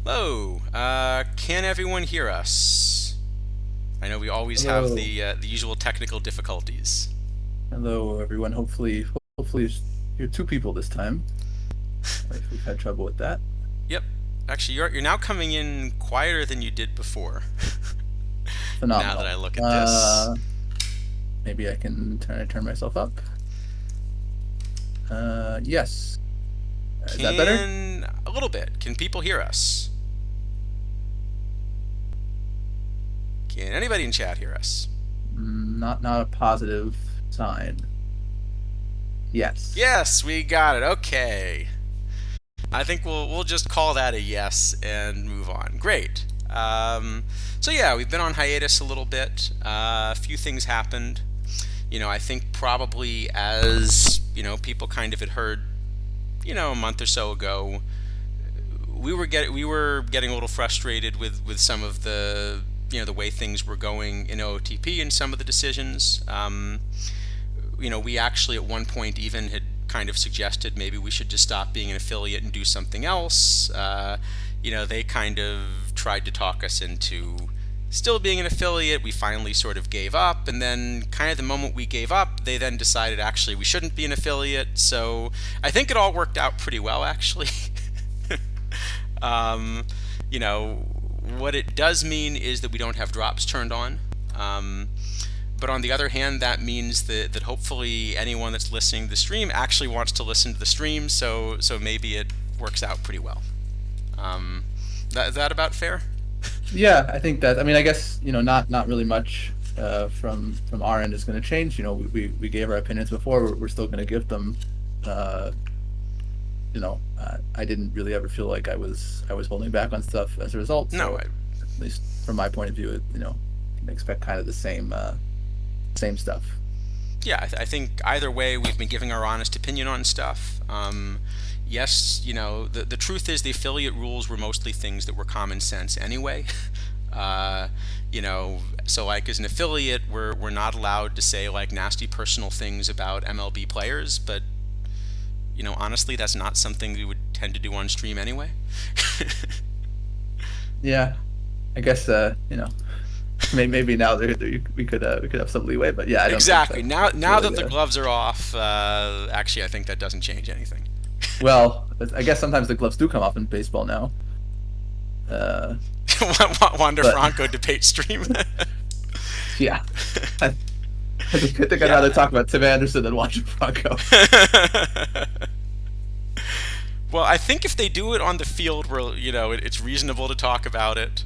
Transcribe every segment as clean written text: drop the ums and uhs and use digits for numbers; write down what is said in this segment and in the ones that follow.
Hello. Can everyone hear us? I know we always have Hello, the usual technical difficulties. hello, everyone. Hopefully, you're two people this time. We've had trouble with that. Yep. Actually, you're now coming in quieter than you did before. Now that I Phenomenal. look at this, Maybe I can turn myself up. Yes. Is that better? can a little bit. Can people hear us? Can anybody in chat hear us? Not a positive sign. Yes. Yes, we got it. Okay. I think we'll just call that a yes and move on. Great. So yeah, we've been on hiatus a little bit. A few things happened. I think probably as people kind of had heard, a month or so ago, we were getting a little frustrated with some of the way things were going in OTP and some of the decisions. We actually at one point even had kind of suggested maybe we should just stop being an affiliate and do something else. They kind of tried to talk us into still being an affiliate. We finally sort of gave up, and then kind of the moment we gave up, they then decided actually we shouldn't be an affiliate. So I think it all worked out pretty well, actually. um, what it does mean is that we don't have drops turned on. But on the other hand, that means that hopefully anyone that's listening to the stream actually wants to listen to the stream. So maybe it works out pretty well. Is that about fair? Yeah, I think that. I mean, I guess not really much from our end is going to change. We gave our opinions before. We're still going to give them. Uh, I didn't really ever feel like I was holding back on stuff as a result. No. So at least from my point of view, can expect kind of the same stuff. Yeah, I think either way, we've been giving our honest opinion on stuff. Yes, the truth is the affiliate rules were mostly things that were common sense anyway. Uh, so like as an affiliate, we're not allowed to say like nasty personal things about MLB players, but honestly, that's not something we would tend to do on stream anyway. Yeah, I guess maybe now we could have some leeway, but yeah, I don't think Exactly. that's Now really that the there. gloves are off, actually, I think that doesn't change anything. Well, I guess sometimes the gloves do come off in baseball now. Uh, Wander but Franco debate stream. yeah, I, I think I'd rather Yeah. talk about Tim Anderson than Wander Franco. Well, I think if they do it on the field where it's reasonable to talk about it,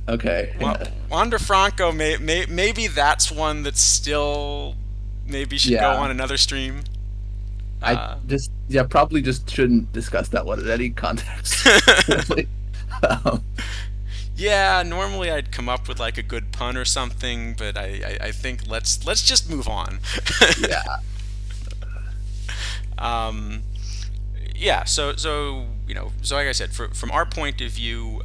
Okay, Wander Franco maybe that's one that still maybe should go yeah, on another stream. I Uh, just probably just shouldn't discuss that one in any context. Really. Um, yeah, normally I'd come up with like a good pun or something, but I think let's just move on. yeah, um, yeah, so like I said, from our point of view,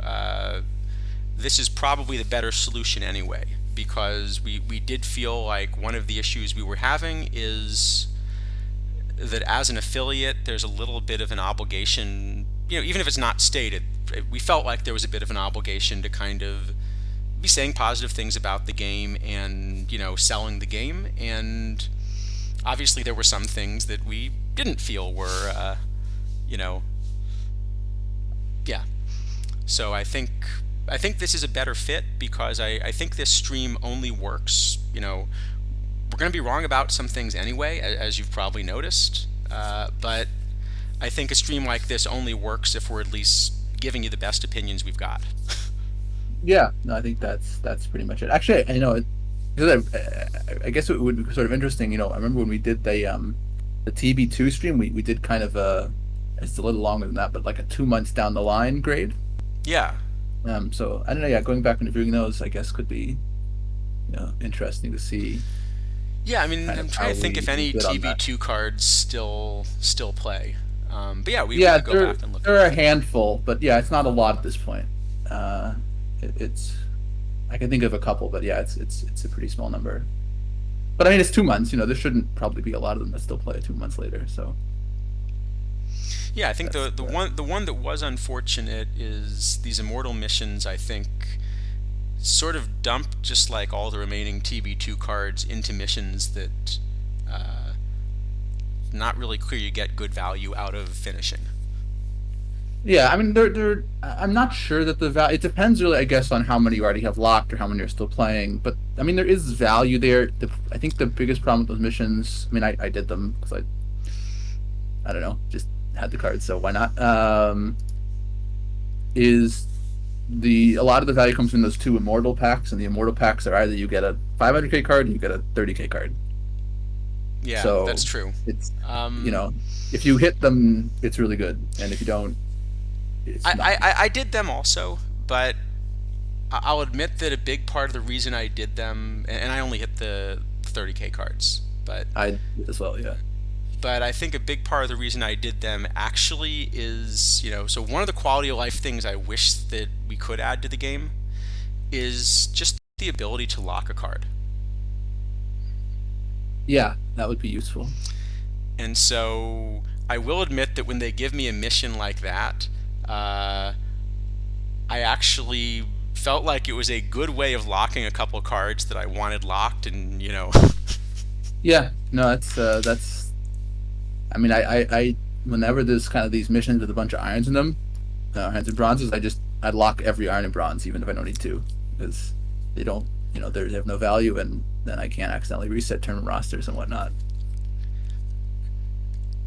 this is probably the better solution anyway, because we did feel like one of the issues we were having is that as an affiliate, there's a little bit of an obligation, even if it's not stated, we felt like there was a bit of an obligation to kind of be saying positive things about the game and, selling the game. And obviously, there were some things that we didn't feel were, you know, yeah. So I think this is a better fit because I think this stream only works. We're going to be wrong about some things anyway, as you've probably noticed. But I think a stream like this only works if we're at least giving you the best opinions we've got. yeah. No, I think that's pretty much it. Actually, I know it. Because I guess it would be sort of interesting. I remember when we did the TB2 stream, we did kind of it's a little longer than that, but like a 2 months down the line grade. Yeah. So I don't know. Yeah, going back and reviewing those, I guess could be interesting to see Yeah, I mean, kind I'm of trying how to think if we any did on that. TB2 cards still play. But yeah, we Yeah, could go back and look there at are a that. handful, but yeah, it's not a lot at this point. Uh, it's I can think of a couple, but yeah, it's a pretty small number. But I mean, it's 2 months. There shouldn't probably be a lot of them that still play 2 months later. So Yeah, I think That's the one that was unfortunate is these immortal missions. I think sort of dump just like all the remaining TB2 cards into missions that uh, not really clear you get good value out of finishing. yeah. I mean, they're. I'm not sure that the value. It depends really, I guess, on how many you already have locked or how many are still playing. But I mean, there is value there. I think the biggest problem with those missions. I mean, I did them because I don't know, just had the cards, so why not? Is the a lot of the value comes from those two immortal packs, and the immortal packs are either you get a 500k card or you get a 30k card. Yeah, that's So true. it's you Um, know if you hit them, it's really good, and if you don't, it's not. I did them also, but I'll admit that a big part of the reason I did them, and I only hit the 30k cards, I as well, yeah. but I think a big part of the reason I did them actually is, so one of the quality of life things I wish that we could add to the game is just the ability to lock a card. Yeah, that would be useful. And so I will admit that when they give me a mission like that, uh, I actually felt like it was a good way of locking a couple cards that I wanted locked, and Yeah, no, that's. I mean, I whenever there's kind of these missions with a bunch of irons in them, irons and bronzes, I'd lock every iron and bronze even if I don't need to, because they don't, they have no value, and then I can't accidentally reset tournament rosters and whatnot.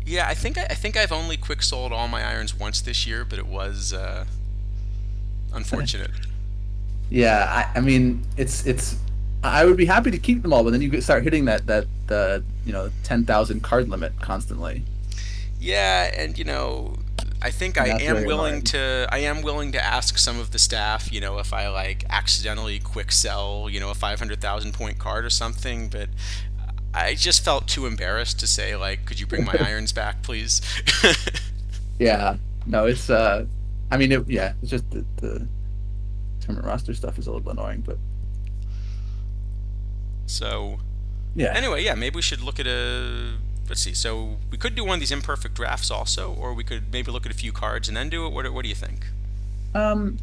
yeah, I think I've only quick sold all my irons once this year, but it was unfortunate. Yeah, I mean, it's. I would be happy to keep them all, but then start hitting that 10,000 card limit constantly, Yeah, and I think and that's very annoying. I am willing to ask some of the staff, if I like accidentally quick sell, a 500,000 point card or something, but I just felt too embarrassed to say like, could you bring my irons back, please? Yeah, no, it's I mean, yeah, it's just the tournament roster stuff is a little annoying, but So yeah. anyway, yeah, maybe we should look at a. Let's see. So we could do one of these imperfect drafts also, or we could maybe look at a few cards and then do it. What do you think?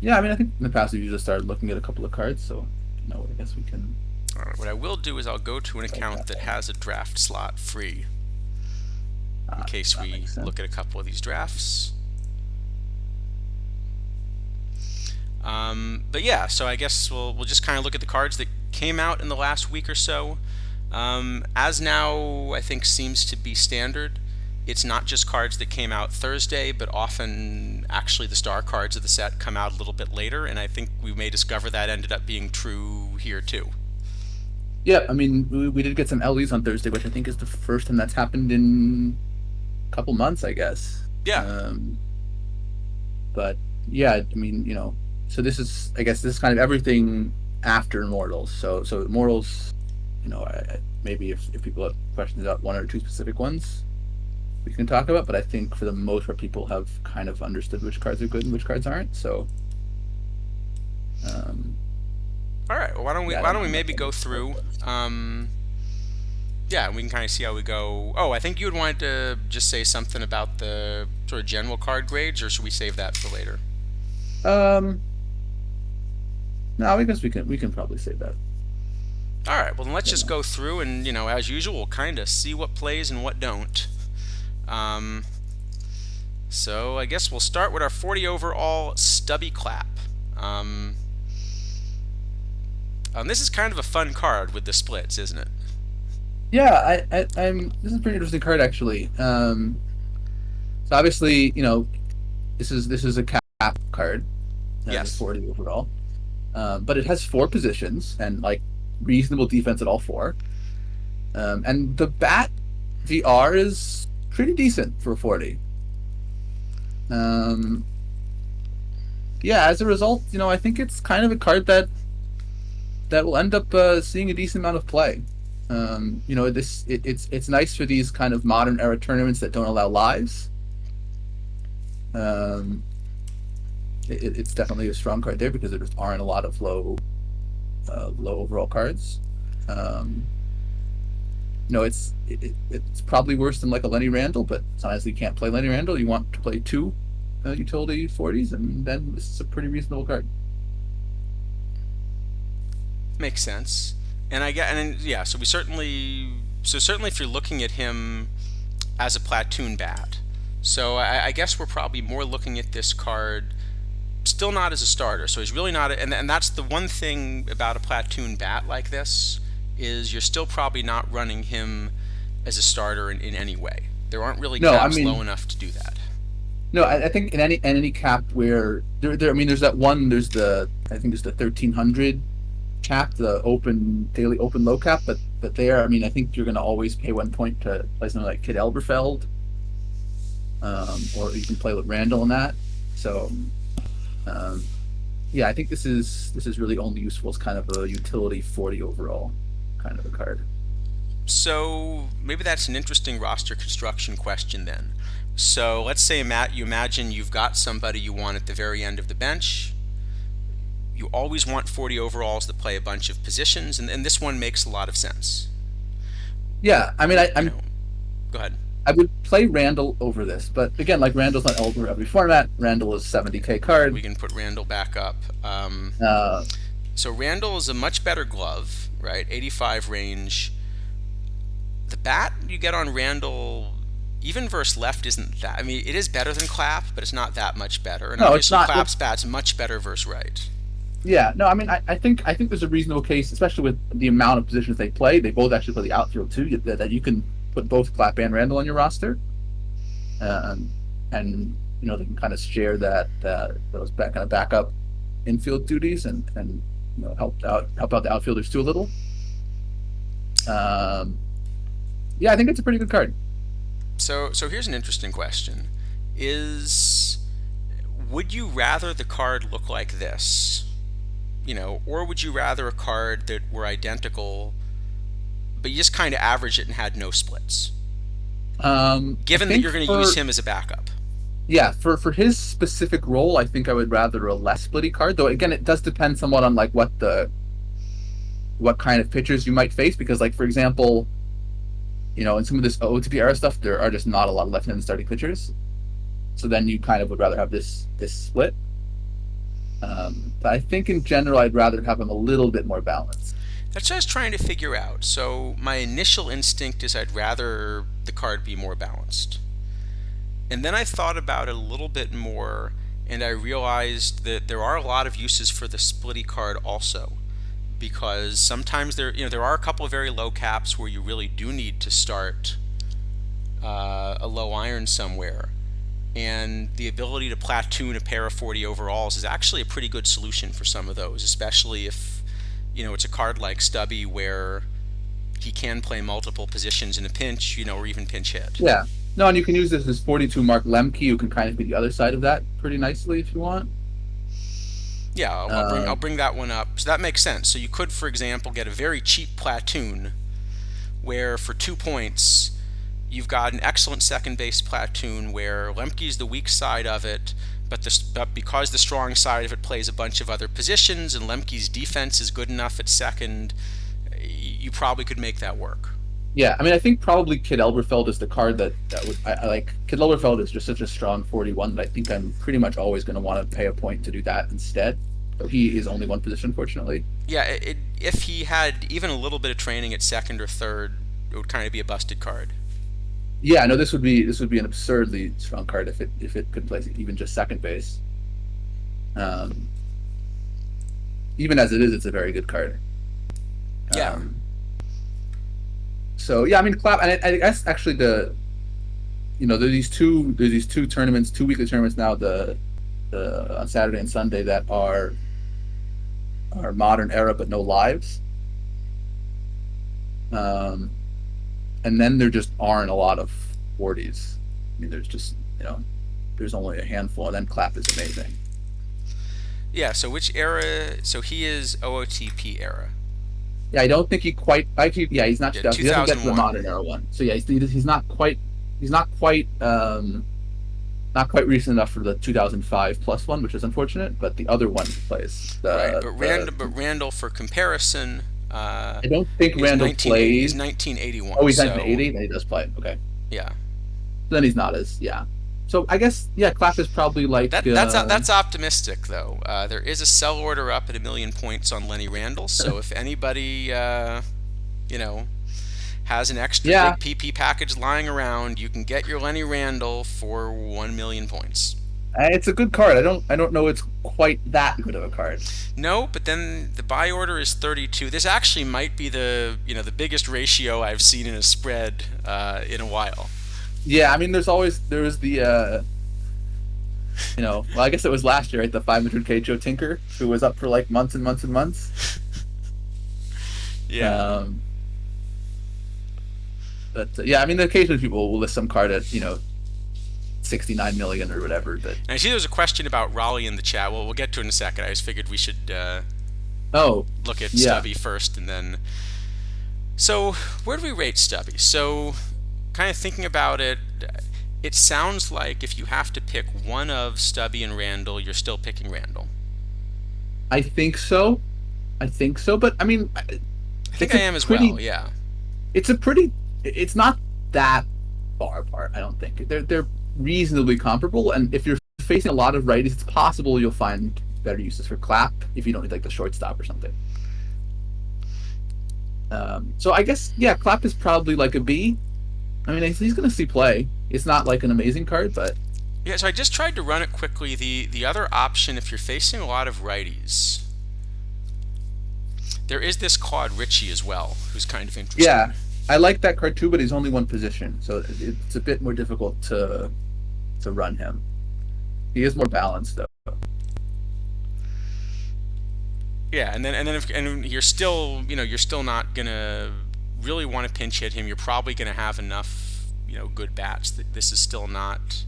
Yeah, I mean, I think in the past we just started looking at a couple of cards, so I guess we can All right, what I will do is I'll go to an start account that that way. has a draft slot free in case That we makes sense. look at a couple of these drafts. But yeah, so I guess we'll just kind of look at the cards that came out in the last week or so. As now, I think seems to be standard. It's not just cards that came out Thursday, but often actually the star cards of the set come out a little bit later, and I think we may discover that ended up being true here too. Yeah, I mean, we did get some LEs on Thursday, which I think is the first time that's happened in a couple months, I guess. Yeah. But yeah, I mean, so I guess this is kind of everything after Immortals. So Immortals, maybe if people have questions about one or two specific ones, we can talk about. But I think for the most part, people have kind of understood which cards are good and which cards aren't. So, um, All right. Well, yeah, I why don't don't know we how much maybe I go need to start through? first. Yeah, we can kind of see how we go. Oh, I think you had wanted to just say something about the sort of general card grades, or should we save that for later? Um, no, I guess we can probably say that. All right. Well, then let's You just know. go through, and as usual, we'll kind of see what plays and what don't. Um, so I guess we'll start with our 40 overall stubby clap. Um, this is kind of a fun card with the splits, isn't it? Yeah, I'm. This is a pretty interesting card actually. So obviously, this is a cap card, the Yes. 40 overall. But it has four positions and like reasonable defense at all four. And the bat VR is pretty decent for 40. Um, yeah, as a result, I think it's kind of a card that will end up seeing a decent amount of play. It's nice for these kind of modern era tournaments that don't allow lives. Um, it's definitely a strong card there because there just aren't a lot of low overall cards. Um, it's probably worse than like a Lenny Randall, but sometimes you can't play Lenny Randall. You want to play two utility 40s, and then this is a pretty reasonable card. Makes sense. And I get, and yeah, so we certainly, so certainly if you're looking at him as a platoon bat, so I guess we're probably more looking at this card still not as a starter. So he's really not, and that's the one thing about a platoon bat like this is you're still probably not running him as a starter in any way. There aren't really No, I caps low mean, enough to do that. no, I think in any cap where I mean, there's that one. There's the I think there's the 1300 cap, the open daily open low cap, but there, I mean, I think you're going to always pay 1 point to play something like Kid Elberfeld, or you can play with Randall in that. So, um, yeah, I think this is really only useful as kind of a utility 40 overall kind of a card. So maybe that's an interesting roster construction question then. So let's say Matt, you imagine you've got somebody you want at the very end of the bench. You always want 40 overalls that play a bunch of positions, and this one makes a lot of sense. Yeah, I mean, You know, go ahead. I would play Randall over this, but again, like Randall's not eligible for every format. Randall is 70K card. We can put Randall back up. Uh, So Randall is a much better glove, right? 85 range. The bat you get on Randall, even versus left, isn't that. I mean, it is better than Clap, but it's not that much better. And no, it's obviously, not. Clap's bat's much better versus right. Yeah, no, I mean, I think there's a reasonable case, especially with the amount of positions they play. They both actually play the outfield too. That you can put both Clap and Randall on your roster, um, and they can kind of share those kind of backup infield duties and help out the outfielders too a little. Um, yeah, I think it's a pretty good card. So here's an interesting question: Is would you rather the card look like this, or would you rather a card that were identical, but you just kind of average it and had no splits? I Given that think you're going to use him as a backup. yeah, for his specific role, I think I would rather a less splitty card. Though again, it does depend somewhat on like what kind of pitchers you might face. Because like for example, in some of this OTP era stuff, there are just not a lot of left-handed starting pitchers. So then you kind of would rather have this split. But I think in general, I'd rather have them a little bit more balanced. That's what I was trying to figure out. So my initial instinct is I'd rather the card be more balanced. And then I thought about it a little bit more, and I realized that there are a lot of uses for the splitty card also, because sometimes there are a couple of very low caps where you really do need to start a low iron somewhere, and the ability to platoon a pair of 40 overalls is actually a pretty good solution for some of those, especially if it's a card like Stubby where he can play multiple positions in a pinch, or even pinch hit. Yeah. No, and you can use this as 42 Mark Lemke, who can kind of be the other side of that pretty nicely if you want. Yeah, I'll bring that one up. So that makes sense. So you could, for example, get a very cheap platoon where for 2 points you've got an excellent second base platoon where Lemke's the weak side of it, but because the strong side of it plays a bunch of other positions and Lemke's defense is good enough at second, you probably could make that work. Yeah, I mean, I think probably Kid Elberfeld is the card that would I like. Kid Elberfeld is just such a strong 41 that I think I'm pretty much always going to want to pay a point to do that instead. So he is only one position, fortunately. Yeah, if he had even a little bit of training at second or third, it would kind of be a busted card. Yeah, no, this would be an absurdly strong card if it could play even just second base. Um, Even as it is, it's a very good card. Yeah. So yeah, I mean, Clap, and I guess actually there's these two tournaments, two weekly tournaments now, the on Saturday and Sunday that are modern era but no lives. And then there just aren't a lot of 40s. I mean, there's just there's only a handful, and then Clap is amazing. Yeah, so which era? So he is OOTP era. Yeah, I don't think he quite. Yeah, he's not. Yeah, He doesn't get to the 2001. modern era one. So yeah, he's not quite. He's not quite. Not quite recent enough for the 2005 plus one, which is unfortunate. But the other one he plays. Right, but Randall, for comparison, uh, I don't think is Randall 1980 is plays. Oh, 1981. he's So 1980. Then he does play. Okay, yeah, then he's not as yeah. So I guess yeah, Clap is probably like that's optimistic though. There is a sell order up at 1 million points on Lenny Randall. So if anybody you know has an extra yeah. big PP package lying around, you can get your Lenny Randall for 1 million points. It's a good card. I don't know it's quite that good of a card. No, but then the buy order is 32. This actually might be the biggest ratio I've seen in a spread in a while. Yeah, I mean, there was the well, I guess it was last year, right? The 500K Joe Tinker, who was up for like months and months and months. Yeah. Um, but yeah, I mean, occasionally people will list some card at 69 million or whatever. But And I see there's a question about Raleigh in the chat. Well, we'll get to it in a second. I just figured we should oh look at yeah, Stubby first, and then. So where do we rate Stubby? So, kind of thinking about it, it sounds like if you have to pick one of Stubby and Randall, you're still picking Randall. I think so. I think so. But I mean, I think it's I a am as pretty. well. Yeah. It's a pretty. It's not that far apart. I don't think they're reasonably comparable. And if you're facing a lot of righties, it's possible you'll find better uses for Clap if you don't need like the shortstop or something. So I guess yeah, Clap is probably like a B. I mean, he's going to see play. It's not like an amazing card, but Yeah, so I just tried to run it quickly. The other option, if you're facing a lot of righties, there is this Claude Ritchie as well, who's kind of interesting. yeah, I like that card too. But he's only one position, so it's a bit more difficult to run him. He is more balanced though. Yeah, and you're still you're still not gonna really want to pinch hit him. You're probably gonna have enough good bats that this is still not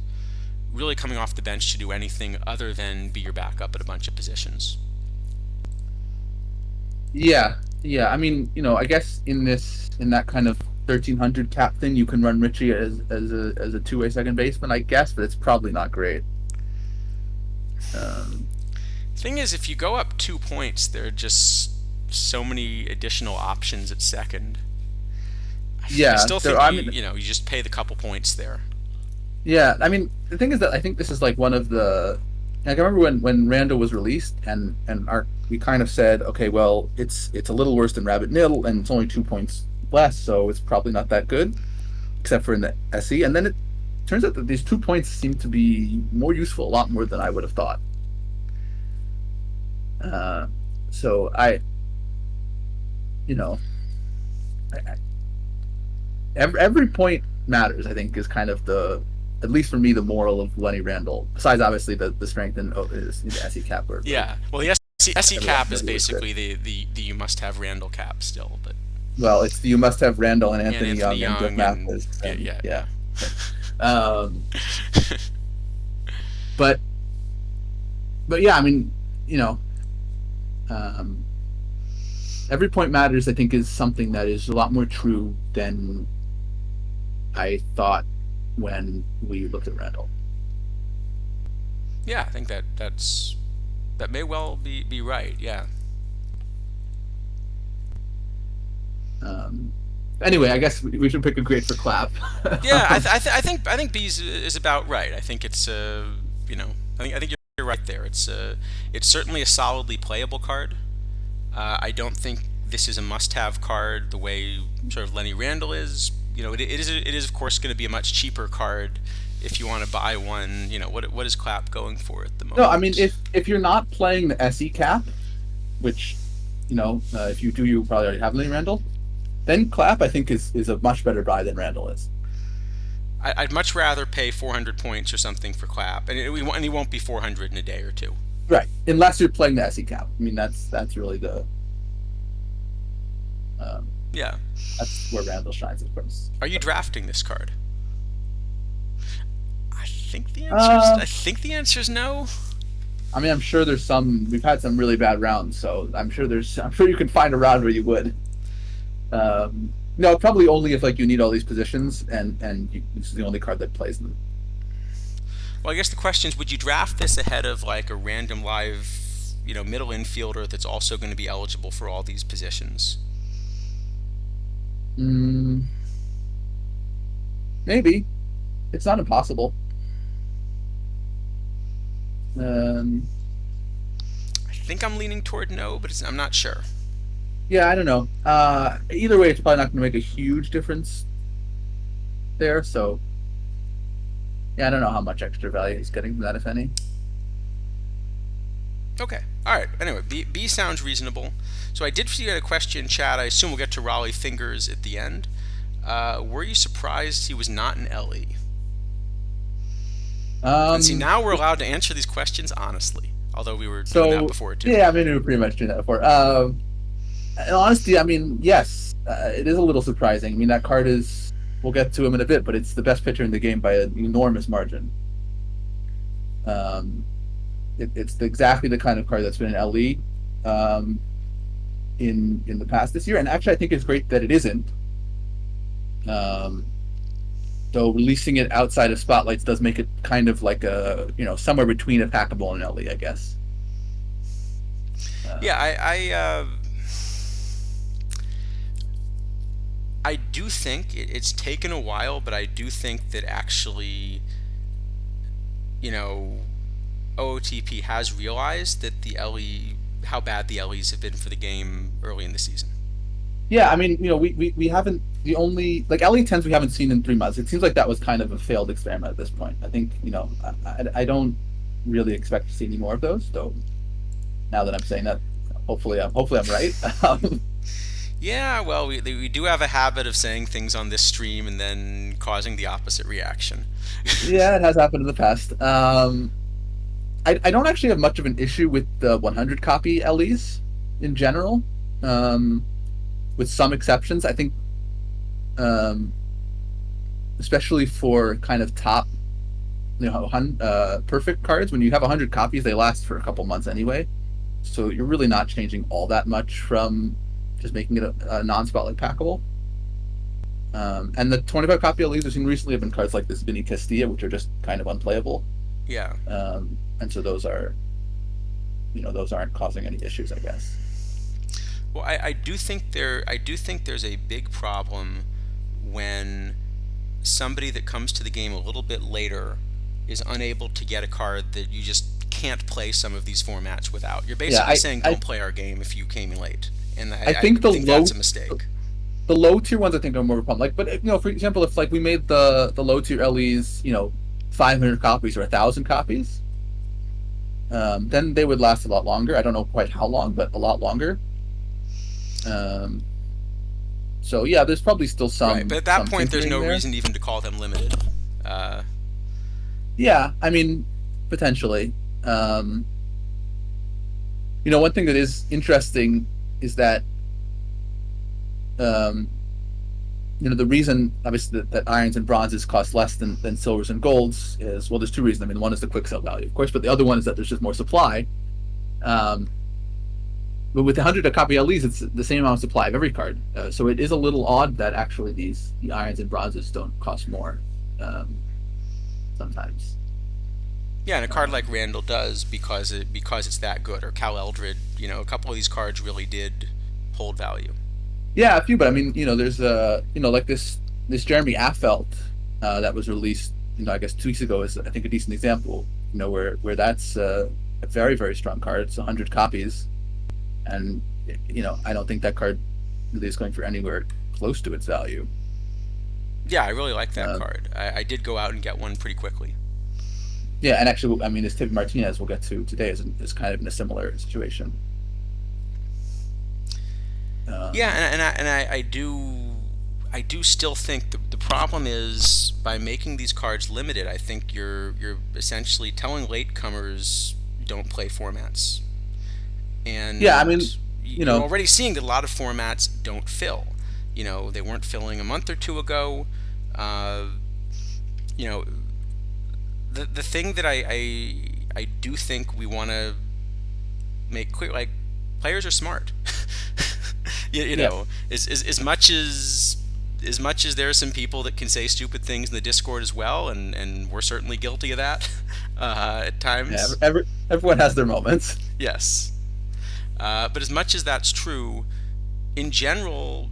really coming off the bench to do anything other than be your backup at a bunch of positions. Yeah, yeah. I mean, I guess in that kind of 1300 cap thing, you can run Richie as a two-way second baseman, I guess, but it's probably not great. Um, Thing is, if you go up 2 points, there are just so many additional options at second. I yeah, still think I mean, you just pay the couple points there. yeah. I mean, the thing is that I think this is like one of the. Like, I remember when Randall was released, and we kind of said, okay, well, it's a little worse than Rabbit Nil, and it's only 2 points less, so it's probably not that good, except for in the SE. And then it turns out that these 2 points seem to be more useful, a lot more than I would have thought. So you know, I, every point matters. I think is kind of at least for me, the moral of Lenny Randall. Besides, obviously, the strength and is the SE cap. Yeah, well, the SE cap is everyone's basically the you must have Randall cap still, but well, it's you must have Randall and Anthony, Anthony Young and Jeff Young Mathis. and yeah. Yeah. But yeah, I mean, every point matters. I think is something that is a lot more true than I thought when we looked at Randall. Yeah, I think that may well be right. Yeah. Anyway, I guess we should pick a grade for Clap. Yeah, I think B is about right. I think it's I think you're right there. It's certainly a solidly playable card. I don't think this is a must-have card the way sort of Lenny Randall is. It is of course going to be a much cheaper card if you want to buy one. What is Clap going for at the moment? No, I mean if you're not playing the SE cap, which if you do, you probably already have Lenny Randall. Then Clap, I think, is a much better buy than Randall is. I'd much rather pay 400 points or something for Clap, and he won't be 400 in a day or two. Right, unless you're playing the SE cap. I mean, that's really the. Yeah. That's where Randall shines, of course. Are you drafting this card? I think the answer is no. I mean, I'm sure there's some. We've had some really bad rounds, so I'm sure you can find a round where you would. No, probably only if you need all these positions and this is the only card that plays them. Well, I guess the question is, would you draft this ahead of a random live, middle infielder that's also going to be eligible for all these positions? Mm, maybe it's not impossible. Um, I think I'm leaning toward no, but I'm not sure. yeah, I don't know. Either way, it's probably not going to make a huge difference there. So yeah, I don't know how much extra value he's getting from that, if any. Okay. All right. Anyway, B sounds reasonable. So I did see you had a question, Chad. I assume we'll get to Raleigh Fingers at the end. Were you surprised he was not an LE? And see, Um, now we're allowed to answer these questions honestly, although we were doing that so before too. yeah, I mean, we were pretty much doing that before. In honesty, I mean, yes, it is a little surprising. I mean, that card is. We'll get to him in a bit, but it's the best pitcher in the game by an enormous margin. Um, it's exactly the kind of card that's been an LE um, in the past this year, and actually, I think it's great that it isn't. Um, so releasing it outside of spotlights does make it kind of like a somewhere between a packable and LE, I guess. Yeah, Um, I do think it's taken a while, but I do think that actually, you know, OOTP has realized that the LE, how bad the LEs have been for the game early in the season. yeah, I mean, we haven't the only like LE 10s we haven't seen in 3 months. It seems like that was kind of a failed experiment at this point. I think I don't really expect to see any more of those, though. Now that I'm saying that, hopefully I'm right. Yeah, well, we do have a habit of saying things on this stream and then causing the opposite reaction. Yeah, it has happened in the past. I don't actually have much of an issue with the 100 copy LEs in general, um, with some exceptions. I think, um, especially for kind of top, perfect cards, when you have 100 copies, they last for a couple months anyway. So you're really not changing all that much from just making it a non-spotlight packable. And the 25 copy LEs we've seen recently have been cards like this Vinny Castilla, which are just kind of unplayable. Yeah. And so those aren't causing any issues, I guess. Well, I do think there's a big problem when somebody that comes to the game a little bit later is unable to get a card that you just can't play some of these formats without. You're Yeah, basically saying don't play our game if you came in late, and I I think think that's a mistake. the low tier ones I think are more of a problem. Like, but for example, if like we made the low tier LEs, 500 copies or 1,000 copies, then they would last a lot longer. I don't know quite how long, but a lot longer. Um, so yeah, there's probably still Right, but at that some point, there's tinkering no there. reason even to call them limited. Uh, Yeah, I mean, potentially. Um, one thing that is interesting is that um, the reason obviously that irons and bronzes cost less than silvers and golds is, well, there's two reasons. I mean, one is the quick sell value, of course, but the other one is that there's just more supply. Um, but with 100 copy LEs, it's the same amount of supply of every card. So it is a little odd that actually the irons and bronzes don't cost more sometimes. yeah, and a card like Um, Randall does because it's that good, or Cal Eldred. A couple of these cards really did hold value. yeah, a few, but I mean, there's like this Jeremy Affeldt that was released, I guess 2 weeks ago is I think a decent example. Where that's a very very strong card. It's 100 copies, and I don't think that card really is going for anywhere close to its value. Yeah, I really like that Uh, card. I did go out and get one pretty quickly. yeah, and actually, I mean, this Tippy Martinez we'll get to today is kind of in a similar situation. Yeah, Um, I do still think the problem is by making these cards limited. I think you're essentially telling latecomers don't play formats, yeah, I mean, and you you're know, already seeing that a lot of formats don't fill. They weren't filling a month or two ago. Uh, you know, the thing that I do think we want to make clear, like, players are smart. You yeah, know, as much as there are some people that can say stupid things in the Discord as well, and we're certainly guilty of that at yeah, times. everyone has their moments. Yes, but as much as that's true, in general,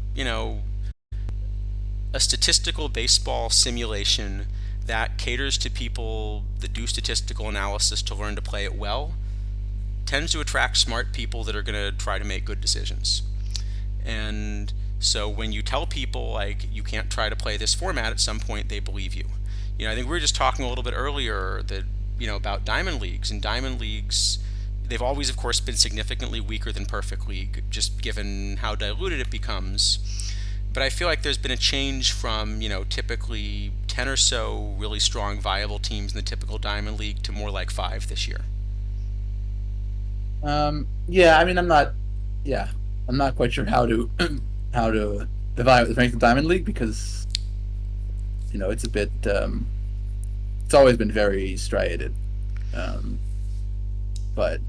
a statistical baseball simulation that caters to people that do statistical analysis to learn to play it well tends to attract smart people that are going to try to make good decisions. And so when you tell people like you can't try to play this format at some point, they believe you. I think we were just talking a little bit earlier that about diamond leagues, and diamond leagues, they've always of course been significantly weaker than perfect league, just given how diluted it becomes. But I feel like there's been a change from typically 10 or so really strong viable teams in the typical diamond league to more like 5 this year. Yeah, I mean, yeah, I'm not quite sure how to how to divide rank the Diamond League because it's a bit it's always been very striated, um, but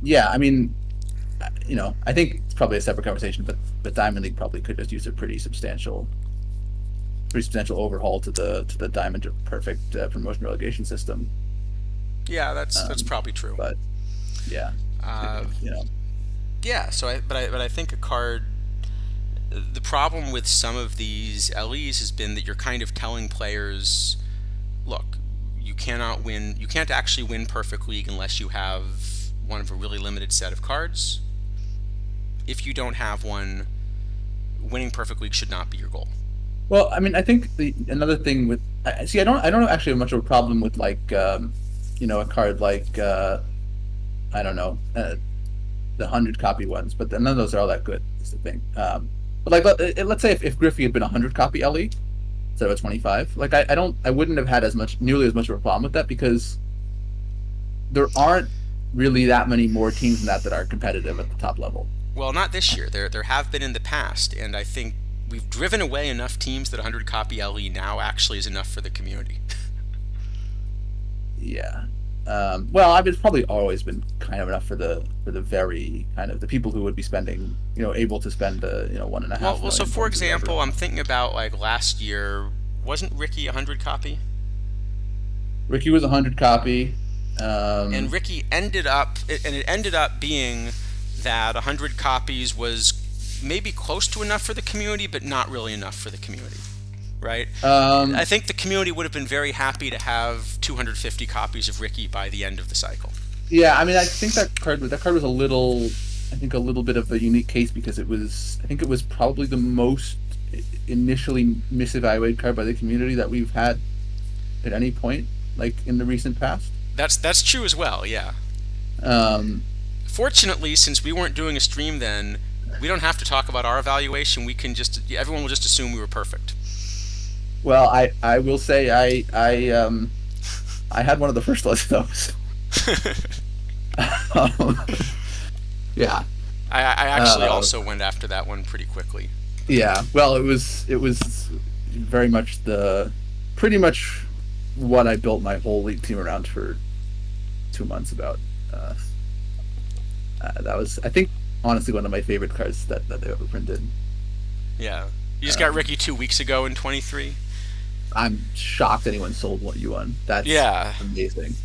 yeah, I mean, I think it's probably a separate conversation, but Diamond League probably could just use a pretty substantial overhaul to the Diamond to Perfect promotion relegation system. Yeah, that's probably true. But yeah, Uh, you know, yeah. But I think a card. The problem with some of these LEs has been that you're kind of telling players, look, you cannot win. You can't actually win Perfect League unless you have one of a really limited set of cards. If you don't have one, winning Perfect League should not be your goal. well, I mean, I think another thing with see, I don't actually have much of a problem with like a card like I don't know the 100 copy ones, but none of those are all that good. Is the thing. But like let's say if Griffey had been a 100 copy LE instead of a 25, like I wouldn't have had nearly as much of a problem with that because there aren't really that many more teams than that are competitive at the top level. Well, not this year. There have been in the past, and I think we've driven away enough teams that 100 copy LE now actually is enough for the community. Yeah. Well, I mean, it's probably always been kind of enough for the very kind of the people who would be spending, able to spend the 1.5 Well, so million for points or whatever. example, I'm thinking about like last year. Wasn't Ricky 100 copy? Ricky was a 100 copy. And Ricky it ended up being that 100 copies was maybe close to enough for the community, but not really enough for the community, right? I Um, think the community would have been very happy to have 250 copies of Ricky by the end of the cycle. yeah, I mean, I think that card was I think a little bit of a unique case because I think it was probably the most initially misevaluated card by the community that we've had at any point, like in the recent past. That's true as well, yeah. Um, Fortunately, since we weren't doing a stream then, we don't have to talk about our evaluation. We can just everyone will just assume we were perfect. well, I will say I had one of the first ones of those. Um, yeah. I actually Uh, also went after that one pretty quickly. yeah. Well, it was very much pretty much what I built my whole league team around for 2 months about. Uh, that was, I think, honestly one of my favorite cards that they ever printed. Yeah. You just got Um, Ricky 2 weeks ago in 23. I'm shocked anyone sold what you won. That's Yeah. amazing.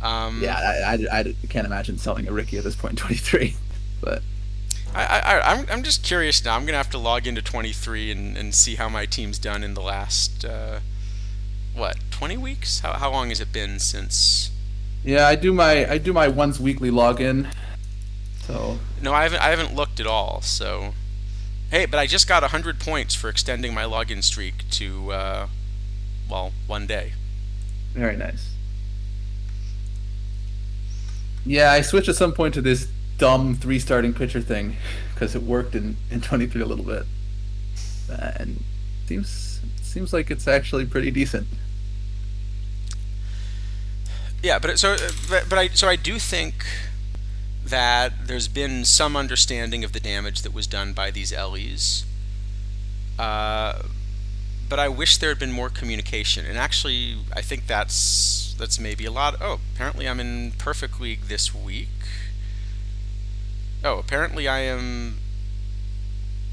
Um, Yeah, I can't imagine selling a Ricky at this point in 23. But I'm just curious now. I'm gonna have to log into 23 and see how my team's done in the last what 20 weeks? How long has it been since? yeah, I do my once weekly login. So No, I haven't looked at all. So hey, but I just got 100 points for extending my login streak to well, one day. very nice. Yeah, I switched at some point to this dumb three starting pitcher thing because it worked in 23 a little bit, and seems like it's actually pretty decent. Yeah, but I do think that there's been some understanding of the damage that was done by these LEs. Uh, but I wish there had been more communication. And actually, I think that's maybe a lot. Oh, apparently I'm in Perfect League this week. Oh, apparently I am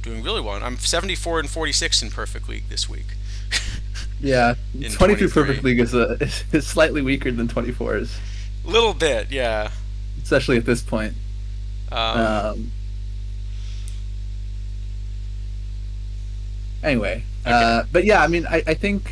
doing really well. I'm 74 and 46 in Perfect League this week. Yeah, In 23 Perfect 23. League is slightly weaker than 24's, Little bit, yeah. especially at this point. Um, Um, Anyway, Okay. but yeah, I mean, I think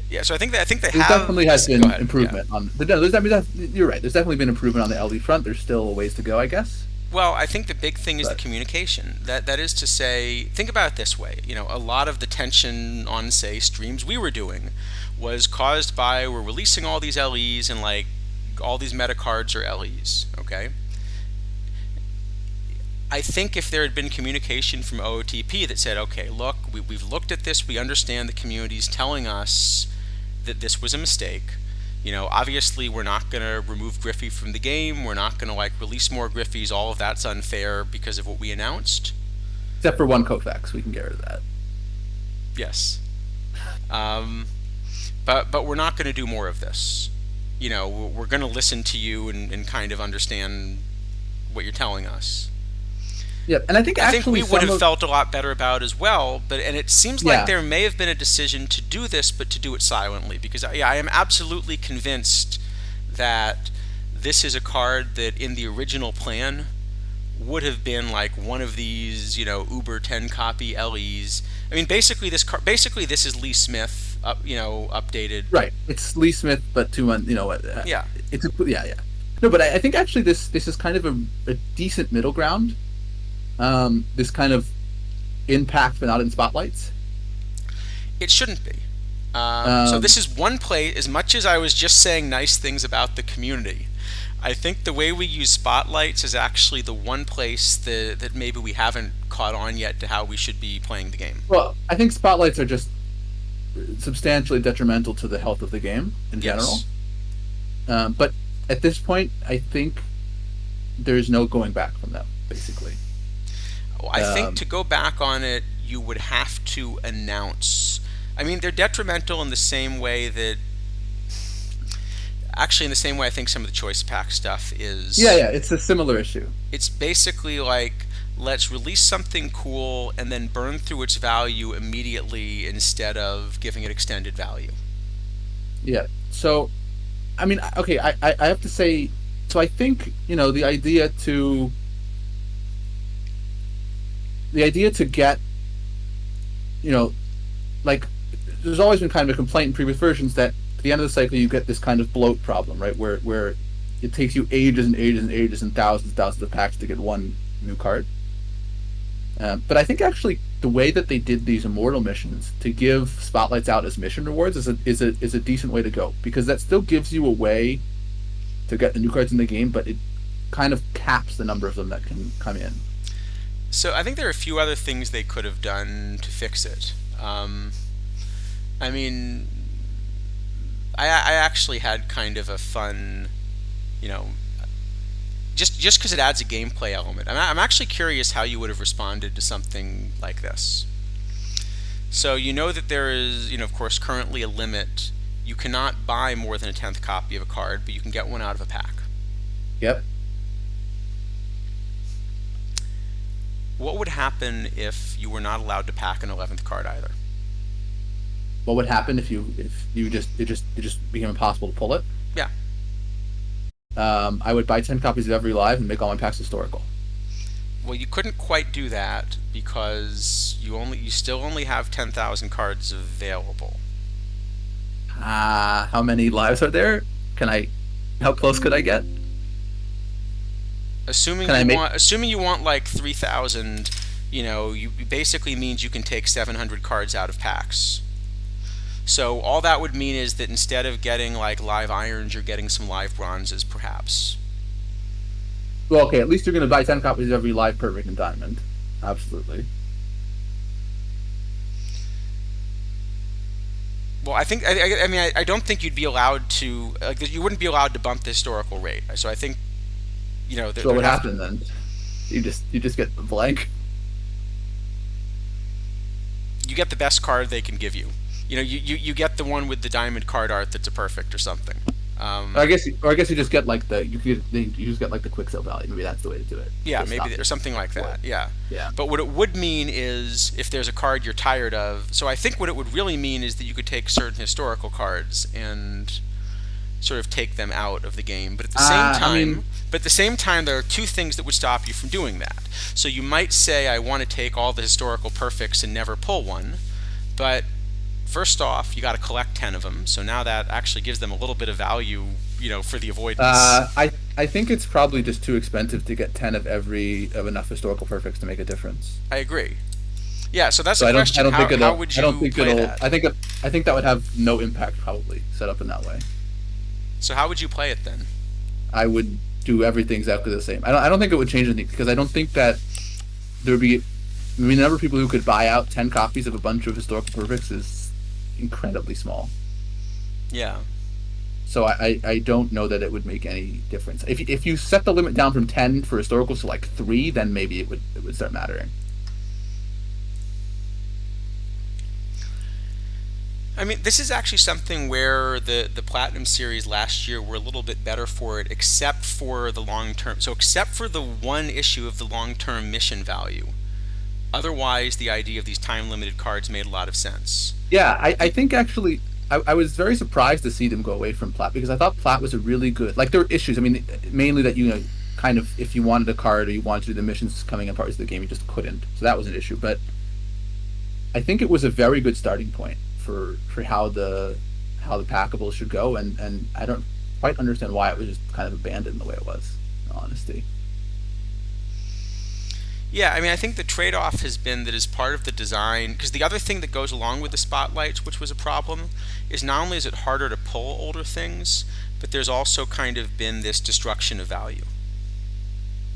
Yeah. So I think they there definitely have has this. Go been ahead. Yeah. improvement on the. There's, I mean, you're right. There's definitely been improvement on the LD front. There's still a ways to go, I guess. Well, I think the big thing is the But communication. That is to say, think about it this way. A lot of the tension on, say, streams we were doing was caused by we're releasing all these LEs and like all these meta cards are LEs. Okay. I think if there had been communication from OOTP that said, okay, look, we've looked at this, we understand the community's telling us that this was a mistake. Obviously, we're not going to remove Griffey from the game. We're not going to like release more Griffies. All of that's unfair because of what we announced. except for one Kofax, we can get rid of that. Yes, um, but we're not going to do more of this. We're going to listen to you and kind of understand what you're telling us. Yeah, and I think I think actually we would some have of felt a lot better about as well. And it seems like yeah, there may have been a decision to do this, but to do it silently. Because yeah, I am absolutely convinced that this is a card that in the original plan would have been like one of these, Uber 10 copy LEs. I mean, basically this is Lee Smith, updated. right. It's Lee Smith, but 2 months. Yeah. It's yeah. No, but I think actually this is kind of a decent middle ground. This kind of impact, but not in spotlights. It shouldn't be. So Um, this is one play. As much as I was just saying nice things about the community, I think the way we use spotlights is actually the one place that maybe we haven't caught on yet to how we should be playing the game. well, I think spotlights are just substantially detrimental to the health of the game in general. Yes. But at this point, I think there's no going back from them. Basically, Well, I think um, to go back on it, you would have to announce. I mean, they're detrimental in the same way that, actually, in the same way I think some of the choice pack stuff yeah, is. yeah, it's a similar issue. It's basically like let's release something cool and then burn through its value immediately instead of giving it extended value. Yeah. So, I mean, okay, I have to say, so I think the idea to get you know like there's always been kind of a complaint in previous versions that at the end of the cycle you get this kind of bloat problem, right? Where it takes you ages and ages and ages and thousands of packs to get one new card. But I think actually the way that they did these immortal missions to give spotlights out as mission rewards is a decent way to go, because that still gives you a way to get the new cards in the game, but it kind of caps the number of them that can come in. So I think there are a few other things they could have done to fix it. I mean, I actually had kind of a fun, you know, just because it adds a gameplay element. I'm actually curious how you would have responded to something like this. So you know that there is, of course, currently a limit. You cannot buy more than a 10th copy of a card, but you can get one out of a pack. Yep. What would happen if you were not allowed to pack an 11th card either? What would happen if you just became impossible to pull it? Yeah. I would buy 10 copies of every live and make all my packs historical. Well, you couldn't quite do that because you still only have 10,000 cards available. How many lives are there? Can I? How close could I get? Assuming Can I you make? want assuming you want like 3,000, you basically means you can take 700 cards out of packs. So all that would mean is that instead of getting like live irons, you're getting some live bronzes, perhaps. Well, okay. At least you're going to buy 10 copies of every live perfect and diamond. Absolutely. Well, I don't think you'd be allowed to you wouldn't be allowed to bump the historical rate. So I think So what there'd would have to. happen then? You just get the blank. You get the best card they can give you. You get the one with the diamond card art that's a perfect or something. Or Um, I guess you just get like you just get like the quick sale value. Maybe that's the way to do it. yeah, To maybe stop or it. something like that. Yeah. Yeah. But what it would mean is if there's a card you're tired of. So I think what it would really mean is that you could take certain historical cards and sort of take them out of the game. But at the same I time, mean, But at the same time, there are two things that would stop you from doing that. So you might say, I want to take all the historical perfects and never pull one, but first off, you got to collect 10 of them. So now that actually gives them a little bit of value, for the avoidance. I think it's probably just too expensive to get 10 of enough historical perfects to make a difference. I agree. Yeah, so that's So the I question. don't think How would I don't you think play it'll. that? I think that would have no impact probably set up in that way. So how would you play it then? I would do everything exactly the same. I don't think it would change anything because I don't think that there would be. I mean, the number of people who could buy out 10 copies of a bunch of historical perfects is incredibly small. Yeah. So I don't know that it would make any difference. If you set the limit down from 10 for historicals to like 3, then maybe it would start mattering. I mean, this is actually something where the Platinum Series last year were a little bit better for it, except for the long term. So, except for the one issue of the long term mission value. Otherwise, the idea of these time limited cards made a lot of sense. Yeah, I think actually I was very surprised to see them go away from Plat because I thought Plat was a really good. Like there were issues. I mean, mainly that kind of if you wanted a card or you wanted to do the missions coming in parts of the game, you just couldn't. So that was an issue. But I think it was a very good starting point for how the packables should go, and I don't quite understand why it was just kind of abandoned the way it was. In all honesty. Yeah, I mean, I think the trade off has been that as part of the design, because the other thing that goes along with the spotlights, which was a problem, is not only is it harder to pull older things, but there's also kind of been this destruction of value.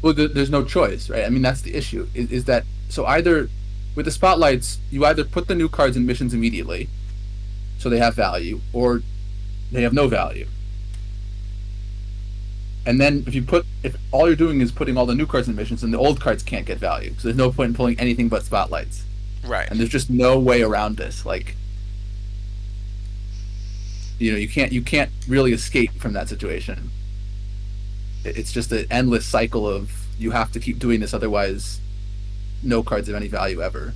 Well, there's no choice, right? I mean, that's the issue. Is that so? Either with the spotlights, you either put the new cards in missions immediately, so they have value, or they have no value. And then if all you're doing is putting all the new cards in missions, then the old cards can't get value. So there's no point in pulling anything but spotlights. Right. And there's just no way around this. Like, you can't really escape from that situation. It's just an endless cycle of you have to keep doing this, otherwise, no cards of any value ever.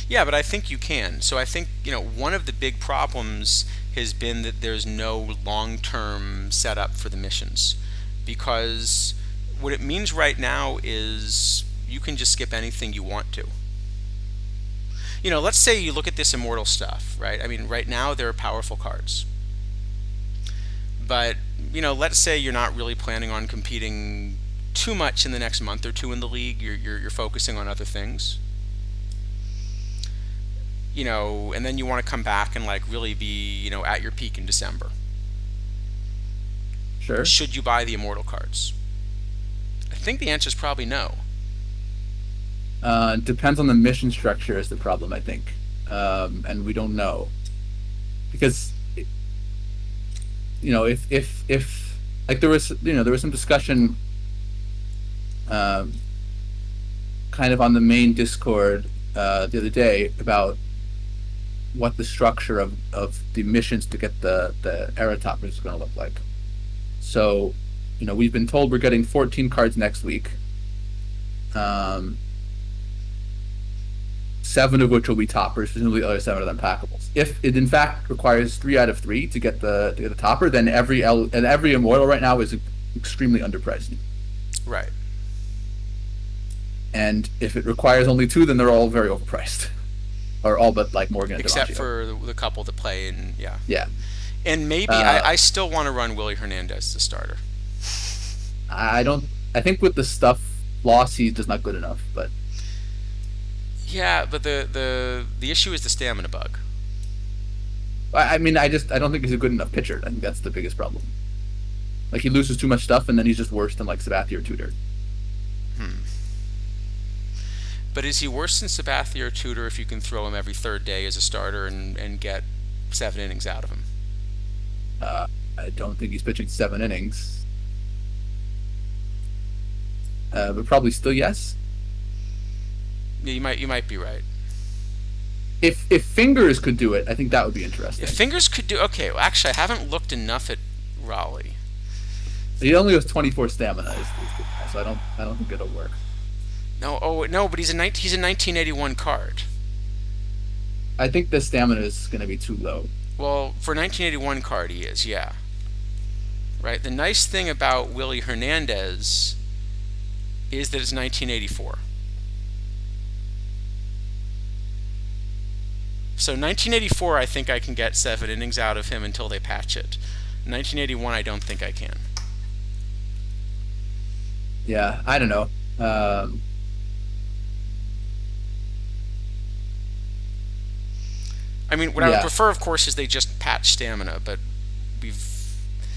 Yeah, but I think you can. So I think, one of the big problems has been that there's no long-term setup for the missions. Because what it means right now is you can just skip anything you want to. Let's say you look at this immortal stuff, right? I mean, right now there are powerful cards. But, let's say you're not really planning on competing too much in the next month or two in the league. You're focusing on other things. And then you want to come back and really be, at your peak in December. Sure. Should you buy the immortal cards? I think the answer is probably no. Depends on the mission structure is the problem, I think, and we don't know because if like there was some discussion, kind of on the main Discord the other day about what the structure of the missions to get the era toppers is going to look like. So, we've been told we're getting 14 cards next week. 7 of which will be toppers, presumably the other 7 of them packables. If it in fact requires 3 out of 3 to get the topper, then every immortal right now is extremely underpriced. Right. And if it requires only 2, then they're all very overpriced, or all but like Morgan. Except DiMaggio. for the couple that play in Yeah. And maybe I still want to run Willie Hernandez as a starter. I don't. I think with the stuff loss, he's just not good enough. But yeah, but the issue is the stamina bug. I mean, I don't think he's a good enough pitcher. I think that's the biggest problem. Like he loses too much stuff, and then he's just worse than like Sabathia or Tudor. But is he worse than Sabathia or Tudor if you can throw him every third day as a starter and get 7 innings out of him? I don't think he's pitching 7 innings. But probably still yes. Yeah, you might be right. If Fingers could do it, I think that would be interesting. If Fingers could do okay, well, actually I haven't looked enough at Raleigh. He only has 24 stamina, so I don't think it'll work. No, but he's a 1981 card. I think the stamina is going to be too low. Well, for a 1981 card, he is, yeah. right? The nice thing about Willie Hernandez is that it's 1984. So 1984, I think I can get 7 innings out of him until they patch it. 1981, I don't think I can. Yeah, I don't know. I mean, what I would Yeah. prefer, of course, is they just patch stamina, but we've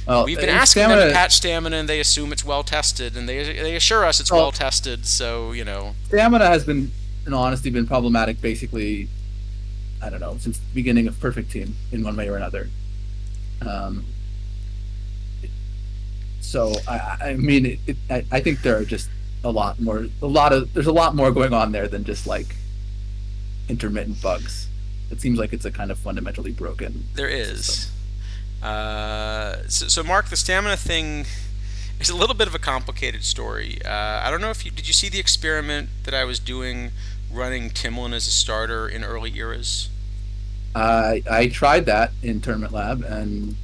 Well, we've been asking them to stamina. patch stamina, and they assume it's well tested, and they assure us it's well Well, tested. So stamina has been, in all honesty, been problematic. Basically, I don't know, since the beginning of Perfect Team in one way or another. Um, so I mean, I think there are just there's a lot more going on there than just like intermittent bugs. It seems like it's a kind of fundamentally broken there system. is. So, Mark, the stamina thing is a little bit of a complicated story. I don't know if you did you see the experiment that I was doing running Timlin as a starter in early eras. I tried that in Tournament Lab, and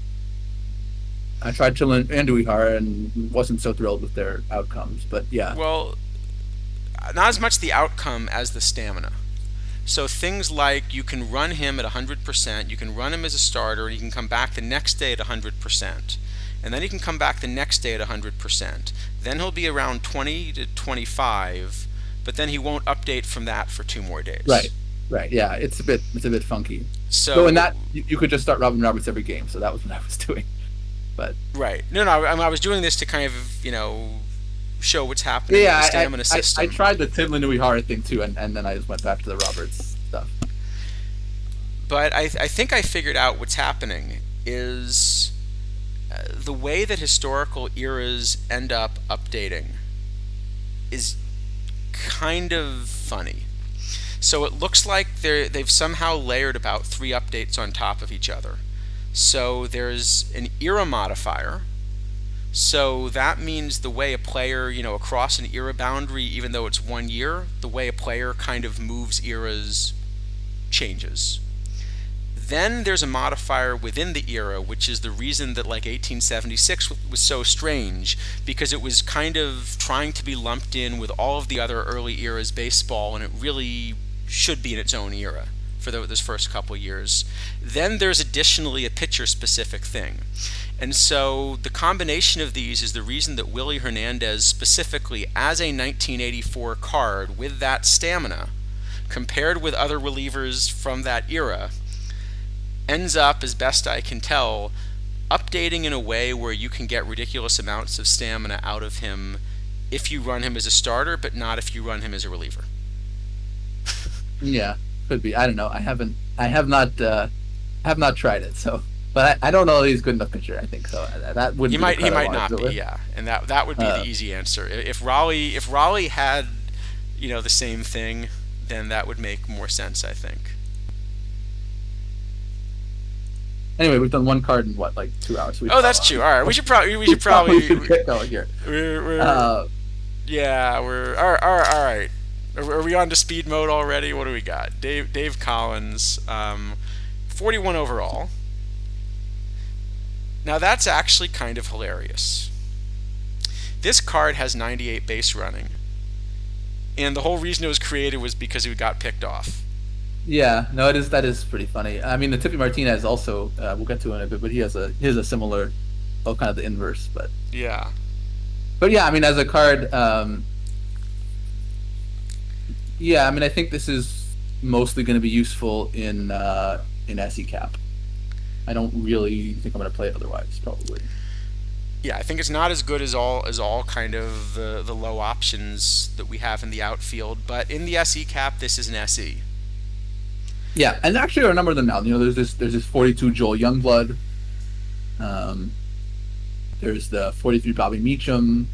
I tried Chillin and Uihara and wasn't so thrilled with their outcomes. But yeah, Well, not as much the outcome as the stamina. So things like you can run him at 100%, you can run him as a starter, and he can come back the next day at 100%. And then he can come back the next day at 100%. Then he'll be around 20 to 25, but then he won't update from that for 2 more days. right, right, yeah, it's a bit funky. Though in So, that you could just start Robin Roberts every game, so that was what I was doing. But right. No, no, I was doing this to kind of, show what's happening with the yeah, stamina I system. tried the Timlin Uihara thing too, and then I just went back to the Roberts stuff. But I think I figured out what's happening is the way that historical eras end up updating is kind of funny. So it looks like they've somehow layered about 3 updates on top of each other. So there's an era modifier. So that means the way a player, across an era boundary, even though it's 1 year, the way a player kind of moves eras changes. Then there's a modifier within the era, which is the reason that like 1876 was so strange, because it was kind of trying to be lumped in with all of the other early eras baseball, and it really should be in its own era for those first couple years. Then there's additionally a pitcher specific thing. And so the combination of these is the reason that Willie Hernandez, specifically as a 1984 card with that stamina, compared with other relievers from that era, ends up, as best I can tell, updating in a way where you can get ridiculous amounts of stamina out of him if you run him as a starter, but not if you run him as a reliever. Yeah, could be. I don't know. Have not tried it. So, but I don't know that he's a good enough pitcher. I think so. That wouldn't be the He card I might wanted to not go be, with. yeah, and that would be the Uh, easy answer. If Raleigh had, the same thing, then that would make more sense, I think. anyway, we've done one card in what, like 2 hours. So we Oh, should that's probably true. All right, we should probably probably should get going here. we're Uh, yeah, we're all right. Are we on to speed mode already? What do we got? Dave Collins, 41 overall. Now that's actually kind of hilarious. This card has 98 base running, and the whole reason it was created was because it got picked off. yeah, no, that is pretty funny. I mean, the Tippy Martinez also we'll get to in a bit, but he has a similar, well, kind of the inverse, Yeah. but yeah, I mean, as a card, yeah, I mean, I think this is mostly going to be useful in SE Cap. I don't really think I'm going to play it otherwise, probably. Yeah, I think it's not as good as all kind of the low options that we have in the outfield, but in the SE cap, this is an SE. Yeah, and actually, there are a number of them now. There's this 42 Joel Youngblood. Um, there's the 43 Bobby Meacham.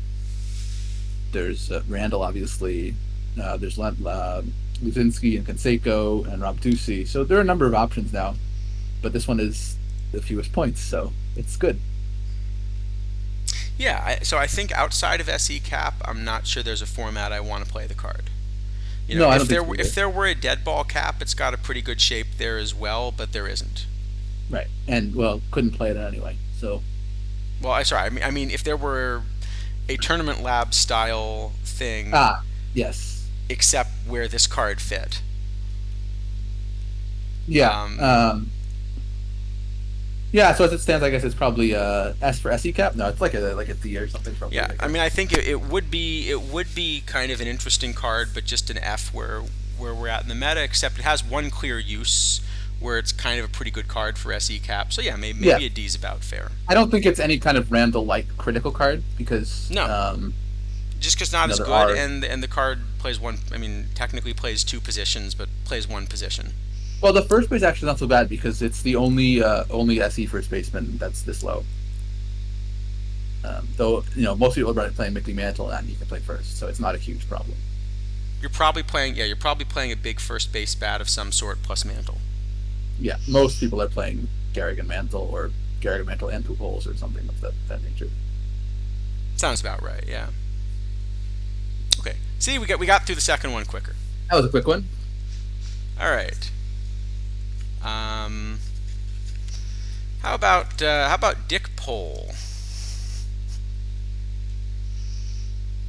There's Randall, obviously. There's Luzinski and Canseco and Rob Ducey. So there are a number of options now, but this one is the fewest points, so it's good. Yeah, so I think outside of SE cap, I'm not sure there's a format I want to play the card. No, I don't If think so either. if there were a dead ball cap, it's got a pretty good shape there as well, but there isn't. Right, and well, couldn't play it anyway. So Well, I sorry. I mean, if there were a tournament lab style thing, Ah, yes. except where this card fit. Yeah. Um, Yeah, so as it stands, I guess it's probably S for SE cap. No, it's like a D or something probably, yeah, I I mean, guess. I think it would be kind of an interesting card, but just an F where we're at in the meta. Except it has one clear use where it's kind of a pretty good card for SE cap. So yeah, Yeah. maybe a D is about fair. I don't think it's any kind of Randall like critical card because No, just because not as there good, are and the card plays one. I mean, technically plays two positions, but plays one position. well the first base actually not so bad because it's the only SE first baseman that's this low. Though most people are playing Mickey Mantle and he can play first, so it's not a huge problem. You're probably playing a big first base bat of some sort plus Mantle. Yeah, most people are playing Garrigan Mantle or Garrigan Mantle and Pujols or something of that nature. Sounds about right. Yeah. Okay. See, we got through the second one quicker. That was a quick one. All right. Um, how about Dick Pole?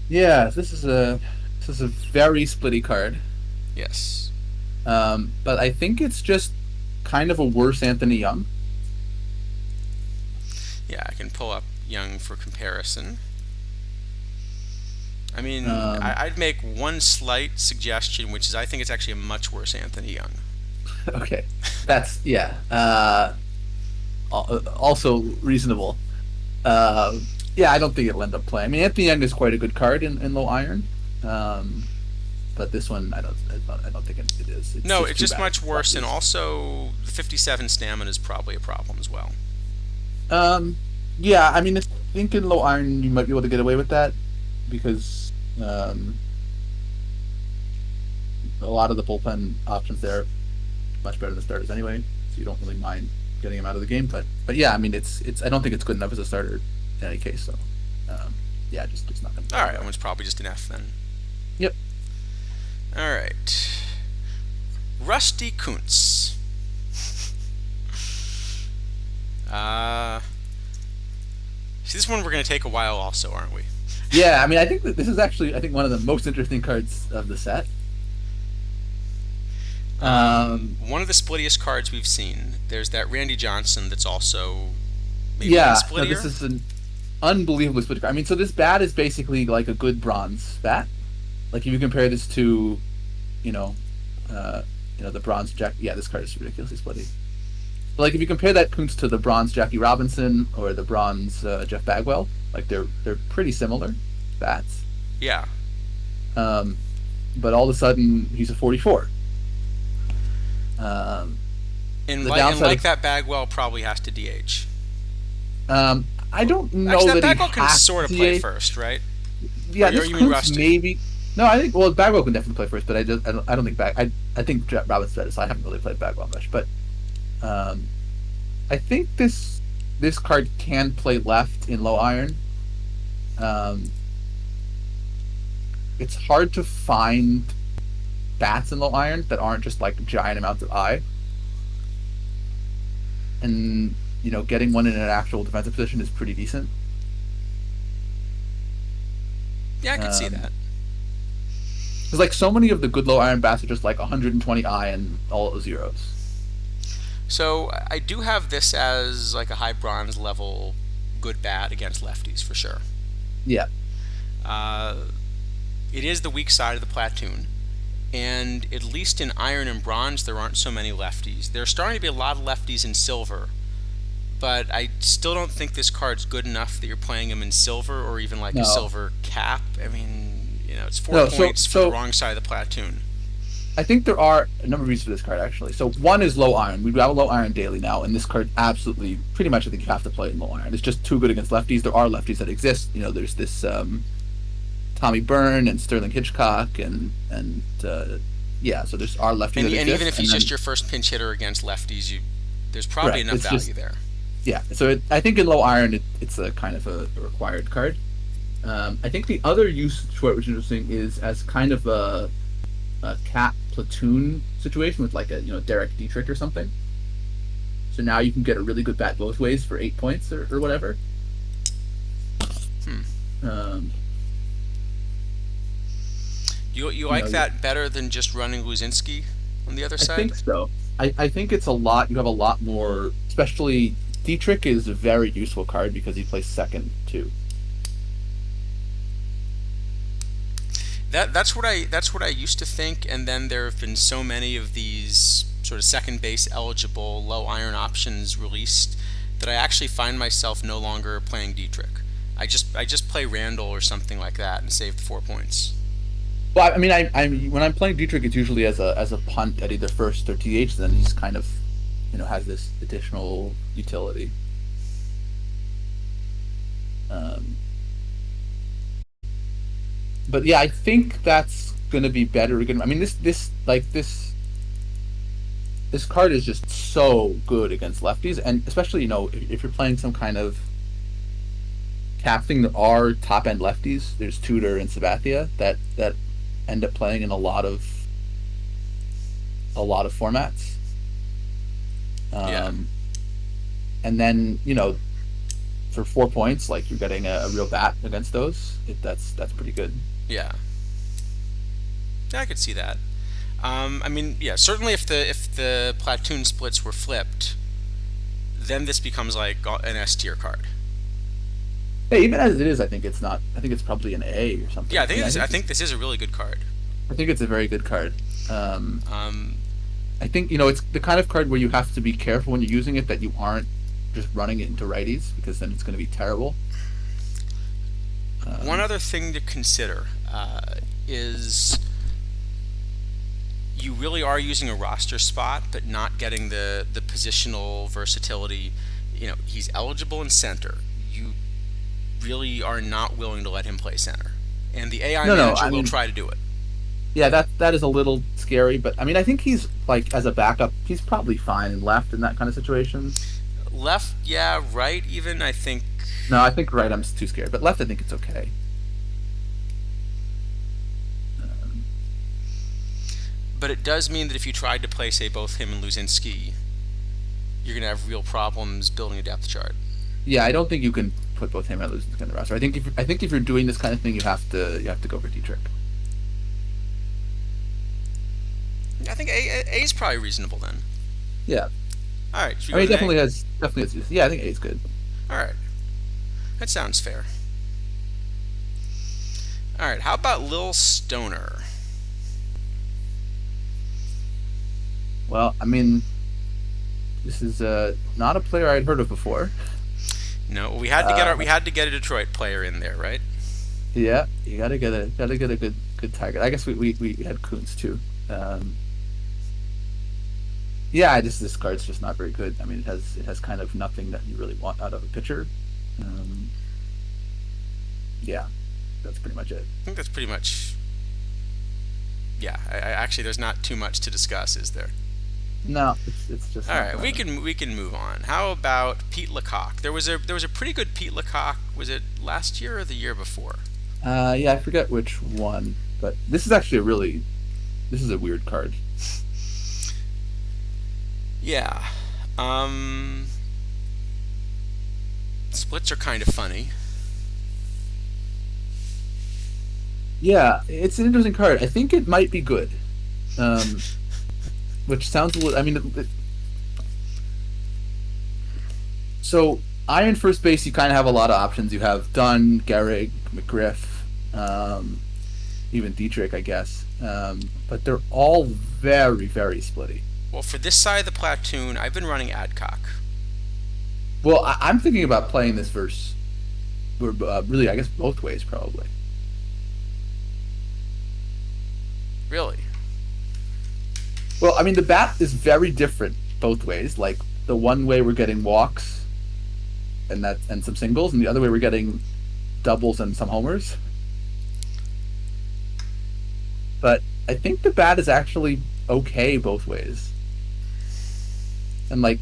Yeah, this is a very splitty card. Yes. But I think it's just kind of a worse Anthony Young. Yeah, I can pull up Young for comparison. I mean, Um, I'd make one slight suggestion, which is I think it's actually a much worse Anthony Young. okay, that's yeah. Also reasonable. Yeah, I don't think it'll end up playing. I mean, Anthony Young is quite a good card in low iron, um, but this one I don't think it is. It's No, just it's too just bad. much worse, and also the 57 stamina is probably a problem as well. Um, yeah, I mean, I think in low iron you might be able to get away with that because a lot of the bullpen options there are much better than starters anyway, so you don't really mind getting him out of the game. But yeah, I mean, it's I don't think it's good enough as a starter in any case. So yeah, just not gonna. All right, that one's probably just an F then. Yep. All right, Rusty Kuntz. Uh, See, this one we're gonna take a while, also, aren't we? Yeah, I mean, I think that this is actually I think one of the most interesting cards of the set. One of the splittiest cards we've seen. There's that Randy Johnson that's also maybe even Yeah, no, splittier. this is an unbelievably split card. I mean, so this bat is basically like a good bronze bat. Like if you compare this to, you know, uh, the bronze Jack. Yeah, this card is ridiculously splitty. But like if you compare that Kuntz to the bronze Jackie Robinson or the bronze Jeff Bagwell, like they're pretty similar bats. Yeah. Um, but all of a sudden he's a 44. Um, And the like downside of that, Bagwell probably has to DH. I don't know Actually, that that he Bagwell can has sort of to play DH. first, right? Yeah, Or this you mean Kuntz Rusty? maybe. No, I think Bagwell can definitely play first, but I don't think I think Robinson's better, so I haven't really played Bagwell much. But um, I think this card can play left in low iron. Um, it's hard to find bats in low iron that aren't just like giant amounts of eye, and getting one in an actual defensive position is pretty decent. Yeah, I could see Um, that. Because like so many of the good low iron bats are just like 120 eye and all zeros. So I do have this as like a high bronze level good bat against lefties for sure. Yeah, Uh, it is the weak side of the platoon, and at least in iron and bronze there aren't so many lefties. There's starting to be a lot of lefties in silver, but I still don't think this card's good enough that you're playing him in silver or even like a no, silver cap. I mean, it's four no. So points for the so wrong side of the platoon. I think there are a number of reasons for this card actually. So one is low iron. We have a low iron daily now, and this card absolutely, pretty much, I think you have to play it in low iron. It's just too good against lefties. There are lefties that exist. There's this Tommy Byrne and Sterling Hitchcock and yeah. So there's are lefties And, that and exist. even if And he's then, just your first pinch hitter against lefties, there's probably correct. enough It's value just there. yeah. So I think in low iron it's a kind of a required card. I think the other use for it, which is interesting, is as kind of a cat platoon situation with like a Derek Dietrich or something. So now you can get a really good bat both ways for 8 points or whatever. Um, You you like know, that better than just running Luzinski on the other I side? think so. I think it's a lot. You have a lot more, especially Dietrich is a very useful card because he plays second too. That's what I used to think, and then there have been so many of these sort of second base eligible low iron options released that I actually find myself no longer playing Dietrich. I just play Randall or something like that and save the 4 points. Well, I mean, I'm when I'm playing Dietrich, it's usually as a punt at either first or TH. Then he's kind of, has this additional utility. Um, but yeah, I think that's going to be better. I mean, this card is just so good against lefties, and especially if you're playing some kind of casting, there are top end lefties. There's Tudor and Sabathia that end up playing in a lot of formats. Yeah, Um, and then for 4 points, like you're getting a real bat against those. That's pretty good. yeah, yeah. I could see that. I mean, yeah, certainly if the platoon splits were flipped, then this becomes like an S tier card. Hey, even as it is, I think it's not. I think it's probably an A or Yeah, something. I mean, I think this is a really good card. I think it's a very good card. Um, Um, I think it's the kind of card where you have to be careful when you're using it that you aren't just running it into righties because then it's going to be terrible. One Um, other thing to consider is you really are using a roster spot, but not getting the positional versatility. He's eligible in center. You really are not willing to let him play center, and the AI no, no. manager I will mean, try to do it. yeah, that is a little scary, but I mean, I think he's like as a backup, he's probably fine in left in that kind of situations. Left, yeah, right. Even I think, No, I think right, I'm too scared, but left, I think it's okay. Um, but it does mean that if you tried to play, say, both him and Luzinski, you're gonna have real problems building a depth chart. yeah, I don't think you can put both him and Losing in the roster. I think if you're doing this kind of thing, you have to go for Dietrich. I think A is probably reasonable then. Yeah, All right, should I we mean, go it with an definitely has use. Yeah, I think A is good. A? All right, that sounds fair. All right, how about Lil Stoner? Well, I mean, this is not a player I'd heard of before. No, we Uh, had to get a Detroit player in there, right? yeah, you gotta get a good target. I guess we had Kuntz too. Um, yeah, this card's just not very good. I mean, it has kind of nothing that you really want out of a pitcher. Um, yeah, that's pretty much it. I think that's pretty much. Yeah, actually, there's not too much to discuss, is there? No, it's just All not right, gonna. we can move on. How about Pete Lecoq? There was a pretty good Pete Lecoq. Was it last year or the year before? Yeah, I forget which one, but this is a weird card. Yeah. Um, Splits are kind of funny. Yeah, it's an interesting card. I think it might be good. Um, which sounds a little. I mean, so iron first base, you kind of have a lot of options. You have Dunn, Gehrig, McGriff, even Dietrich, I guess. But they're all very, very splitty. Well, for this side of the platoon, I've been running Adcock. Well, I'm thinking about playing this verse, really, I guess both ways probably. Really? Well, I mean, the bat is very different both ways. Like the one way we're getting walks and some singles, and the other way we're getting doubles and some homers. But I think the bat is actually okay both ways, and like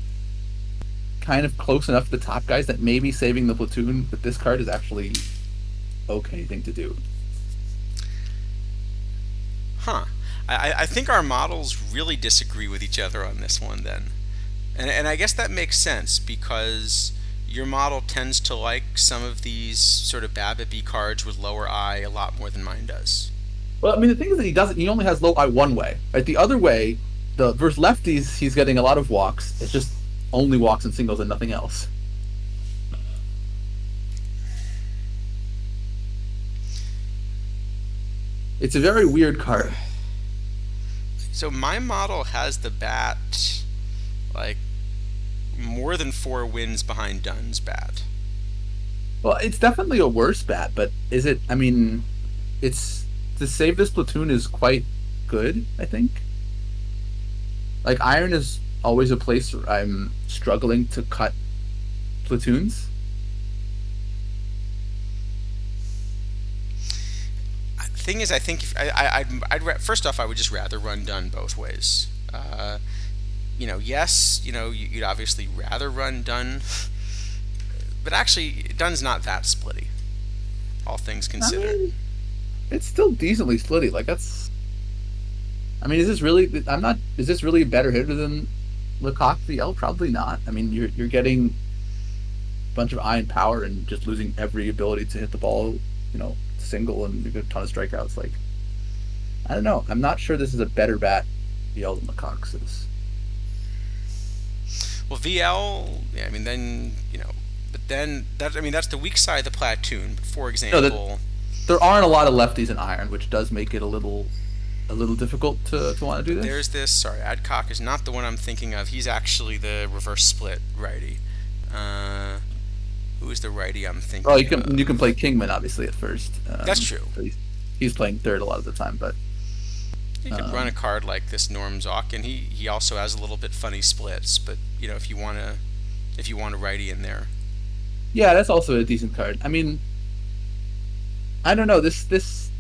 kind of close enough to the top guys that maybe saving the platoon with this card is actually okay thing to do. Huh. I think our models really disagree with each other on this one then. And I guess that makes sense because your model tends to like some of these sort of BABIP cards with lower I a lot more than mine does. Well, I mean, the thing is that he doesn't. He only has low I one way. Right, the other way, the versus lefties, he's getting a lot of walks. It's just only walks and singles and nothing else. It's a very weird card. So my model has the bat like more than 4 wins behind Dunn's bat. Well, it's definitely a worse bat, but is it? I mean, it's to save this platoon is quite good. I think. Like iron is always a place where I'm struggling to cut platoons. Thing is, I think if first off, I would just rather run Dunn both ways. Yes, you'd obviously rather run Dunn, but actually, Dunn's not that splitty, all things I considered. mean, it's still decently splitty. Like that's. I mean, is this really? I'm not. Is this really a better hitter than Lecoq VL? Probably not. I mean, you're getting a bunch of iron power and just losing every ability to hit the ball. Single and you get a ton of strikeouts. Like, I don't know. I'm not sure this is a better bat VL than Lecoq's is. Well, VL, yeah, I mean, then but then that's the weak side of the platoon. But for No, that example, there aren't a lot of lefties in iron, which does make it a little difficult to want to do this. there's this. Sorry, Adcock is not the one I'm thinking of. He's actually the reverse split righty. Uh, who is the righty I'm thinking Well, of? you can play Kingman obviously at first. That's true. So he's playing third a lot of the time, but You could run a um, card like this Norm Zock, and he also has a little bit funny splits. But if you want a righty in there, yeah, that's also a decent card. I mean, I don't know this.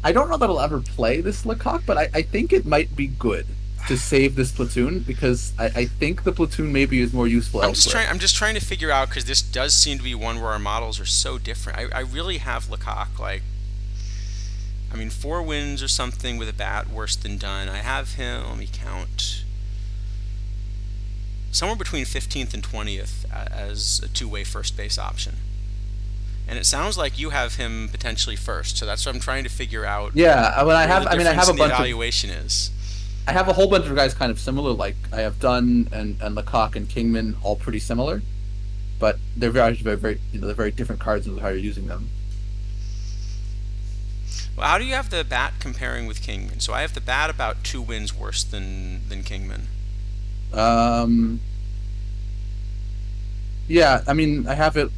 I don't know that I'll ever play this Lecoq, but I think it might be good to save this platoon because I think the platoon maybe is more useful elsewhere. I'm just trying to figure out because this does seem to be one where our models are so different. I really have Lecoq like. I mean, 4 wins or something with a bat worse than Dunn. I have him. Let me count. Somewhere between 15th and 20th as a two-way first base option. And it sounds like you have him potentially first. So that's what I'm trying to figure out Yeah, when where the I mean, I difference have a in the bunch of evaluation is. I have a whole bunch of guys kind of similar. Like I have Dunn and Lecoq and Kingman, all pretty similar, but they're very they're very different cards in how you're using them. Well, how do you have the bat comparing with Kingman? So I have the bat about 2 wins worse than Kingman. Um, yeah, I mean, I have it.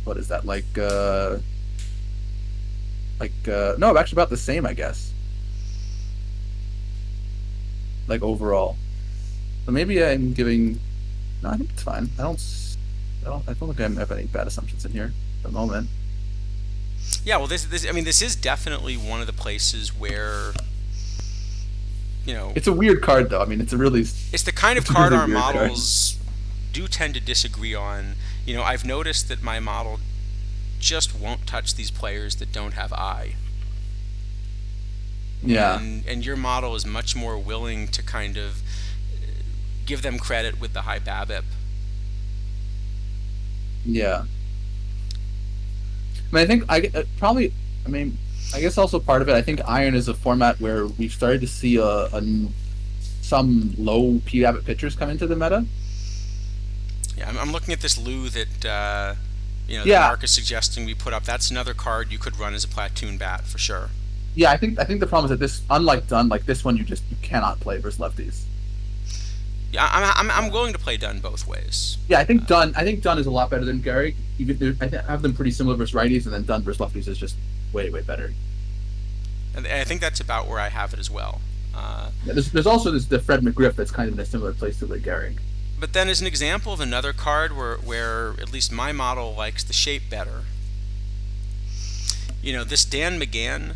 What is that no, actually about the same, I guess. Like overall, so maybe I'm giving. No, I think it's fine. I don't think I have any bad assumptions in here at the moment. Yeah, well, this is definitely one of the places where It's a weird card, though. I mean, it's the kind of it's a card really our weird card. models do tend to disagree on. I've noticed that my model just won't touch these players that don't have I. Yeah, And your model is much more willing to kind of give them credit with the high BABIP. yeah. I mean, I think probably. I mean, I guess also part of it. I think Iron is a format where we've started to see some low P-Rabbit pitchers come into the meta. Yeah, I'm looking at this Lou that that Yeah, Mark is suggesting we put up. That's another card you could run as a platoon bat for sure. yeah. I think the problem is that this, unlike Dunn, like this one, you cannot play versus lefties. Yeah, I'm willing to play Dunn both ways. Yeah, I think Dunn is a lot better than Gehrig. Even I have them pretty similar versus righties, and then Dunn versus lefties is just way better. And I think that's about where I have it as well. Yeah, there's also the Fred McGriff that's kind of in a similar place to the Gehrig. But then, as an example of another card where at least my model likes the shape better, this Dan McGann,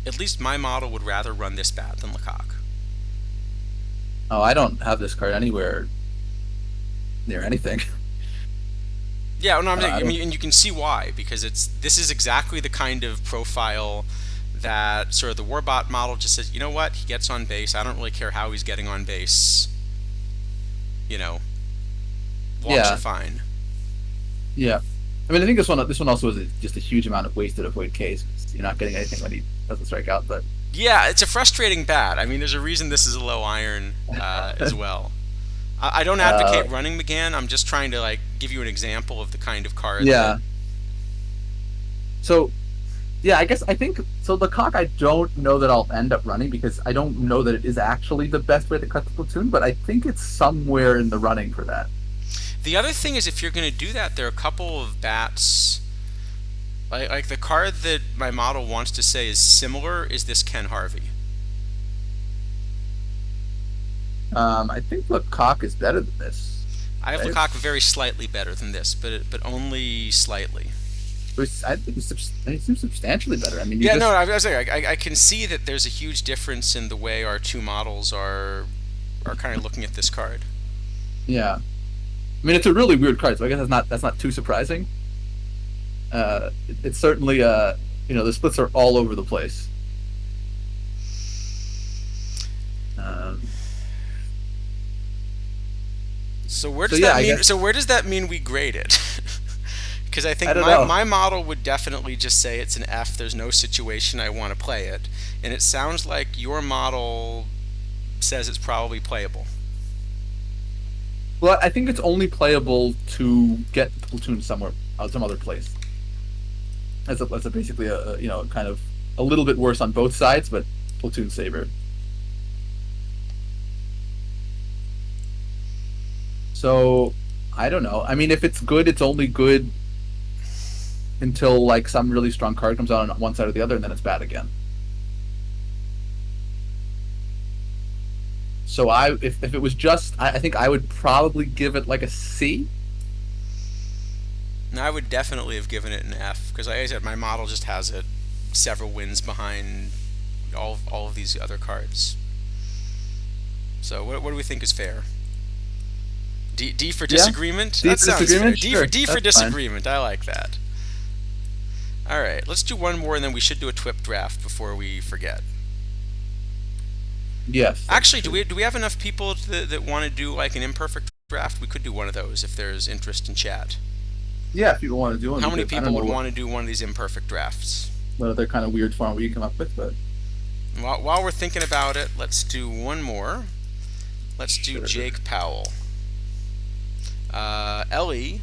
at least my model would rather run this bat than Lecoq. Oh, I don't have this card anywhere near anything. Yeah, no, I'm saying, I I don't. mean, and you can see why, because this is exactly the kind of profile that sort of the Warbot model just says, you know what, he gets on base. I don't really care how he's getting on base. You know, walks are Yeah, fine. Yeah. I mean, I think this one also is just a huge amount of wasted avoid Ks. 'Cause you're not getting anything when he doesn't strike out. But Yeah, it's a frustrating bat. I mean, there's a reason this is a low iron as well. I don't uh, advocate running McGann. I'm just trying to like give you an example of the kind of card that. yeah. So yeah, I think so. The cock, I don't know that I'll end up running because I don't know that it is actually the best way to cut the platoon, but I think it's somewhere in the running for that. The other thing is, if you're going to do that, there are a couple of bats. Like the card that my model wants to say is similar is this Ken Harvey. I think the cock is better than this, I have right? Lecoq very slightly better than this, but only slightly. I think it seems substantially better. I mean, you Yeah, no, just I was saying I can see that there's a huge difference in the way our two models are kind of looking at this card. yeah. I mean, it's a really weird card, so I guess that's not too surprising. It's certainly the splits are all over the place. Um, So where so does yeah, that I mean? guess So where does that mean we grade it? Because I I think don't my, know. my model would definitely just say it's an F. There's no situation I want to play it, and it sounds like your model says it's probably playable. Well, I think it's only playable to get the platoon somewhere, some other place. That's basically kind of a little bit worse on both sides, but platoon saver. So I don't know. I mean, if it's good, it's only good until like some really strong card comes out on one side or the other, and then it's bad again. So if it was just, I think I would probably give it like a C. And I would definitely have given it an F because, like I said, my model just has it several wins behind all of these other cards. So what do we think is fair? D for Yeah, disagreement? D That for sounds fair. disagreement. Sure, D for that's fine. disagreement. I like that. All right, let's do one more, and then we should do a TWIP draft before we forget. Yes, that's Actually, do true. we have enough people that want to do like an imperfect draft? We could do one of those if there's interest in chat. Yeah, if people want to do one, How many because I don't people know would want to do one of these imperfect drafts? what other kind of weird form we come up with, but While we're thinking about it, let's do one more. Let's do sure. Jake Powell. Ellie.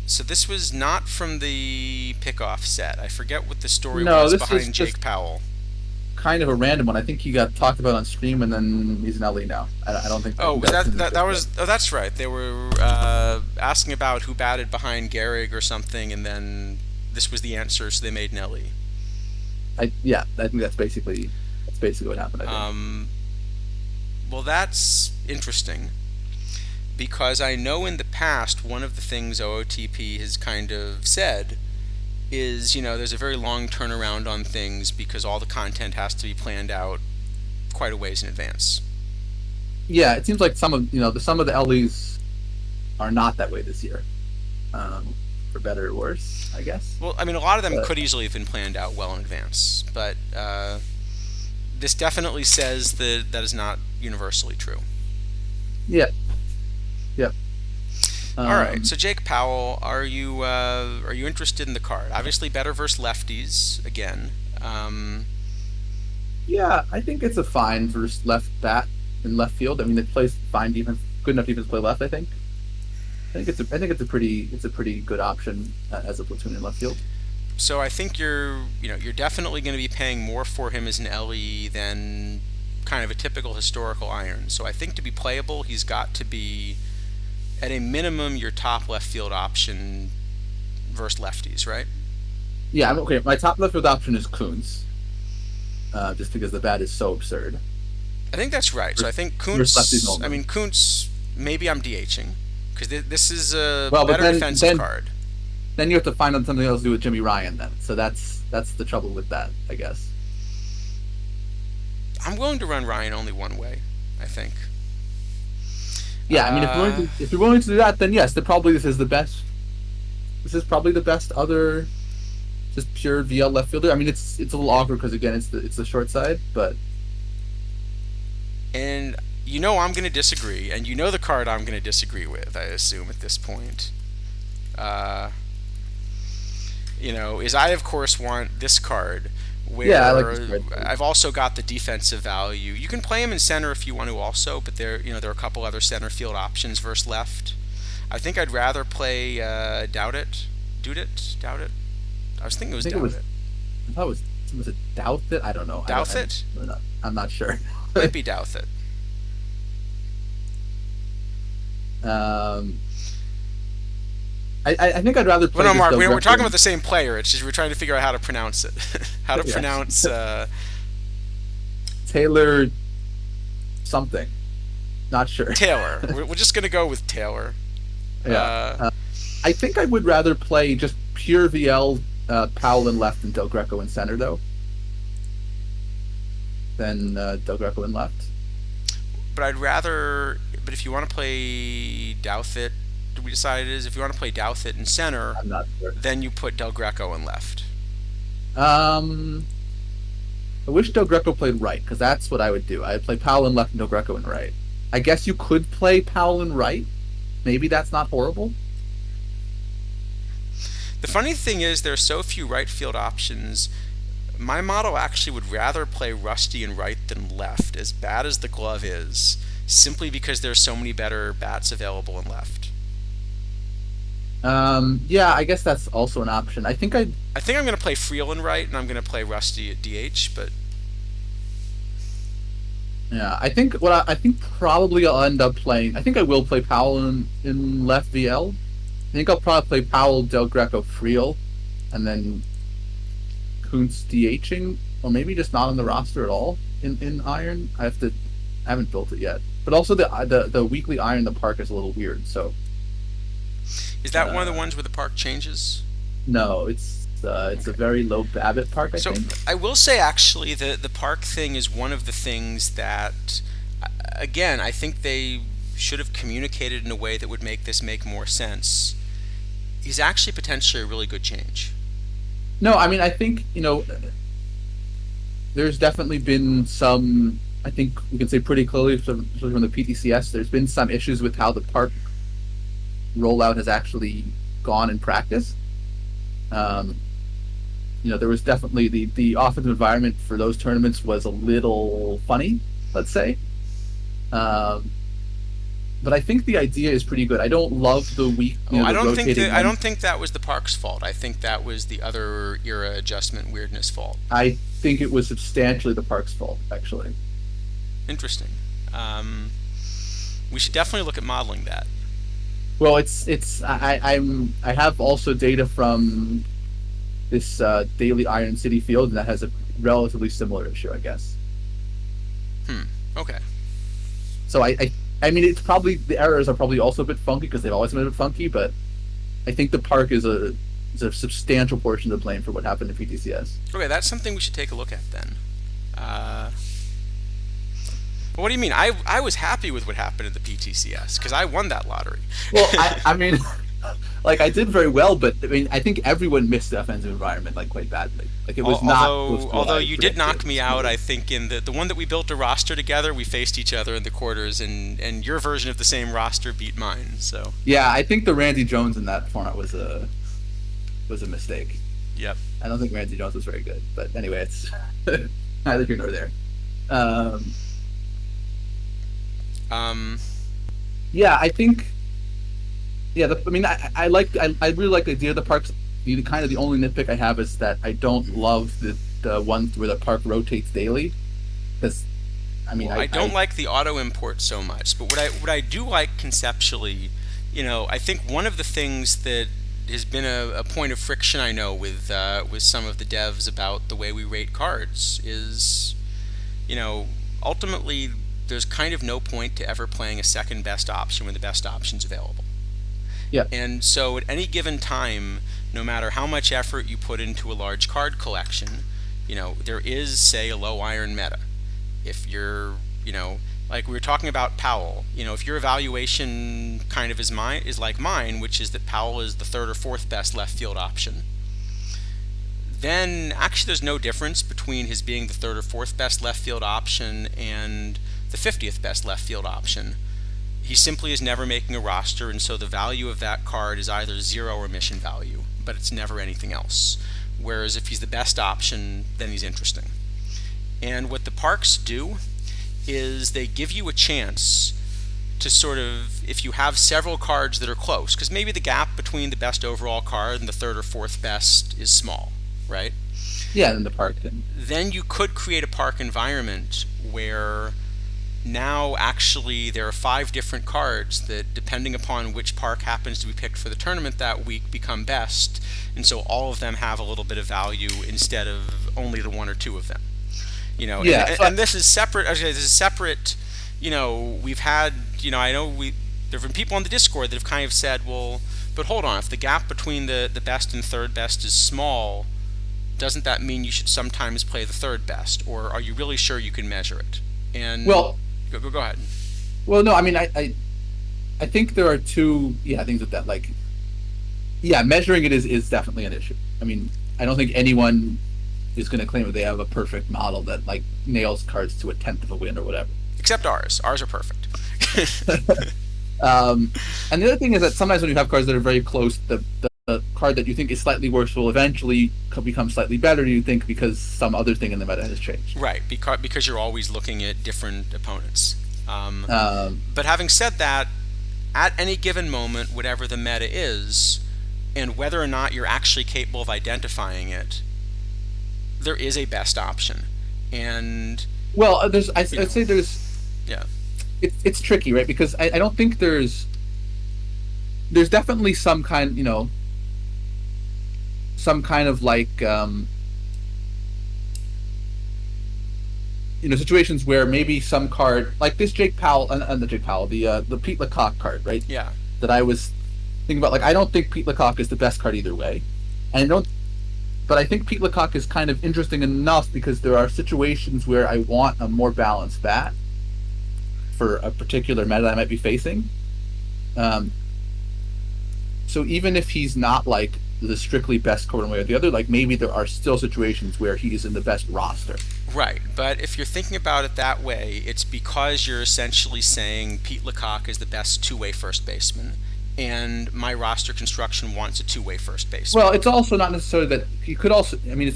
So this was not from the pickoff set. I forget what the story No, was this is behind just Jake Powell. kind of a random one. I think he got talked about on stream, and then he's an LE now. I don't think Oh, he was got that in the that pit that yet. was? Oh, that's right. They were asking about who batted behind Gehrig or something, and then this was the answer, so they made Nelly. Yeah, I think that's basically what happened. I think. Um, well, that's interesting because I know in the past one of the things OOTP has kind of said is, there's a very long turnaround on things because all the content has to be planned out quite a ways in advance. Yeah, it seems like some of the LEs are not that way this year, for better or worse, I guess. Well, I mean, a lot of them But could easily have been planned out well in advance, but this definitely says that that is not universally true. yeah, yeah. All right, Um, so Jake Powell, are you interested in the card? Obviously, better versus lefties again. yeah, I think it's a fine versus left bat in left field. I mean, it plays fine defense, good enough defense to play left. I think it's a pretty good option as a platoon in left field. So I think you're definitely going to be paying more for him as an LE than kind of a typical historical iron. So I think to be playable, he's got to be at a minimum your top left field option versus lefties, right? Yeah, I'm okay. My top left field option is Coons, just because the bat is so absurd. I think that's right. So I Versus, think versus lefties Kuntz. I normally. mean Kuntz. Maybe I'm DHing because this is a Well, but better then defensive then card. then you have to find out something else to do with Jimmy Ryan then. So that's the trouble with that, I guess. I'm willing to run Ryan only one way. I think. Yeah, I mean, Uh, if you're willing to do that, then yes, this is the best. This is probably the best other just pure VL left fielder. I mean, it's a little awkward because again, it's the short side, but and I'm going to disagree, and the card I'm going to disagree with. I assume at this point. Uh, is I of course want this card, Yeah, I like where this card too. I've also got the defensive value. You can play him in center if you want to also, but there are a couple other center field options versus left. I think I'd rather play Doubt It. I was thinking it I was think it Doubt was. It. I thought it was it Doubt It? I don't know. I don't. Doubt It I'm not sure. might be Doubt It. um, I think I'd rather Well, play no, this Mark, Del we're Greco. talking about the same player. It's just we're trying to figure out how to pronounce it. How to Yes, pronounce Taylor something. Not sure. Taylor. We're just gonna go with Taylor. Yeah. Uh, I think I would rather play just pure VL Powell in left and Del Greco in center though, than Del Greco in left. but I'd rather. But if you want to play Douthit, we decided is if you want to play Douthit in center, I'm not sure. then you put Del Greco in left. Um, I wish Del Greco played right because that's what I would do. I'd play Powell in left and Del Greco in right. I guess you could play Powell in right. Maybe that's not horrible. The funny thing is there are so few right field options. My model actually would rather play Rusty in right than left, as bad as the glove is, simply because there's so many better bats available in left. Yeah, I guess that's also an option. I think I'm going to play Friel in right, and I'm going to play Rusty at DH, but Yeah, I think probably I'll end up playing. I think I will play Powell in left VL. I think I'll probably play Powell, Del Greco, Friel, and then Kuntz DHing, or maybe just not on the roster at all in Iron. I haven't built it yet. But also the weekly Iron in the park is a little weird. So is that one of uh, the ones where the park changes? no, it's a Okay. very low Babbitt park, I So think. I will say actually the park thing is one of the things that, again, I think they should have communicated in a way that would make this make more sense. Is actually potentially a really good change. No, I mean I think there's definitely been some. I think we can say pretty clearly from the PTCS. There's been some issues with how the park rollout has actually gone in practice. Um, there was definitely the offensive environment for those tournaments was a little funny, let's say. Um, but I think the idea is pretty good. I don't love the week, Oh, the rotating I one. don't think that was the park's fault. I think that was the other era adjustment weirdness fault. I think it was substantially the park's fault, actually. Interesting. We should definitely look at modeling that. Well, I have also data from this Daily Iron City Field, and that has a relatively similar issue, I guess. Hmm. Okay. So I mean, it's probably the errors are probably also a bit funky because they've always been a bit funky, but I think the park is a substantial portion of the blame for what happened in PTCS. Okay, that's something we should take a look at then. Uh, well, what do you mean? I was happy with what happened at the PTCS because I won that lottery. Well, I mean, like I did very well, but I mean, I think everyone missed the offensive environment like quite badly. Like it was not close to what Although I you did knock predicted. me out, I think in the one that we built a roster together, we faced each other in the quarters, and your version of the same roster beat mine. So Yeah, I think the Randy Jones in that format was a mistake. yep. I don't think Randy Jones was very good, but anyway, it's neither here nor there. Um, Um, yeah, I think. Yeah, I mean, I really like the idea of the parks. The kind of the only nitpick I have is that I don't love the ones where the park rotates daily, because I mean, I don't like the auto import so much, but what I do like conceptually, I think one of the things that has been a point of friction I know with some of the devs about the way we rate cards is, ultimately there's kind of no point to ever playing a second best option when the best option's available. yeah, And so at any given time, no matter how much effort you put into a large card collection, there is, say, a low iron meta. If you're, like we were talking about Powell, if your evaluation kind of is like mine, which is that Powell is the third or fourth best left field option, then actually there's no difference between his being the third or fourth best left field option and the 50th best left field option. he simply is never making a roster, and so the value of that card is either zero or mission value, but it's never anything else. Whereas if he's the best option, then he's interesting. And what the parks do is they give you a chance to sort of, if you have several cards that are close, because maybe the gap between the best overall card and the third or fourth best is small, right? Yeah, in the park. Then. Then you could create a park environment where now actually there are 5 different cards that, depending upon which park happens to be picked for the tournament that week, become best, and so all of them have a little bit of value instead of only the one or two of them. Yeah, And this is separate. Actually, this is separate. We've had. I know there have been people on the Discord that have kind of said, well, but hold on, if the gap between the best and third best is small, doesn't that mean you should sometimes play the third best, or are you really sure you can measure it? And well, go ahead. well, no, I mean, I think there are two, things with that. Like, measuring it is definitely an issue. I mean, I don't think anyone is going to claim that they have a perfect model that like nails cards to a tenth of a win or whatever. Except ours. Ours are perfect. And the other thing is that sometimes when you have cards that are very close, the card that you think is slightly worse will eventually become slightly better, you think, because some other thing in the meta has changed. Right, because you're always looking at different opponents. Um, But having said that, at any given moment, whatever the meta is, and whether or not you're actually capable of identifying it, there is a best option. And well, I'd say there's yeah, it's tricky, right? Because I don't think there's definitely some kind, some kind of like situations where maybe some card like this Jake Powell and the Jake Powell, the Pete Lecoq card, right? yeah, That I was thinking about. Like, I don't think Pete Lecoq is the best card either way, and but I think Pete Lecoq is kind of interesting enough because there are situations where I want a more balanced bat for a particular meta I might be facing. So even if he's not like the strictly best card one way or the other, like maybe there are still situations where he is in the best roster. right. But if you're thinking about it that way, it's because you're essentially saying Pete Lecoq is the best two-way first baseman, and my roster construction wants a two-way first baseman. Well, it's also not necessarily that he could also. I mean,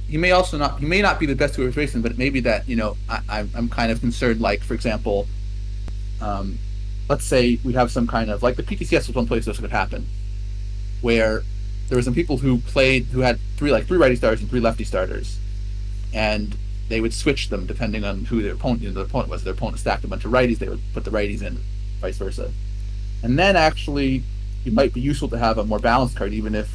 he may not be the best two-way baseman, but maybe that I'm kind of concerned. Like, for example, let's say we have some kind of like the PTCS was one place this could happen, where there were some people who had three righty starters and 3 lefty starters, and they would switch them depending on who their opponent was. Their opponent stacked a bunch of righties, they would put the righties in, vice versa. And then actually, it might be useful to have a more balanced card, even if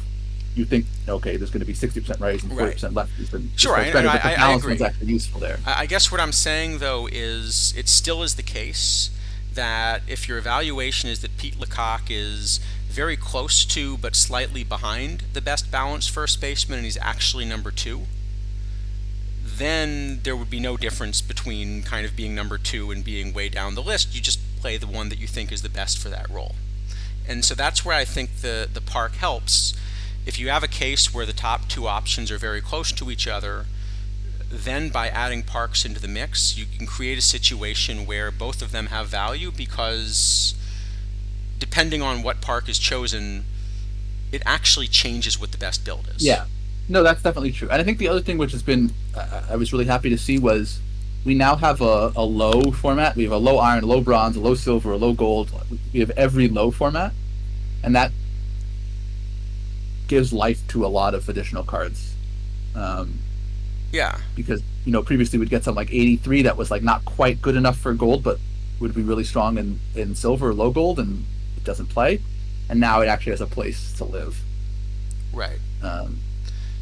you think, okay, there's going to be 60% righties and 40% lefties. Then sure, it's better, but the balance agree. one's actually useful there. I guess what I'm saying, though, is it still is the case that if your evaluation is that Pete Lecoq is very close to but slightly behind the best balanced first baseman and he's actually number 2, then there would be no difference between kind of being number 2 and being way down the list. You just play the one that you think is the best for that role. And so that's where I think the park helps. If you have a case where the top 2 options are very close to each other, then by adding parks into the mix, you can create a situation where both of them have value, because depending on what park is chosen, it actually changes what the best build is. Yeah. No, that's definitely true. And I think the other thing which has been, I was really happy to see, was we now have a low format. We have a low iron, a low bronze, a low silver, a low gold. We have every low format. And that gives life to a lot of additional cards. Yeah. Because, previously we'd get some like 83 that was like not quite good enough for gold, but would be really strong in silver or low gold, and it doesn't play. And now it actually has a place to live. Right.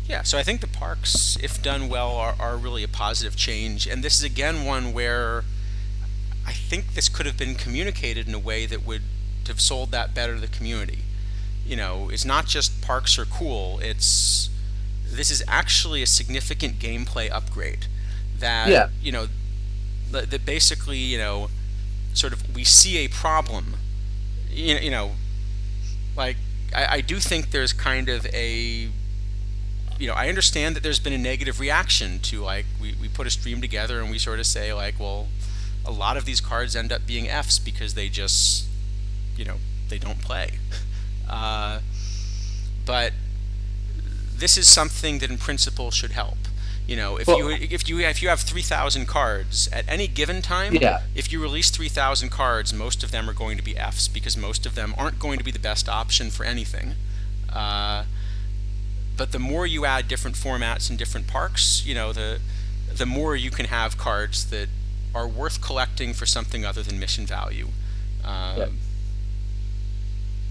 Yeah, so I think the parks, if done well, are really a positive change. And this is again one where I think this could have been communicated in a way that would have sold that better to the community. It's not just parks are cool, this is actually a significant gameplay upgrade that, that basically, sort of we see a problem. Like, I do think there's kind of a, I understand that there's been a negative reaction to, like, we put a stream together and we sort of say, like, well, a lot of these cards end up being Fs because they just, you know, they don't play. Uh, but this is something that in principle should help. You know, Well, if you have 3,000 cards at any given time, yeah, if you release 3,000 cards, most of them are going to be Fs because most of them aren't going to be the best option for anything. Uh, but the more you add different formats and different parks, you know, the more you can have cards that are worth collecting for something other than mission value. yeah. Um,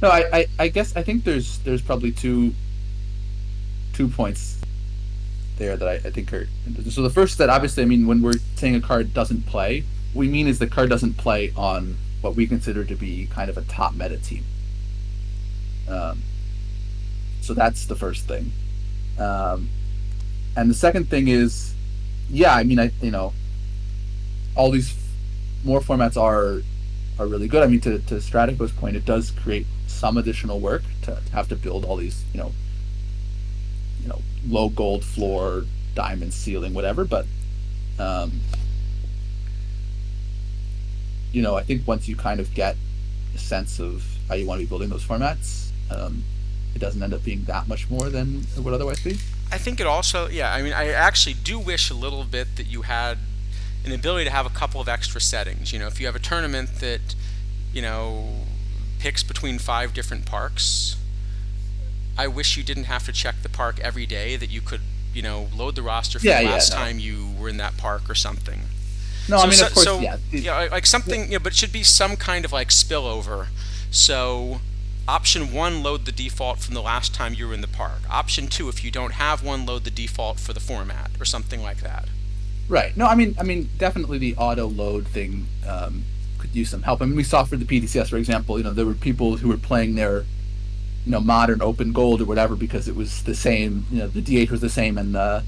No, I guess I think there's probably two points there that I think are so. The first is that obviously, I mean, when we're saying a card doesn't play, what we mean is the card doesn't play on what we consider to be kind of a top meta team. Um, so that's the first thing. Um, and the second thing is, yeah, I mean, all these more formats are really good. I mean, to Stratico's point, it does create some additional work to have to build all these, low gold floor, diamond ceiling, whatever. But, um, I think once you kind of get a sense of how you want to be building those formats, it doesn't end up being that much more than it would otherwise be. I think it also, yeah, I mean, I actually do wish a little bit that you had an ability to have a couple of extra settings. You know, if you have a tournament that, you know, picks between 5 different parks, I wish you didn't have to check the park every day, that you could, you know, load the roster for Yeah, the yeah, last no. time you were in that park or something. No, I mean, of course, yeah. Yeah, like something, you know, but it should be some kind of like spillover. So, option 1, load the default from the last time you were in the park. Option 2, if you don't have one, load the default for the format or something like that. Right. No, I mean, definitely the auto load thing could use some help. I mean, we saw for the PTCS, for example, there were people who were playing their, modern open gold or whatever because it was the same. The DH was the same and the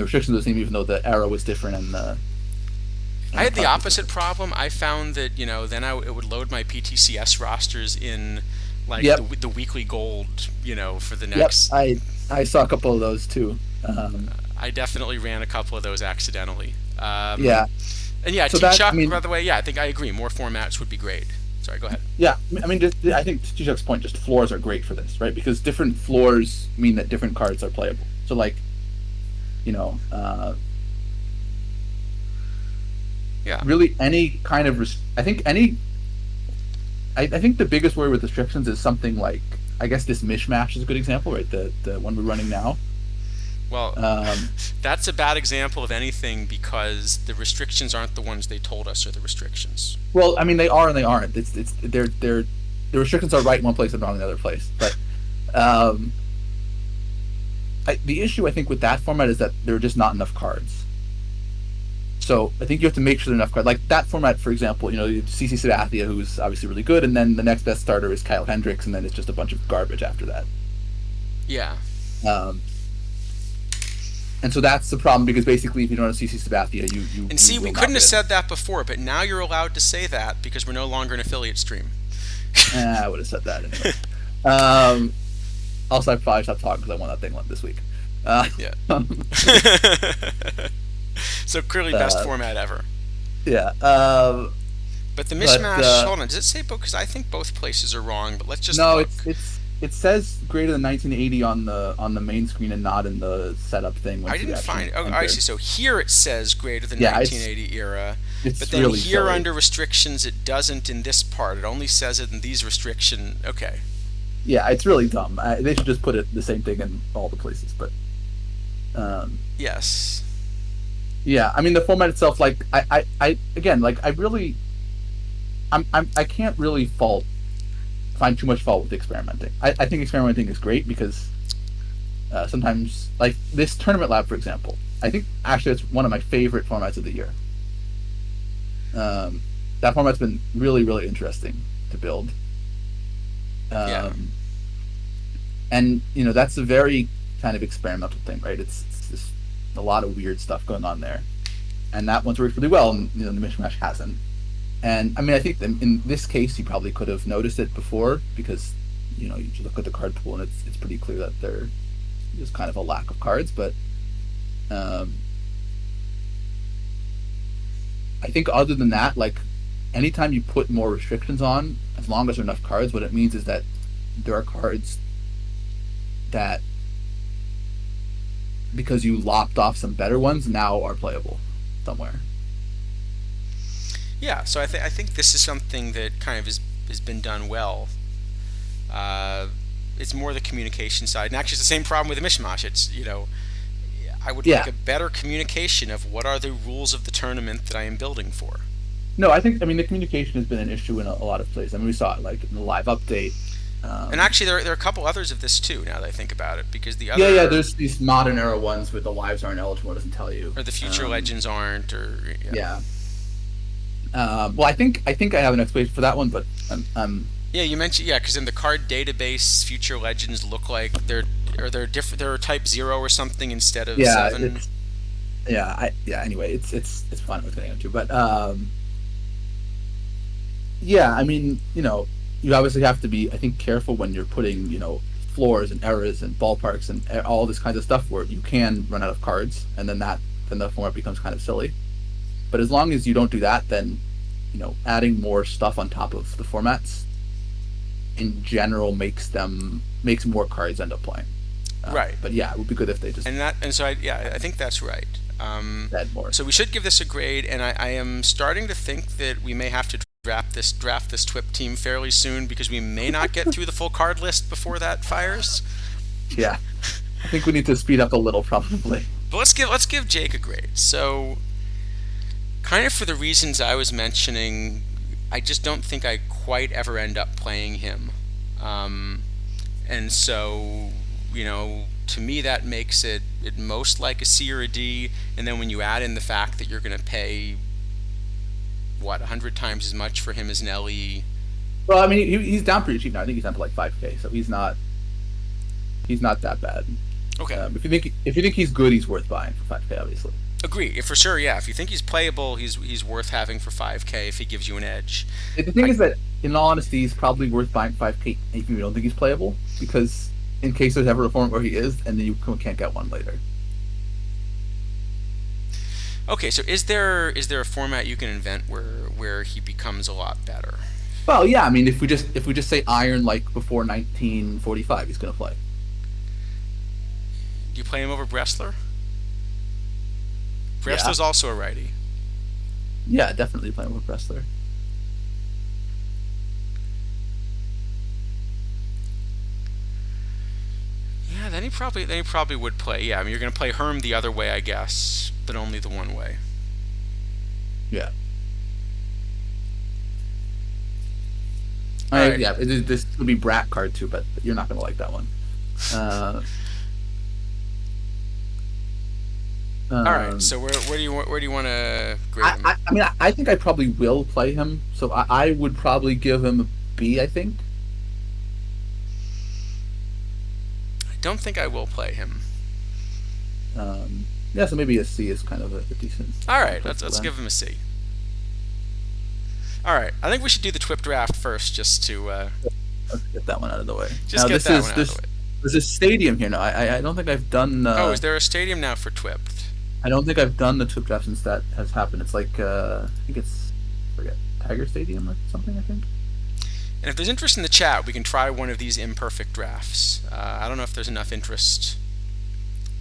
restrictions were the same, even though the arrow was different and I the had the park was opposite different. problem. I found that, you know, then it would load my PTCS rosters in like Yep. the weekly gold, you know, for the Yep. next. I saw a couple of those too. I definitely ran a couple of those accidentally. Yeah. And yeah, So T that I Chuck, by mean, the way, yeah, I think I agree. More formats would be great. Sorry, go ahead. yeah. I mean, I think to Chuck's point, just floors are great for this, right? Because different floors mean that different cards are playable. So like, you know, Yeah. really any kind of I think I think the biggest worry with restrictions is something like, I guess this mishmash is a good example, right? The one we're running now. Well, Um, that's a bad example of anything because the restrictions aren't the ones they told us are the restrictions. well, I mean, they are and they aren't. They're the restrictions are right in one place and wrong in the other place. But um, the issue I think with that format is that there are just not enough cards. So I think you have to make sure there are enough cards. Like that format, for example, you have CC Sabathia, who's obviously really good, and then the next best starter is Kyle Hendricks, and then it's just a bunch of garbage after that. Yeah. Um, and so that's the problem, because basically, if you don't have CC Sabathia, And you see, we will not couldn't have win. said that before, but now you're allowed to say that because we're no longer an affiliate stream. I would have said that anyway. Um, also, I probably stopped talking because I won that thing this week. Uh, Yeah. So clearly, best uh, format ever. yeah. But the But mishmash. Hold on. Does it say both? Because I think both places are wrong. But let's just no, look. it says greater than 1980 on the main screen and not in the setup thing. I Once you didn't actually find. Oh, I enter. see. So here it says greater than Yeah, 1980 era, it's but then really here silly. under restrictions it doesn't in this part. It only says it in these restriction. Okay. Yeah, it's really dumb. They should just put the same thing in all the places. But Yes. yeah, I mean the format itself, like I again, like I can't really find too much fault with experimenting. I think experimenting is great because sometimes, like this tournament lab, for example, I think actually it's one of my favorite formats of the year. That format's been really, really interesting to build. Yeah. And that's a very kind of experimental thing, right? It's just a lot of weird stuff going on there, and that one's worked really well, and the mishmash hasn't. And I mean, I think in this case, you probably could have noticed it before because you just look at the card pool and it's pretty clear that there's kind of a lack of cards. But I think other than that, like anytime you put more restrictions on, as long as there are enough cards, what it means is that there are cards that, because you lopped off some better ones, now are playable somewhere. Yeah, so I think this is something that kind of has been done well. Uh, it's more the communication side, and actually, it's the same problem with the mishmash. It's I would like Yeah. a better communication of what are the rules of the tournament that I am building for. No, I mean the communication has been an issue in a lot of places. I mean we saw it like in the live update. And Um, actually, there are a couple others of this too. Now that I think about it, because the yeah, other there's these modern era ones where the lives aren't eligible, it doesn't tell you. or the future legends aren't, or yeah. Yeah. Well, I think I have an explanation for that one, but Yeah, you mentioned because in the card database, future legends look like they're different. They're type 0 or something instead of yeah, 7. it's yeah. Anyway, it's fun with getting into, but yeah. I mean, you obviously have to be, I think, careful when you're putting, floors and errors and ballparks and all this kinds of stuff where you can run out of cards, and then the format becomes kind of silly. But as long as you don't do that, then adding more stuff on top of the formats in general makes more cards end up playing. Right. But yeah, it would be good if they just I think that's right. add more. So we should give this a grade, and I am starting to think that we may have to draft this TWIP team fairly soon because we may not get through the full card list before that fires. Yeah, I think we need to speed up a little probably. But let's give Jake a grade. So, kind of for the reasons I was mentioning, I just don't think I quite ever end up playing him, um, and so to me that makes it most like a C or a D. And then when you add in the fact that you're going to pay what 100 times as much for him as an LE. Well, I mean, he's down pretty cheap now. I think he's down to like 5K, so he's not that bad. Okay. If you think he's good, he's worth buying for 5K, obviously. Agree. Yeah, for sure. Yeah. If you think he's playable, he's worth having for 5K if he gives you an edge. The thing I, is that, in all honesty, he's probably worth buying 5K if you don't think he's playable, because in case there's ever a format where he is, and then you can't get one later. okay. So is there a format you can invent where he becomes a lot better? Well, yeah, I mean, if we just say Iron like before 1945, he's gonna play. Do you play him over Bressler? Yeah, Bressler's also a righty. yeah, definitely playing with Wrestler. Yeah. Then he probably would play. Yeah. I mean, you're going to play Herm the other way, I guess, but only the one way. Yeah, All right. yeah. This would be Brat card too, but you're not gonna like that one. Uh, All right. um, So where do you want to grade I, him? I, I mean, I think I probably will play him, so I would probably give him a B. I think. I don't think I will play him. Yeah, so maybe a C is kind of a decent All right. place Let's for them. give him a C. All right. I think we should do the TWIP draft first, just to Let's get that one out of the way. just Now get this that is one out of this the way. there's a stadium here now. I don't think I've done. Oh, is there a stadium now for TWIP? I don't think I've done the Tip draft since that has happened. It's like I think it's, I forget, Tiger Stadium or something. I think. And if there's interest in the chat, we can try one of these imperfect drafts. I don't know if there's enough interest.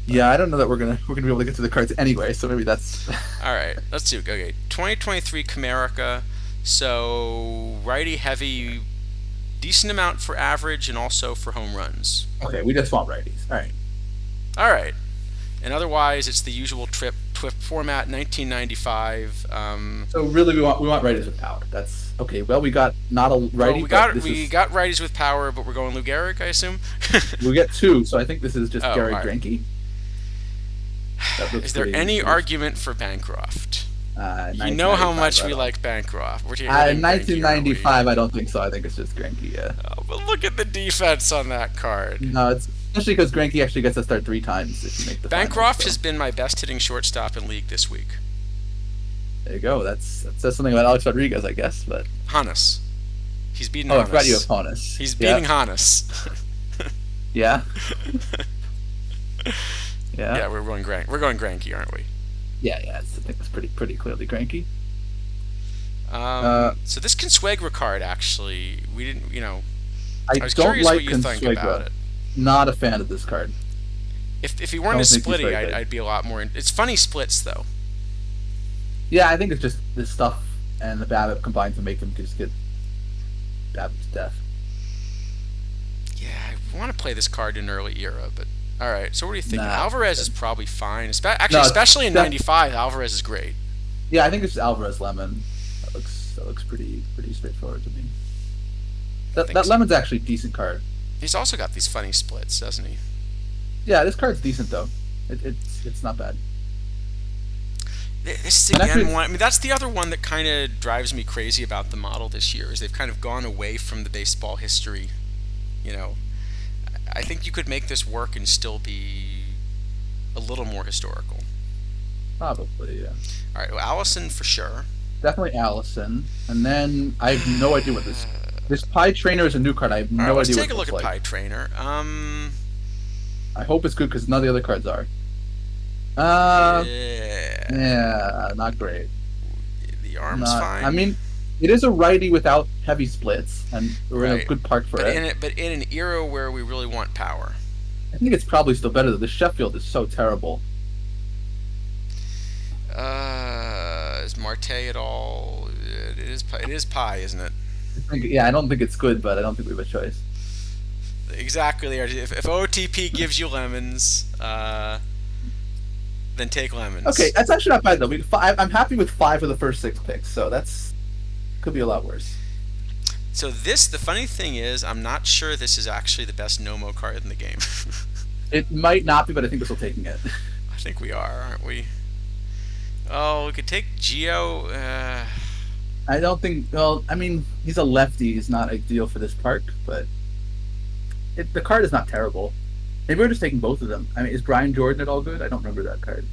Yeah, I don't know that we're gonna be able to get to the cards anyway. So maybe that's. All right, let's see. Okay, 2023 Comerica. So righty heavy, decent amount for average and also for home runs. Okay, we just want righties. All right. All right, and otherwise it's the usual TWIP format, 1995. So really, we want righties with power. That's okay. Well, we got not a righty. Well, we got but we got righties with power, but we're going Lou Gehrig, I assume. we get two. So I think this is just Oh, Gary all right. Granke. That looks Is there pretty- any pretty- argument for Bancroft? You know how 1995, much I we don't- like Bancroft. We're hitting Granke, aren't we? 1995, I don't think so. I think it's just Granke. Yeah. Oh, but look at the defense on that card. No, it's especially because Granke actually gets to start 3 times if you make the Bancroft finals, has so. been my best hitting shortstop in league this week. There you go. That says something about Alex Rodriguez, I guess. But Hannes. He's beating I Hannes. forgot you have Honus. He's Yeah. beating Hannes. Yeah. Yeah. Yeah, we're going Granke, aren't we? Yeah. I think it's pretty clearly Granke. Uh, So this Consuegra card, actually, we didn't, I I was don't curious what like you think about Consuegra. it. Not a fan of this card. If he weren't Don't as think he's splitty, very I'd, good. I'd be a lot more. It's funny splits though. Yeah, I think it's just the stuff and the BABIP combined to make him just get BABIP to death. Yeah, I want to play this card in early era, but all right. So what are you thinking? Nah. Alvarez is probably fine. Actually, No, especially in def- '95, Alvarez is great. yeah, I think it's Alvarez Lemon. That looks pretty straightforward to me. I That think that so. Lemon's actually a decent card. He's also got these funny splits, doesn't he? Yeah, this card's decent though. It's not bad. This is And again actually, one. I mean, that's the other one that kind of drives me crazy about the model this year is they've kind of gone away from the baseball history. You know, I think you could make this work and still be a little more historical. probably yeah. All right, well, Allison for sure. Definitely Allison. And then I have no idea what this Pie Trainer is a new card. I have All right, no let's idea what take it a look looks at like. Pie Trainer. I hope it's good because none of the other cards are. Uh, Yeah, yeah, not great. the arm's Not. I fine, mean, it is a righty without heavy splits, and we're in a right? good park for it. But in an era where we really want power. I think it's probably still better though. The Sheffield is so terrible. Is Marte at all? It is pie, isn't it? Yeah, I don't think it's good, but I don't think we have a choice. Exactly. If OTP gives you lemons, then take Okay, lemons. that's actually not bad though. I'm happy with 5 of the first 6 picks, so that's could be a lot worse. So the funny thing is, I'm not sure this is actually the best Nomo card in the game. It might not be, but I think we're still taking it. I think we are, aren't we? Oh, we could take Geo. I don't think. Well, I mean, he's a lefty. He's not ideal for this park, but the card is not terrible. Maybe we're just taking both of them. I mean, is Brian Jordan at all good? I don't remember that card.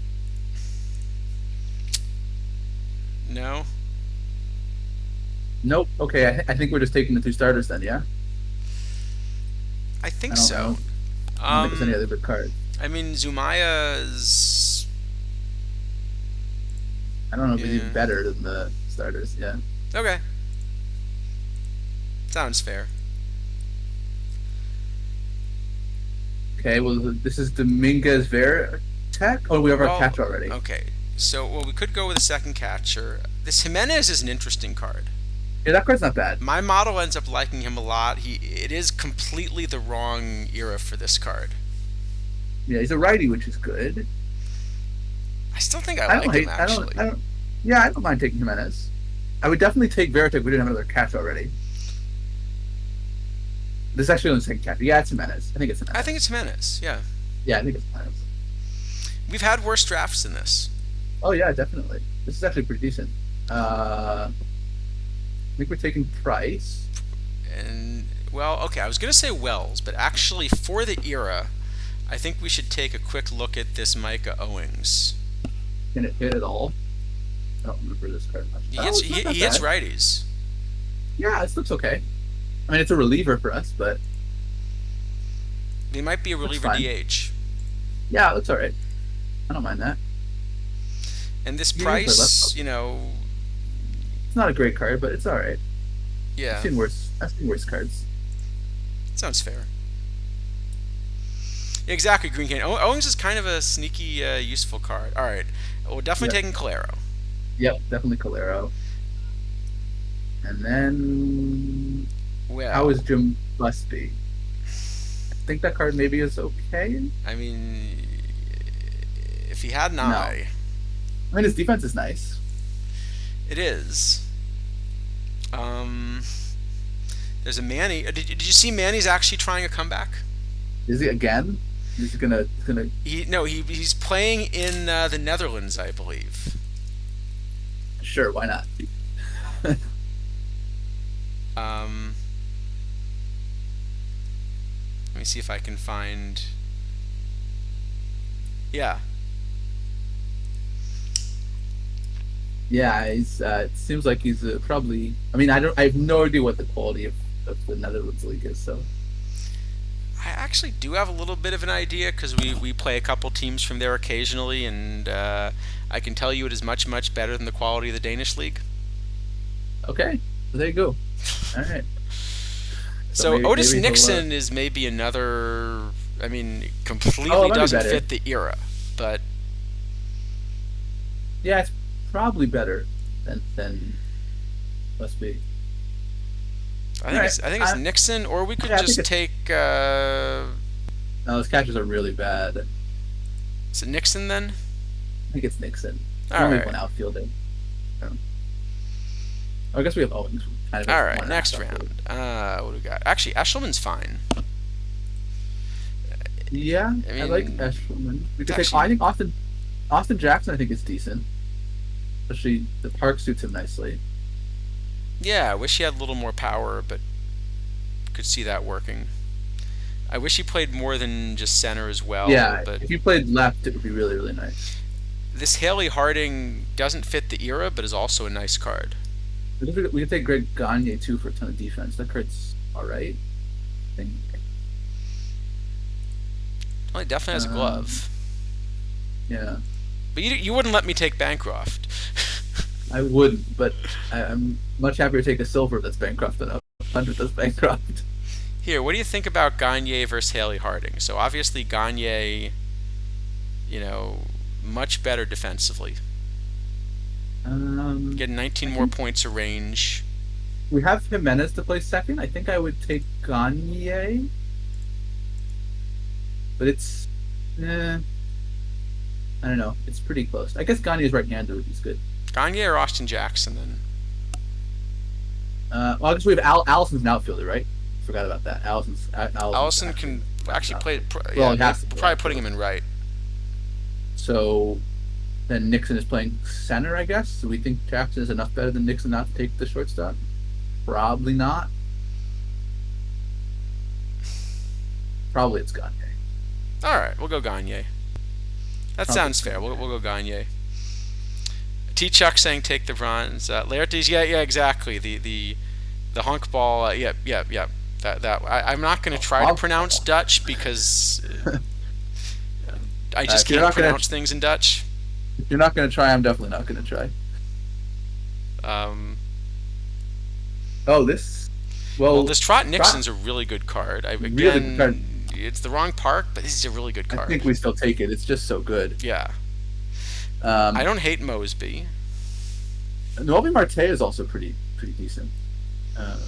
No. Nope. Okay, I think we're just taking the 2 starters then. Yeah. I I think don't. I so. don't, I don't think there's any Um, other good card. I mean, Zumaya's. I don't know if he's Yeah. even better than the starters. Yeah. Okay. Sounds fair. Okay. Well, this is Dominguez Veritek. Oh, we have our Well, catch already. okay. So, well, we could go with a second catcher. This Jimenez is an interesting card. Yeah, that card's not bad. My model ends up liking him a lot. It is completely the wrong era for this card. Yeah, he's a righty, which is good. I still think I I like don't him hate. actually. I don't. Yeah, I don't mind taking Jimenez. I would definitely take Veritek. If we didn't have another catch already. This is actually only the second catch. Yeah, it's Jimenez. I think it's I Jimenez. think it's Jimenez. Yeah, Yeah, I think it's Jimenez. we've had worse drafts than this. Oh yeah, definitely. This is actually pretty decent. I think we're taking Price. And well, okay, I was gonna say Wells, but actually for the era, I think we should take a quick look at this Micah Owings. Can it hit at all? I don't remember this card much. He Oh, hits it's not he, that he hits bad. righties. Yeah, this looks okay. I mean, it's a reliever for us, but He might be a looks reliever fine. DH. Yeah, it looks all right. I don't mind that. And this He can play price, left. It's not a great card, but it's all right. I've yeah, seen worse. I've seen worse cards. sounds fair. Yeah, exactly, Green Cane. Owings is kind of a sneaky, useful card. All right, well, we're definitely Yep. taking Calero. Yep, definitely Calero. And then Well, how is Jim Busby? I think that card maybe is okay. I mean, if he had an No. eye, I mean, his defense is nice. it is. Um, there's a Manny. Did you see Manny's actually trying a comeback? Is he again? He's gonna. He's gonna. He's playing in the Netherlands, I believe. Sure, why not? Um, let me see if I can find. Yeah, Yeah, he's. It seems like he's probably. I mean, I don't. I have no idea what the quality of the Netherlands league is. So I actually do have a little bit of an idea because we play a couple teams from there occasionally, and I can tell you it is much better than the quality of the Danish league. Okay, so there you go. All right. So So maybe Otis maybe he'll. Nixon is maybe another. I mean, Oh, it completely might be doesn't better. fit the era, but Yeah, it's probably better than must be. All right. I think it's Nixon, or we could Yeah, I think just it's. take. No, those catches are really bad. I Is it Nixon then? think it's Nixon. We All only have right, one outfielder. So, I guess we have Owens. We kind of all have right. one and a half Next outfielders. round. What do we got? Actually, Eshelman's fine. Yeah, I I like mean, Eshelman. We it's could take. I actually think Austin Jackson. I think is decent. Especially the park suits him nicely. yeah. I wish he had a little more power, but could see that working. I wish he played more than just center as well, Yeah, but if you played left, it would be really really nice. this Haley Harding doesn't fit the era, but is also a nice card. We could take Greg Gagne too for a ton of defense. That card's all right. I think. Well, he definitely has a Um, glove. yeah, But you wouldn't let me take Bancroft. I wouldn't, but I'm much happier to take a silver that's bankrupt than a 100 that's bankrupt. Here, what do you think about Gagne versus Haley Harding? So obviously Gagne, you know, much better defensively. Getting 19 I more think points of range. we have Jimenez to play second. I think I would take Gagne, but I don't know. It's pretty close. I guess Gagne's right-handed is good. Gagne or Austin Jackson then? Well, I guess we have Allison's an outfielder, right? Forgot about that. Allison's Allison actually can an actually play. outfielder. Well, Yeah, he they're has to play probably putting outfield. him in right. So then Nixon is playing center, I guess. So we think Jackson is enough better than Nixon not to take the shortstop. Probably not. Probably it's Gagne. All right, we'll go Gagne. That Probably sounds it's fair. Gagne. We'll go Gagne. T. Chuck saying take the bronze. Laertes, yeah, exactly. The honk ball. Yep. I'm not going to try to Oh, pronounce ball. Dutch because I just If you're can't not gonna pronounce things in Dutch. if you're not gonna try, I'm definitely not gonna try. Um, Oh, this. well, Well, this Trot Trot Nixon's a really good card. really good card. It's the wrong park, but this is a really good I card. think we still take it. It's just so good. Yeah, I Um, don't hate Mosby. Noelvi Marte is also pretty decent. Um,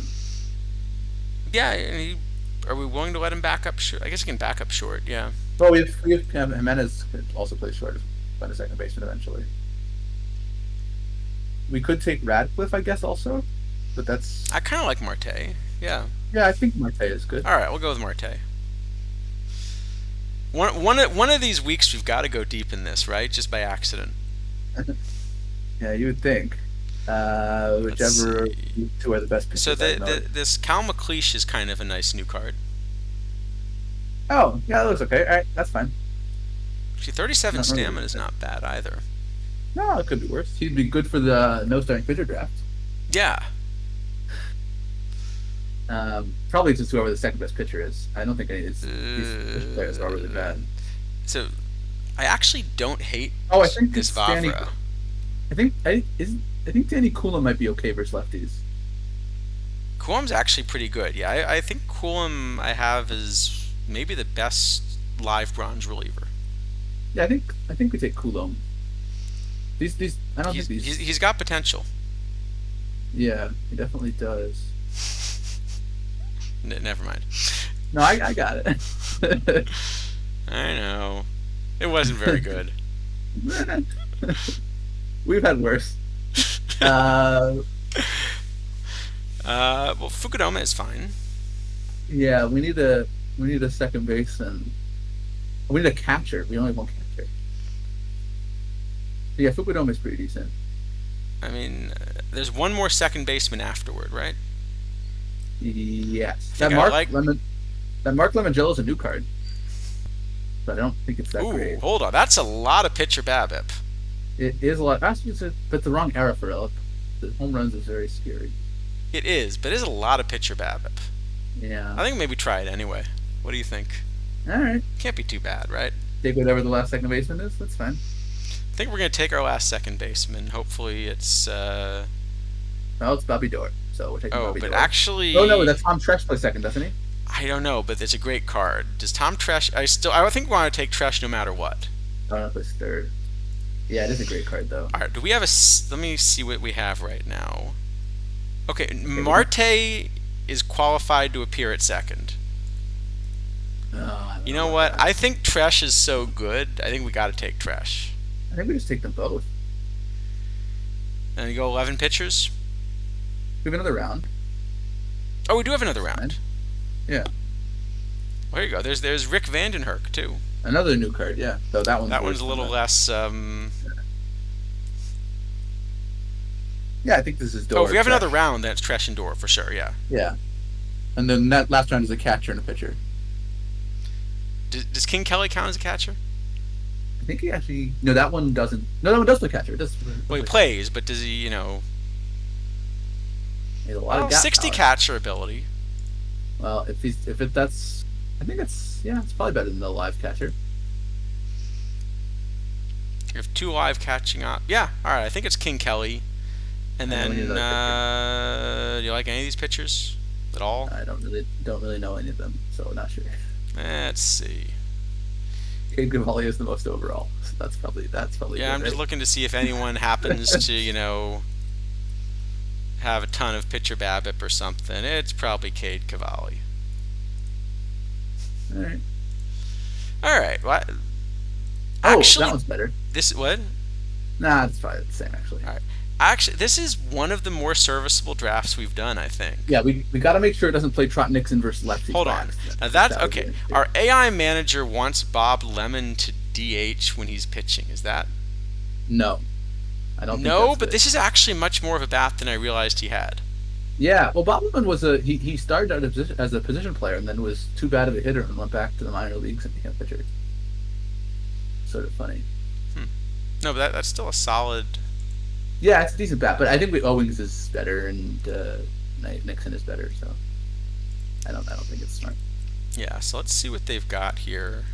Yeah, and are we willing to let him back up short? I guess he can back up short. Yeah. well, we have Jimenez could also play short, find a second baseman eventually. We could take Radcliffe, I guess, also, but that's I kind of like Marte. Yeah. yeah. I think Marte is good. All right, we'll go with Marte. One of these weeks we've got to go deep in this, right? Just by accident. Yeah, you would think. Let's Whichever see. two are the best So pitchers, I have no. this Cal McLeish is kind of a nice new card. Oh, yeah, that looks okay. All right, that's fine. Actually, 37 Not really. stamina is not bad either. No, it could be worse. He'd be good for the no starting pitcher draft. Yeah. Probably just whoever the second best pitcher is. I don't think any of these players are really Uh, bad. so I actually don't hate Oh, I think this it's Danny. Vavra. I think Danny Coulomb might be okay versus lefties. Coolum's actually pretty good. Yeah, I think Coulomb I have is maybe the best live bronze reliever. Yeah, I think we take Coulomb. These I don't think these. He's got potential. Yeah, he definitely does. Never mind. No, I got it. I know. It wasn't very good. We've had worse. Uh, Well, Fukudome is fine. yeah, we need a second baseman. We need a catcher. We only have one catcher. Yeah, Fukudome is pretty decent. I mean, there's one more second baseman afterward, right? Yes, I think I like. That Mark Lemongello is a new card, but I don't think it's that Ooh, great. hold on. That's a lot of pitcher BABIP. It is a lot. Actually, but the wrong era for it. The home runs is very scary. It is, but it is a lot of pitcher BABIP. Yeah. I think maybe try it anyway. What do you think? All right. Can't be too bad, right? Take whatever the last second baseman is. That's fine. I think we're gonna take our last second baseman. Hopefully, it's. No, it's Bobby Dorr. So we're taking Oh, Bobby but Dorr. Oh no, actually, that's Tom Tresh plays second, doesn't he? I don't know, but it's a great card. Does Tom Tresh? I think we want to take Tresh no matter what. I don't know if it's third. Yeah, it is a great card though. All right, do we have a? Let me see what we have right now. Okay, Okay, Marte is qualified to appear at second. I don't You know know about what? that. I think Tresh is so good. I think we got to take Tresh. I think we just take them both. And you go 11 pitchers. We have another round. Oh, we do have another Fine. round. Yeah, Well, there you go. There's Rick Vandenherk too. another new card. Yeah, though that one's That worse one's a than little the- less. Yeah, I think this is Dorr. Oh, if we have Tresh. another round, then it's Tresh and Dorr for sure. Yeah. Yeah, and then that last round is a catcher and a pitcher. Does King Kelly count as a catcher? I think he actually. No, that one doesn't. No, that one does play catcher. It does. Well, he plays, but does he? He has a lot of gap 60 power. catcher ability. Well, that's, I think it's probably better than the live catcher. You have 2 live catching up. Yeah. All right. I think it's King Kelly. And I don't then, know any of do you like any of these pitchers at all? I don't really know any of them, so I'm not sure. Let's see. Cade Cavalli is the most overall, so that's probably Yeah, good, I'm just right? looking to see if anyone happens to, have a ton of pitcher BABIP or something. It's probably Cade Cavalli. All right. All right. Well, Oh, actually, that one's better. this what? Nah, it's probably the same actually. All right. Actually, this is one of the more serviceable drafts we've done, I think. Yeah, we got to make sure it doesn't play Trot Nixon versus lefty. Hold on. Now that's okay. Our AI manager wants Bob Lemon to DH when he's pitching. Is that? No, I don't. No, think that's but good. this is actually much more of a bat than I realized he had. Yeah, well, Bob Lemon was he started out as a position player and then was too bad of a hitter and went back to the minor leagues and became a pitcher. Sort of funny. No, but that's still a solid. Yeah, it's a decent bat, but I think Owings is better and Nixon is better. So I don't think it's smart. Yeah, so let's see what they've got here.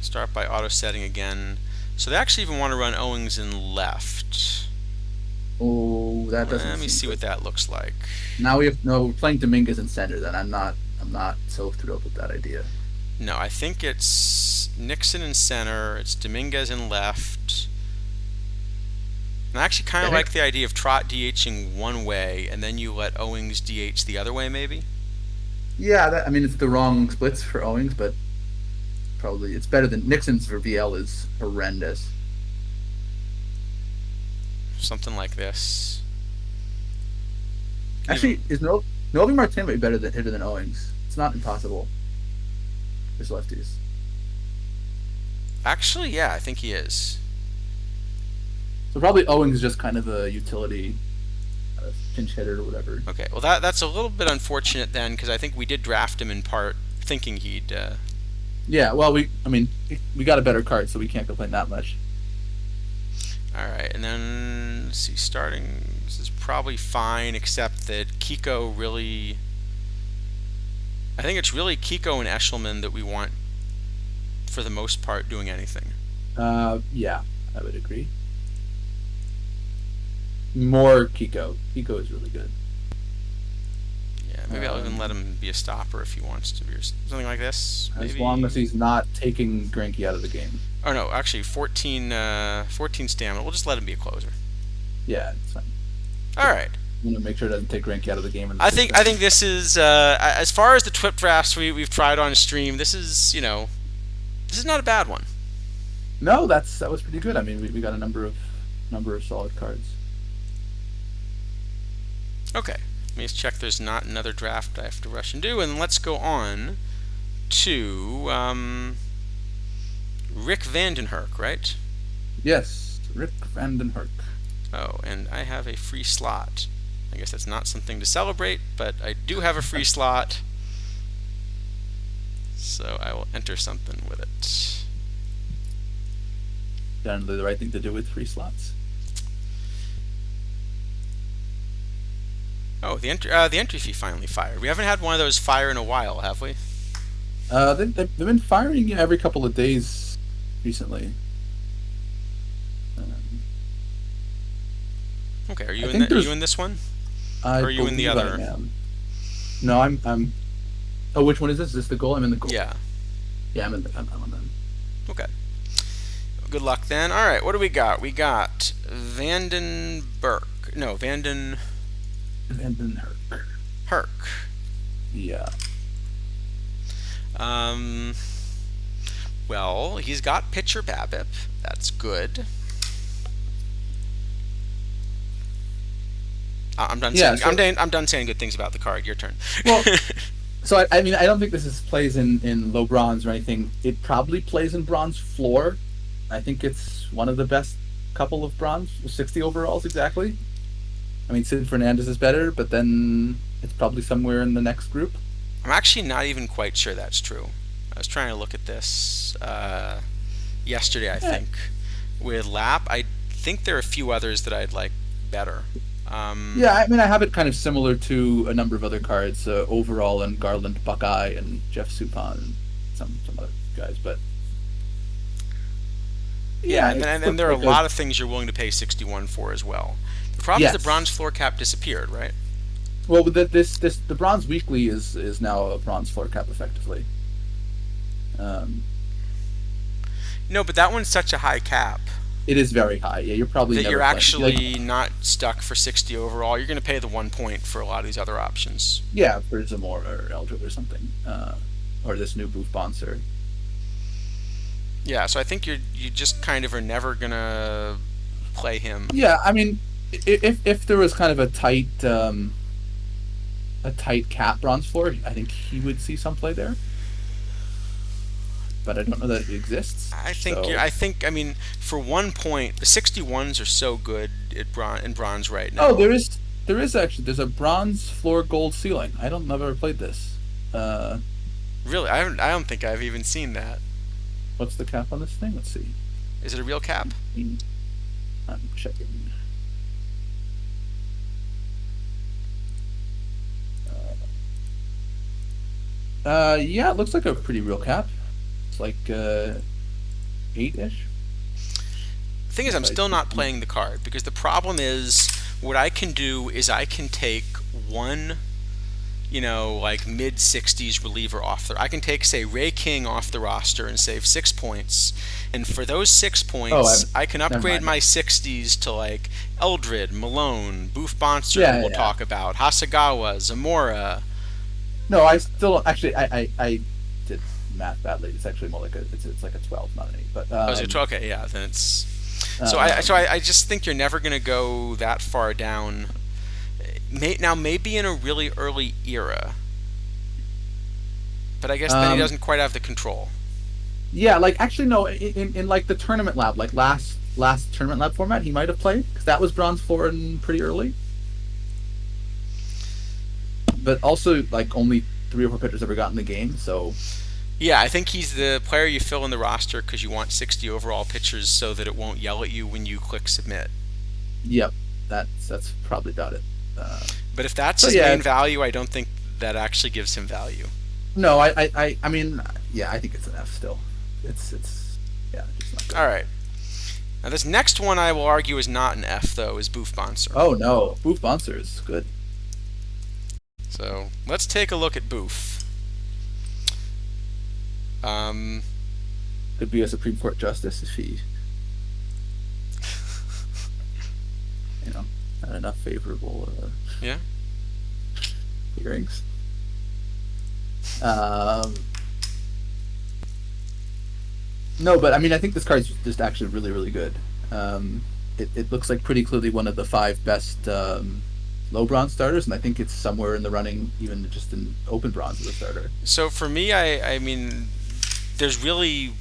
Start by auto setting again. So they actually even want to run Owings in left. Oh, that doesn't. Let me seem see good. what that looks like. Now we're playing Dominguez in center. Then I'm not so thrilled with that idea. No, I think it's Nixon in center. It's Dominguez in left. And I actually kind of like the idea of Trot DHing one way, and then you let Owings DH the other way, maybe? Yeah, I mean it's the wrong splits for Owings, but probably it's better than Nixon's for VL is horrendous. Something like this. Actually, is Novi Martin might be better than hitter than Owings? It's not impossible. There's lefties. Actually, yeah, I think he is. So probably Owings is just kind of a utility pinch hitter or whatever. Okay, well that's a little bit unfortunate then, because I think we did draft him in part thinking he'd. Yeah, well, we got a better card, so we can't complain that much. All right, and then let's see, starting. This is probably fine, except that Kiko really. I think it's really Kiko and Eshelman that we want, for the most part, doing anything. Yeah, I would agree. More Kiko. Kiko is really good. Yeah, maybe I'll even let him be a stopper if he wants to be, or something like this. As Maybe. long as he's not taking Greinke out of the game. Oh no, actually 14 stamina. We'll just let him be a closer. Yeah, it's fine. All right. I'm gonna make sure it doesn't take Greinke out of the game. I think this is as far as the TWIP drafts we've tried on stream. This is this is not a bad one. No, that was pretty good. I mean, we got a number of solid cards. Okay, let me just check. There's not another draft I have to rush and do, and let's go on to Rick Vandenherk, right? Yes, Rick Vandenherk. Oh, and I have a free slot. I guess that's not something to celebrate, but I do have a free slot. So I will enter something with it. Generally the right thing to do with free slots. Oh, the entry fee finally fired. We haven't had one of those fire in a while, have we? They've been firing every couple of days recently. Okay, I think are you there's. in this one? I Or are you in the believe I other? am. No, I'm. Oh, which one is this? Is this the goal? I'm in the goal. Yeah. Yeah, I'm on then. Okay. Good luck then. All right, what do we got? We got Vandenberg. No, Vanden And then her. Herk. Yeah. Um, well, he's got pitcher BABIP. That's good. I'm done Yeah. saying So I'm done saying good things about the card. Your turn. well, so I mean I don't think this is plays in low bronze or anything. It probably plays in bronze floor. I think it's one of the best couple of bronze 60 overalls exactly. I mean Sid Fernandez is better, but then it's probably somewhere in the next group. I'm actually not even quite sure that's true. I was trying to look at this yesterday, I Yeah. think, with Lap. I think there are a few others that I'd like better. Um, Yeah, I mean, I have it kind of similar to a number of other cards, overall and Garland, Buckeye, and Jeff Suppan, and some other guys. But yeah, yeah, it and looks there are a like a lot of things you're willing to pay 61 for as well. The problem is the yes. bronze floor cap disappeared, right? Well, this the bronze weekly is now a bronze floor cap effectively. Um, No, but that one's such a high cap it is very high. Yeah, you're probably that you're never playing. Like, actually not stuck for 60 overall. You're going to pay the 1 point for a lot of these other options. yeah, for Zamora or Eldred or something, or this new Booth Bonser. Yeah, so I think you just kind of are never going to play him. Yeah, I mean, if there was kind of a tight cap bronze floor, I think he would see some play there. But I don't know that it exists. So, I mean, for 1 point, the 61s are so good in bronze right oh, now. there is actually there's a bronze floor gold ceiling. I don't never played this. Uh, Really, I don't think I've even seen that. what's the cap on this thing? Let's see. Is it a real cap? I'm checking. Yeah, it looks like a pretty real cap. It's like 8-ish. The thing is, I'm If I still not do- playing the card because the problem is what I can do is I can take one, like mid 60s reliever off there. I can take, say, Ray King off the roster and save 6 points. And for those six Oh, points, I can never upgrade mind. my 60s to like Eldred, Malone, Boof Bonster, who Yeah, we'll yeah. talk about, Hasagawa, Zamora. No, I still don't actually. I did math badly. It's actually more like it's like a 12, not an 8. But Oh, is it okay? Yeah, then it's. um, I just think you're never going to go that far down. Now, maybe in a really early era, but I guess then he um, doesn't quite have the control. yeah, like actually no, in like the tournament lab, like last tournament lab format, he might have played because that was bronze floor and pretty early. But also like only 3 or 4 pitchers ever got in the game, so Yeah, I think he's the player you fill in the roster because you want 60 overall pitchers so that it won't yell at you when you click submit. yep, that's probably about it. Uh, But if that's so his yeah, main value, I don't think that actually gives him value. no, I mean, yeah, I think it's an F still. It's yeah, just not good. All right. Now this next one I will argue is not an F though, is Boof Bonser. Oh no, Booth Bonser is good. So let's take a look at Boof. Um, Could be a Supreme Court justice if he, had enough favorable yeah. hearings. Um, no, but I mean, I think this card's just actually really, really good. It looks like pretty clearly one of the 5 best low bronze starters, and I think it's somewhere in the running, even just in open bronze as a starter. So for me, I mean, there's really.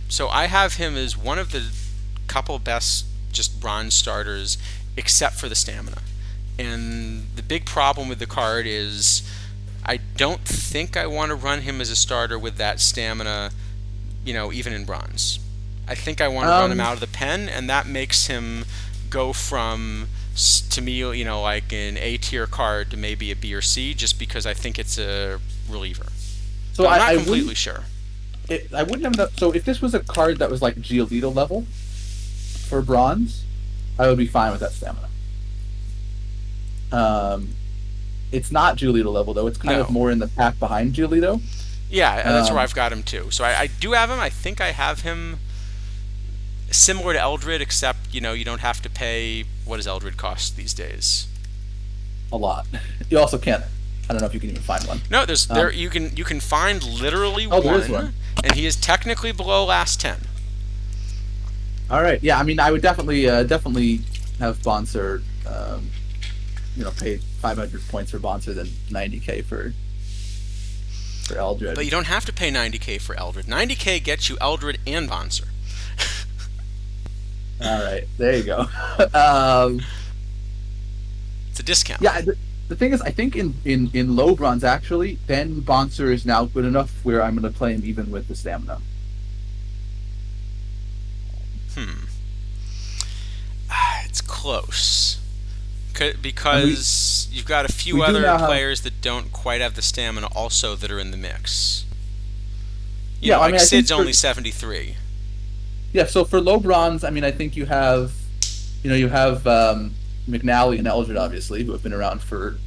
So I have him as one of the couple best just bronze starters, except for the stamina. And the big problem with the card is I don't think I want to run him as a starter with that stamina, even in bronze. I think I want to run him Um, out of the pen, and that makes him go from, to me, like an A tier card to maybe a B or C, just because I think it's a reliever. so But I'm not I completely wouldn't sure. I wouldn't have that. So if this was a card that was like Giolito level for bronze, I would be fine with that stamina. Um, it's not Giolito level though. It's kind of No. more in the pack behind Giolito. Yeah, that's where Um, I've got him too. So I do have him. I think I have him similar to Eldred, except you don't have to pay. What does Eldred cost these days? a lot. You also can't. I don't know if you can even find one. No, there's there Um, you can find literally oh, there is one. one, and he is technically below last 10. All right. Yeah. I mean, I would definitely have Bonser. Pay 500 points for Bonser than 90K for But Eldred. you don't have to pay 90K for Eldred. 90K gets you Eldred and Bonser. All right. There you go. um, It's a discount. yeah. The thing is, I think in low bronze actually, then Bonser is now good enough where I'm going to play him even with the stamina. Hmm. It's close. And Because you've got a few we do other now have. players that don't quite have the stamina also that are in the mix. Yeah. I Like mean, I think Sid's for only 73. yeah. So for low bronze, I mean, I think you have McNally and Eldred obviously who have been around for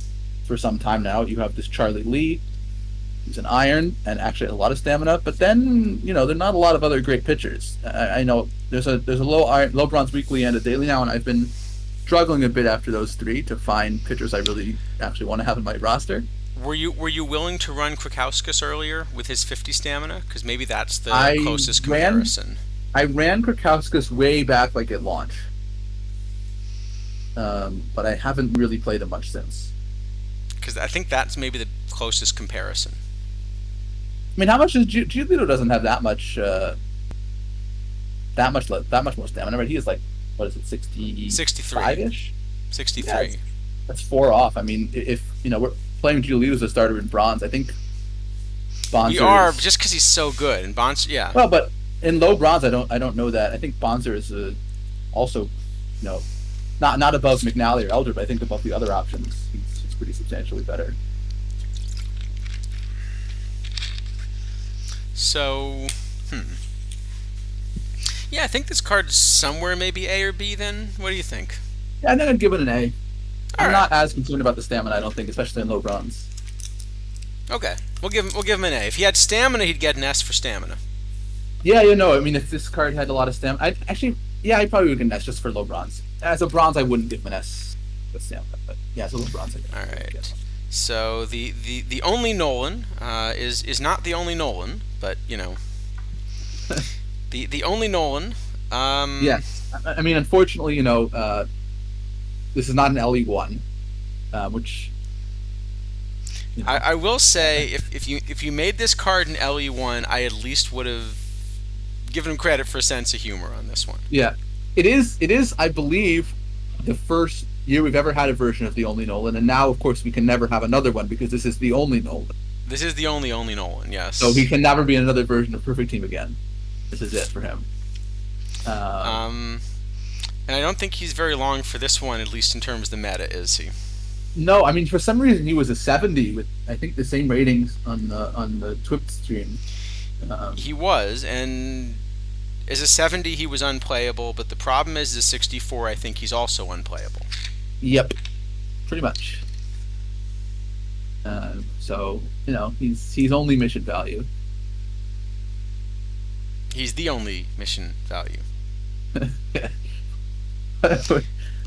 some time now. You have this Charlie Lee, who's an iron and actually has a lot of stamina. But then there are not a lot of other great pitchers. I know there's a low bronze weekly and a daily now, and I've been struggling a bit after those three to find pitchers I really actually want to have in my roster. Were you willing to run Krakowskis earlier with his 50 stamina? Because maybe that's the I closest ran comparison. I ran Krakowskis way back like at launch, but I haven't really played him much since. Because I think that's maybe the closest comparison. I mean, how much is Giolito doesn't have that much more stamina, right? He is like, what is it, 65 63. ish? Yeah, 63. that's four off. I mean, if we're playing Giolito as a starter in bronze, I think We Bonser are, is just because he's so good. And Bonds, yeah. well, but in low bronze, I don't know that. I think Bonser is also, not above McNally or Elder, but I think above the other options, he's pretty substantially better. So, yeah, I think this card's somewhere maybe A or B then. What do you think? Yeah, I think I'd give it an A. All I'm right. not as concerned about the stamina, I don't think, especially in low bronze. Okay. We'll give him an A. If he had stamina, he'd get an S for stamina. Yeah, I mean, if this card had a lot of stamina, I probably would give an S just for low bronze. As a bronze, I wouldn't give him an S with stamina, but yeah, as a low bronze, All I right. guess. So the only Nolan is not the only Nolan, but the only Nolan. Yes, I mean, unfortunately, this is not an LE1, which I will say if you made this card an LE1, I at least would have given him credit for a sense of humor on this one. yeah, it is. I believe the first year we've ever had a version of the only Nolan, and now, of course, we can never have another one because this is the only Nolan. This is the only Nolan, So he yes. can never be in another version of Perfect Team again. This is it for him. Um, and I don't think he's very long for this one, at least in terms of the meta, is he? No, I mean, for some reason he was a 70 with I think the same ratings on the Twip stream. He was, and as a 70 he was unplayable, but the problem is the 64 I think he's also unplayable. Yep, pretty much. So he's only mission value. He's the only mission value. That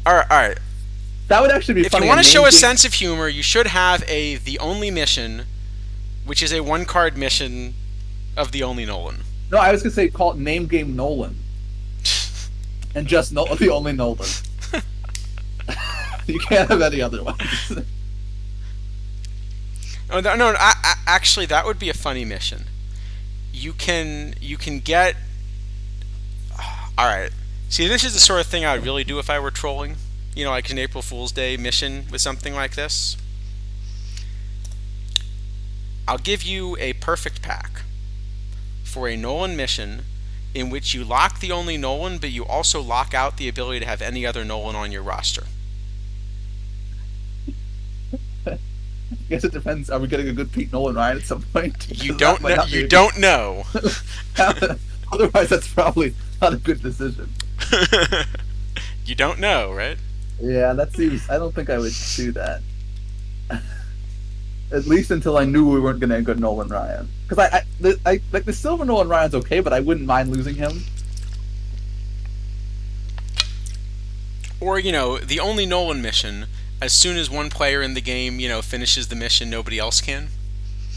All right. would actually be If you funny. want to show a game. sense of humor, you should have a the only mission, which is a one card mission of the only Nolan. No, I was gonna say call it Name Game Nolan, and just the only Nolan. You can't have any other ones. Oh, no, actually, that would be a funny mission. You can get. All right. See, this is the sort of thing I would really do if I were trolling. Like an April Fool's Day mission with something like this. I'll give you a perfect pack for a Nolan mission in which you lock the only Nolan, but you also lock out the ability to have any other Nolan on your roster. I guess it depends. Are we getting a good Pete Nolan ride at some point? You Because don't that might know. not be You a don't know. Otherwise, that's probably not a good decision. You don't know, right? Yeah, that seems. I don't think I would do that. At least until I knew we weren't going to get Nolan Ryan. Because I like the silver Nolan Ryan's okay, but I wouldn't mind losing him. Or, the only Nolan mission, as soon as one player in the game, finishes the mission, nobody else can.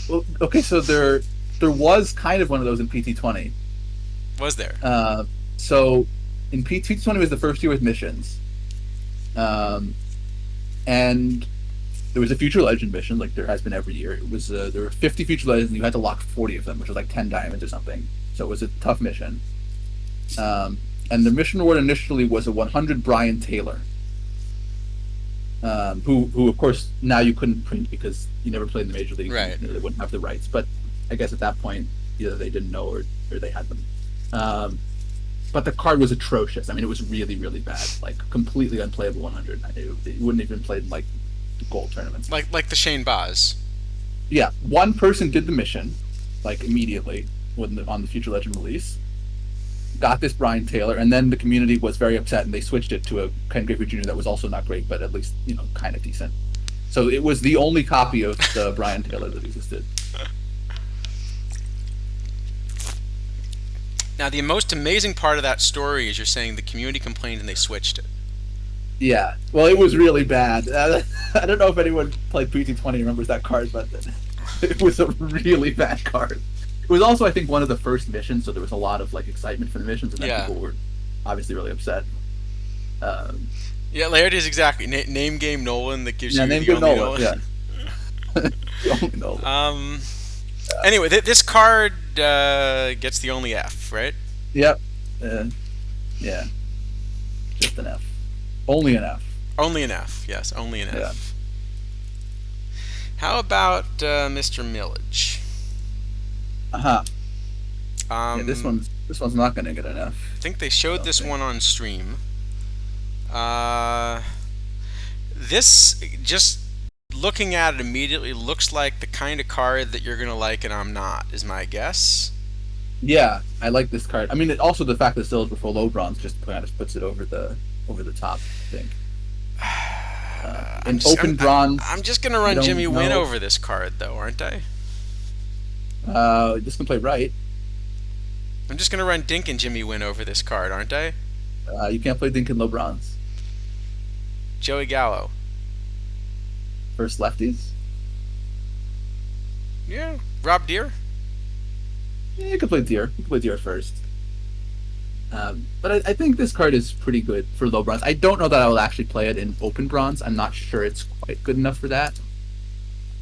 Well, okay, so there was kind of one of those in PT20. Was there? Uh, so in PT20 was the first year with missions, um, and there was a future legend mission like there has been every year. It was there were 50 future legends, and you had to lock 40 of them, which was like 10 diamonds or something. So it was a tough mission. And the mission reward initially was a 100 Brian Taylor, who of course now you couldn't print because you never played in the major leagues. Right. They wouldn't have the rights. But I guess at that point either they didn't know or they had them. Um, but the card was atrocious. I mean, it was really, really bad, like completely unplayable 100. It wouldn't even play in like the gold tournaments. Like the Shane Baz. Yeah, one person did the mission, like immediately on the Future Legend release. Got this Brian Taylor, and then the community was very upset, and they switched it to a Ken Griffey Jr. that was also not great, but at least kind of decent. So it was the only copy of the Brian Taylor that existed. Now, the most amazing part of that story is you're saying the community complained and they switched it. Yeah, well, it was really bad. I don't know if anyone played PT20 remembers that card, but it was a really bad card. It was also, I think, one of the first missions, so there was a lot of like excitement for the missions, and then Yeah. people were obviously really upset. Um, Yeah, Laird is exactly name game Nolan that gives yeah, you name the good only Nolan. Nolan. Yeah, the only Nolan. Anyway, this card gets the only F, right? Yep. Yeah, just an F. Only an F. Only an F. Yes, only an Yeah. F. How about Mr. Millage? Uh huh. Yeah, Um, this one's not gonna get an F. I think they I showed don't this think. one on stream. Uh, this just looking at it immediately looks like the kind of card that you're gonna like, and I'm not. Is my guess. Yeah, I like this card. I mean, also the fact that it's still before low bronze just kind of puts it over the top. I think. In open bronze, I'm just gonna you run don't Jimmy Wynn know. over this card, though, aren't I? This can play right. I'm just gonna run Dink and Jimmy Wynn over this card, aren't I? You can't play Dink in low bronze. Joey Gallo. First lefties. Yeah. Rob Deere. Yeah, you can play Deer. You can play Deer first. But I think this card is pretty good for low bronze. I don't know that I will actually play it in open bronze. I'm not sure it's quite good enough for that.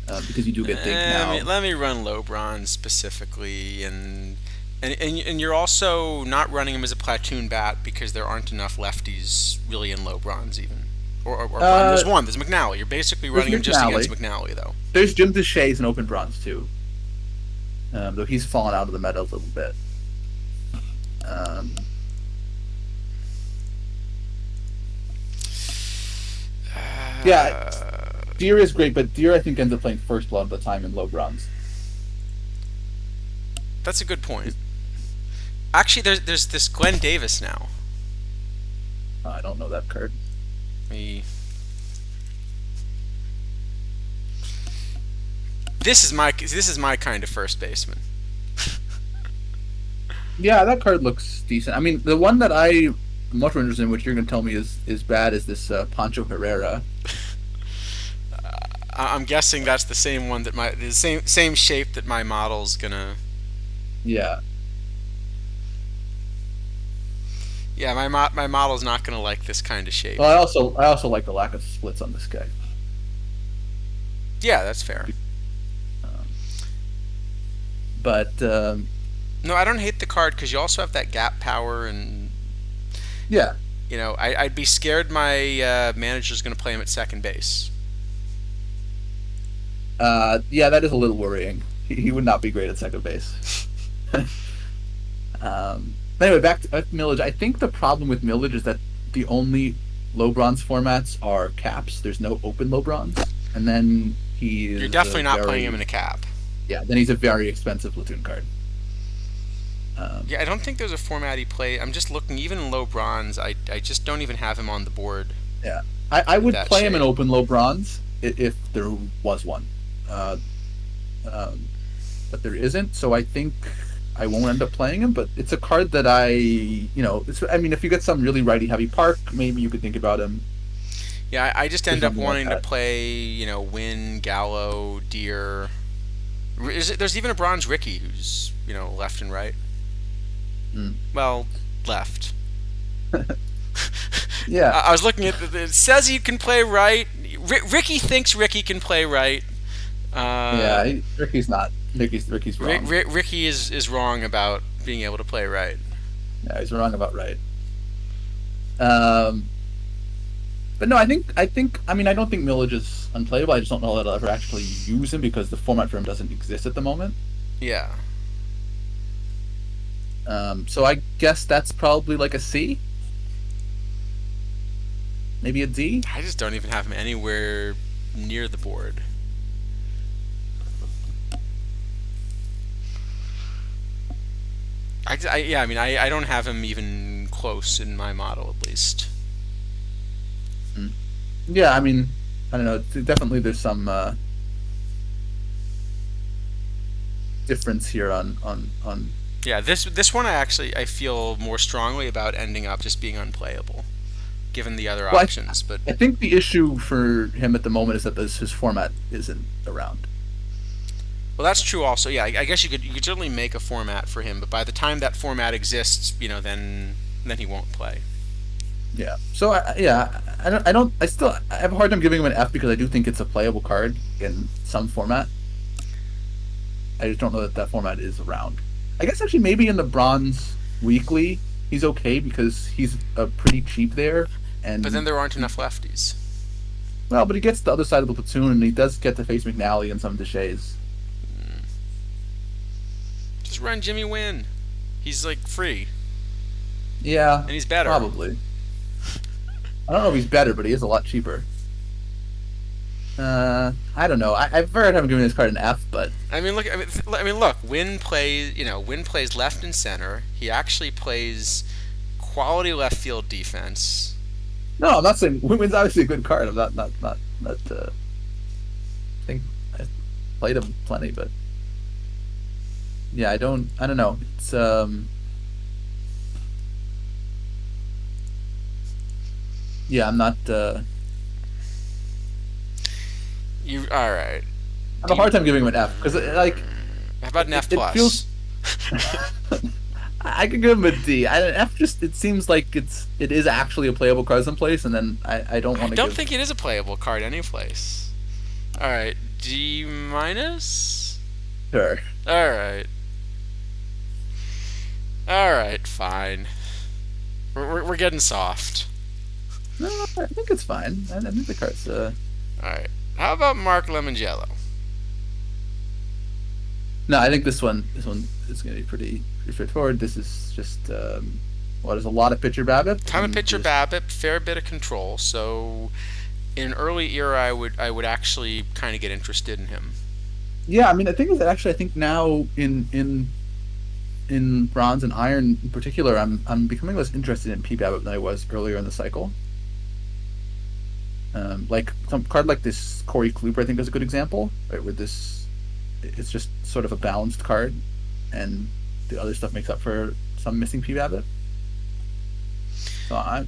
Because you do get Dink now. Let me run low bronze specifically, and you're also not running him as a platoon bat because there aren't enough lefties really in low bronze even. Or there's one. There's McNally. You're basically running him just against McNally though. There's Jim Deshaies in open bronze too. Though he's fallen out of the meta a little bit. Yeah, Deer is great, but Deer I think ends up playing first blood all the time in low bronze. That's a good point. Actually, there's this Glenn Davis now. I don't know that card. Me. This is my kind of first baseman. Yeah, that card looks decent. I mean, the one that I'm much more interested in, which you're going to tell me is bad, is this Pancho Herrera. I'm guessing that's the same one that the same shape that my model's gonna. Yeah. Yeah, my model's not gonna like this kind of shape. Well, I also like the lack of splits on this guy. Yeah, that's fair. Um, but No, I don't hate the card because you also have that gap power, and yeah, I'd be scared my manager's gonna play him at second base. yeah, that is a little worrying. He would not be great at second base. Anyway, back to Millage. I think the problem with Millage is that the only low bronze formats are caps. There's no open low bronze, and then You're definitely not playing him in a cap. Yeah, then he's a very expensive platoon card. Yeah, I don't think there's a format he play. I'm just looking, even in low bronze, I just don't even have him on the board. Yeah, I with would that play him in shade. open low bronze if there was one. Uh, um, but there isn't, so I think I won't end up playing him. But it's a card that I mean, if you get some really righty heavy park, maybe you could think about him Yeah, I just for end up something like wanting to that. play, Win, Gallo, Deer. There's even a bronze Ricky who's, left and right. Mm. Well, left. Yeah, I was looking at it says he can play right. Ricky thinks Ricky can play right. yeah. Uh, Ricky's not. Ricky's wrong. Ricky is wrong about being able to play right. Yeah, he's wrong about right. Um, but no, I mean, I don't think Millage is unplayable. I just don't know that I'll ever actually use him because the format for him doesn't exist at the moment. Yeah, So I guess that's probably like a C, maybe a D. I just don't even have him anywhere near the board. Yeah, I mean, I don't have him even close in my model, at least. Mm. Yeah, I mean, I don't know. Definitely, there's some difference here on. Yeah, this one I feel more strongly about ending up just being unplayable, given the other Well, options. But I think the issue for him at the moment is that his format isn't around. well, that's true also. Yeah, I guess you could certainly make a format for him, but by the time that format exists, then he won't play. Yeah. So yeah, I still I have a hard time giving him an F because I do think it's a playable card in some format. I just don't know that that format is around. I guess actually maybe in the bronze weekly he's okay because he's pretty cheap there, But then and there aren't enough lefties. well, but he gets the other side of the platoon and he does get to face McNally and some Deshays. Just run Jimmy Wynn. He's like free Yeah, and he's better. probably. I don't know if he's better, but he is a lot cheaper. I don't know. I've heard him giving this card an F, but Look. Wynn plays left and center. He actually plays quality left field defense. no, I'm not saying Women's obviously a good card. I'm not. I think I played him plenty, but yeah, I don't know. It's yeah, I'm not. You all right? I have Do a you, hard time giving him an F because like how about an F it feels. plus? I could give him a D. An F just it seems like it is actually a playable card someplace, and then I don't I want to don't give. think it is a playable card anyplace. All right, D minus. Sure. All right, all right, fine. We're getting soft. No, I think it's fine. I think the card's All right. How about Mark Lemongello? no, I think this one is going to be pretty straightforward. This is just what is a lot of pitcher BABIP Ton of and pitcher just BABIP, fair bit of control. So, in an early era, I would actually kind of get interested in him. yeah. I mean, the thing is that actually I think now in bronze and iron in particular, I'm becoming less interested in P BABIP than I was earlier in the cycle. Like some card like this Corey Kluber, I think is a good example, right? Where this it's just sort of a balanced card, and the other stuff makes up for some missing P BABIP. So I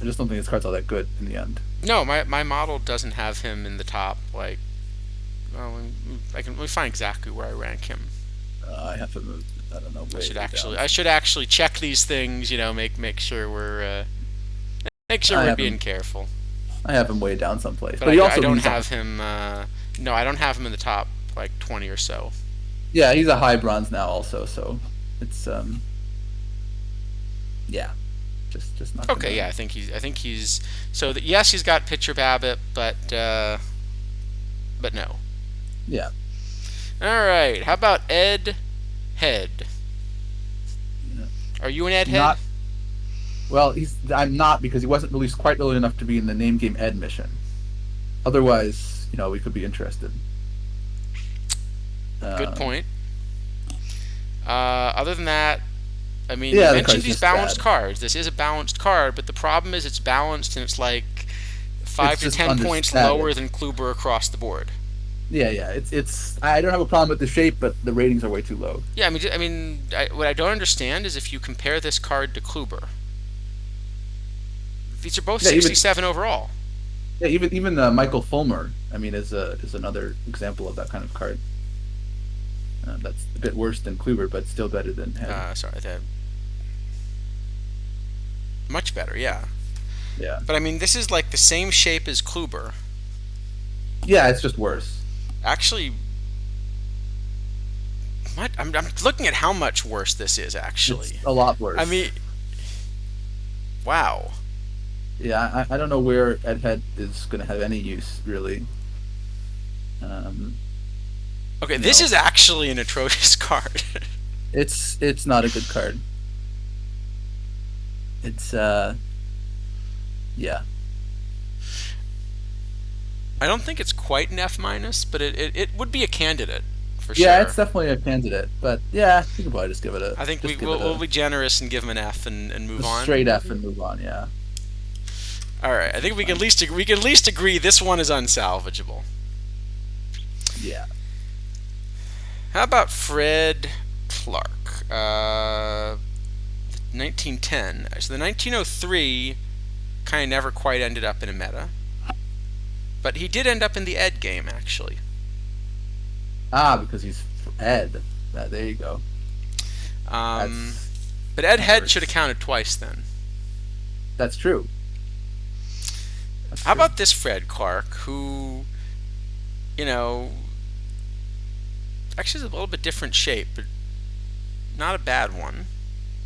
just don't think this card's all that good in the end. No, my model doesn't have him in the top. Like, well, let me find exactly where I rank him. I have to move. I don't know. I Way should actually down. I should actually check these things. Make sure I we're have being him. careful. I have him way down someplace, But but he I also don't he's a, have him. No, I don't have him in the top like 20 or so. yeah, he's a high bronze now also. So it's yeah, just not Okay, gonna. yeah, I think he's so that yes, he's got pitcher BABIP, but no. Yeah, All right, how about Ed Head? yeah. Are you an Ed Head? Not well. I'm not because he wasn't released quite early enough to be in the name game Ed mission. Otherwise, we could be interested. Good Um, point. Other than that, I mean, you yeah, the mentioned card's these just balanced bad. cards. This is a balanced card, but the problem is it's balanced and it's like five it's to just ten points lower understated. than Kluber across the board. Yeah, yeah. It's. I don't have a problem with the shape, but the ratings are way too low. Yeah, what I don't understand is if you compare this card to Kluber, these are both Yeah, even 67 overall. yeah, even Michael Fulmer. I mean, is another example of that kind of card. That's a bit worse than Kluber, but still better than Head. Sorry, that much better. Yeah, Yeah, but I mean, this is like the same shape as Kluber. yeah. It's just worse. Actually, what I'm looking at how much worse this is. It's Actually, a lot I worse. mean, wow. Yeah, I don't know where Ed Head is going to have any use really. Um, Okay, you this know, is actually an atrocious card. it's not a good card. It's yeah. I don't think it's quite an F minus, but it would be a candidate for Yeah, it's sure. definitely a candidate, but yeah, you can probably just give it a I think just give it we'll a, be generous and give him an F and a move straight on. F and move on. Yeah, All right, I think it's fine. we can at least agree this one is unsalvageable. Yeah, How about Fred Clark? 1910. So the 1903 kind of never quite ended up in a meta, but he did end up in the Ed game actually. because he's Ed. There you go. Um, That's but Ed that Head should have works. counted twice then. That's true. That's How true. about this Fred Clark, who, you know, actually is a little bit different shape, but not a bad one.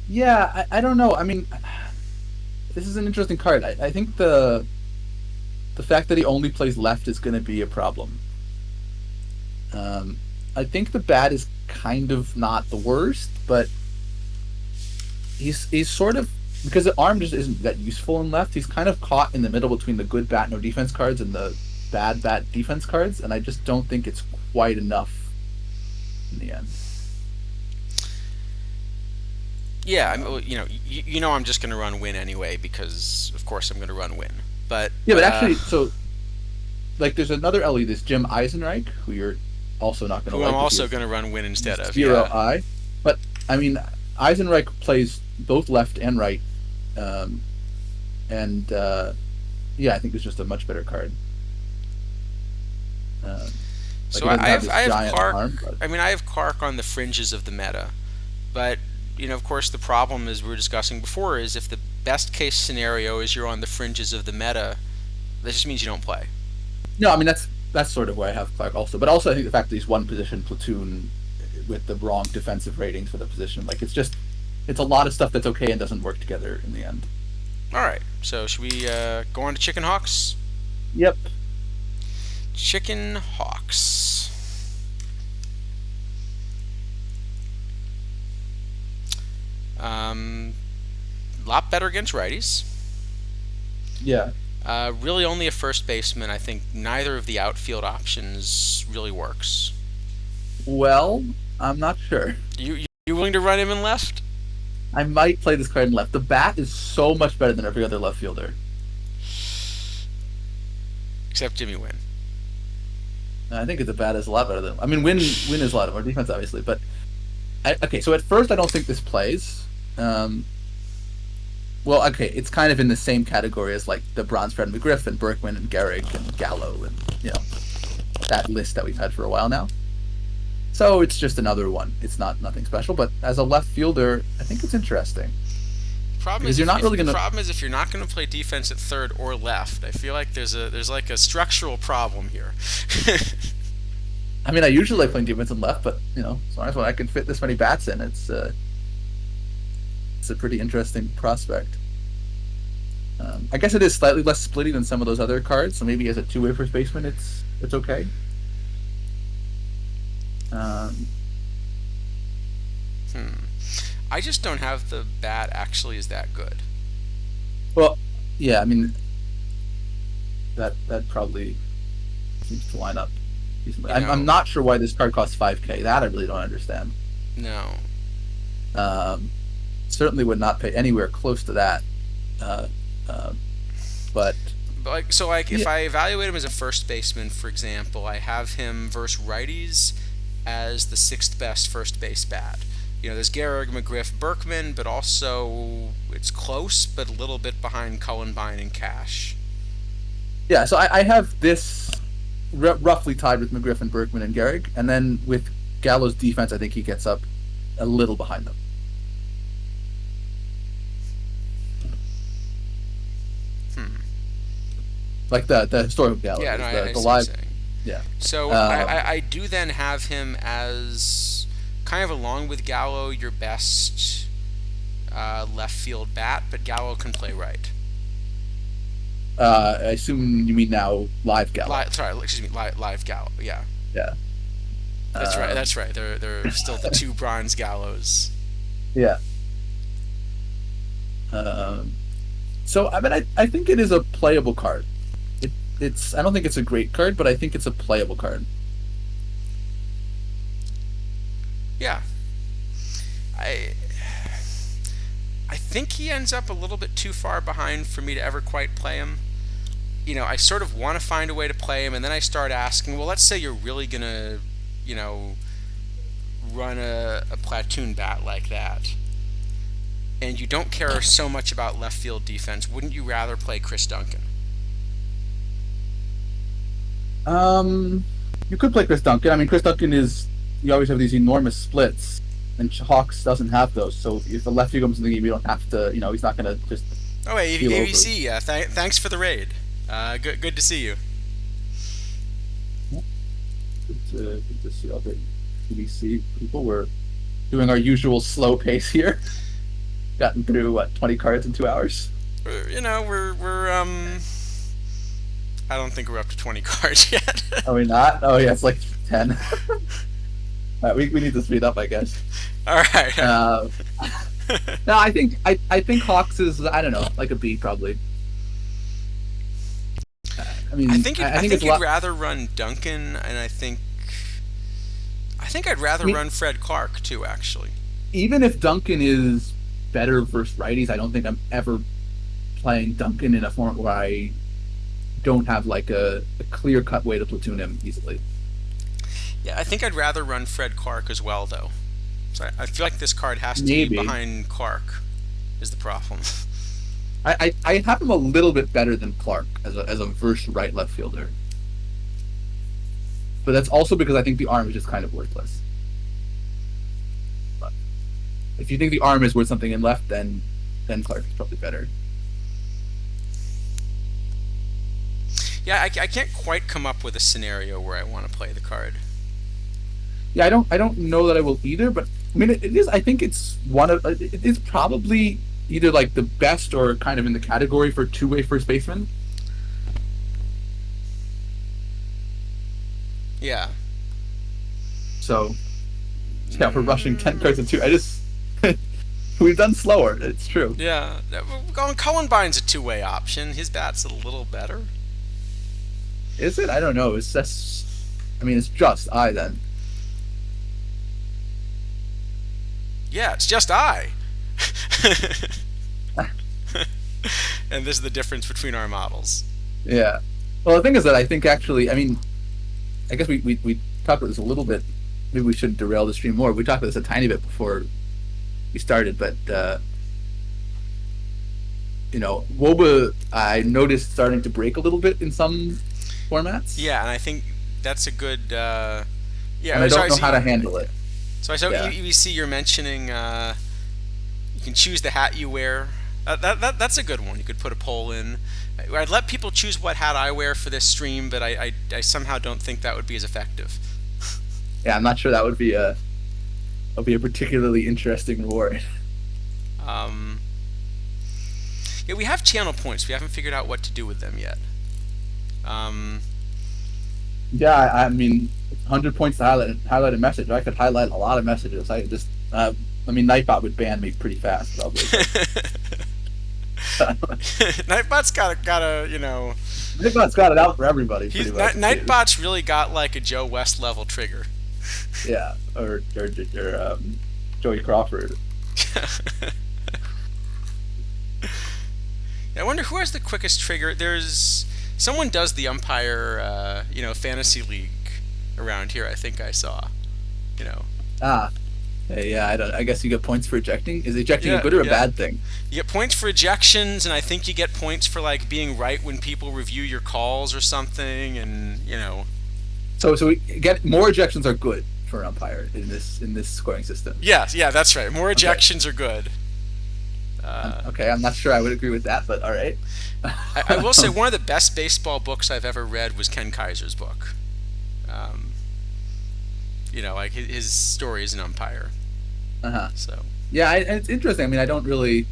Yeah, I don't know. I mean, this is an interesting card. I think the fact that he only plays left is going to be a problem. Um, I think the bat is kind of not the worst, but he's sort of because the arm just isn't that useful in left. He's kind of caught in the middle between the good bat no defense cards and the bad bat defense cards, and I just don't think it's quite enough in the end. Yeah, Um, you know, I'm just going to run win anyway because, of course, I'm going to run win. But yeah, but actually, so like, there's another Ellie, this Jim Eisenreich, who you're also not going to who I'm like, which also is going to run win instead of. Zero Yeah. I. But I mean, Eisenreich plays both left and right, um, and yeah, I think it's just a much better card. Like So it doesn't have I this have giant Clark. arm, but I have Clark on the fringes of the meta, but of course, the problem, as we were discussing before, is if the best case scenario is you're on the fringes of the meta, that just means you don't play. no, I mean that's sort of where I have Clark also. But also, I think the fact that he's one position platoon with the wrong defensive ratings for the position, like it's a lot of stuff that's okay and doesn't work together in the end. All right. So should we go on to Chicken Hawks? Yep. Chicken Hawks. Lot better against righties. Yeah. Really, only a first baseman. I think neither of the outfield options really works. Well, I'm not sure. You willing to run him in left? I might play this card in left. The bat is so much better than every other left fielder. Except Jimmy Wynn. I think the bat is a lot better than. I mean, Win is a lot more defense, obviously, but okay. So at first, I don't think this plays. Well, okay, it's kind of in the same category as like the Bronze Fred McGriff and Berkman and Garrick and Gallo and that list that we've had for a while now. So it's just another one. It's not nothing special, but as a left fielder, I think it's interesting Problem because is you're not really the gonna. problem is if you're not going to play defense at third or left. I feel like there's like a structural problem here. I mean, I usually like playing defense and left, but as long as when I can fit this many bats in, it's a pretty interesting prospect. I guess it is slightly less splitty than some of those other cards, so maybe as a two-way first baseman, it's okay. Um, Hmm. I just don't have the bat actually is that good. well, yeah, I mean that probably seems to line up decently. You I'm know, not sure why this card costs 5K. That I really don't understand. no. Um, Certainly would not pay anywhere close to that. Uh, but like Yeah, if I evaluate him as a first baseman, for example, I have him versus righties as the sixth best first base bat. There's Gehrig, McGriff, Berkman, but also it's close, but a little bit behind Cullenbine and Cash. yeah. So I have this roughly tied with McGriff and Berkman and Gehrig, and then with Gallo's defense, I think he gets up a little behind them. Hmm. Like the historical Gallo, Yeah, no, is I the see what you're live. saying. Yeah. So Um, I do then have him as kind of along with Gallo your best left field bat, but Gallo can play right. I assume you mean now live Gallo. Sorry, excuse me, live Gallo. Yeah, Yeah. that's right. Um, That's right. They're still the two bronze Gallos. yeah. Um, so I mean, I think it is a playable card. It's I don't think it's a great card, but I think it's a playable card. Yeah, I I think he ends up a little bit too far behind for me to ever quite play him. I sort of want to find a way to play him, and then I start asking, well, let's say you're really gonna, you know, run a platoon bat like that, and you don't care so much about left field defense. Wouldn't you rather play Chris Duncan? Um, you could play Chris Duncan. I mean, Chris Duncan is you always have these enormous splits, and Hawks doesn't have those. So if a lefty comes in the game, you don't have to. He's not going to just Oh, hey, keel over. ABC, thanks for the raid. Good to see you. Good to see all the PDC people. We're doing our usual slow pace here. Gotten through what 20 cards in 2 hours. We're I don't think we're up to 20 cards yet. Are we not? Oh yeah, it's like 10. All right, we need to speed up, I guess. All right. No, I think Hawks is I don't know like a B probably. I mean, I think I think it's a you'd lot. rather run Duncan, and I think I'd I rather mean, run Fred Clark too. Actually, even if Duncan is better versus righties, I don't think I'm ever playing Duncan in a format where I don't have like a clear cut way to platoon him easily. yeah, I think I'd rather run Fred Clark as well, though. So I feel like this card has to be Maybe behind Clark. Is the problem? I have him a little bit better than Clark as a verse right left fielder, but that's also because I think the arm is just kind of worthless. But if you think the arm is worth something in left, then Clark is probably better. Yeah, I can't quite come up with a scenario where I want to play the card. Yeah, I don't know that I will either, but I mean it is. I think it's one of it is probably either like the best or kind of in the category for two-way first baseman. Yeah. So yeah, we're rushing 10 cards in two. I just we've done slower. It's true. Yeah. Cullenbine's a two-way option. His bat's a little better. Is it? I don't know. It's just. I mean, it's just I then. Yeah, it's just I. And this is the difference between our models. Yeah. Well, the thing is that I think actually, I mean, I guess we talked about this a little bit. Maybe we shouldn't derail the stream more. We talked about this a tiny bit before we started, but WOBA I noticed starting to break a little bit in some formats. Yeah, and I think that's a good. Yeah, And I don't know how to handle it. So I saw Yeah. EVC. You're mentioning you can choose the hat you wear. That's a good one. You could put a poll in. I'd let people choose what hat I wear for this stream, but I somehow don't think that would be as effective. Yeah, I'm not sure that would be a particularly interesting reward. Um, yeah, we have channel points. We haven't figured out what to do with them yet. Yeah, I mean, 100 points to highlight a message. I could highlight a lot of messages. I just, I mean, Nightbot would ban me pretty fast, probably. Nightbot's got a Nightbot's got it out for everybody. Nightbot's really got like a Joe West level trigger. Yeah, or Joey Crawford. I wonder who has the quickest trigger. There's Someone does the umpire, fantasy league around here. I think I saw. You know. Ah, yeah. I don't. I guess you get points for ejecting. Is ejecting a Yeah, good or a yeah. bad thing? You get points for ejections, and I think you get points for like being right when people review your calls or something, and So we get more ejections are good for an umpire in this scoring system. Yes, yeah, that's right. More Okay. ejections are good. Okay. I'm not sure I would agree with that, but all right. I will say one of the best baseball books I've ever read was Ken Kaiser's book. Um, like his story as an umpire. Uh-huh. So Yeah, and it's interesting. I mean, I don't really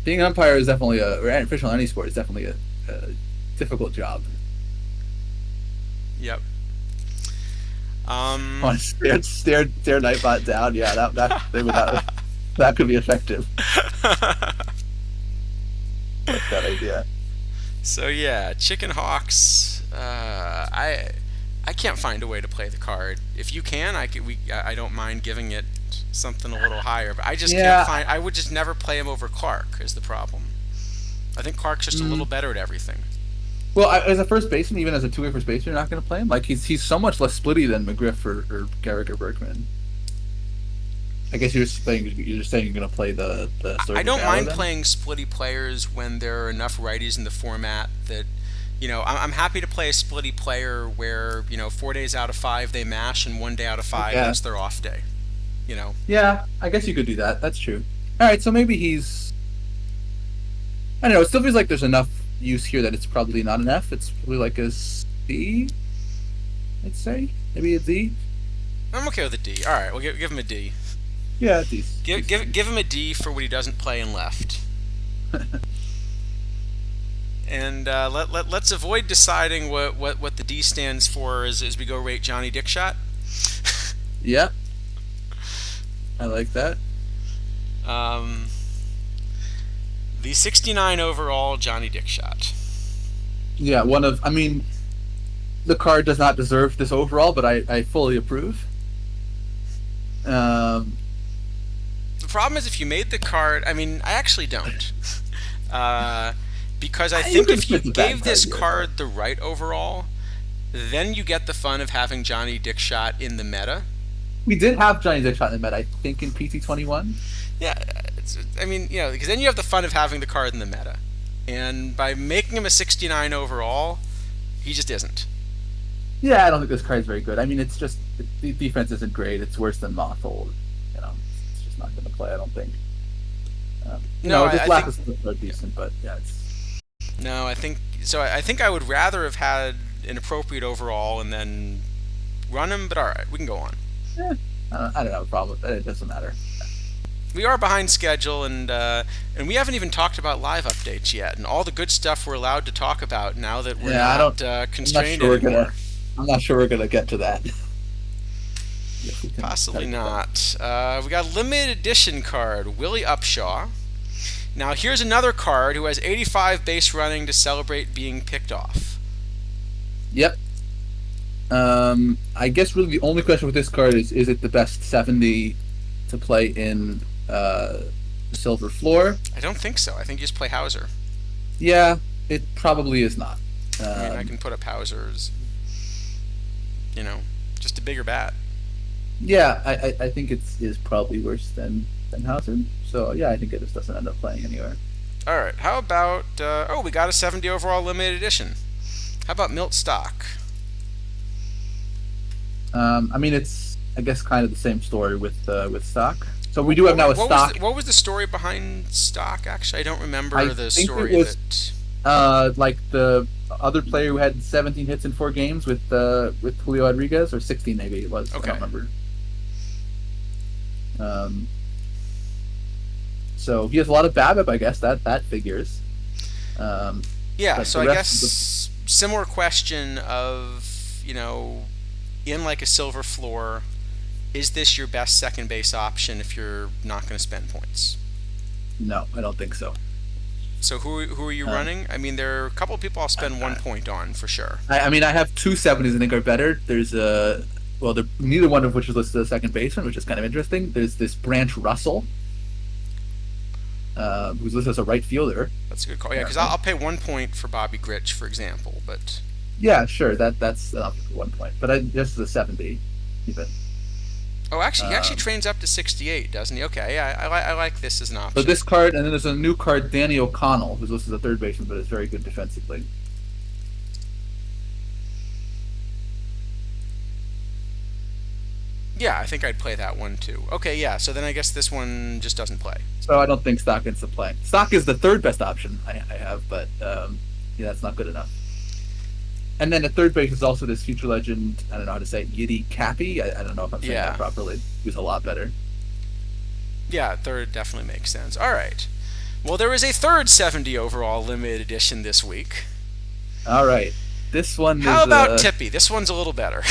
being an umpire is definitely or an official in any sport is definitely a difficult job. yep. Want to stare Nightbot down? Yeah, that could be effective. Like that idea. So yeah, Chicken Hawks. I can't find a way to play the card. If you can, I don't mind giving it something a little higher, but I just can't Yeah. find. I would just never play him over Clark. Is the problem? I think Clark's just a little Mm, better at everything. well, as a first baseman, even as a two-way first baseman, you're not going to play him. Like he's so much less splitty than McGriff or Garrick or Berkman. I guess you're just saying you're going to play the I Stoic don't Gallo mind then. playing splitty players when there are enough righties in the format that, I'm happy to play a splitty player where 4 days out of 5 they mash and 1 day out of 5 Yeah. that's their off day. You know. Yeah, I guess you could do that. That's true. All right, so maybe he's. I don't know. It still feels like there's enough use here that it's probably not an F. It's probably like a C. I'd say maybe a D. I'm okay with a D. All right, we'll give him a D. Yeah, a D. Give him a D for what he doesn't play in left. And let's avoid deciding what the D stands for as we go rate Johnny Dickshot. Yeah, I like that. Um, the 69 overall Johnny Dickshot. Yeah, one of. I mean, the card does not deserve this overall, but I fully approve. Um, The problem is if you made the card. I mean, I actually don't. Because I you think can if you split the bad gave card this here, but card the right overall, then you get the fun of having Johnny Dickshot in the meta. we did have Johnny Dickshot in the Met, I think, in PT 21. Yeah, I mean, because then you have the fun of having the card in the meta. And by making him a 69 overall, he just isn't. Yeah, I don't think this card is very good. I mean, it's just the defense isn't great. It's worse than Mothhold. It's just not going to play. I don't think. No, Just I lack think of skill are decent, but yeah, it's no, I think so. I think I would rather have had an appropriate overall and then run him. But all right, we can go on. I don't have a problem with it. It doesn't matter. We are behind schedule, and we haven't even talked about live updates yet, and all the good stuff we're allowed to talk about now that we're Yeah, I not don't. I'm not constrained sure we're anymore. gonna. I'm not sure we're gonna get to that. Yes, we can Possibly talk about not. We got a limited edition card, Willie Upshaw. Now here's another card who has 85 base running to celebrate being picked off. Yep. I guess really the only question with this card is it the best 70 to play in Silver Floor? I don't think so. I think you just play Hauser. Yeah, it probably is not. I mean, I Um, can put up Hauser's, just a bigger bat. yeah, I think it's is probably worse than Hauser. So yeah, I think it just doesn't end up playing anywhere. All right, how about, we got a 70 overall limited edition. How about Milt Stock? I mean, it's I guess kind of the same story with Stock. So we do have now a Stock. What was the story behind Stock, actually? I don't remember I the think story it was that... like the other player who had 17 hits in 4 games with Julio Rodriguez, or 16 maybe it was. Okay. I don't remember. So he has a lot of BABIP, I guess that figures. Yeah, But so the I rest of guess similar question of, in like a silver floor, is this your best second base option if you're not going to spend points? No, I don't think so. So who are you running? I mean, there are a couple of people I'll spend 1 point on for sure. I mean, I have two 70s I think are better. There's neither one of which is listed as second baseman, which is kind of interesting. There's this Branch Russell. who's listed as a right fielder. That's a good call. Yeah, because Apparently. I'll pay 1 point for Bobby Grich, for example. But Yeah, sure. That's enough for 1 point. But this is a 70 even. oh, actually, he actually Um, trains up to 68, doesn't he? Okay, yeah, I like this as an so option. this card, and then there's a new card, Danny O'Connell, who's listed as a third baseman, but is very good defensively. Yeah, I think I'd play that one too. Okay, yeah. So then I guess this one just doesn't play. So I don't think Stock ends up playing. Stock is the third best option I have, but yeah, that's not good enough. And then the third base is also this future legend. I don't know how to say it, Yiddy Cappy. I don't know if I'm saying Yeah, that properly. He's a lot better. yeah. Third definitely makes sense. All right. Well, there is a third 70 overall limited edition this week. All right, this one How is about Tippy? This one's a little better.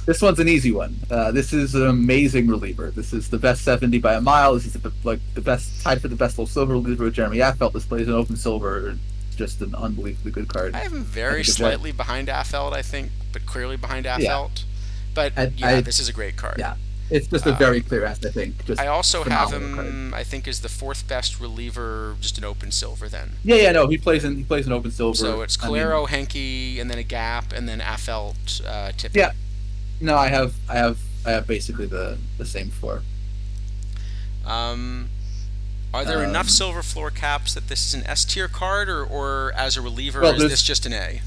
this one's an easy one. This is an amazing reliever. This is the best 70 by a mile. This is the best tied for the best low silver reliever with Jeremy Affeldt. This plays an open silver. Just an unbelievably good card. I have him I very think slightly behind Affeldt, I think, but clearly behind yeah, Affeldt. But yeah, I this is a great card. yeah, it's just a very clear ass. I think just I also have phenomenal card. him, I think, as the fourth best reliever, just an open silver then. No, he plays in open silver. So it's I mean, Calero, Henke, and then a gap, and then Affeldt, Tippy. yeah, no, I have basically the same four. Um, are there enough Um, silver floor caps that this is an S tier card, or as a reliever, well, is this just an A?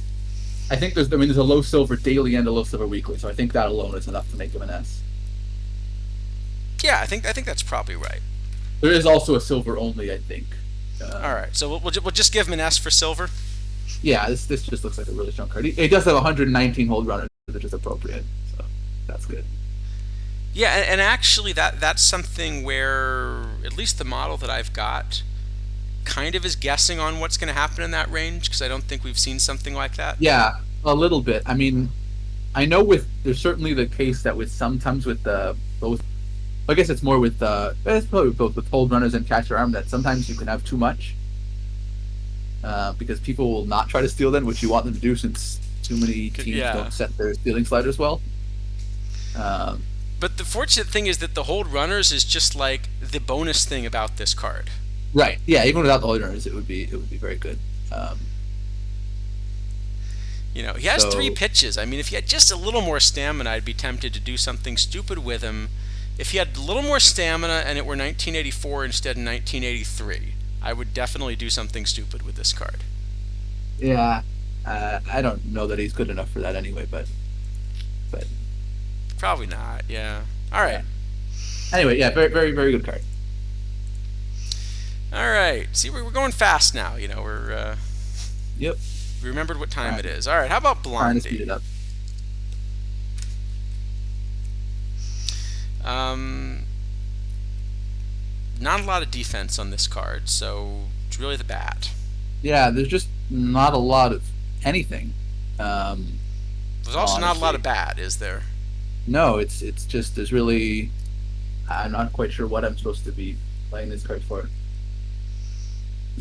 there's a low silver daily and a low silver weekly, so I think that alone is enough to make him an S. Yeah, I think that's probably right. There is also a silver only, I think. All right, so we'll just give him an S for silver. Yeah, this just looks like a really strong card. He does have 119 hold runners, which is appropriate, so that's good. Yeah, and actually that's something where at least the model that I've got kind of is guessing on what's going to happen in that range because I don't think we've seen something like that. Yeah, a little bit. I mean, I know there's certainly the case that with sometimes with both. I guess it's more with it's probably both with hold runners and catcher arm that sometimes you can have too much because people will not try to steal them, which you want them to do since too many teams Yeah. don't set their stealing sliders well. Um, But the fortunate thing is that the hold runners is just like the bonus thing about this card. right. Yeah. Even without the hold runners, it would be very good. He has three So pitches. I mean, if he had just a little more stamina, I'd be tempted to do something stupid with him. If he had a little more stamina and it were 1984 instead of 1983, I would definitely do something stupid with this card. yeah, I don't know that he's good enough for that anyway, but Probably not. Yeah. All right. yeah. Anyway, yeah, very very very good card. All right. See, we're going fast now. Yep. We remembered what time Trying, it is. All right. How about trying to speed Blondie? it up. Um, Not a lot of defense on this card, so it's really the bat. Yeah, there's just not a lot of anything. There's also not a lot Honestly, of bat, is there? no, it's just there's really I'm not quite sure what I'm supposed to be playing this card for.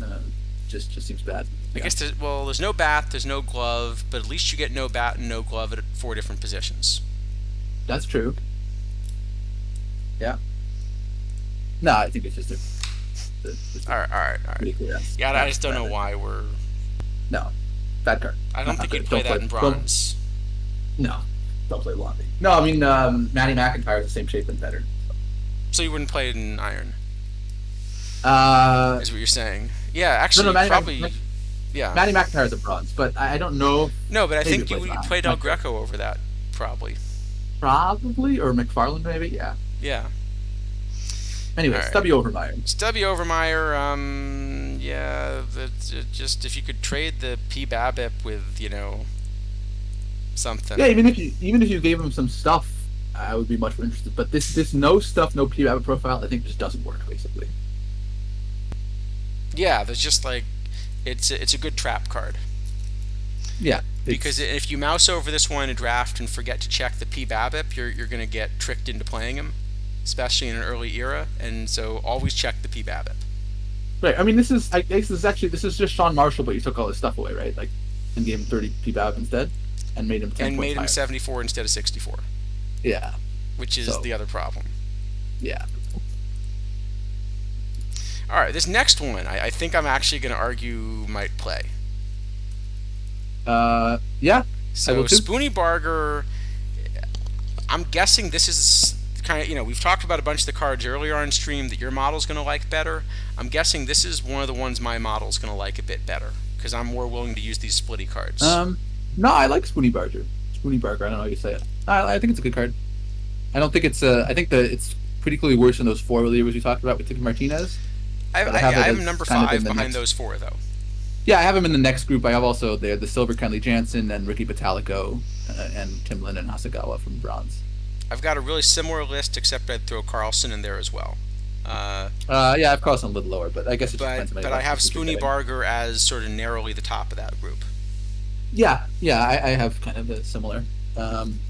Uh, just seems bad. I Yeah, guess there's no bat, there's no glove, but at least you get no bat and no glove at four different positions. that's true. Yeah. No, I think it's just a All right, all right, all right. pretty clear. Yeah, I just don't know Bad. why we're. No, bad card. I don't Not think good. you'd play Don't that in don't, bronze. no, don't play Blondie. No, I mean Matty McIntyre is the same shape and better. So you wouldn't play it in iron, Uh, is what you're saying? Yeah, no, actually, no, probably. Yeah. Matty McIntyre is a bronze, but I don't know. No, but I Maybe think you plays would nine. play Del Not sure. Greco over that, probably. Probably or McFarland maybe. Yeah. Yeah. Anyway, All right. Stubby Overmeyer. Stubby Overmeyer, yeah, just if you could trade the P Babip with, something. Yeah, even if you gave him some stuff, I would be much more interested. But this no stuff, no PBAB profile, I think just doesn't work basically. Yeah, there's just like, it's a good trap card. Yeah, Because if you mouse over this one in a draft and forget to check the P Babip, you're going to get tricked into playing him, especially in an early era, and so always check the P Babip. right. I mean, I guess this is just Sean Marshall, but you took all his stuff away, right? Like, and gave him 30 PBAB instead, and made him 10 And points made him higher. 74 instead of 64, Yeah. which is So the other problem. yeah. All right, this next one, I think I'm actually going to argue might play. Yeah, I will So too. Spoonie Barger, I'm guessing this is kind of, we've talked about a bunch of the cards earlier on stream that your model's going to like better. I'm guessing this is one of the ones my model's going to like a bit better because I'm more willing to use these splitty cards. Um, no, I like Spoonie Barger. Spoonie Barger. I don't know how you say it. I think it's a good card. I don't think it's. I think that it's pretty clearly worse than those four relievers we talked about with Tippy Martinez. But I have I it have as number kind of in five the behind next. those four, though. Yeah, I have him in the next group. I have also the Silver Kenley Jansen and Ricky Batalico and Timlin and Hasagawa from Bronze. I've got a really similar list, except I'd throw Carlson in there as well. Uh, Yeah, I've crossed him a little lower, but I guess it just but depends on how many but I have lefties you're Spoonie getting. Barger as sort of narrowly the top of that group. Yeah, yeah, I have kind of a similar. Um,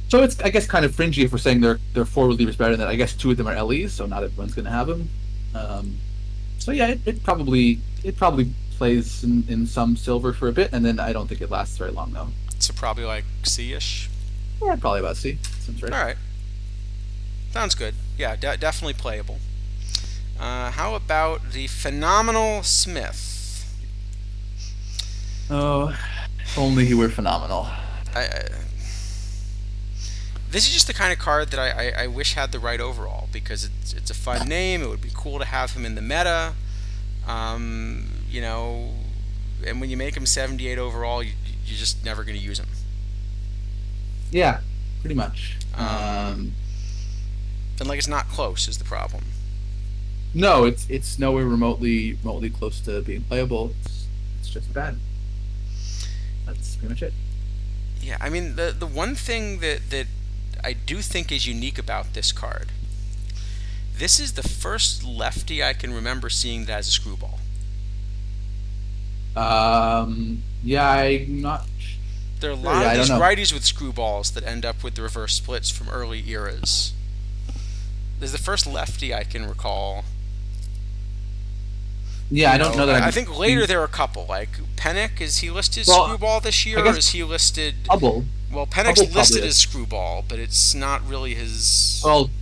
so it's I guess kind of fringy if we're saying they're four relievers better than I guess two of them are LEs, so not everyone's going to have them. Um, so yeah, it probably plays in some silver for a bit, and then I don't think it lasts very long though. So probably like C-ish. Yeah, probably about C. Seems right. All right, sounds good. Yeah, definitely playable. How about the phenomenal Smith? Oh, if only he were phenomenal. I, this is just the kind of card that I wish had the right overall because it's a fun name. It would be cool to have him in the meta. You know, and when you make him 78 overall, you're just never going to use him. Yeah, pretty much. And like it's not close is the problem. No, it's nowhere remotely close to being playable. It's just bad. That's pretty much it. Yeah, I mean the one thing that I do think is unique about this card. This is the first lefty I can remember seeing that has a screwball. Yeah, I'm not There are a sure. lot Yeah, of I don't these know. righties with screwballs that end up with the reverse splits from early eras. This is the first lefty I can recall. Yeah, I don't know that I I've think later seen. there are a couple. Like Pennick, is he listed Well, screwball this I year, or guess is he listed? Hubble. Well, Pennick's Hubble probably listed is. as screwball, but it's not really his. Well,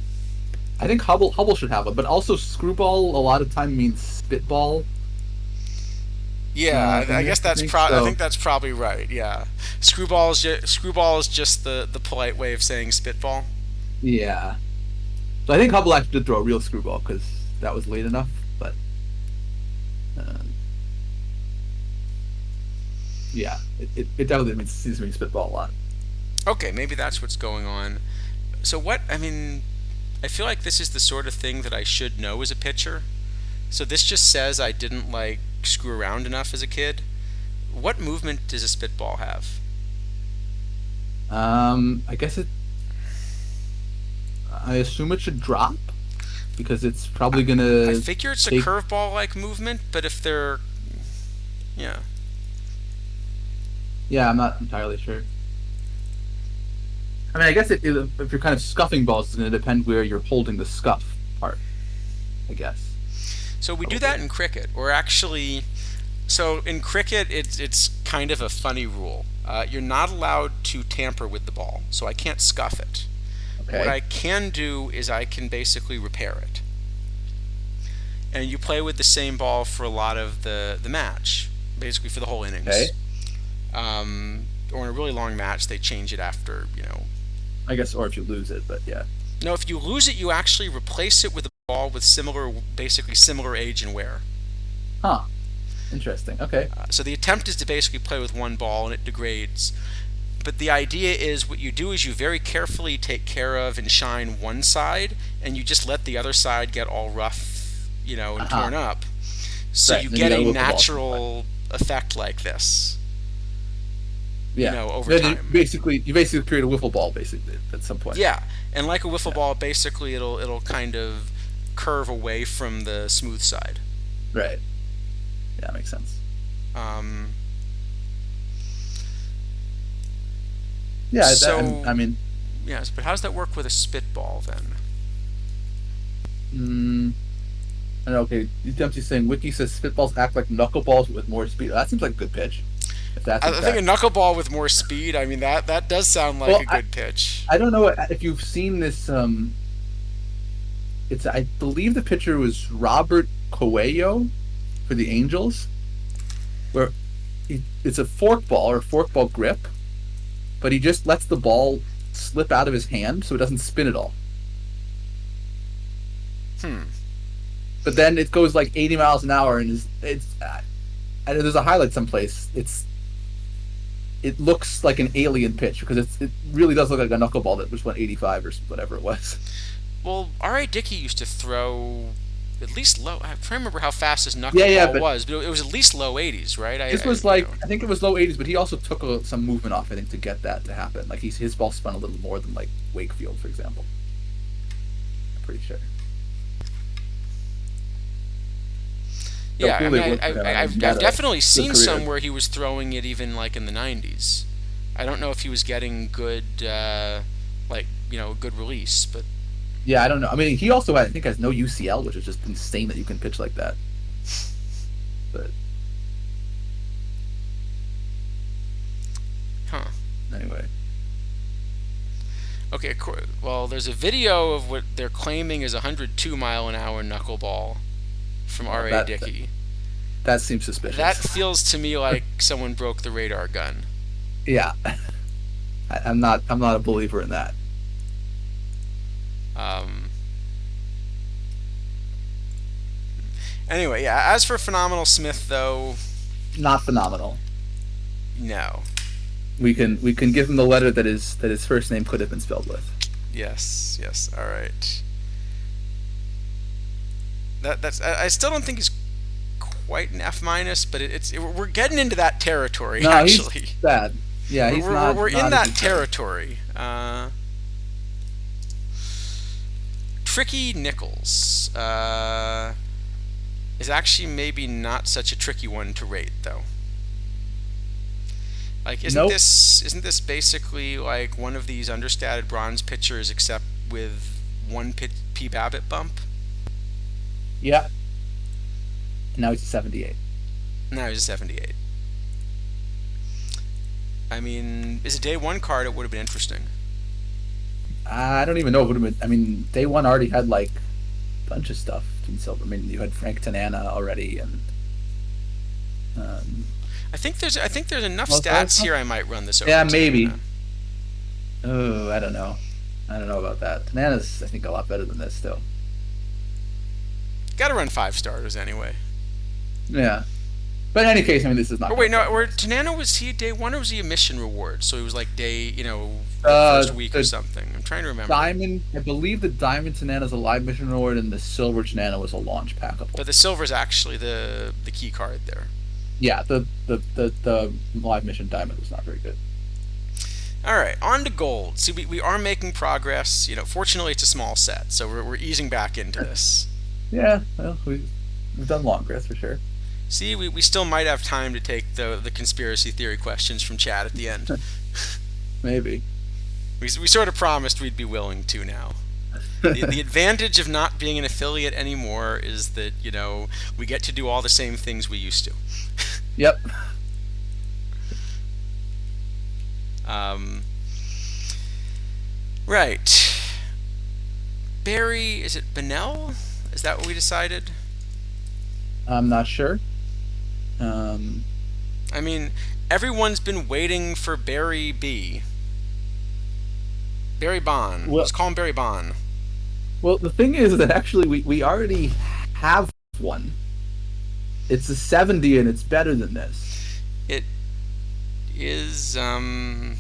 I think Hubble should have it, but also screwball a lot of time means spitball. Yeah, I Pennick, guess I that's think I so. think that's probably right. Yeah, screwball is just the polite way of saying spitball. Yeah. So I think Hubble actually did throw a real screwball because that was late enough. But uh, yeah, it definitely means seems to mean spitball a lot. Okay, maybe that's what's going on. So what? I mean, I feel like this is the sort of thing that I should know as a pitcher. So this just says I didn't like screw around enough as a kid. What movement does a spitball have? I guess it. I assume it should drop because it's probably I gonna figure it's a take. curveball like movement, but if they're yeah. Yeah, I'm not entirely sure. I mean, I guess if you're kind of scuffing balls, it's going to depend where you're holding the scuff part. I guess So we do probably. that in cricket. We're actually so in cricket it's kind of a funny rule. You're not allowed to tamper with the ball, so I can't scuff it. What Okay. I can do is I can basically repair it. And you play with the same ball for a lot of the match, basically for the whole Okay. innings. Or in a really long match, they change it after, I guess, or if you lose it, but yeah. No, if you lose it, you actually replace it with a ball with basically similar age and wear. Huh. Interesting. Okay. So the attempt is to basically play with one ball and it degrades. But the idea is what you do is you very carefully take care of and shine one side, and you just let the other side get all rough, and Uh-huh. torn up. So Right. you And then you get got to a whip the ball at some point. natural effect like this, Yeah. over Then you time. basically create a wiffle ball basically at some point. Yeah, and like a wiffle Yeah. ball, basically it'll kind of curve away from the smooth side. Right. Yeah, makes sense. Um, Yeah. so I mean, yes, but how does that work with a spitball then? mm, I don't know, okay. Dempsey's saying Wiki says spitballs act like knuckleballs with more speed. That seems like a good pitch. If that's in I think a fact. knuckleball with more speed. I mean that does sound like Well, a good pitch. I don't know if you've seen this. It's I believe the pitcher was Robert Coelho for the Angels, where it's a forkball or forkball grip, but he just lets the ball slip out of his hand so it doesn't spin at all. Hmm. But then it goes like 80 miles an hour, and there's a highlight someplace. It looks like an alien pitch because it really does look like a knuckleball that just went 85 or whatever it was. Well, R.A. Dickey used to throw at least low. I'm trying to remember how fast his Yeah, knuckleball but was, but it was at least low 80s, right? this was like I think it was low 80s, but he also took some movement off. I think to get that to happen. Like his ball spun a little more than like Wakefield, for example. I'm pretty sure. So Yeah, I clearly mean, it worked for him. I mean, I've he had a definitely good seen career. some where he was throwing it even like in the 90s. I don't know if he was getting good, like good release, but Yeah, I don't know. I mean, he also I think has no UCL, which is just insane that you can pitch like that. But huh. anyway, Okay, well, there's a video of what they're claiming is a 102-mile-an-hour knuckleball from well, R.A. Dickey. that seems That suspicious. feels to me like someone broke the radar gun. Yeah, I'm not a believer in that. Um, anyway, yeah. As for Phenomenal Smith, though, Not phenomenal. no. We can give him the letter that his first name could have been spelled with. Yes, yes. All right. That's. I still don't think he's quite an F minus, but we're getting into that territory No, he's actually. bad. Yeah, We're he's we're, not we're in not a that good player. territory. Tricky Nichols is actually maybe not such a tricky one to rate, though. Like, Nope. isn't this basically like one of these understated bronze pitchers, except with one P Babbitt bump? Yeah. Now he's a 78. Now he's a 78. I mean, as a day one card, it would have been interesting. I don't even know if it would have been. I mean, day one already had like a bunch of stuff in silver. I mean, you had Frank Tanana already, and um, I think there's enough most other stats stuff. here. I might run this over Yeah, Tanana. maybe. Oh, I don't know. I don't know about that. Tanana's, I think, a lot better than this still. Got to run 5 starters anyway. Yeah. But in any case, I mean, this is not Or going wait, to no. affect Or this. Tanana, was he day one or was he a mission reward? So he was like day, like Uh, first week or the something. I'm trying to remember. diamond, I believe the diamond Tanana is a live mission reward, and the silver Tanana was a launch packable. But the silver's actually the key card there. Yeah, the live mission diamond was not very good. All right, on to gold. See, we are making progress. Fortunately, it's a small set, so we're easing back into this. Yeah, well, we've done longer, that's for sure. See, we still might have time to take the conspiracy theory questions from Chad at the end. Maybe. We sort of promised we'd be willing to now. The advantage of not being an affiliate anymore is that, we get to do all the same things we used to. Yep. Um, right. Barry, is it Bennell? Is that what we decided? I'm not sure. Um, I mean, everyone's been waiting for Barry B. Barry Bond. well, Let's call him Barry Bond. well, the thing is that actually we already have one. It's a 70, and it's better than this. It is, well,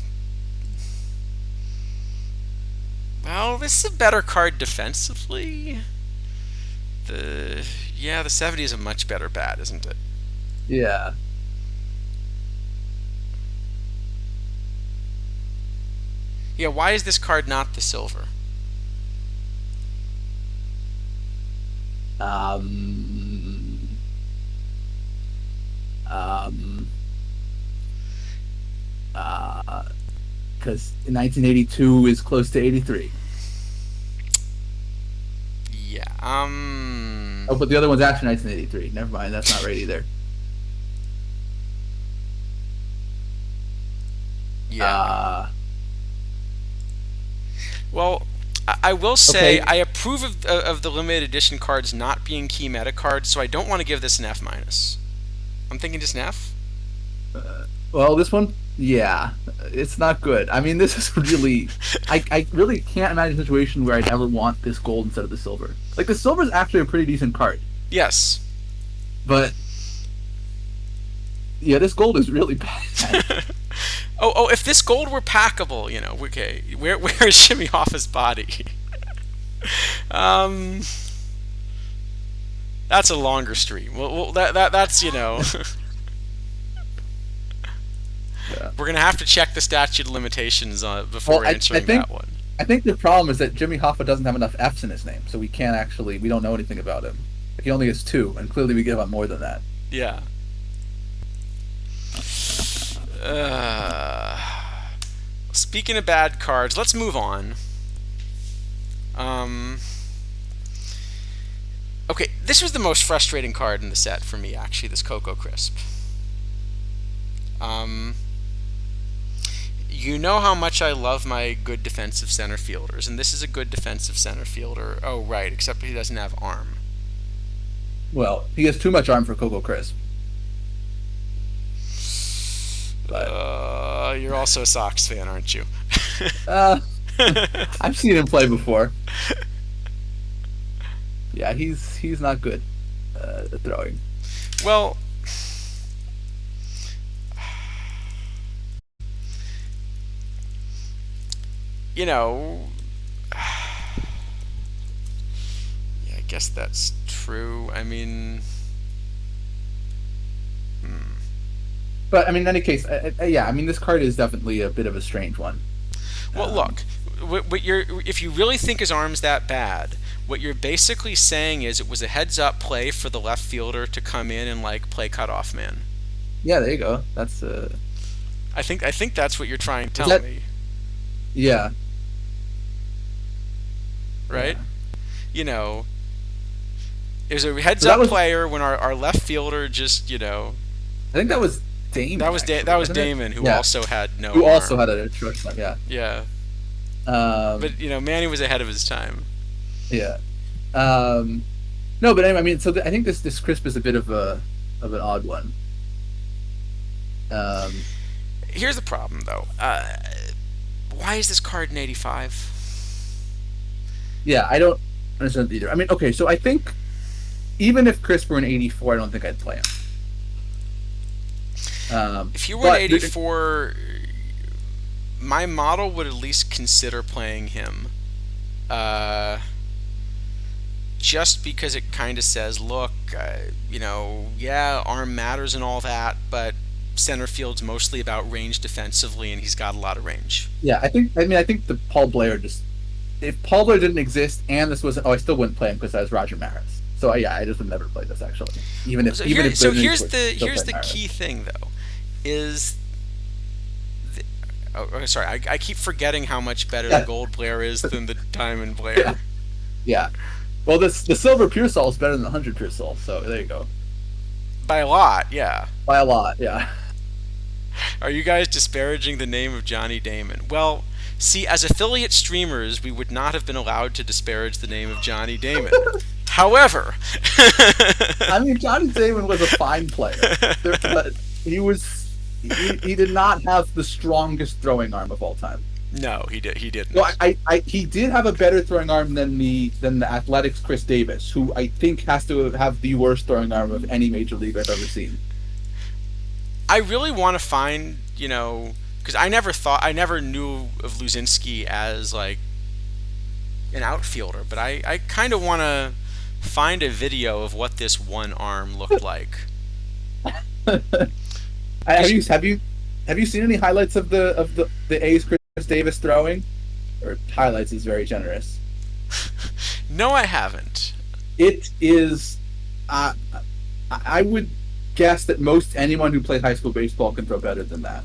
this is a better card defensively. The 70 is a much better bat, isn't it? Yeah. Yeah, why is this card not the silver? Um, um, because 1982 is close to 83. Yeah, Oh, but the other one's actually 1983. Never mind, that's not right either. yeah. Uh, Well, I will say okay. I approve of the limited edition cards not being key meta cards, so I don't want to give this an F minus. I'm thinking just an F. Well, this one, yeah, it's not good. I mean, this is really, I really can't imagine a situation where I'd ever want this gold instead of the silver. Like, the silver is actually a pretty decent card, Yes. but yeah, this gold is really bad. Oh, if this gold were packable, okay, where's Jimmy Hoffa's body? That's a longer stream. Well, that's Yeah. we're gonna have to check the statute of limitations before Well, answering that one. I think the problem is that Jimmy Hoffa doesn't have enough F's in his name, so we don't know anything about him. He only has 2, and clearly we give up more than that. Yeah. Speaking of bad cards, let's move on. Okay, this was the most frustrating card in the set for me, actually, this Cocoa Crisp. You know how much I love my good defensive center fielders, and this is a good defensive center fielder. Oh, right, except he doesn't have arm. Well, he has too much arm for Cocoa Crisp. You're also a Sox fan, aren't you? I've seen him play before. Yeah, he's not good at throwing. Well, yeah, I guess that's true. I mean, But I mean, in any case, yeah, I mean, this card is definitely a bit of a strange one. well, look, if you really think his arm's that bad, what you're basically saying is it was a heads-up play for the left fielder to come in and play cutoff man. Yeah, there you go. That's I think that's what you're trying to tell me, yeah, right? Yeah. It was a heads-up player when our left fielder just, I think that was Damon. That was Damon, who also had no. Who arm. also had a shortstop, yeah. Yeah. But Manny was ahead of his time. Yeah. No, but anyway, I mean, so I think this Crisp is a bit of an odd one. Here's the problem, though. Why is this card in 85? Yeah, I don't understand either. I mean, okay, so I think even if Crisp were in 84, I don't think I'd play him. If you were in 84, my model would at least consider playing him. Just because it kind of says, look, yeah, arm matters and all that, but center field's mostly about range defensively, and he's got a lot of range. Yeah, I think the Paul Blair if Paul Blair didn't exist and this wasn't, I still wouldn't play him because that was Roger Maris. So yeah, I just would never play this actually. Here's the key thing though, is sorry, I keep forgetting how much better the gold Blair is than the diamond Blair. Yeah. Well, the silver Pure Soul is better than the 100 Pure Soul, so there you go. By a lot, yeah. By a lot, yeah. Are you guys disparaging the name of Johnny Damon? Well, see, as affiliate streamers, we would not have been allowed to disparage the name of Johnny Damon. However, I mean, Johnny Damon was a fine player, but he did not have the strongest throwing arm of all time. No, he didn't. No, he did have a better throwing arm than the Athletics' Chris Davis, who I think has to have the worst throwing arm of any major league I've ever seen. I really want to find, because I never knew of Luzinski as like an outfielder, but I kind of want to find a video of what this one arm looked like. Have you seen any highlights of the A's Chris Davis throwing? Or highlights is very generous. No, I haven't. It is. I would guess that most anyone who played high school baseball can throw better than that.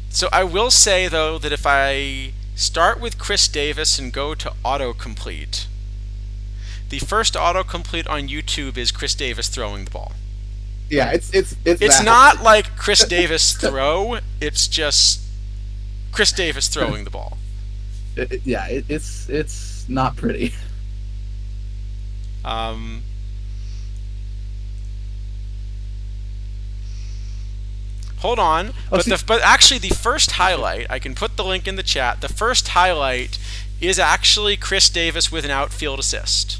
So I will say though that if I start with Chris Davis and go to autocomplete, the first autocomplete on YouTube is Chris Davis throwing the ball. Yeah, it's not like Chris Davis throw. It's just Chris Davis throwing the ball. It's It's not pretty. Um, Hold on, Oh, see, but actually the first highlight, I can put the link in the chat. The first highlight is actually Chris Davis with an outfield assist.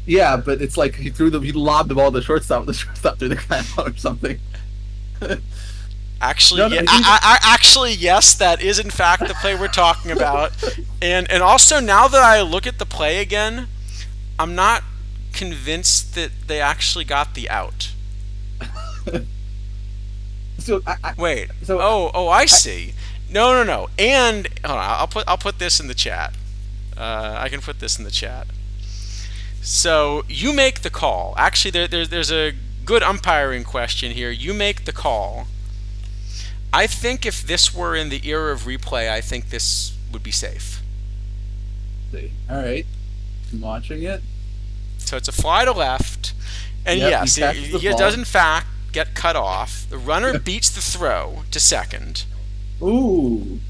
yeah, but it's like he lobbed the ball to the shortstop. The shortstop threw the guy out or something. Actually, No, no, yeah, actually, yes, that is in fact the play we're talking about. And also now that I look at the play again, I'm not convinced that they actually got the out. so Wait. so I see. No. And hold on, I'll put this in the chat. I can put this in the chat. So you make the call. Actually, there's a good umpiring question here. You make the call. I think if this were in the era of replay, I think this would be safe. All right, I'm watching it. So it's a fly to left, and Yep, yes, he catches the it ball. does in fact get cut off. The runner beats the throw to second. Ooh.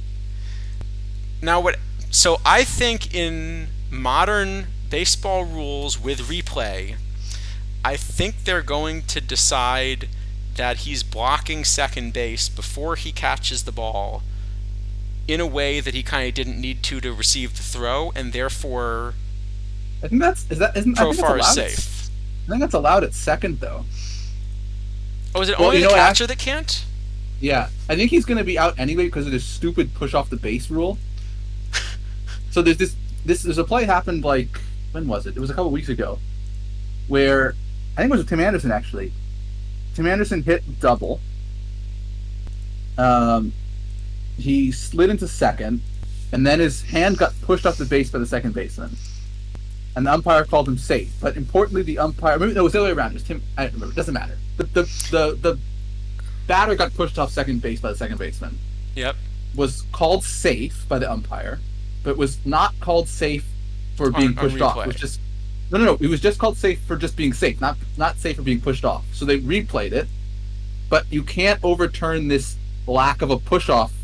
Now what? So I think in modern baseball rules with replay, I think they're going to decide that he's blocking second base before he catches the ball in a way that he kind of didn't need to receive the throw, and therefore I think that's isn't I think that's Profar is allowed. safe. I think that's allowed at second though. Oh, is it Well, only you the know what, catcher that can't? Yeah, I think he's going to be out anyway because of this stupid push off the base rule. So there's a play happened like when was it? It was a couple weeks ago, where I think it was with Tim Anderson actually. Tim Anderson hit double. He slid into second, and then his hand got pushed off the base by the second baseman, and the umpire called him safe. But importantly, the umpire maybe no, it was the other way around. It was Tim. I don't remember. It doesn't matter. The batter got pushed off second base by the second baseman. Yep. Was called safe by the umpire, but was not called safe for being pushed off. It was just no. It was just called safe for just being safe, not safe for being pushed off. So they replayed it, but you can't overturn this lack of a push off.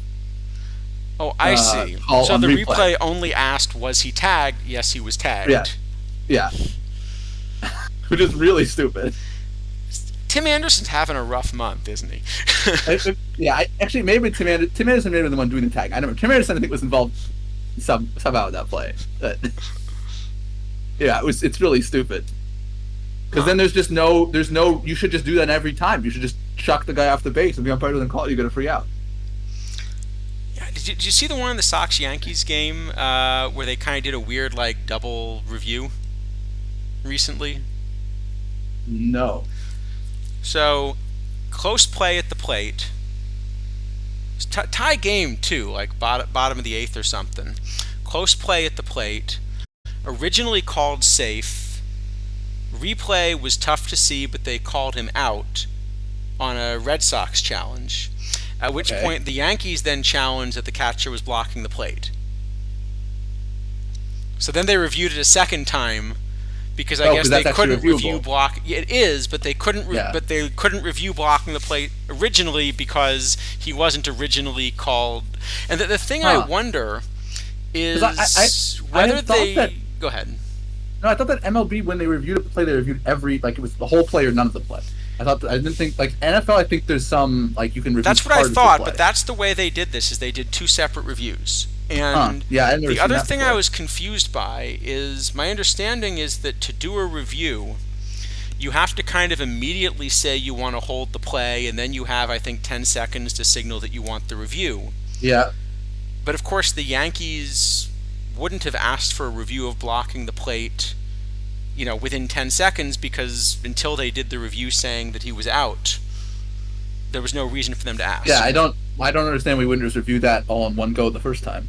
Oh, I see. So the replay only asked, was he tagged? Yes, he was tagged. Yeah. Which is really stupid. Tim Anderson's having a rough month, isn't he? Actually, maybe Tim Anderson may be the one doing the tag. I don't know. Tim Anderson, I think, was involved somehow in that play. But, yeah, it's really stupid. Because then there's no. You should just do that every time. You should just chuck the guy off the base, and the umpire doesn't call it, you get a free out. Yeah. Did you see the one in the Sox Yankees game where they kind of did a weird like double review recently? No. So, close play at the plate. Tie game too, like bottom of the eighth or something. Close play at the plate. Originally called safe. Replay was tough to see, but they called him out on a Red Sox challenge. At which point the Yankees then challenged that the catcher was blocking the plate. So then they reviewed it a second time. Because I guess they couldn't review block. It is, but they couldn't. But they couldn't review blocking the plate originally because he wasn't originally called. And the thing I wonder is whether they go ahead. No, I thought that MLB when they reviewed a play, they reviewed it was the whole play or none of the play. I didn't think like NFL. I think there's some like you can review. That's what I thought, but that's the way they did this. Is they did two separate reviews. And the other thing I was confused by is my understanding is that to do a review, you have to kind of immediately say you want to hold the play, and then you have, I think, 10 seconds to signal that you want the review. Yeah. But of course, the Yankees wouldn't have asked for a review of blocking the plate, within 10 seconds because until they did the review saying that he was out, there was no reason for them to ask. Yeah, I don't understand we wouldn't just review that all in one go the first time.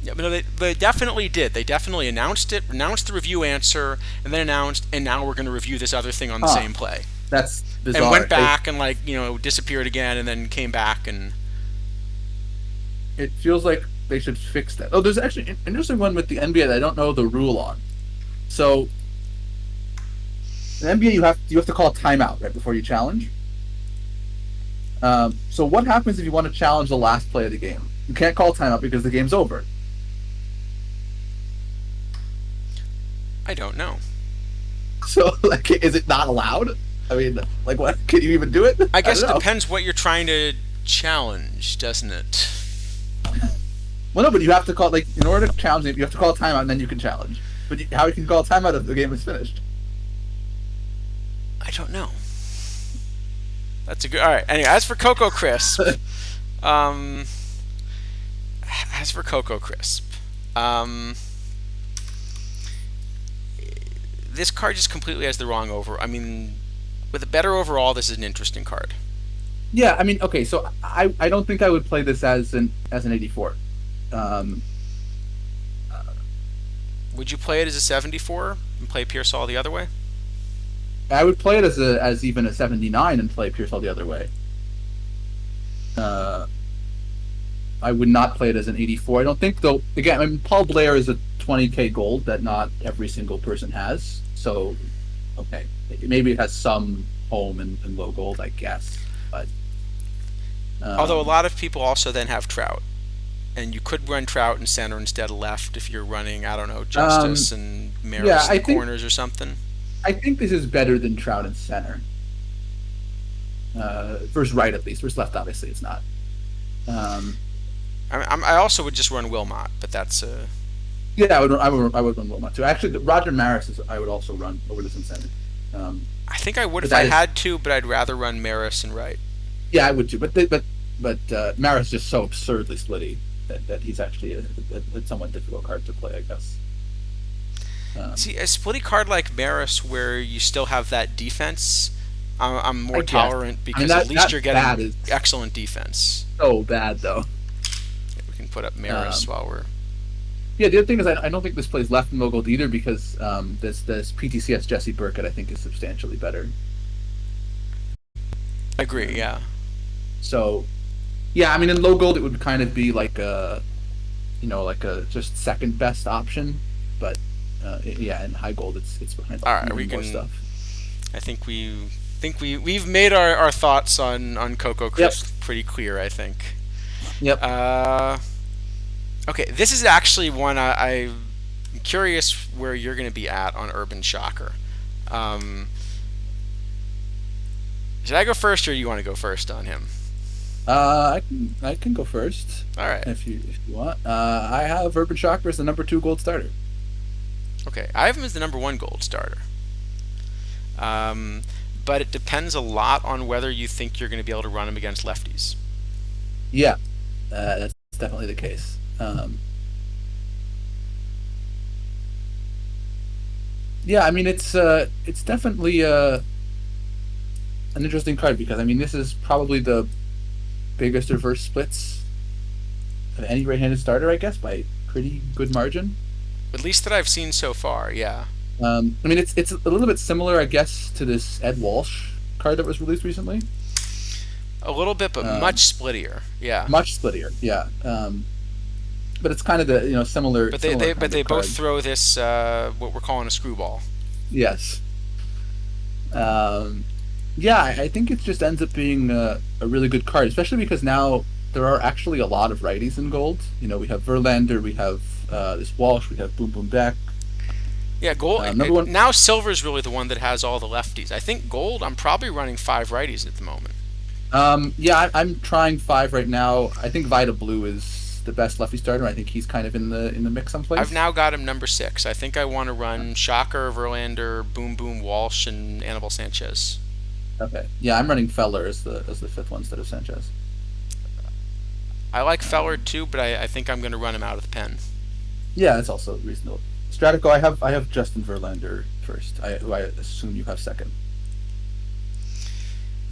Yeah, but no, they definitely did. They definitely announced the review answer, and then announced, and now we're going to review this other thing on the same play. That's bizarre. And went back and disappeared again, and then came back and. It feels like they should fix that. Oh, there's actually an interesting one with the NBA that I don't know the rule on. So, in the NBA, you have to call a timeout right before you challenge. So what happens if you want to challenge the last play of the game? You can't call timeout because the game's over. I don't know. So, like, is it not allowed? I mean, like, what? Can you even do it? I I guess don't it know. depends what you're trying to challenge, doesn't it? Well, no, but you have to call, like, in order to challenge it, you have to call a timeout and then you can challenge. But how you can call a timeout if the game is finished? I don't know. That's a good. All right. Anyway, as for Cocoa Crisp, um, as for Cocoa Crisp, um, this card just completely has the wrong over. I mean, with a better overall, this is an interesting card. Yeah, I mean, okay, so I don't think I would play this as an 84. Um, Would you play it as a 74 and play Pierce all the other way? I would play it as even a 79 and play Pierce all the other way. Uh, I would not play it as an 84. I don't think though. Again, I mean, Paul Blair is a 20k gold that not every single person has. So, okay, maybe it has some home in low gold, I guess. But Although a um, lot of people also then have Trout, and you could run Trout in center instead of left if you're running, I don't know, um, Justice and yeah, Maris in the corners or something. I think this is better than Trout in center. Versus right at least. Versus left, obviously, it's not. Um, I also would just run Wilmot, but that's yeah, I would run Wilmot too. Actually, Roger Maris is I would also run over this in center. Um, I think I would but if I that is had to, but I'd rather run Maris and right. yeah, I would too. But Maris is just so absurdly splitty that he's actually a somewhat difficult card to play, I guess. See, a splitty card like Maris, where you still have that defense, I'm I more guess. tolerant I mean because at least that you're bad getting is excellent defense. so bad though. We can put up Maris Um, while we're. yeah, the other thing is I don't think this plays left in low gold either because this PTCS Jesse Burkett I think is substantially better. Agree, Um, yeah. so yeah, I mean in low gold it would kind of be like a like a just second best option, but yeah, in high gold it's behind All right, we even more can. stuff. I think we've made our thoughts on Cocoa Yep. Crisp pretty clear. I think. Yep. Uh, okay, this is actually one I'm curious where you're going to be at on Urban Shocker. Um, should I go first, or do you want to go first on him? I can go first All right. if you want. I have Urban Shocker as the number 2 gold starter. Okay, I have him as the number one gold starter. Um, but it depends a lot on whether you think you're going to be able to run him against lefties. Yeah, that's definitely the case. Yeah, I mean it's definitely an interesting card because I mean this is probably the biggest reverse splits of any right-handed starter, I guess, by a pretty good margin. At least that I've seen so far, yeah. I mean it's a little bit similar, I guess, to this Ed Walsh card that was released recently. A little bit, but much Um, splittier, yeah. Much splittier, yeah. But it's kind of the similar But similar but kind they of both card. throw this what we're calling a screwball. Yes. Um, yeah, I think it just ends up being a really good card, especially because now there are actually a lot of righties in gold. We have Verlander, we have this Walsh, we have Boom Boom Beck. Yeah, gold. Number one, Now silver's really the one that has all the lefties. I think gold. I'm probably running five righties at the moment. yeah, I'm trying 5 right now. I think Vita Blue is the best lefty starter. I think he's kind of in the mix I've someplace. now got him number six. I think I want to run Shocker, Verlander, Boom Boom, Walsh, and Anibal Sanchez. Okay, yeah, I'm running Feller as the fifth one instead of Sanchez. I like Feller Um, too, but I think I'm going to run him out of the pen. yeah, that's also reasonable. Stratico, I have Justin Verlander first. Who I assume you have second.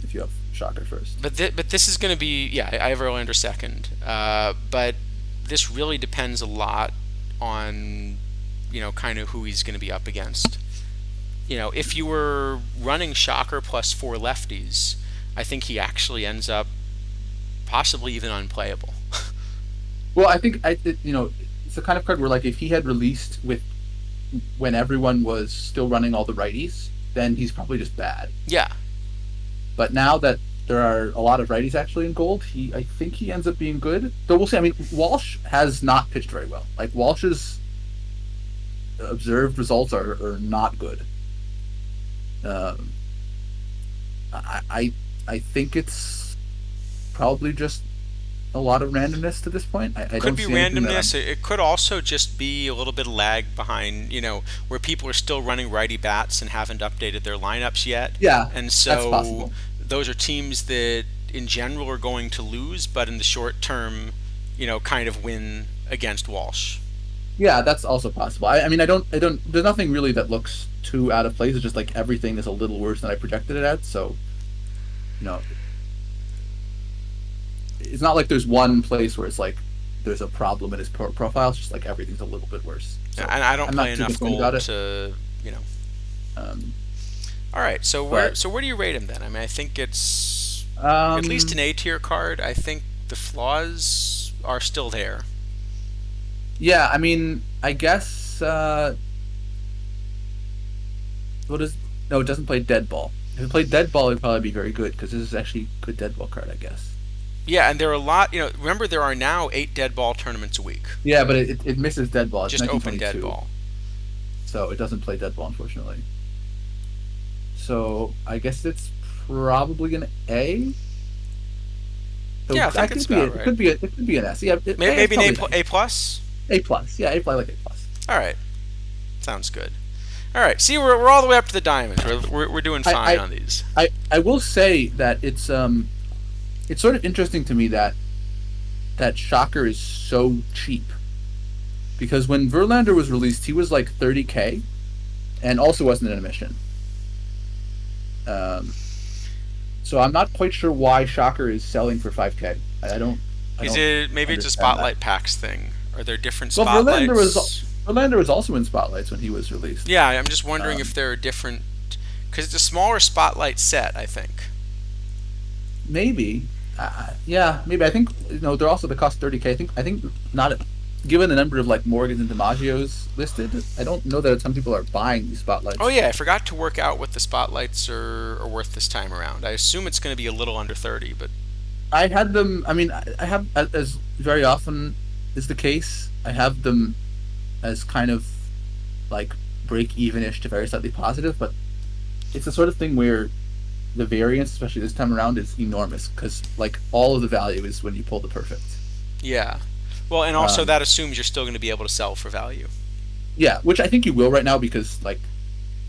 If you have Shocker first. But this is going to be, yeah, I have Verlander second. But this really depends a lot on kind of who he's going to be up against. If you were running Shocker plus four lefties, I think he actually ends up possibly even unplayable. Well, I think it's the kind of card where like if he had released with when everyone was still running all the righties, then he's probably just bad. Yeah, But now that there are a lot of righties actually in gold, I think he ends up being good. Though we'll see. I mean, Walsh has not pitched very well. Like Walsh is observed results are not good. Um, I think it's probably just a lot of randomness to this point. I Could don't be see anything that randomness. I'm. It could also just be a little bit of lag behind, where people are still running righty bats and haven't updated their lineups yet. Yeah, And that's so possible. those are teams that in general are going to lose, but in the short term, kind of win against Walsh. Yeah, that's also possible. I mean, I don't. There's nothing really that looks too out of place. It's just like everything is a little worse than I projected it at. So, you know, it's not like there's one place where it's like there's a problem in his profile. It's just like everything's a little bit worse. So And I don't I'm play not too enough concerned about gold it. to, you know. Um, All right, but so where do you rate him then? I mean, I think it's at least an um, A tier card. I think the flaws are still there. yeah, I mean, I guess what is no, it doesn't play dead ball. If it played dead ball, it'd probably be very good because this is actually a good dead ball card, I guess. Yeah, and there are a lot. Remember there are now 8 dead ball tournaments a week. Yeah, but it misses dead ball. It's Just open dead 1922, ball. so it doesn't play dead ball, unfortunately. So I guess it's probably an A. So Yeah, I that think it's could be about right. it could be an S. Yeah, it's Maybe an probably an A plus. A. A plus. Yeah, A plus like A plus. All right, sounds good. All right, see, we're all the way up to the diamonds. We're doing fine I, on these. I will say that it's sort of interesting to me that Shocker is so cheap because when Verlander was released, he was like 30K and also wasn't an emission. Um, so I'm not quite sure why Shocker is selling for 5K. I Is don't it maybe it's a understand that. spotlight packs thing? Are there different Well, spotlights? Verlander was also in spotlights when he was released. Yeah, I'm just wondering if Um, there are different because it's a smaller spotlight set. I think. maybe, yeah, maybe. I think they're also the cost 30K. I think not given the number of like Morgans and DiMaggio's listed. I don't know that some people are buying these Oh spotlights. yeah, I forgot to work out what the spotlights are worth this time around. I assume it's going to be a little under 30, but I had them. I mean, I have as very often is the case. I have them as kind of like break even-ish to very slightly positive, but it's the sort of thing where the variance, especially this time around, is enormous because like all of the value is when you pull the perfect. yeah. Well, and also Um, that assumes you're still going to be able to sell for value. yeah, which I think you will right now because like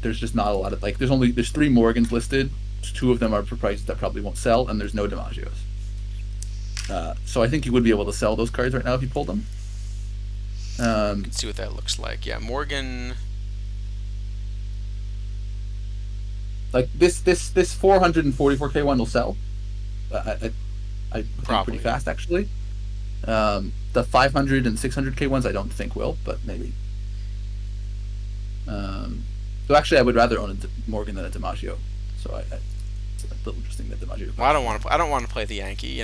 there's just not a lot of like there's three Morgans listed. Two of them are for prices that probably won't sell, and there's no DiMaggios. So I think you would be able to sell those cards right now if you pulled them. Um, Let's see what that looks like. Yeah, Morgan. like this 444K one will sell. I think pretty Probably. fast actually. The 500 and 600K ones I don't think will, but maybe. So actually, I would rather own a Morgan than a DiMaggio. So it's a little interesting that DiMaggio Well, costs more. I don't want to play the Yankee.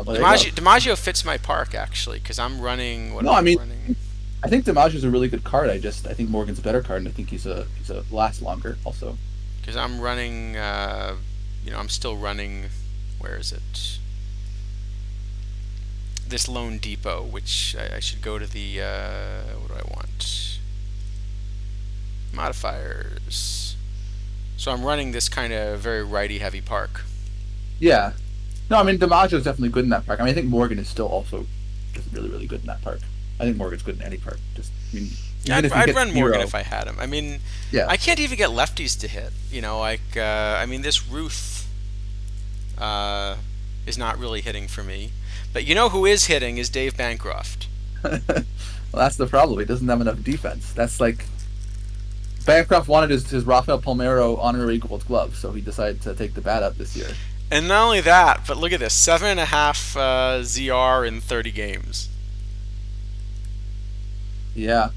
Well, there you go. DiMaggio fits my park actually because I'm running. What No, am I I mean, running? I think DiMaggio's a really good card. I think Morgan's a better card, and I think he's a lasts longer also. Because I'm running. I'm still running. Where is it? This Lone Depot, which I should go to the. What do I want? Modifiers. So I'm running this kind of very righty heavy park. Yeah. No, I mean DiMaggio's definitely good in that park. I mean, I think Morgan is still also just really, really good in that park. I think Morgan's good in any park. Just, I mean, Yeah, even if he I'd gets run Morgan zero, if I had him. I mean, yeah, I can't even get lefties to hit. I mean, this Ruth uh, is not really hitting for me. But you know who is hitting is Dave Bancroft. well, that's the problem. He doesn't have enough defense. That's like Bancroft wanted his Rafael Palmeiro honorary gold glove, so he decided to take the bat out this year. And not only that, but look at this 7.5 ZR in 30 games. Yeah,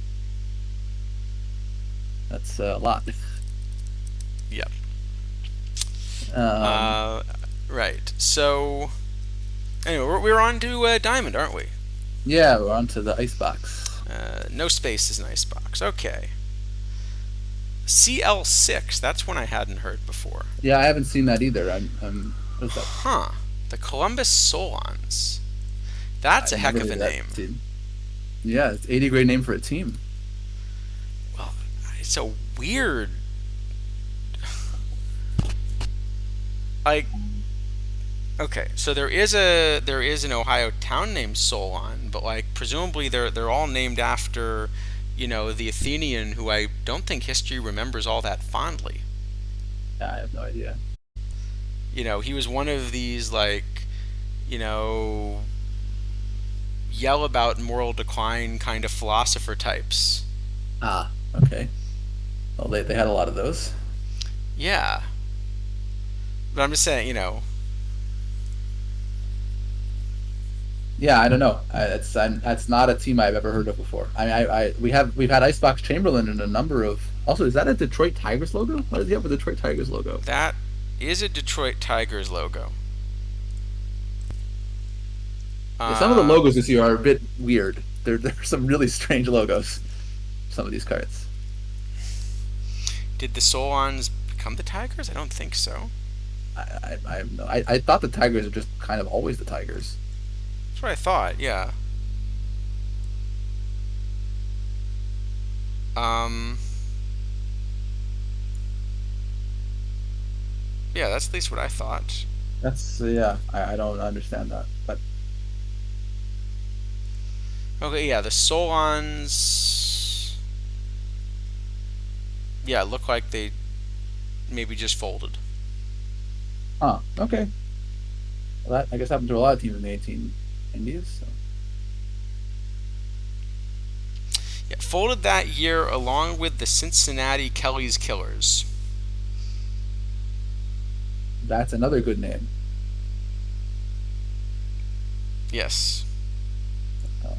that's a lot. Yep. Um, Right. So, anyway, we're on to Diamond, aren't we? yeah, we're on to the icebox. No space is an icebox. Okay. CL6, that's one I hadn't heard before. Yeah, I haven't seen that either. What's that? Huh. The Columbus Solons. That's a I've heck never of a heard of name. that team. Yeah, it's 80 great name for a team. Well, it's a weird, like, okay, so there is an Ohio town named Solon, but like presumably they're all named after, the Athenian who I don't think history remembers all that fondly. Yeah, I have no idea. He was one of these like, you know, yell about moral decline kind of philosopher types. Ah, okay. Well, they had a lot of those. Yeah, but I'm just saying, Yeah, I don't know. That's not a team I've ever heard of before. I mean, we've had Icebox Chamberlain in a number of. Also, is that a Detroit Tigers logo? What does he have a Detroit Tigers logo? that is a Detroit Tigers logo. Yeah, some of the Uh, logos this year are a bit weird. There are some really strange logos. Some of these cards. did the Solons become the Tigers? I don't think so. I have no. I thought the Tigers are just kind of always the Tigers. That's what I thought. Yeah. Um, yeah, that's at least what I thought. That's yeah. I don't understand that, but Okay, yeah, the Solons. Yeah, look like they maybe just folded. okay. Well, that I guess happened to a lot of teams in the 1890s. So Yeah, folded that year along with the Cincinnati Kelly's Killers. that's another good name. Yes. Uh,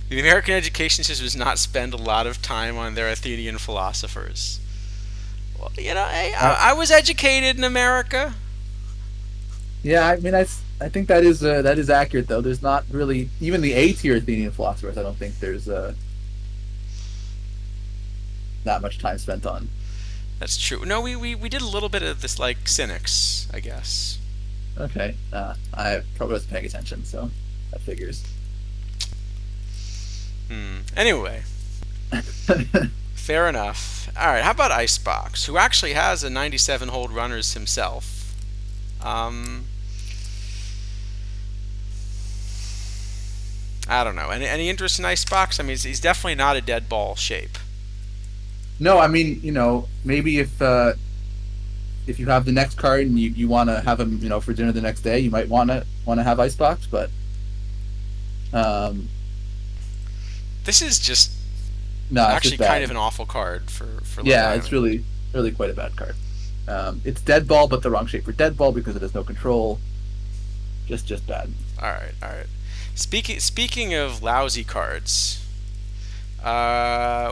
The American education system does not spend a lot of time on their Athenian philosophers. Well, hey, uh, I was educated in America. yeah, I mean, I think that is accurate though. There's not really even the A tier Athenian philosophers. I don't think there's not much time spent on. That's true. No, we did a little bit of this, like, cynics, I guess. Okay, I probably wasn't paying attention, so that figures. Anyway, fair enough. All right, how about Icebox, who actually has a 97 hold runners himself? Um, I don't know. Any interest in Icebox? I mean, he's definitely not a dead ball shape. No, I mean, maybe if you have the next card and you want to have him, for dinner the next day, you might want to have Icebox, but um, This is just no, it's actually just kind bad. of an awful card for Long Yeah, it's Island. really quite a bad card. It's dead ball, but the wrong shape for dead ball because it has no control. Just bad. All right, all right. Speaking of lousy cards,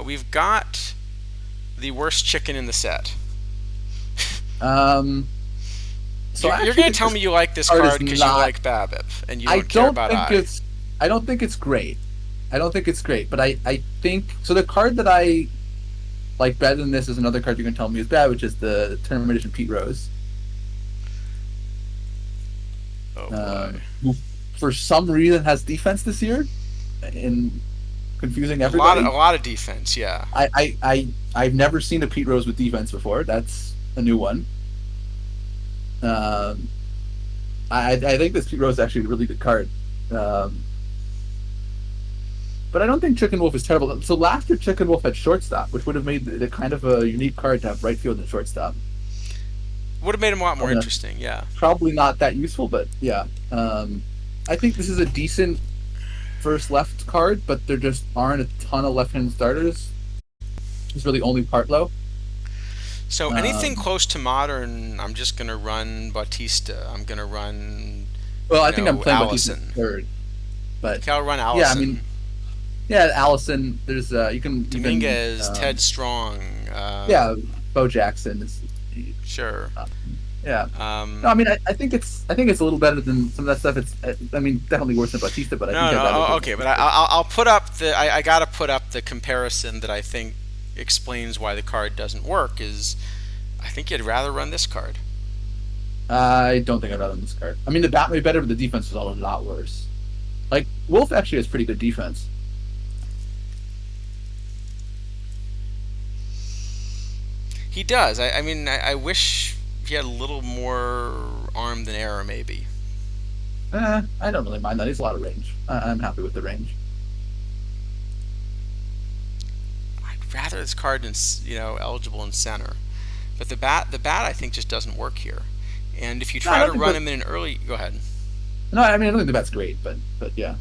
we've got the worst chicken in the set. Um, so I You're actually gonna think tell this me you like this card is card because you not. like BABIP and you I don't care don't about think I. it's. I don't think it's great. I don't think it's great, but I think so. The card that I like better than this is another card you can tell me is bad, which is the Tournament Edition Pete Rose. Oh boy. Who for some reason has defense this year, in confusing A everybody. lot of defense, yeah. I've never seen a Pete Rose with defense before. That's a new one. Um, I think this Pete Rose is actually a really good card. Um, but I don't think Chicken Wolf is terrible. So last year Chicken Wolf had shortstop, which would have made the kind of a unique card to have right field and shortstop. Would have made him a lot more Probably not, interesting, yeah. probably not that useful, but yeah. I think this is a decent first left card, but there just aren't a ton of left-hand starters. It's really only part low. So anything Um, close to modern, I'm just gonna run Bautista. I'm gonna run, well, I think I'm playing Batista Allison. third, but I'll run yeah, I mean, Allison. yeah, Allison. There's you can Dominguez, Ted Strong. yeah, Bo Jackson is Sure. uh, yeah. No, I Um, mean, I think it's a little better than some of that stuff. It's I mean definitely worse than Batista, but I no, think no. I'd rather Okay, but take. I'll put up the. I gotta put up the comparison that I think explains why the card doesn't work. Is I think you'd rather run this card. I don't think I'd rather than this card. I mean, the bat may be better, but the defense was all a lot worse. Wolf actually has pretty good defense. He does. I mean, I wish he had a little more arm than error, maybe. I don't really mind that. He's a lot of range. I'm happy with the range. I'd rather this card in, eligible in center. But the bat, I think just doesn't work here. And if you No, I try don't to think run that. him in an early, go ahead. No, I mean I don't think that's great, but yeah.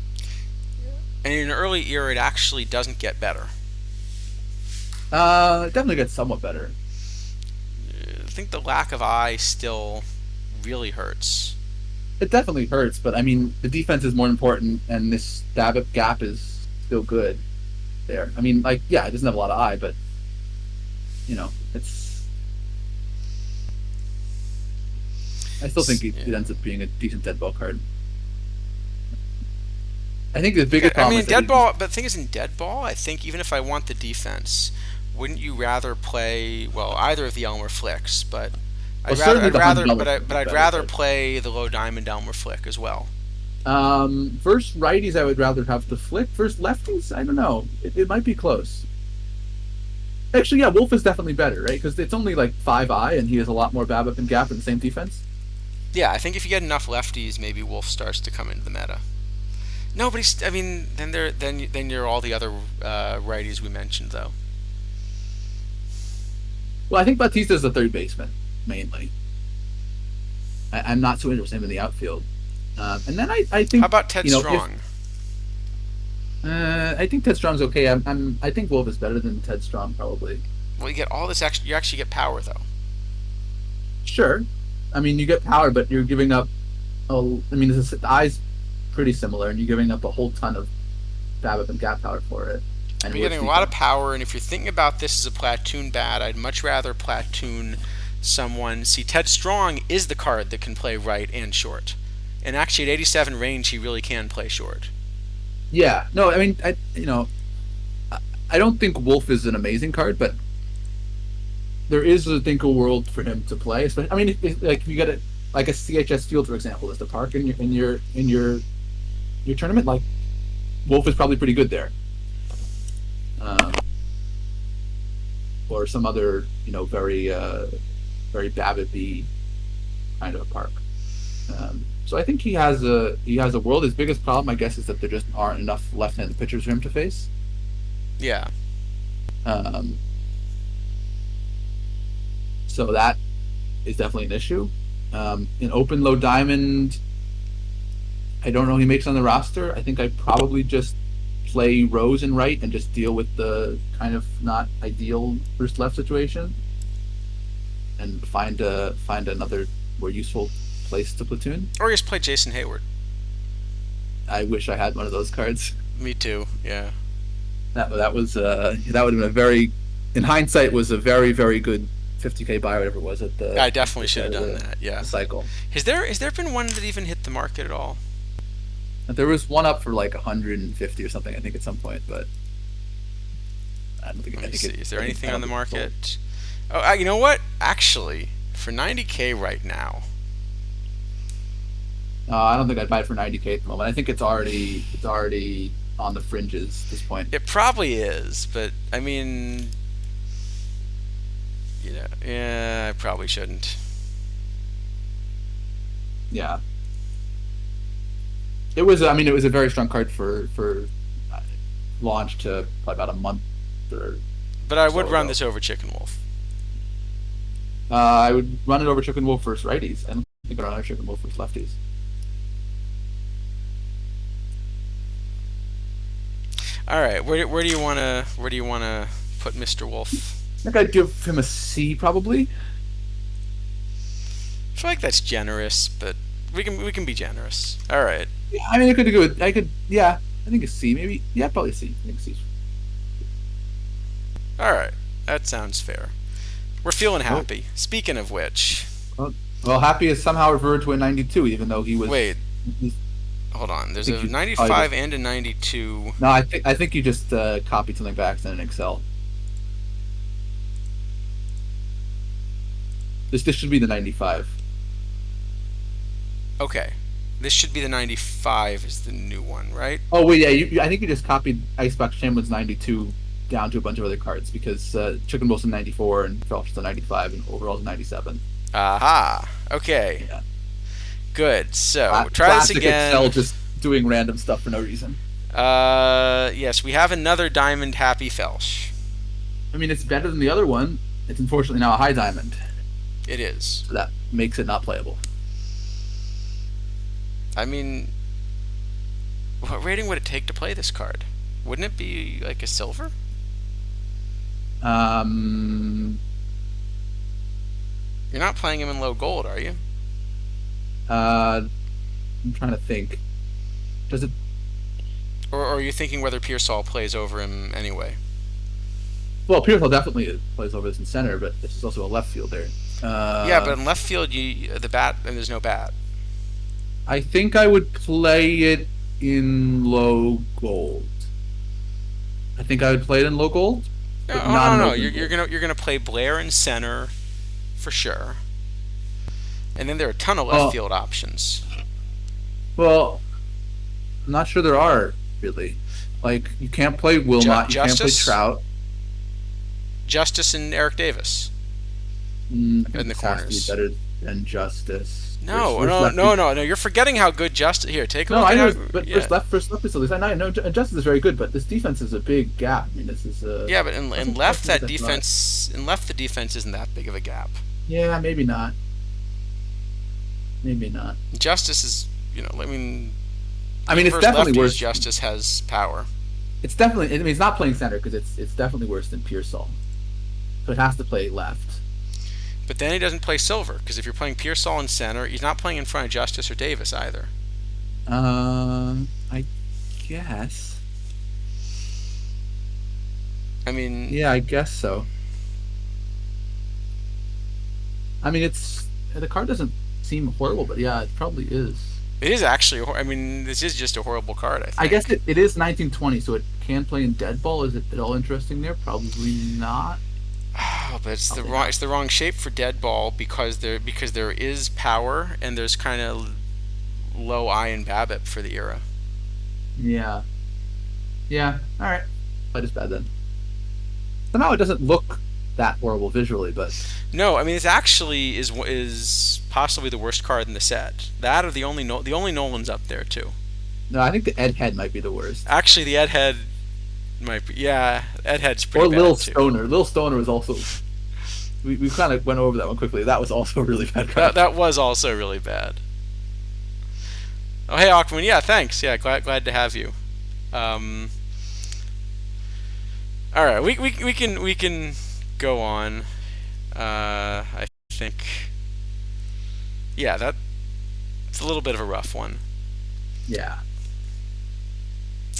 And in an early era, it actually doesn't get better. It definitely gets somewhat better. I think the lack of eye still really hurts. It definitely hurts, but I mean the defense is more important, and this stab up gap is still good there. I mean, like, yeah, it doesn't have a lot of eye, but it's. I still think it Yeah. ends up being a decent dead ball card. I think the biggest I problem mean, is that dead ball. But the thing is, in dead ball, I think even if I want the defense, wouldn't you rather play either of the Elmer flicks? But well, certainly I'd the rather, Hundred but is I'd better. rather play the low diamond Elmer flick as well. Versus righties, I would rather have the flick. Versus lefties, I don't know. It might be close. Actually, yeah, Wolf is definitely better, right? Because it's only like 5 eye, and he has a lot more BABIP and gap in the same defense. Yeah, I think if you get enough lefties, maybe Wolf starts to come into the meta. No, but I mean, then you're all the other righties we mentioned though. Well, I think Batista's the third baseman mainly. I'm not so interested in him in the outfield. And then I How think about Ted if Strong? I think Ted Strong's okay. I think Wolf is better than Ted Strong probably. Well, you get all this extra. You actually get power though. Sure, I mean you get power, but you're giving up. I mean the eye's pretty similar, and you're giving up a whole ton of BABIP and gap power for it. And You're what's getting a lot of power, and if you're thinking about this as a platoon bat, I'd much rather platoon someone. See, Ted Strong is the card that can play right and short, and actually at 87 range, he really can play short. Yeah, no, I mean I don't think Wolf is an amazing card, but there is I think a world for him to play. Especially, I mean, if you get it like a CHS Field, for example, as the park in your tournament, like Wolf is probably pretty good there. Um, or some other, very Babbitt kind of a park. So I think he has a world. His biggest problem, I guess, is that there just aren't enough left-handed pitchers for him to face. Yeah. Um, so that is definitely an issue. In open low diamond, I don't know who he makes on the roster. I think I probably just play Rose and right and just deal with the kind of not ideal first left situation, and find another more useful place to platoon. Or just play Jason Hayward. I wish I had one of those cards. Me too. Yeah. That would have been a very, in hindsight, was a very very good 50K buy, whatever it was at the. I definitely should have the, done that. Yeah. the cycle. Has there been one that even hit the market at all? There was one up for like 150 or something, I think, at some point, but I don't think. Let I me think see. it. Is there I think- anything I on don't the think it sold. market? Oh, you know what? Actually, for 90K right now, I don't think I'd buy it for 90K at the moment. I think it's already on the fringes at this point. it probably is. But I mean, yeah, I probably shouldn't. Yeah. It was. I mean, it was a very strong card for launch to probably about a month or But I so would run ago. this over Chicken Wolf. I would run it over Chicken Wolf versus righties. I don't think I'd run over Chicken Wolf versus lefties. All right, where do you wanna put Mr. Wolf? I think I'd give him a C probably. I feel like that's generous, but we can be generous. All right. Yeah, I mean, I could go with. I could. Yeah, I think a C maybe. Yeah, probably a C. I think C. All right. That sounds fair. We're feeling happy. Speaking of which, Well, Happy has somehow reverted to a 92, even though he was. wait, he's- hold on. There's think a you 95 and a 92. No, I think you just copied something by accident in Excel. This should be the 95. Okay. This should be the 95 is the new one, right? Oh wait, yeah. I think you just copied Icebox Chamblin's 92 down to a bunch of other cards because Chicken Wilson 94 and Phelps the 95 and overall's 97. Aha. Okay. Yeah. Good. So try this Classic Excel again. just doing random stuff for no reason. Yes, we have another diamond Happy Felsh. I mean, it's better than the other one. It's unfortunately now a high diamond, It is. so that makes it not playable. I mean, what rating would it take to play this card? Wouldn't it be like a silver? Um, You're not playing him in low gold, are you? I'm trying to think. Does it? Or are you thinking whether Pearsall plays over him anyway? Well, Pearsall definitely plays over this in center, but this is also a left fielder. Yeah, but in left field, you the bat and there's no bat. I think I would play it in low gold. I think I would play it in low gold, No, but oh, not no, in no. open You're gold. gonna play Blair in center, for sure. And then there are a ton of left Well, field options. well, I'm not sure there are really. Like you can't play Wilmot, you can't play Justice, Trout. Justice, and Eric Davis I in think the this has to be corners. better than Justice. No, Where's no, lefty? no, no, no. You're forgetting how good Justice. Here, take a No, look I at know, how. but Yeah, first left is at least. I know Justice is very good, but this defense is a big gap. I mean, this is yeah, but in doesn't left strike that me as that broad. defense, in left the defense isn't that big of a gap. Yeah, maybe not. Maybe not. Justice is, I mean, I mean, it's versus definitely lefties, worse. Justice has power. It's definitely. I mean, it's not playing center because it's definitely worse than Pearsall. So it has to play left. But then he doesn't play silver because if you're playing Pearsall in center, he's not playing in front of Justice or Davis either. I guess. I mean, Yeah, I guess so. I mean, it's the card doesn't seem horrible, but yeah, it probably is. it is actually. I mean, this is just a horrible card. I I guess think. it is 1920, so it can play in dead ball. Is it at all interesting there? Probably not. Oh, but it's the Probably wrong. not. It's the wrong shape for dead ball because there is power and there's kind of low I and BABIP for the era. Yeah. Yeah. All right. That is bad then. Somehow it doesn't look that horrible visually, but No, I mean it's actually is possibly the worst card in the set. That or the only Nolan's up there too. no, I think the Ed Head might be the worst. Actually, the Ed Head might be. Yeah, Ed Head's Or pretty Lil bad too. Stoner. Lil Stoner was also. We kind of went over that one quickly. That was also a really bad That card. that was also really bad. Oh hey Aquaman, yeah thanks. Yeah, glad to have you. Um, all right, we can go on. I think. Yeah, that it's a little bit of a rough one. Yeah.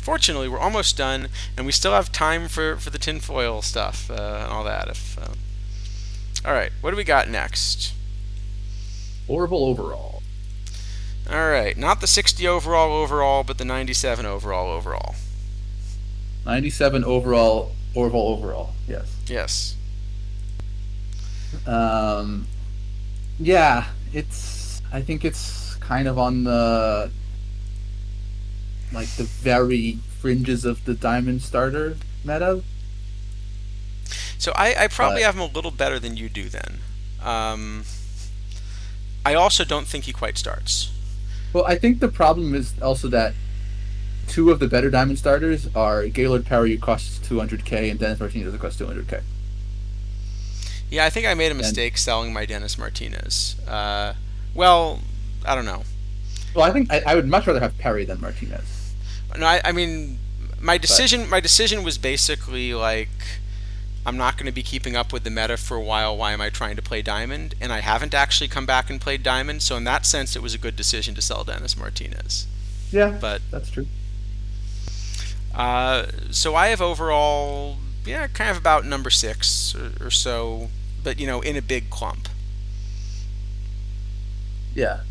Fortunately, we're almost done, and we still have time for the tinfoil stuff and all that. All right, what do we got next? Horrible overall. All right, not the 60 overall, but the 97 overall. 97 overall. Orville overall. Yes. Yes. Um. Yeah. It's. I think it's kind of on the the very fringes of the diamond starter meta. So I probably But have him a little better than you do then. Um, I also don't think he quite starts. well, I think the problem is also that two of the better diamond starters are Gaylord Perry, who costs 200K, and Dennis Martinez, who costs 200K. Yeah, I think I made a And mistake selling my Dennis Martinez. Well, I don't know. well, I think I would much rather have Perry than Martinez. No, I mean, But my decision was basically like, I'm not going to be keeping up with the meta for a while. Why am I trying to play Diamond? And I haven't actually come back and played Diamond, so in that sense, it was a good decision to sell Dennis Martinez. yeah, But that's true. so I have overall, yeah, kind of about number 6 or so, but in a big clump. Yeah.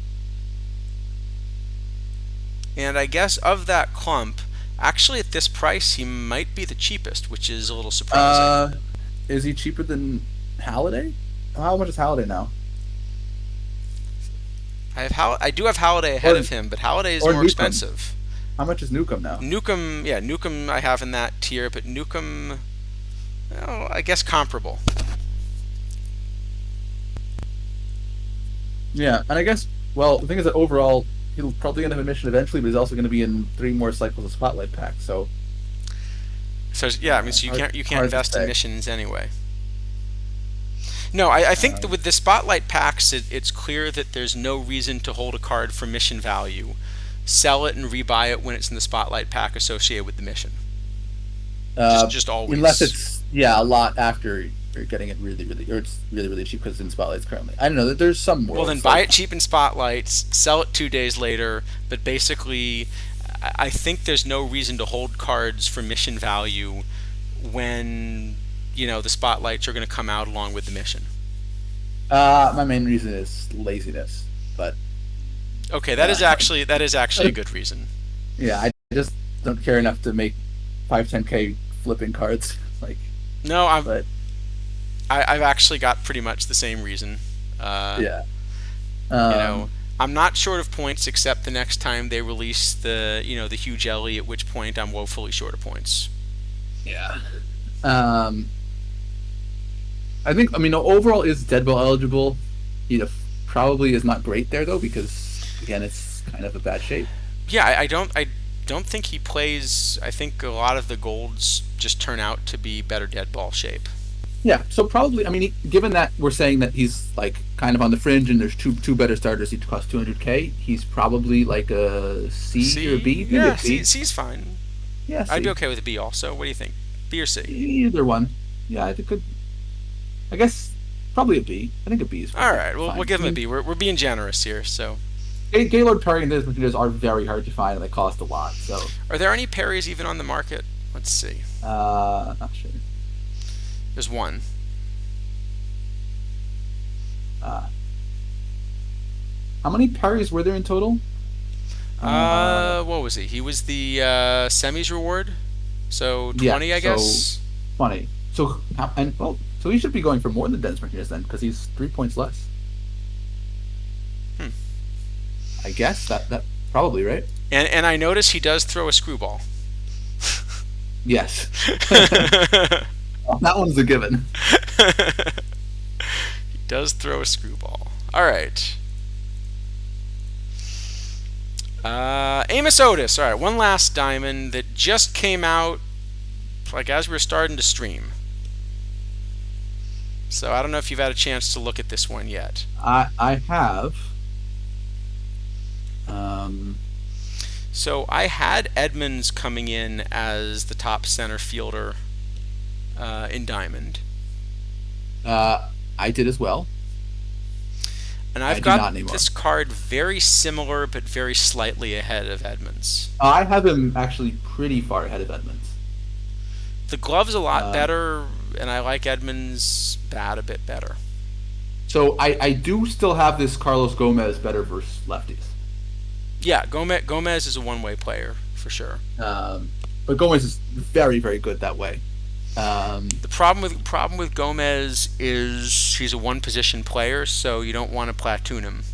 And I guess of that clump, actually at this price, he might be the cheapest, which is a little surprising. Is he cheaper than Halliday? How much is Halliday now? I do have Holiday ahead Or of him, but Holiday is or more Newcomb. expensive. How much is Newcomb now? Newcomb, yeah, Newcomb I have in that tier, but Newcomb, well, I guess comparable. Yeah, and I guess well, the thing is that overall he'll probably end up in mission eventually, but he's also going to be in 3 more cycles of Spotlight Pack. So So yeah, I mean, so hard you can't hard to invest in say. missions anyway. No, I think that Um, with the spotlight packs, it's clear that there's no reason to hold a card for mission value. Sell it and rebuy it when it's in the spotlight pack associated with the mission. uh, Just unless always. it's a lot after you're getting it or it's really cheap because it's in Spotlights currently. I don't know. There's some Well, then worlds buy like it cheap in spotlights, sell it 2 days later. But basically, I think there's no reason to hold cards for mission value when the spotlights are going to come out along with the mission. my main reason is laziness, but Okay, uh, that is actually a good reason. yeah, I just don't care enough to make 5-10K flipping cards. Like, No, but I've actually got pretty much the same reason. Uh, yeah, you know, um, I'm not short of points except the next time they release the huge Ellie, at which point I'm woefully short of points. yeah. Um, I think, I mean, overall is Deadbolt eligible. Probably is not great there though because again, it's kind of a bad shape. Yeah, I don't think he plays. I think a lot of the golds just turn out to be better dead ball shape. Yeah, so probably, I mean, given that we're saying that he's like kind of on the fringe and there's two better starters each cost 200K, he's probably like a C or a C, B, maybe a yeah, C. C's fine. Yeah, I'd be C. okay with a B also. What do you think? B or C? Either one. Yeah, I think could. I guess probably a B. I think a B is All right, we'll fine. give I him a mean, B. We're being generous here. So, Gaylord Perry and those materials are very hard to find and they cost a lot. So, are there any parries even on the market? Let's see. not sure. There's one. Uh, how many parries were there in total? What was he? He was the semis reward, so Yeah, 20, I so guess. 20. So, and well, so he should be going for more than Dennis Martinez then, because he's 3 points less. Hmm. I guess that probably right. And I notice he does throw a screwball. Yes, He that one's a given. does throw a screwball. All right. Amos Otis. All right, one last diamond that just came out, like as we were starting to stream. So I don't know if you've had a chance to look at this one yet. I have. Um, So I had Edmonds coming in as the top center fielder in Diamond, I did as well. and I I've do got not anymore. this card very similar but very slightly ahead of Edmonds. I have him actually pretty far ahead of Edmonds. The glove's a lot Um, better, and I like Edmonds' bat a bit better. so I do still have this Carlos Gomez better versus lefties. Yeah, Gomez is a one-way player for sure. But Gomez is very good that way. Um, The problem with Gomez is he's a one-position player, so you don't want to platoon him.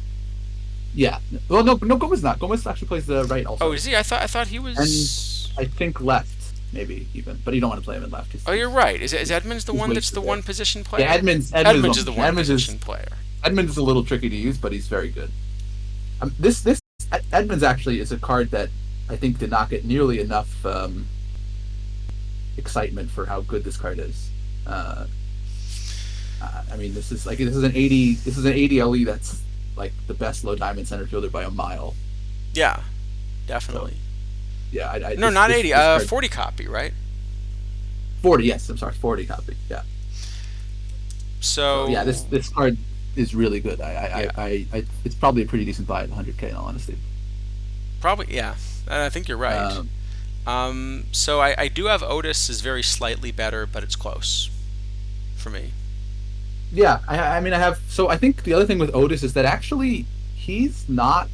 yeah. Well, no, Gomez not. Gomez actually plays the right Oh, also, is he? I thought he and was. I think left maybe even, but you don't want to play him in left. Oh, you're right. Is Edmonds the He's one that's wasted the there. one-position player? Yeah, Edmonds. Edmonds is the Edmonds one-position player. Edmonds is a little tricky to use, but he's very good. This Edmonds actually is a card that I think did not get nearly enough excitement for how good this card is. I mean, this is an 80. This is an 80 LE that's like the best low diamond center fielder by a mile. Yeah, So definitely. yeah, No, not 80. This card, 40 copy, right? 40. Yes, I'm sorry, 40 copy. Yeah. So So yeah, this card is really good. yeah, It's probably a pretty decent buy at 100K in all honesty. probably yeah. I think you're right. Um, So I do have Otis is very slightly better, but it's close for me. Yeah, I mean, I have. So I think the other thing with Otis is that actually he's not.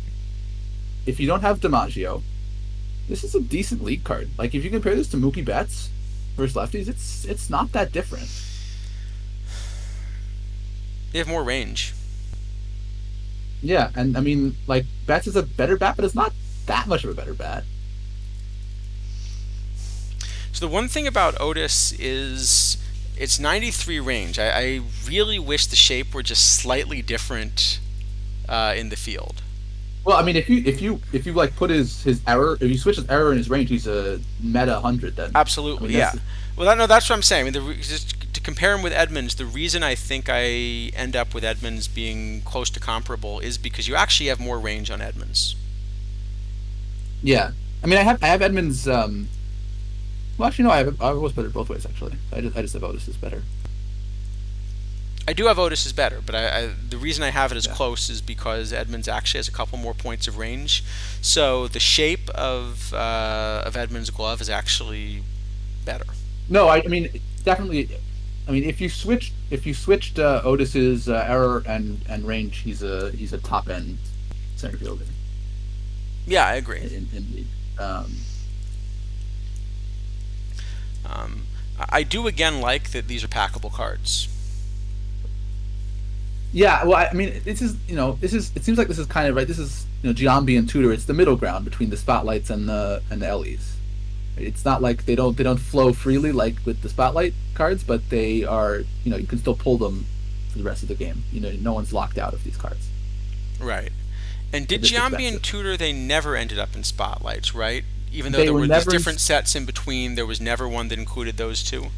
If you don't have DiMaggio, this is a decent league card. Like if you compare this to Mookie Betts versus lefties, it's not that different. They have more range. Yeah, and I mean, like Betts is a better bat, but it's not that much of a better bat. So the one thing about Otis is it's 93 range. I really wish the shape were just slightly different in the field. Well, I mean, if you like put his error, if you switch his error and his range, he's a meta 100. Then I mean Absolutely, yeah. that's Well, no, that's what I'm saying. I mean, just to compare him with Edmonds, the reason I think I end up with Edmonds being close to comparable is because you actually have more range on Edmonds. yeah. I mean, I have Edmonds. Well, actually, no, I've always put it both ways. Actually, I just have Otis is better. I do have Otis is better, but the reason I have it as Yeah. close is because Edmonds actually has a couple more points of range. So the shape of Edmonds' glove is actually better. No, I mean definitely. I mean, if you switched Otis's error and range, he's a top end center fielder Yeah, I agree. in league. Um, I do again like that these are packable cards. Yeah, well, I mean, this is. It seems like this is kind of right. This is Giambi and Tudor. It's the middle ground between the spotlights and the LEs. It's not like they don't flow freely like with the spotlight cards, but they are you can still pull them for the rest of the game. No one's locked out of these cards. Right. And They're did just Giambi expensive. and Tudor, they never ended up in spotlights, right? Even though They there were were these never in. different sets in between, there was never one that included those two.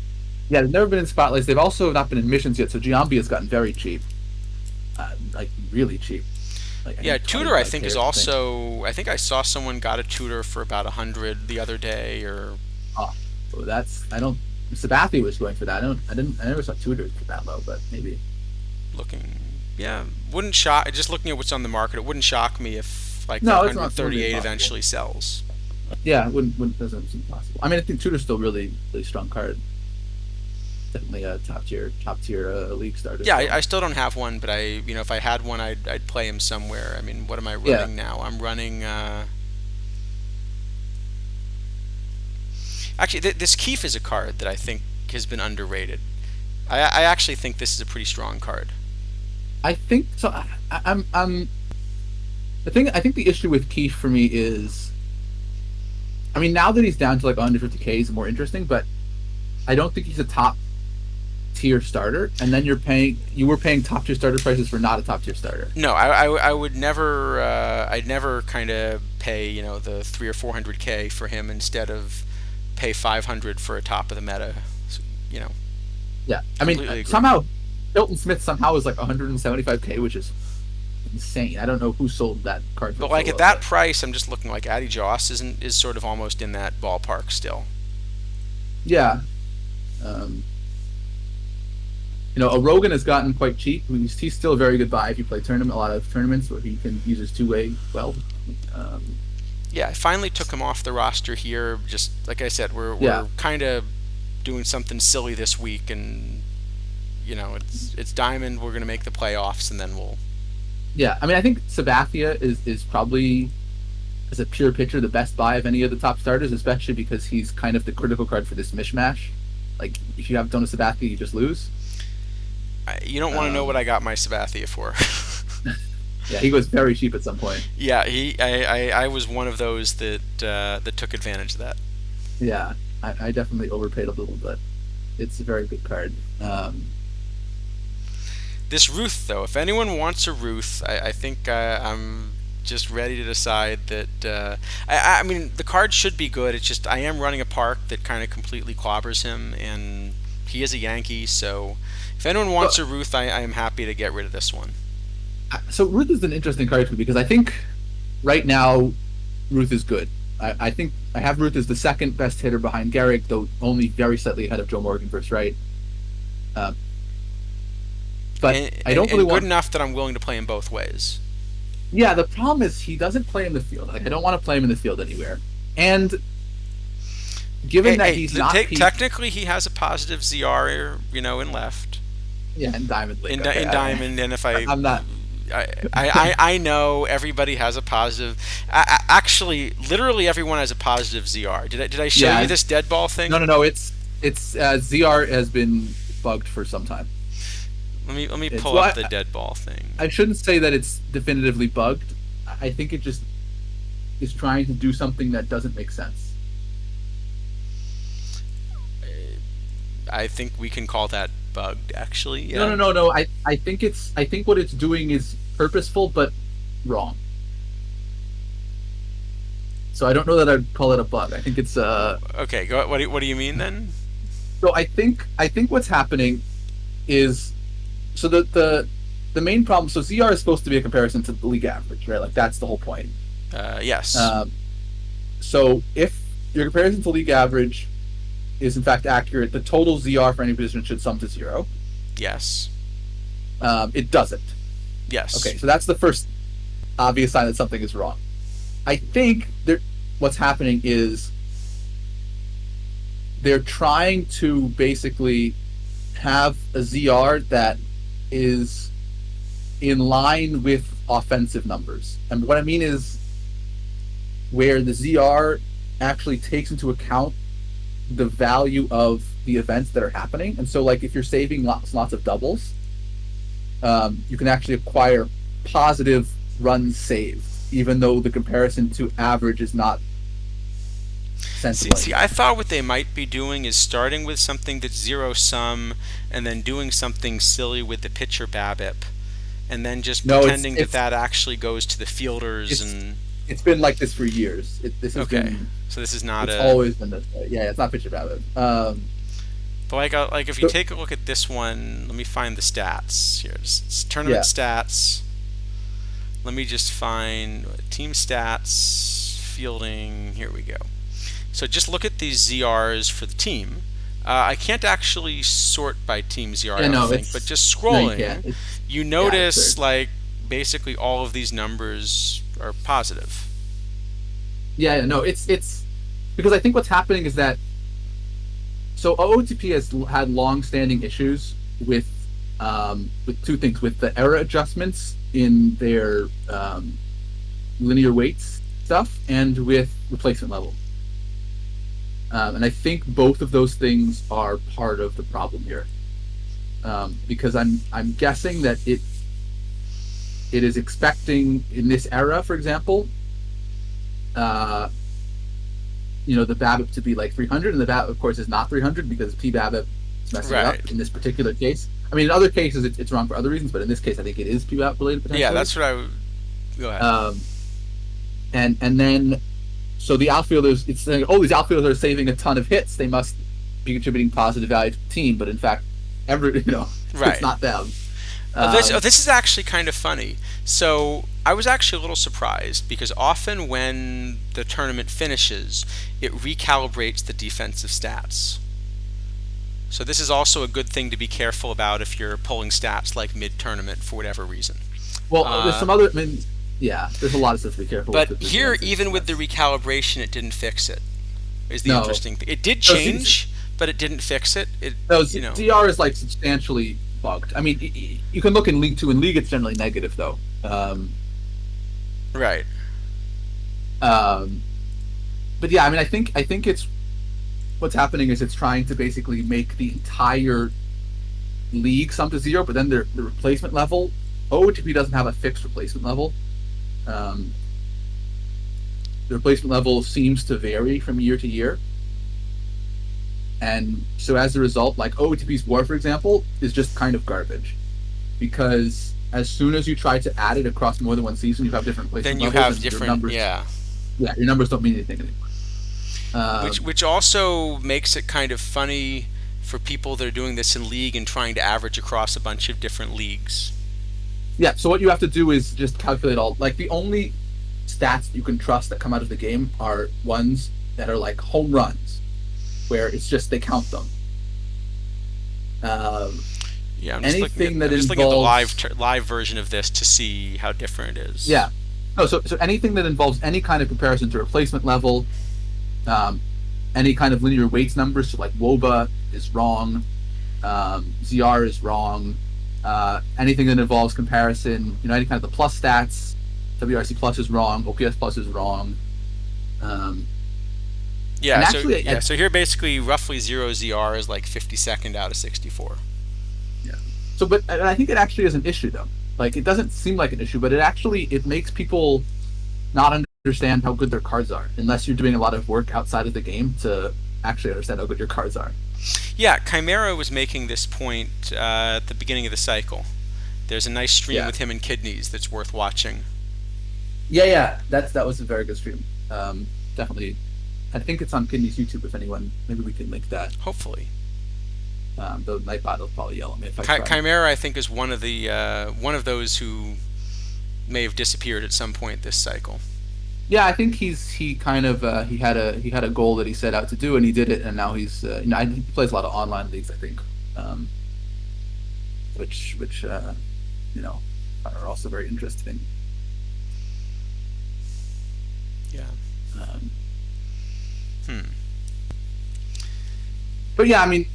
Yeah, they've never been in spotlights. They've also not been in missions yet. So Giambi has gotten very cheap, like really cheap. Like I Yeah, think Tudor I 25K think or is something. also. I think I saw someone got a Tudor for about 100 the other day, or Oh, well, that's I don't. Sabathia was going for that. I never saw Tudor for that low, but maybe. looking. Yeah, wouldn't shock. Just looking at what's on the market, it wouldn't shock me if like that No, it's not totally 138 impossible. eventually sells. Yeah, wouldn't doesn't seem possible. I mean, I think Tudor's still really strong card. Definitely a top tier league starter. Yeah, So I still don't have one, but if I had one, I'd play him somewhere. I mean, what am I yeah, running now? I'm running. Actually, this Keefe is a card that I think has been underrated. I actually think this is a pretty strong card. I think so. I'm I think the issue with Keith for me is, I mean, now that he's down to like 150K, he's more interesting, but I don't think he's a top tier starter. And then you were paying top tier starter prices for not a top tier starter. No, I would never. I'd never kind of pay the 300 or 400K for him instead of pay 500 for a top of the meta. So, you know, Yeah, I mean, completely agree. somehow Hilton Smith somehow is like 175K, which is insane. I don't know who sold that card for But so like at low, that but price, I'm just looking like Addy Joss is sort of almost in that ballpark still. yeah. Um, a Rogan has gotten quite cheap. I mean, he's still a very good buy if you play a lot of tournaments where he can use his two-way well. Um, Yeah, I finally took him off the roster here. Just like I said, yeah, we're kind of doing something silly this week, and it's Diamond. We're gonna make the playoffs, and then we'll. yeah. I mean, I think Sabathia is probably as a pure pitcher the best buy of any of the top starters, especially because he's kind of the critical card for this mishmash. Like if you have Donut Sabathia, you just lose. You don't want to know what Um, I got my Sabathia for. yeah, he was very cheap at some point. Yeah, I was one of those that took advantage of that. Yeah, I definitely overpaid a little, but it's a very good card. This Ruth, though, if anyone wants a Ruth, I think I'm just ready to decide that. I mean, the card should be good. It's just I am running a park that kind of completely clobbers him, and he is a Yankee. So if anyone wants But a Ruth, I am happy to get rid of this one. so Ruth is an interesting card to me because I think right now Ruth is good. I think I have Ruth as the second best hitter behind Garrick, though only very slightly ahead of Joe Morgan first, right? Um, but And, I and, don't really and good want. enough that I'm willing to play him both ways. Yeah, the problem is he doesn't play in the field. Like I don't want to play him in the field anywhere. And given Hey, that he's not peak, technically he has a positive ZR, in left, yeah, in Diamond League. Okay, in Diamond, and if I'm not. I know everybody has a positive. Actually, literally everyone has a positive ZR. Did I show you Yeah, this dead ball no, thing? no, no. It's ZR has been bugged for some time. Let me It's pull well, up the dead ball thing. I shouldn't say that it's definitively bugged. I think it just is trying to do something that doesn't make sense. I think we can call that bugged, actually. No, Yeah. no, no, no. I think what it's doing is purposeful but wrong. So I don't know that I'd call it a bug. I think it's Okay. What do you mean then? so I think what's happening is so the main problem. So ZR is supposed to be a comparison to the league average, right? Like that's the whole point. Yes. Um, so if your comparison to league average is in fact accurate, the total ZR for any position should sum to zero. Yes. It doesn't. Yes. Okay, so that's the first obvious sign that something is wrong. I think what's happening is they're trying to basically have a ZR that is in line with offensive numbers. And what I mean is where the ZR actually takes into account the value of the events that are happening. And so, like, if you're saving lots and lots of doubles, you can actually acquire positive runs saved, even though the comparison to average is not sensible. See, I thought what they might be doing is starting with something that's zero sum, and then doing something silly with the pitcher BABIP, and then just No, pretending that that actually goes to the fielders. it's And it's been like this for years. This has okay, been so this is not it's a. always been this way. Yeah, it's not pitcher valid. But like if you So, take a look at this one, let me find the stats here. Just tournament yeah, stats. Let me just find team stats, fielding. Here we go. So just look at these ZRs for the team. I can't actually sort by team ZR, yeah, I don't no, think, but it's just no, you can't. scrolling, you Yeah, notice absurd. like basically all of these numbers are positive. Yeah, no, it's because I think what's happening is that so OOTP has had long-standing issues with two things: with the error adjustments in their linear weights stuff, and with replacement level. And I think both of those things are part of the problem here, because I'm guessing that it is expecting in this era, for example, uh, the BABIP to be like 300, and the BABIP, of course, is not 300 because PBABIP is messing it Right. up in this particular case. I mean, in other cases, it's wrong for other reasons, but in this case, I think it is PBABIP related Yeah, potentially. that's what I would. Go ahead. And then so the outfielders, it's saying, oh, these outfielders are saving a ton of hits. They must be contributing positive value to the team, but in fact, it's Right. not them. This is actually kind of funny. So I was actually a little surprised because often when the tournament finishes, it recalibrates the defensive stats. So this is also a good thing to be careful about if you're pulling stats like mid-tournament for whatever reason. Well, there's Uh, some other. I mean, yeah, there's a lot of stuff to be careful with. but here, even with the recalibration, it didn't fix it. Is the No, interesting thing. It did no, change, but it didn't fix it. no, You know, ZR is like substantially bugged. I mean, you can look in League Two. In League, it's generally negative though. right. Um, but yeah, I mean, I think it's what's happening is it's trying to basically make the entire league sum to zero, but then the replacement level, OOTP doesn't have a fixed replacement level. Um, the replacement level seems to vary from year to year. And so as a result, like OOTP's WAR, for example, is just kind of garbage. Because as soon as you try to add it across more than one season, you have different replacement Then you levels, have and your different, numbers, yeah. yeah, your numbers don't mean anything anymore. Which also makes it kind of funny for people that are doing this in league and trying to average across a bunch of different leagues. Yeah, so what you have to do is just calculate all, like the only stats you can trust that come out of the game are ones that are like home runs, where it's just they count them. Yeah, I'm just Anything that I'm just looking at the involves live version of this to see how different it is. yeah, no, so anything that involves any kind of comparison to replacement level, any kind of linear weights numbers, so like WOBA is wrong, ZR is wrong. Anything that involves comparison, any kind of the plus stats, WRC plus is wrong, OPS plus is wrong. Yeah, And so actually, yeah, so here basically roughly 0 ZR is like 52nd out of 64. yeah. So, but and I think it actually is an issue though. Like it doesn't seem like an issue, but it makes people not understand how good their cards are unless you're doing a lot of work outside of the game to actually understand how good your cards are. Yeah, Chimera was making this point at the beginning of the cycle. There's a nice stream Yeah, with him and Kidneys that's worth watching. yeah. That was a very good stream. Definitely. I think it's on Kidney's YouTube. If anyone, maybe we can link that. Hopefully, The Nightbot will probably yell at me if I try. Chimera I think is one of those who may have disappeared at some point this cycle. Yeah, I think he kind of he had a goal that he set out to do, and he did it, and now he's he plays a lot of online leagues, I think, um, which you know are also very interesting. Yeah. Um, Hmm. but yeah, I mean,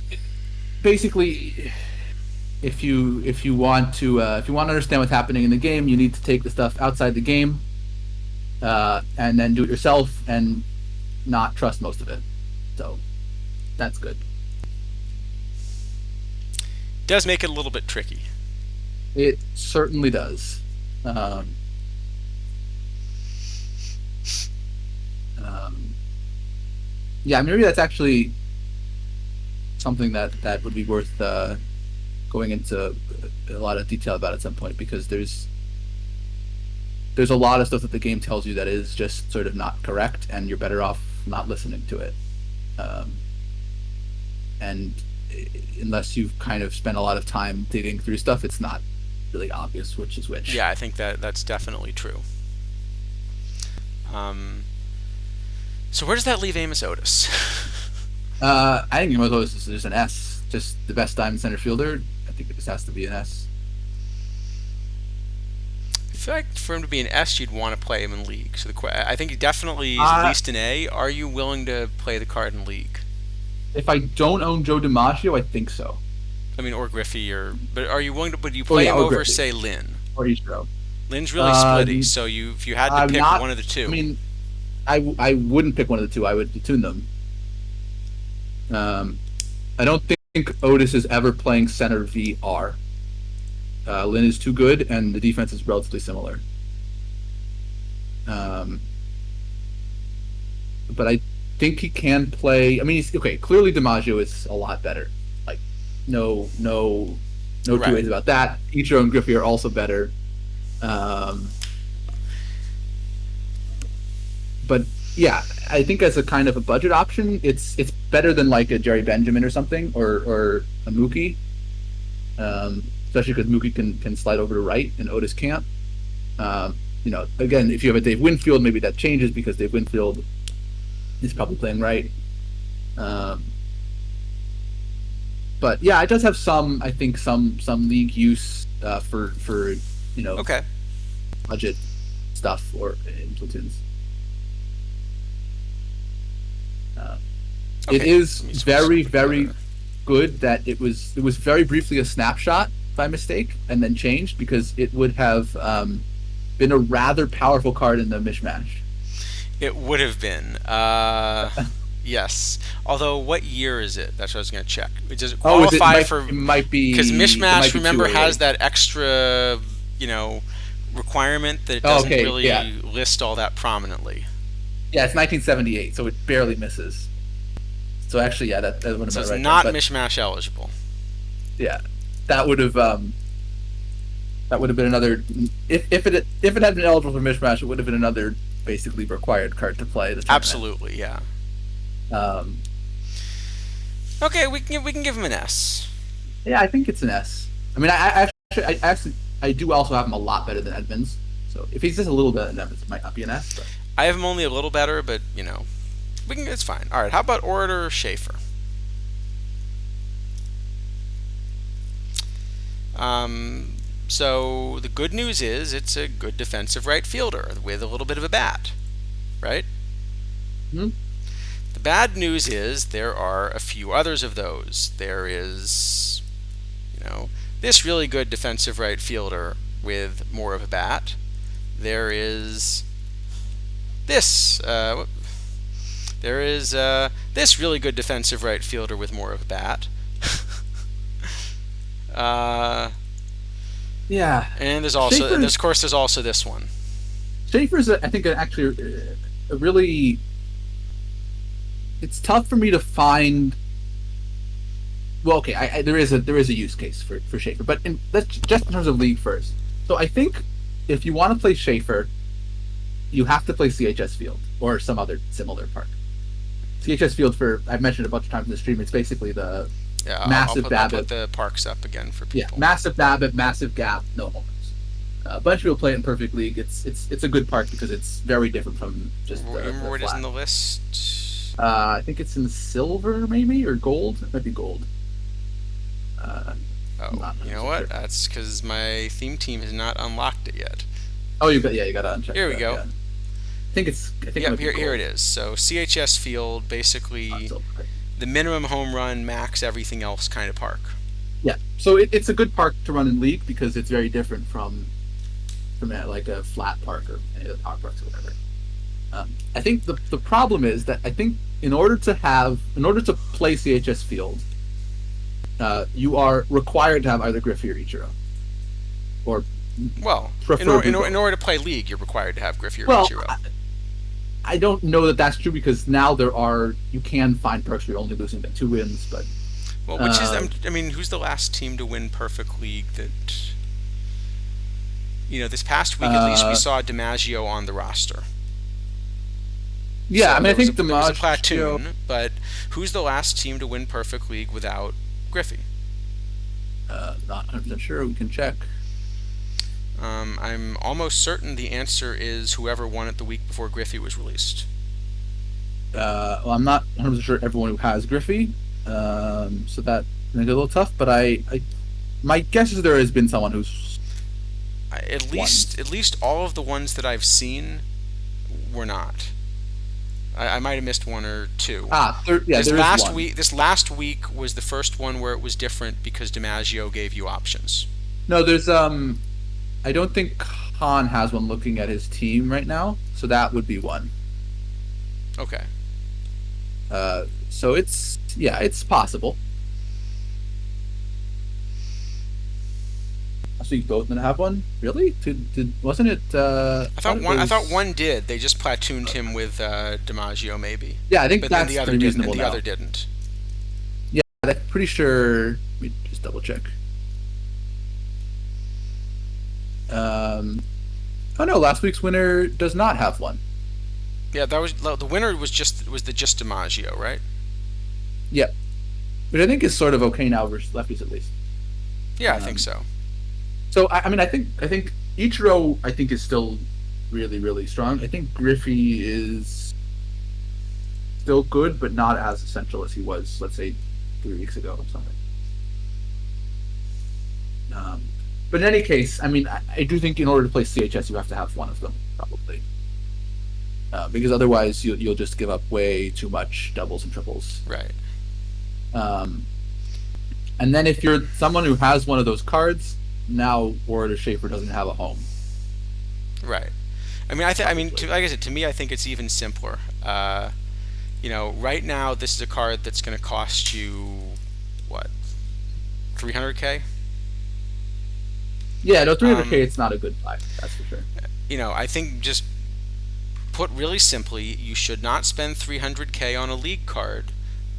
basically, if you want to understand what's happening in the game, you need to take the stuff outside the game, and then do it yourself, and not trust most of it. So that's good. Does make it a little bit tricky. It certainly does. Um, um, yeah, maybe that's actually something that would be worth going into a lot of detail about at some point because there's a lot of stuff that the game tells you that is just sort of not correct, and you're better off not listening to it. Um, and unless you've kind of spent a lot of time digging through stuff, it's not really obvious which is which. Yeah, I think that's definitely true. Um, so where does that leave Amos Otis? I think Amos is just an S, just the best diamond center fielder. I think it just has to be an S. I feel like for him to be an S, you'd want to play him in league. So I think he definitely is at Uh, least an A. Are you willing to play the card in league? if I don't own Joe DiMaggio, I think so. I mean, or Griffey, but are you willing to? Would you Oh play yeah, him or over, Griffey, say, Lynn? or Heathrow. Lynn's really splitty, Um, so if you had to I'm pick not. one of the I two, mean, I wouldn't pick one of the two. I would platoon them. Um, I don't think Otis is ever playing center VR. Lynn is too good, and the defense is relatively similar. Um, but I think he can play. I mean, he's okay. Clearly, DiMaggio is a lot better. Like, no two right? ways about that. Ichiro and Griffey are also better. Um, but yeah, I think as a kind of a budget option, it's better than like a Jerry Benjamin or something, or a Mookie. Especially because Mookie can slide over to right and Otis can't. Again, if you have a Dave Winfield, maybe that changes because Dave Winfield is probably playing right. Um, but yeah, it does have some, I think, some league use for Okay. budget stuff or in platoons. Uh, it Okay. is Let me switch very over very to- good that it was very briefly a snapshot by mistake and then changed because it would have been a rather powerful card in the mishmash. It would have been. Yes. Although, what year is it? That's what I was going to check. Does it Oh, qualify for? it might be Because it might Mishmash, be remember, too has early. that extra, requirement that it Oh, doesn't okay, really yeah. list all that prominently. Yeah, it's 1978, so it barely misses. So actually, yeah, that would have So been it's right. not But Mishmash eligible. yeah, that would have been another if it had been eligible for mishmash, it would have been another basically required card to play the tournament. Absolutely, yeah. Um, Okay, we can give him an S. yeah, I think it's an S. I mean, I do also have him a lot better than Edmonds. So if he's just a little better than Edmonds, it might not be an S. But I have him only a little better, but we can. It's fine. All right. How about Orator Schaefer? So the good news is it's a good defensive right fielder with a little bit of a bat, right? hmm? The bad news is there are a few others of those. There is, this really good defensive right fielder with more of a bat. There is this. There is this really good defensive right fielder with more of a bat. Uh, Yeah, and there's also, and Schaefer's there's, of course, there's also this one. Schaefer's I think actually a really it's tough for me to find. Well, okay, there is a use case for Schaefer, but that's just in terms of league first. So I think if you want to play Schaefer, you have to play CHS Field or some other similar park. CHS Field, for I've mentioned a bunch of times in the stream, it's basically the Yeah, massive I'll put Babbitt. the parks up again for Yeah, people. massive Babbitt, massive gap, no homers. A bunch of people play it in Perfect League. It's a good park because it's very different from just Remember the where it is in flat. the list? I think it's in silver, maybe, or gold. It might be gold. I'm Oh, not you know 100% what? sure. That's because my theme team has not unlocked it yet. Oh, you got to uncheck Here we that. go. Yeah, I think it Yep, might be here gold. it is. So CHS Field, Not basically silver. the minimum home run, max everything else kind of park. Yeah, so it's a good park to run in league because it's very different from like a flat park or any of the power parks or whatever. I think the problem is that I think in order to play CHS Field, you are required to have either Griffey or Ichiro, or Well, preferably in both. order to play League, you're required to have Griffey or Well, Ichiro. I don't know that that's true because now you can find perks where you're only losing by 2 wins, but Well, which is, uh, I mean, who's the last team to win Perfect League that, this past week at least we uh, saw DiMaggio on the roster. yeah, I So mean I think there was a DiMaggio. platoon, but who's the last team to win Perfect League without Griffey? Not 100% sure. We can check. I'm almost certain the answer is whoever won it the week before Griffey was released. Well, I'm not 100% sure everyone who has Griffey, so that makes it a little tough. But my guess is there has been someone who's At won. least all of the ones that I've seen were not. I might have missed one or two. Yeah, there is one. This last week was the first one where it was different because DiMaggio gave you options. No, there's I don't think Khan has one looking at his team right now, so that would be one. Okay. So it's possible. So you both gonna have one? Really? Wasn't it? I thought one did. They just platooned him with DiMaggio maybe, Yeah, I think but then that's pretty reasonable the now. other didn't. Yeah, I'm pretty sure. Let me just double check. Um, oh no, last week's winner does not have one. Yeah, that was the winner was the just DiMaggio, right? Yep, which I think is sort of okay now versus lefties at least. Yeah, I think Um, so. so I mean, I think Ichiro I think is still really really strong. I think Griffey is still good, but not as essential as he was, let's say, 3 weeks ago or something. Um, but in any case, I mean, I do think in order to play CHS, you have to have one of them probably, because otherwise you'll just give up way too much doubles and triples. Right. Um, and then if you're someone who has one of those cards, now Ward or Schaefer doesn't have a home. Right. I mean, like I said, to me, I think it's even simpler. Right now, this is a card that's going to cost you what, 300K. Yeah, no, 300K. Um, It's not a good buy. That's for sure. I think just put really simply, you should not spend 300K on a league card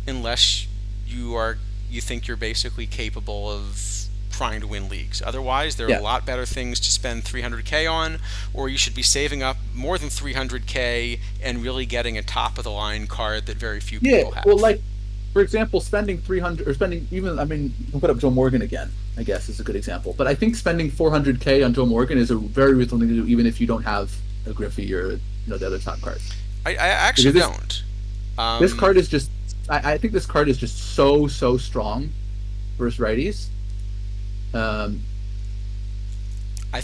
unless you think you're basically capable of trying to win leagues. Otherwise, there are Yeah, a lot better things to spend 300K on, or you should be saving up more than 300K and really getting a top of the line card that very few yeah. people Well, have. like for example, spending 300 or spending even I mean, you can put up Joe Morgan again. I guess is a good example. But I think spending 400K on Joe Morgan is a very reasonable thing to do, even if you don't have a Griffey or the other top cards. I actually Because don't. this Um, card is just I think this card is just so strong versus righties. Um,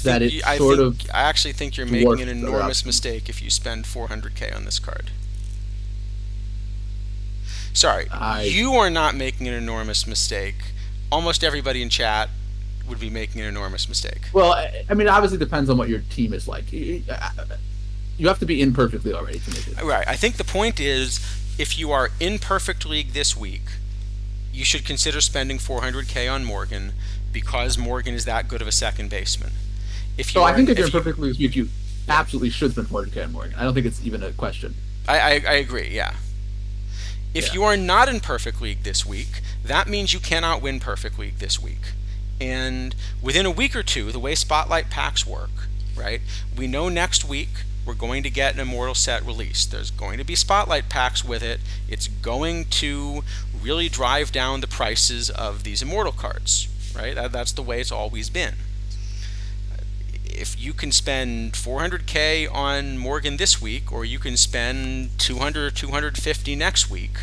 that it sort of I actually think you're making dwarfs an the other enormous options. mistake if you spend 400K on this card. Sorry, I you are not making an enormous mistake. Almost everybody in chat would be making an enormous mistake. Well, I mean, obviously depends on what your team is like. You have to be in perfectly already to make it. Right. I think the point is, if you are in perfect league this week, you should consider spending 400K on Morgan because Morgan is that good of a second baseman. If So you I are, think if you're if in you, perfect league, you absolutely should spend 400K on Morgan. I don't think it's even a question. I agree, yeah. If Yeah. you are not in Perfect League this week, that means you cannot win Perfect League this week. And within a week or two, the way Spotlight packs work, right? We know next week we're going to get an Immortal set released. There's going to be Spotlight packs with it. It's going to really drive down the prices of these Immortal cards, right? That's the way it's always been. If you can spend 400K on Morgan this week, or you can spend 200 or 250 next week,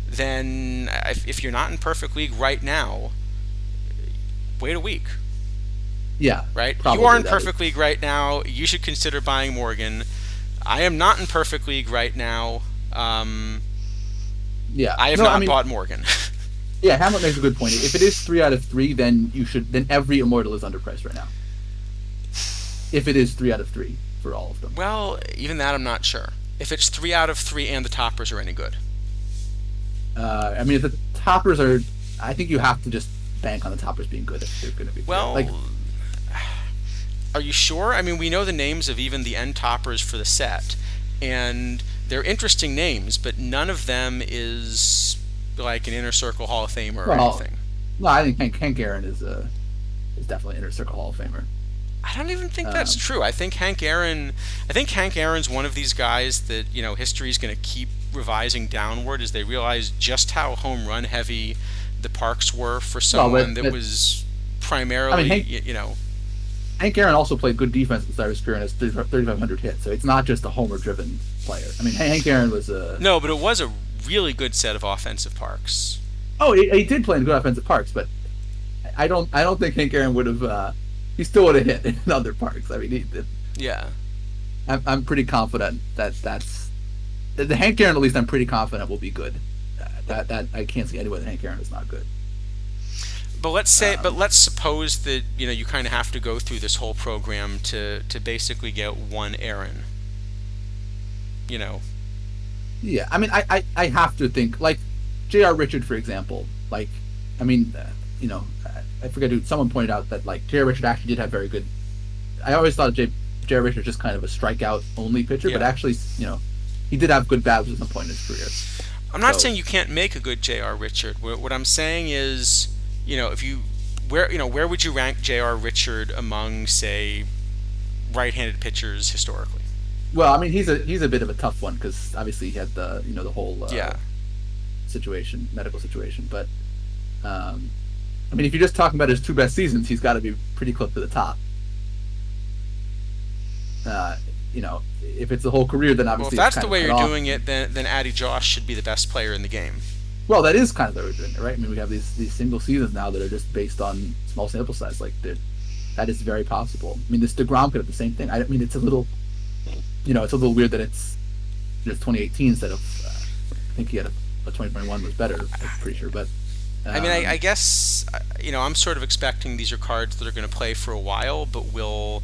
then if you're not in Perfect League right now, wait a week, Yeah, right? You are probably in that is. Perfect League right now. You should consider buying Morgan. I am not in Perfect League right now. Yeah. I have No, I not mean, bought Morgan. yeah, Hamlet makes a good point. If it is 3 out of 3, then then every Immortal is underpriced right now. If it is 3 out of 3 for all of them. Well, even that I'm not sure. If it's 3 out of 3 and the toppers are any good. I mean, if the toppers are, I think you have to just bank on the toppers being good if they're going to be good. Like, Well, are you sure? I mean, we know the names of even the end toppers for the set, and they're interesting names, but none of them is like an Inner Circle Hall of Famer or well, anything. no, I think Hank Aaron is definitely Inner Circle Hall of Famer. I don't even think that's Um, true. I think Hank Aaron's one of these guys that, history is going to keep revising downward as they realize just how home run heavy the Parks were for well, someone that but was I mean, primarily, Hank Aaron also played good defense at the start of his career and has 3,500 hits, so it's not just a homer-driven player. I mean, Hank Aaron was a no, but it was a really good set of offensive Parks. oh, he did play in good offensive parks, but I don't think Hank Aaron would have. He still would have hit in other parks. I mean, Yeah. I'm pretty confident that's the Hank Aaron. At least I'm pretty confident will be good. That I can't see any way that Hank Aaron is not good. But Um, let's suppose that you kind of have to go through this whole program to basically get one Aaron. You know, yeah, I mean, I have to think like J.R. Richard, for example. Like, I mean, I forget who someone pointed out that like J.R. Richard actually did have very good. I always thought J.R. Richard was just kind of a strikeout only pitcher, but yeah. actually, he did have good bats at some point in his career. I'm not So, saying you can't make a good J.R. Richard. What I'm saying is, if you where would you rank J.R. Richard among, say, right-handed pitchers historically? well, I mean, he's a bit of a tough one because obviously he had the whole Yeah. medical situation. But I mean, if you're just talking about his 2 best seasons, he's got to be pretty close to the top. Uh, if it's the whole career, then Well, if obviously it's that's kind the of way cut you're off. doing it, then Addy Josh should be the best player in the game. Well, that is kind of the way we're doing it, right? I mean, we have these single seasons now that are just based on small sample size. Like that is very possible. I mean, this DeGrom could have the same thing. I mean, it's a little, it's a little weird that it's just 2018 instead of. I think he had a 2021 was better. I'm pretty sure, but. I mean, I guess I'm sort of expecting these are cards that are going to play for a while, but will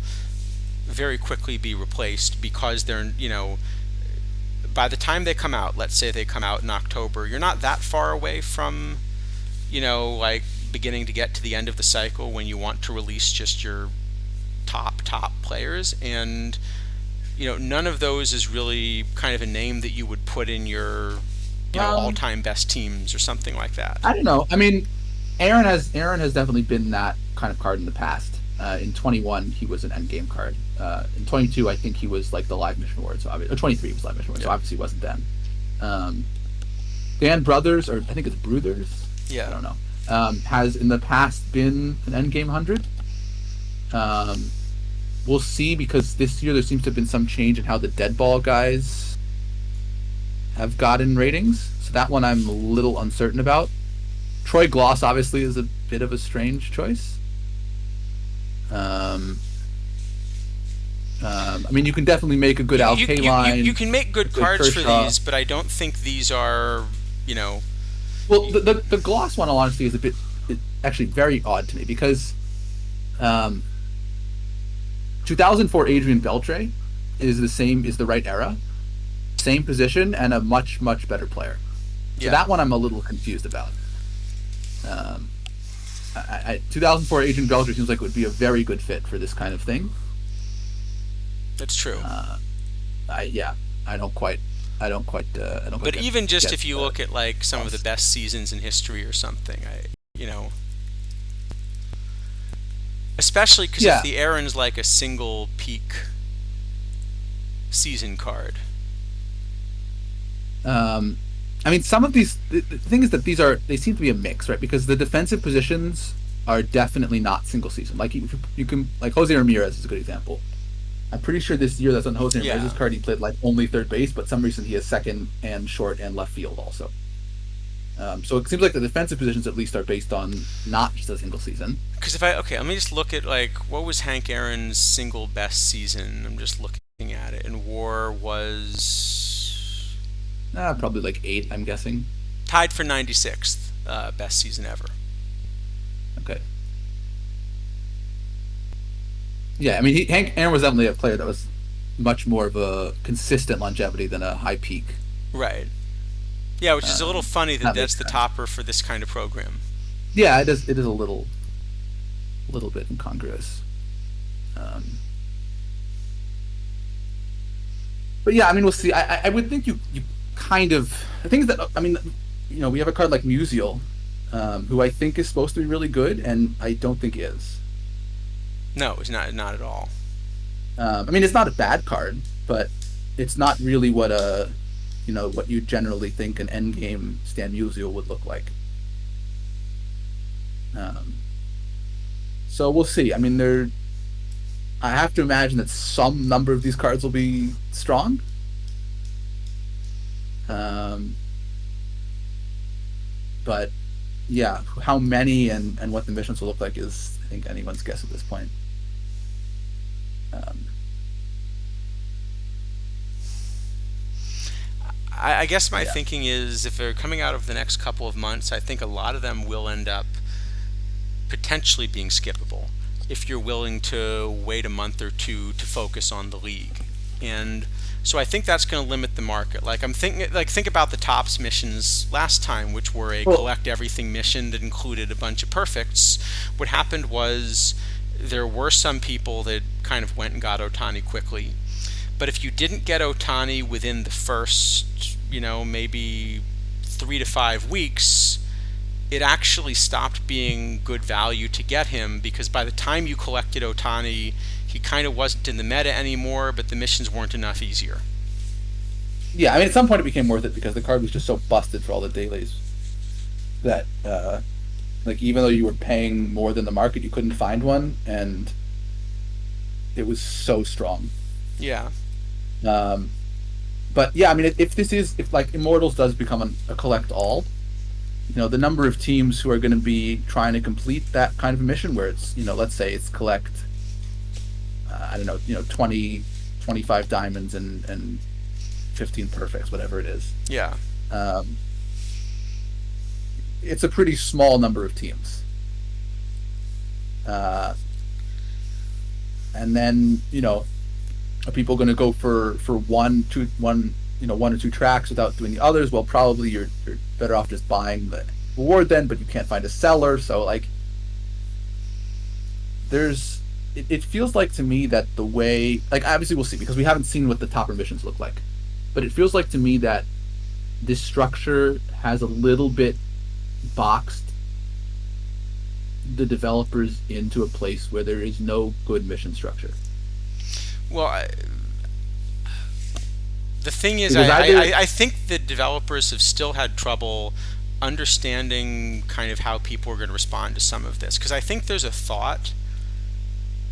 very quickly be replaced because they're by the time they come out, let's say they come out in October, you're not that far away from like beginning to get to the end of the cycle when you want to release just your top players, and none of those is really kind of a name that you would put in your Um, all-time best teams or something like that. I don't know. I mean, Aaron has definitely been that kind of card in the past. In 21, he was an end game card. In 22, I think he was like the live mission award. So obviously, 23 was live mission award. So Yeah. obviously, he wasn't then. Dan Brothers, or I think it's Bruthers. I Yeah. don't know. Has in the past been an end game 100. We'll see because this year there seems to have been some change in how the dead ball guys have gotten ratings. So that one I'm a little uncertain about. Troy Gloss obviously is a bit of a strange choice. I mean, you can definitely make a good Al you, Kaline. you can make good a good cards for Kershaw. these, but I don't think these are, Well, the Gloss one, honestly, is a bit actually very odd to me because 2004 Adrian Beltre is the right era, same position, and a much much better player. So yeah. that one I'm a little confused about. 2004 Agent Belger seems like it would be a very good fit for this kind of thing. That's true. Uh, yeah, I don't quite, I don't quite But even just get if you the look at like some of the buzz. best seasons in history or something, you know, especially because if Yeah, the Aaron's like a single peak season card. um, I mean, some of these. The thing is that they seem to be a mix, right? Because the defensive positions are definitely not single season. Like you can like Jose Ramirez is a good example. I'm pretty sure this year that's on Jose Ramirez's Yeah. card. He played like only third base, but some reason he has second and short and left field also. So it seems like the defensive positions at least are based on not just a single season. Because if okay, let me just look at like what was Hank Aaron's single best season. I'm just looking at it, and WAR was Probably like eight, I'm guessing. tied for 96th best season ever. Okay. Yeah, I mean, Hank Aaron was definitely a player that was much more of a consistent longevity than a high peak. Right. Yeah, which is a little funny that That that's makes the sense. topper for this kind of program. Yeah, it is. It is a little bit incongruous. Um, but yeah, I mean, we'll see. I would think you kind of. The thing is that I mean, we have a card like Musial, who I think is supposed to be really good, and I don't think is. No, it's not at all. I mean, it's not a bad card, but it's not really what you generally think an endgame Stan Musial would look like. Um, so we'll see. I mean, I have to imagine that some number of these cards will be strong. Um, but yeah, how many and what the missions will look like is, I think, anyone's guess at this point. Um, I guess my yeah. thinking is if they're coming out of the next couple of months, I think a lot of them will end up potentially being skippable if you're willing to wait a month or two to focus on the league. And so I think that's going to limit the market. Like I'm thinking, like think about the tops missions last time, which were a Well, collect everything mission that included a bunch of perfects. What happened was there were some people that kind of went and got Otani quickly, but if you didn't get Otani within the first, maybe 3 to 5 weeks, it actually stopped being good value to get him because by the time you collected Otani, he kind of wasn't in the meta anymore, but the missions weren't enough easier. yeah, I mean, at some point it became worth it because the card was just so busted for all the dailies that, like, even though you were paying more than the market, you couldn't find one, and it was so strong. Yeah. Um, but yeah, I mean, if like Immortals does become a collect all, the number of teams who are going to be trying to complete that kind of a mission where it's, let's say it's collect, I don't know, 20, 25 diamonds and 15 perfects, whatever it is. Yeah. Um, it's a pretty small number of teams. Uh, and then, are people going to go for one or two tracks without doing the others? Well, probably you're better off just buying the reward then, but you can't find a seller. So like, it feels like to me that the way, like, obviously we'll see because we haven't seen what the topper missions look like, but it feels like to me that this structure has a little bit boxed the developers into a place where there is no good mission structure. Well, the thing is, Because either I think the developers have still had trouble understanding kind of how people are going to respond to some of this. Because I think there's a thought.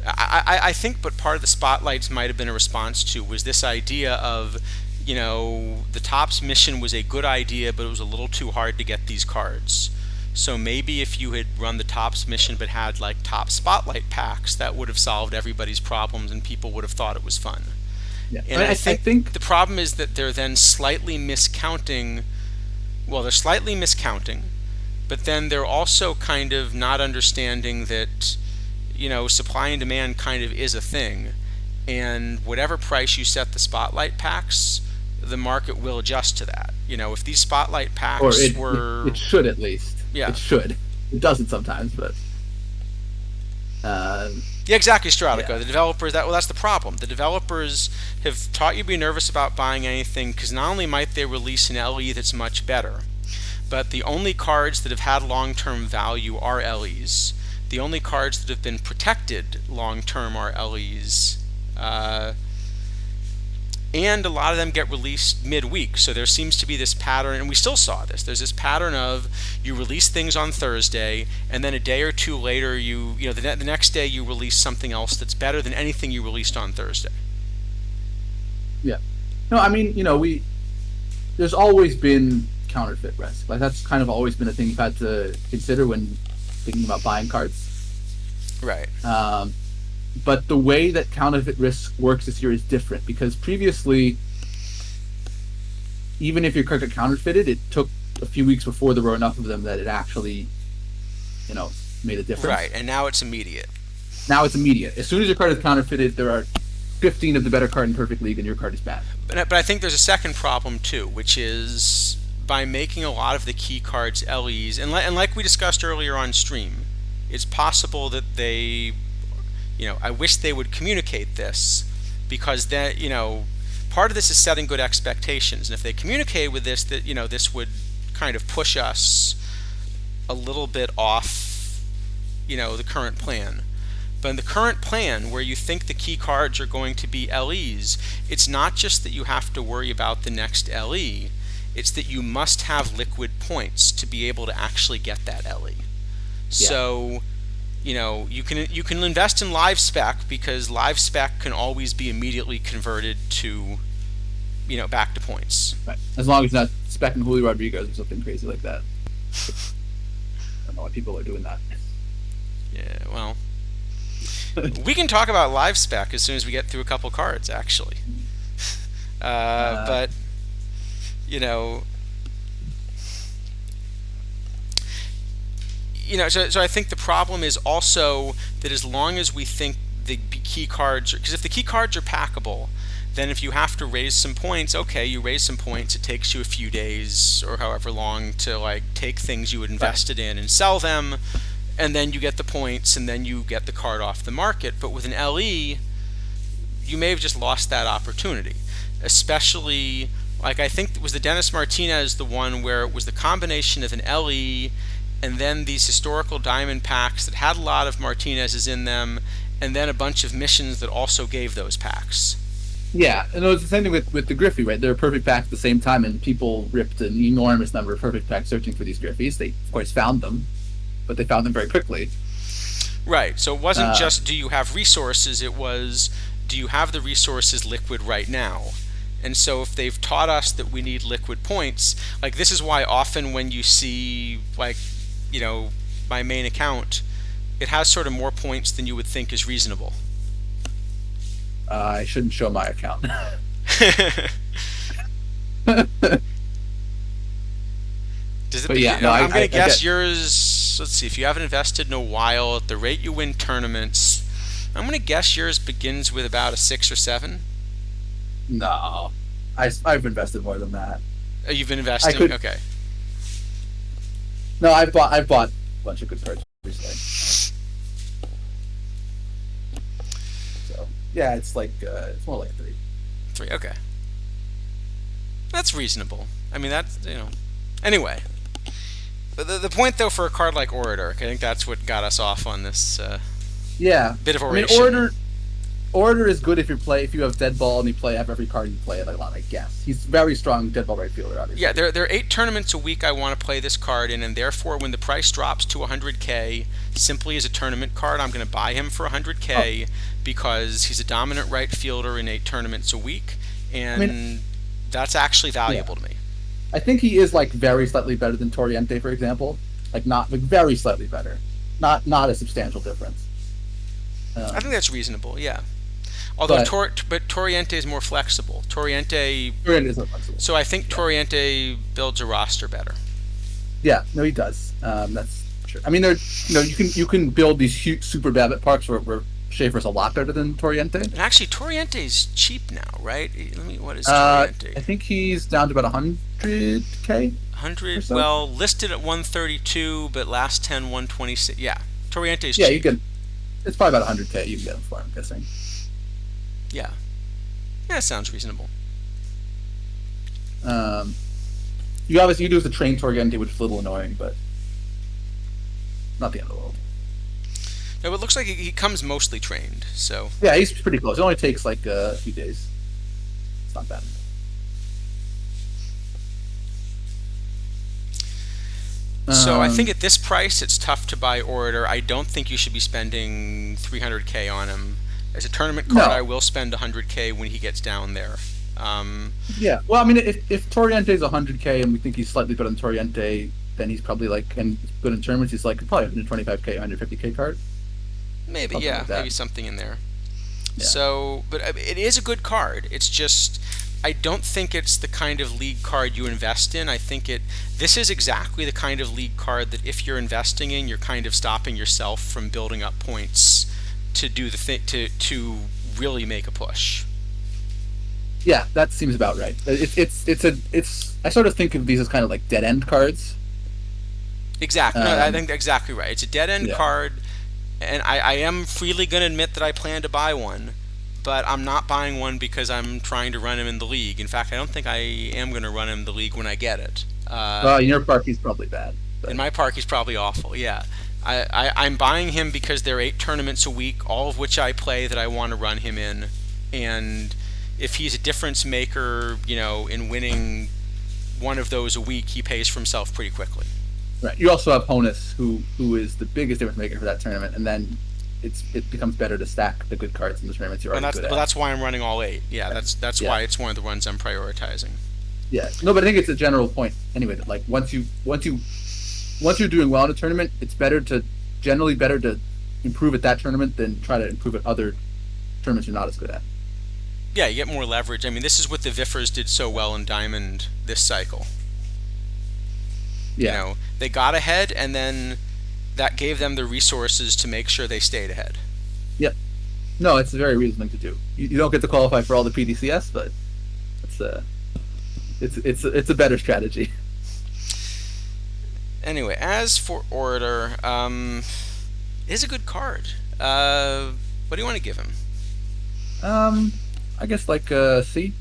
I think, but part of the spotlights might have been a response to was this idea of, the Tops mission was a good idea, but it was a little too hard to get these cards. So maybe if you had run the Tops mission but had like top spotlight packs, that would have solved everybody's problems and people would have thought it was fun. yeah, And I I think think the problem is that they're then slightly miscounting. Well, they're slightly miscounting, but then they're also kind of not understanding that, supply and demand kind of is a thing. And whatever price you set the spotlight packs, the market will adjust to that. If these spotlight or packs it were. should at least. Yeah. It should. It doesn't sometimes, but Uh, Yeah, exactly, Stratico. yeah, The developers, that's the problem. The developers have taught you to be nervous about buying anything because not only might they release an LE that's much better, but the only cards that have had long-term value are LEs. The only cards that have been protected long-term are LEs. And a lot of them get released midweek. So there seems to be this pattern, and we still saw this. There's this pattern of you release things on Thursday, and then a day or two later, the next day you release something else that's better than anything you released on Thursday. yeah. No, I mean, there's always been counterfeit risk. Like that's kind of always been a thing you've had to consider when thinking about buying cards. Right. But the way that counterfeit risk works this year is different because previously, even if your card got counterfeited, it took a few weeks before there were enough of them that it actually, made a difference. Right, and now it's immediate. Now it's immediate. As soon as your card is counterfeited, there are 15 of the better card in Perfect League, and your card is bad. But I think there's a second problem too, which is by making a lot of the key cards LEs, and like we discussed earlier on stream, it's possible that they, I wish they would communicate this, because that, part of this is setting good expectations, and if they communicate with this, that this would kind of push us a little bit off, the current plan. But in the current plan, where you think the key cards are going to be LEs, it's not just that you have to worry about the next LE, it's that you must have liquid points to be able to actually get that LE. Yeah. So, you can invest in live spec because live spec can always be immediately converted to, back to points. Right. As long as it's not spec and Julio Rodriguez or something crazy like that. I don't know why people are doing that. Yeah, well, we can talk about live spec as soon as we get through a couple cards, actually. But so I think the problem is also that as long as we think the key cards, because if the key cards are packable, then if you have to raise some points, okay, you raise some points. It takes you a few days or however long to take things you had invested in and sell them, and then you get the points, and then you get the card off the market. But with an LE, you may have just lost that opportunity. Especially, I think it was the Dennis Martinez, the one where it was the combination of an LE and then these historical diamond packs that had a lot of Martinez's in them, and then a bunch of missions that also gave those packs. Yeah, and it was the same thing with the Griffey, right? They're a perfect pack at the same time, and people ripped an enormous number of perfect packs searching for these Griffies. They, of course, found them, but they found them very quickly. Right, so it wasn't just do you have resources, it was do you have the resources liquid right now? And so if they've taught us that we need liquid points, this is why often when you see, my main account, it has sort of more points than you would think is reasonable. I shouldn't show my account. Does it? But yeah, no, I'm going to guess yours. Let's see. If you haven't invested in a while, at the rate you win tournaments, I'm going to guess yours begins with about a 6 or 7. No, I've invested more than that. You've been investing. Okay. No, I've bought a bunch of good cards recently. So yeah, it's it's more like 3. 3. Okay. That's reasonable. I mean, that's Anyway, the point though for a card like Orator, I think that's what got us off on this. Bit of oration. I mean, Orator is good if you have dead ball and you have every card you play a lot. I guess he's very strong dead ball right fielder. Obviously. Yeah, there are 8 tournaments a week I want to play this card in, and therefore when the price drops to 100K, simply as a tournament card, I'm going to buy him for 100K because he's a dominant right fielder in 8 tournaments a week, and that's actually valuable to me. I think he is very slightly better than Toriente, for example. Not very slightly better, not a substantial difference. I think that's reasonable. Yeah. Although but Toriente is more flexible. Toriente is more flexible. So I think Toriente builds a roster better. Yeah, no, he does. That's true. I mean, you can build these huge super Babbitt parks where Schaefer's a lot better than Toriente. And actually, Toriente's cheap now, right? What is Toriente? I think he's down to about 100K. 100. So. Well, listed at 132, but last 10 126. Yeah, Toriente's cheap. Yeah, you can. it's probably about 100K you can get them for. I'm guessing. Yeah, yeah, sounds reasonable. Um, you obviously you do have the train Torgente, which is a little annoying, but not the end of the world. No, it looks like he comes mostly trained, so Yeah, he's pretty close. It only takes like a few days. It's not bad. so I think Um, at this price it's tough to buy Orator. I don't think you should be spending 300K on him. As a tournament card, I no, will spend 100K when he gets down there. Um, yeah. Well, I mean, if Torriente is 100K and we think he's slightly better than Torriente, then he's probably like and good in tournaments. He's like probably 125K, 150K card, maybe, something yeah, like maybe that. something in there. Yeah, So, but it is a good card. It's just I don't think it's the kind of league card you invest in. I think it this is exactly the kind of league card that if you're investing in, you're kind of stopping yourself from building up points to do the thing to really make a push. yeah. That seems about right. It's. I sort of think of these as kind of like dead end cards. Exactly. No, I Um, think exactly right. It's a dead end yeah, card, and I am freely going to admit that I plan to buy one, but I'm not buying one because I'm trying to run him in the league. In fact, I don't think I am going to run him in the league when I get it. well, in your park he's probably bad, In but my park, he's probably awful. Yeah, I'm buying him because there are 8 tournaments a week, all of which I play that I want to run him in, and if he's a difference maker, in winning one of those a week, he pays for himself pretty quickly. right. You also have Honus, who is the biggest difference maker for that tournament, and then it becomes better to stack the good cards in the tournaments you're And already that's good well, at. that's why I'm running all 8. Yeah, that's Yeah, why it's one of the runs I'm prioritizing. yeah. No, but I think it's a general point anyway that like once you're doing well in a tournament, it's generally better to improve at that tournament than try to improve at other tournaments you're not as good at. Yeah, you get more leverage. I mean, this is what the Viffers did so well in Diamond this cycle. Yeah. They got ahead, and then that gave them the resources to make sure they stayed ahead. Yep. No, it's a very reasonable thing to do. You don't get to qualify for all the PDCS, but it's a it's a better strategy. Anyway, as for Orator, it is a good card. What do you want to give him? Um, I guess like a C,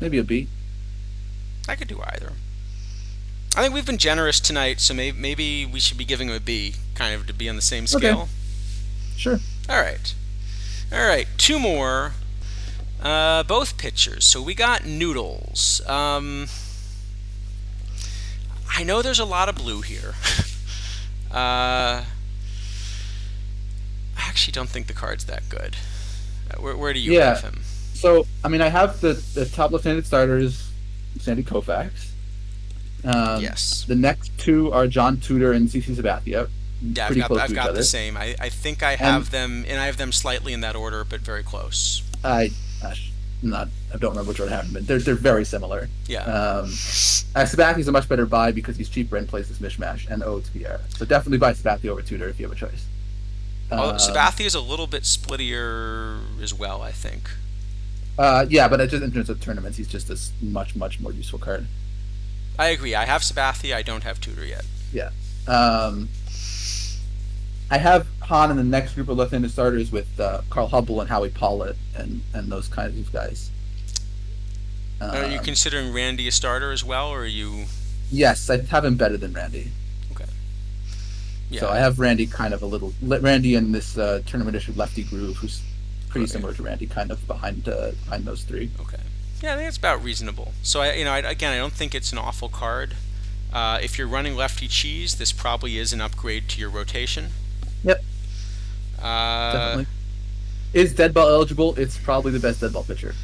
maybe a B. I could do either. I think we've been generous tonight, so maybe we should be giving him a B, kind of to be on the same Okay, scale. sure. All right. All right, 2 more. Both pitchers. So we got Noodles. I know there's a lot of blue here. I actually don't think the card's that good. Where do you Yeah. have him? So I mean, I have the top left-handed starters, Sandy Koufax. Yes. The next two are John Tudor and CC Sabathia, Yeah, pretty close I've to each got the other. same. I think I And have them, and I have them slightly in that order, but very close. I, gosh, not I don't remember which one happened, but they're very similar. Yeah. Sabathia's a much better buy because he's cheaper and plays this mishmash and ode to Vieira. So definitely buy Sabathia over Tudor if you have a choice. Although Um, Sabathia is a little bit splittier as well, I think. yeah, but just in terms of tournaments, he's just this much more useful card. I agree. I have Sabathia. I don't have Tudor yet. Yeah. Um, I have Han in the next group of left-handed starters with Carl Hubble and Howie Pollitt and those kinds of guys. Are you Um, considering Randy a starter as well, or are you? yes, I have him better than Randy. Okay. So I Yeah. have Randy kind of a little Randy in this tournament issue Lefty Groove, who's pretty Okay. similar to Randy, kind of behind those three. Okay. Yeah, I think it's about reasonable. So again, I don't think it's an awful card. If you're running lefty cheese, this probably is an upgrade to your rotation. Yep, Uh, definitely. Is dead ball eligible? It's probably the best dead ball pitcher.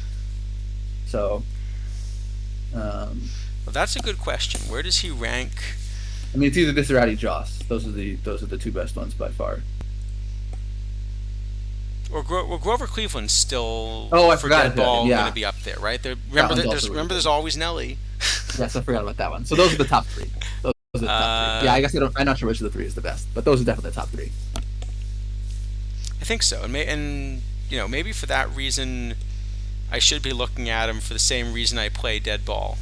So, well, that's a good question. Where does he rank? I mean, it's either this or Addy Joss. Those are the two best ones by far. Well, Grover Cleveland's still Oh, I for forgot dead about him, ball yeah. going to be up there, right? That one's also really Remember good. there's always Nelly. Yes, I forgot about that one. So those are the top three. Those are the top three. Yeah, I guess I'm not sure which of the three is the best, but those are definitely the top three. I think so, and maybe for that reason, I should be looking at him for the same reason I play dead ball.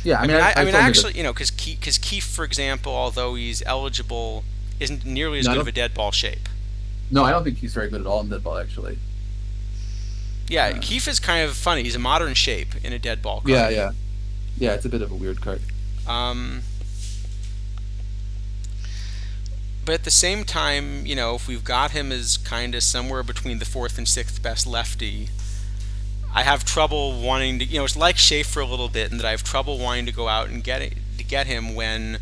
Yeah, I mean, I told you actually, because Keefe, for example, although he's eligible, isn't nearly as No, I good of don't. a dead ball shape. No, I don't think he's very good at all in dead ball actually. Yeah, Uh, Keefe is kind of funny. He's a modern shape in a dead ball yeah, card. yeah, yeah. It's a bit of a weird card. Um, but at the same time, if we've got him as kind of somewhere between the fourth and sixth best lefty, I have trouble wanting to. It's like Schaefer a little bit, in that I have trouble wanting to go out and get him when,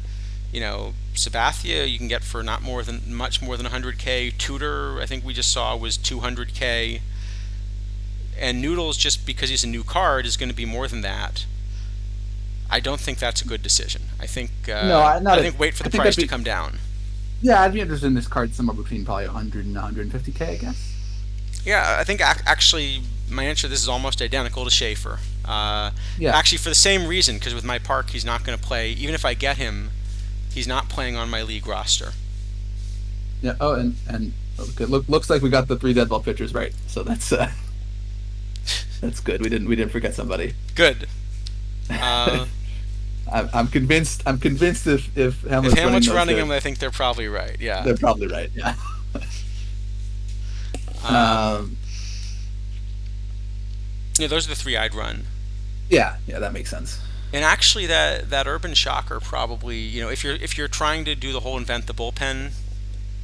Sabathia you can get for not much more than 100K. Tudor, I think we just saw, was 200K, and Noodles, just because he's a new card, is going to be more than that. I don't think that's a good decision. I think No, I not. I think wait for I the think price I'd to be. come down. Yeah, I'd be interested in this card somewhere between probably 100 and 150K, I guess. Yeah, I think actually my answer to this is almost identical to Schaefer. Yeah, Actually, for the same reason, because with my park, he's not going to play. Even if I get him, he's not playing on my league roster. yeah. Oh, and okay, looks like we got the three dead ball pitchers right. So that's good. We didn't forget somebody. Good. Uh, I'm convinced. I'm convinced if if Hamlet's running Hamlet's those, running him, I think they're probably right. Yeah. they're probably right. Yeah. Um, um. those are the three I'd run. Yeah. Yeah. That makes sense. And actually, that Urban Shocker probably, if you're trying to do the whole invent the bullpen,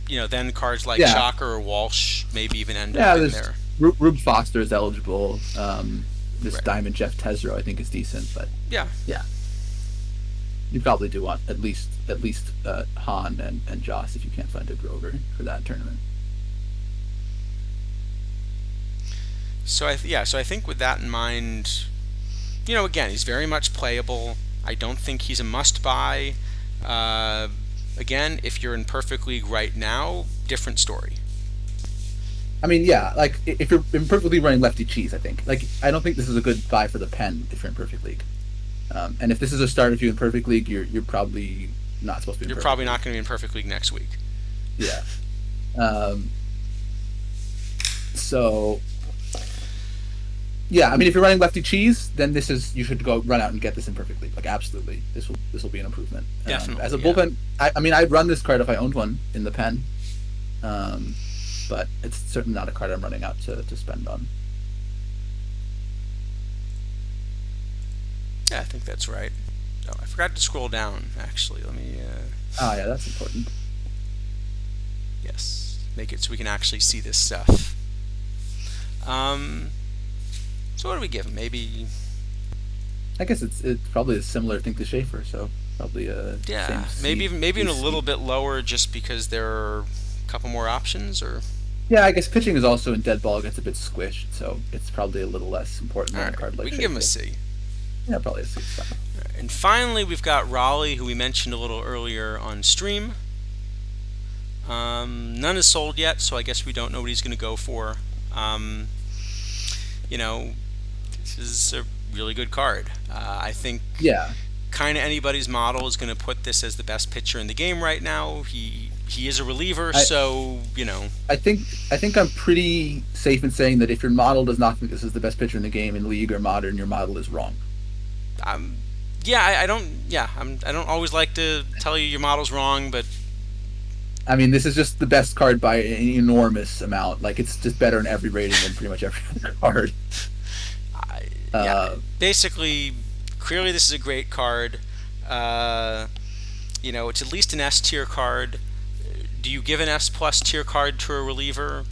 then cards like Yeah. Shocker or Walsh maybe even end Yeah. up in There's there. Rube Foster is eligible. This Right. Diamond Jeff Tesreau I think is decent, but Yeah. yeah, you probably do want at least Han and Joss if you can't find a Grover for that tournament. So I think with that in mind, again, he's very much playable. I don't think he's a must buy. Uh, Again, if you're in Perfect League right now, different story. I mean, yeah, like if you're in perfectly running lefty cheese, I think. Like, I don't think this is a good buy for the pen if you're in perfect league. And if this is a start, if you're in perfect league, you're probably not supposed to be. In You're perfect probably league. not going to be in Perfect League next week. Yeah. Um, so, yeah, I mean, if you're running lefty cheese, then you should go run out and get this in perfect league. Like, absolutely, this will be an improvement. Definitely, As a yeah. bullpen, I mean, I'd run this card if I owned one in the pen. But it's certainly not a card I'm running out to spend on. Yeah, I think that's right. Oh, I forgot to scroll down, actually. Let me, Oh yeah, that's important. yes, make it so we can actually see this stuff. So what do we give him? Maybe, I guess it's probably a similar thing to Schaefer, so probably yeah, same maybe even a C. little bit lower, just because there are a couple more options, or... Yeah, I guess pitching is also in dead ball gets a bit squished, so it's probably a little less important All than a right, card like we can Schaefer. give him a C. Yeah, probably a C. Fine. And finally, we've got Raleigh, who we mentioned a little earlier on stream. None is sold yet, so I guess we don't know what he's going to go for. This is a really good card. I think Yeah, kind of anybody's model is going to put this as the best pitcher in the game right now. He is a reliever, I- so I think I'm pretty safe in saying that if your model does not think this is the best pitcher in the game in League or Modern, your model is wrong. yeah, I don't always like to tell you your model's wrong, but I mean, this is just the best card by an enormous amount. Like, it's just better in every rating than pretty much every other card. basically, clearly this is a great card. It's at least an S tier card. Do you give an S plus tier card to a reliever?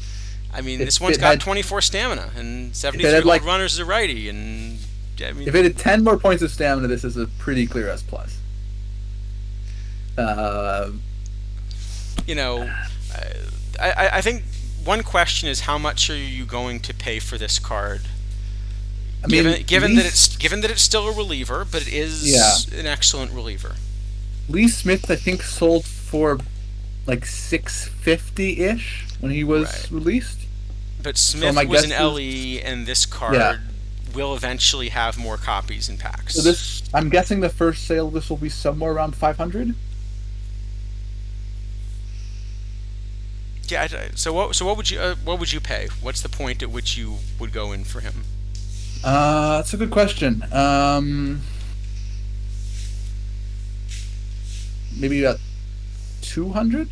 I mean, this one's got 24 stamina and 73 gold like- runners as a righty, and I mean, If it had 10 more points of stamina, this is a pretty clear S plus. I think one question is, how much are you going to pay for this card? I mean, Given that it's still a reliever, but it is an excellent reliever. Lee Smith, I think, sold for like 650 ish when he was Right. released. But Smith my was guess an is- LE, and this card will eventually have more copies in packs. So I'm guessing the first sale of this will be somewhere around 500. Yeah. So what would you pay? What's the point at which you would go in for him? That's a good question. Maybe about 200.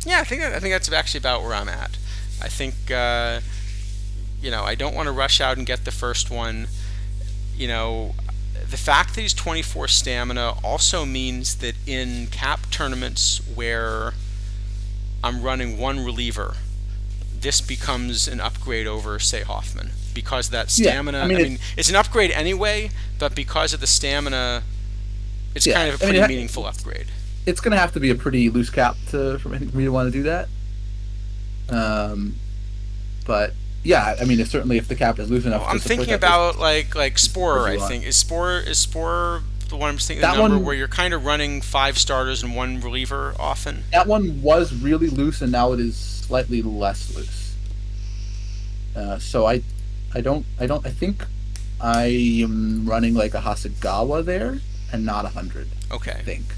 Yeah, I think that's actually about where I'm at. I think I don't want to rush out and get the first one. You know, the fact that he's 24 stamina also means that in cap tournaments where I'm running one reliever, this becomes an upgrade over, say, Hoffman. Because that Yeah, I stamina, mean I mean, it's an upgrade anyway, but because of the stamina, it's kind of a pretty meaningful upgrade. it's going to have to be a pretty loose cap for me to want to do that. Um, but yeah, I mean, it's certainly if the cap is loose Oh, enough to I'm support thinking that, this about like what Sporer. you I want. think is Sporer the one I'm thinking the That number where one, you're kind of running five starters and one reliever often. that one was really loose, and now it is slightly less loose. So I think I am running like a Hasegawa there, and not 100. I Okay. think.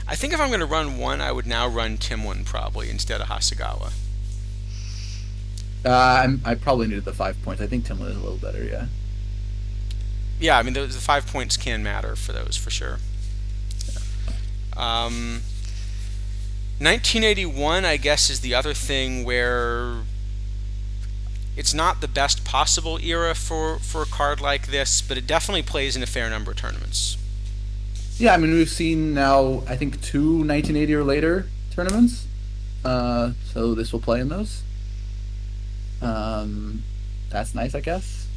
I think if I'm going to run one, I would now run Timwin probably instead of Hasegawa. I probably needed the 5 points. I think Timlin is a little better. Yeah. Yeah, I mean the 5 points can matter for those for sure. Um, 1981, I guess, is the other thing where it's not the best possible era for a card like this, but it definitely plays in a fair number of tournaments. Yeah, I mean, we've seen now, I think, two 1980 or later tournaments. So this will play in those. Um, that's nice, I guess.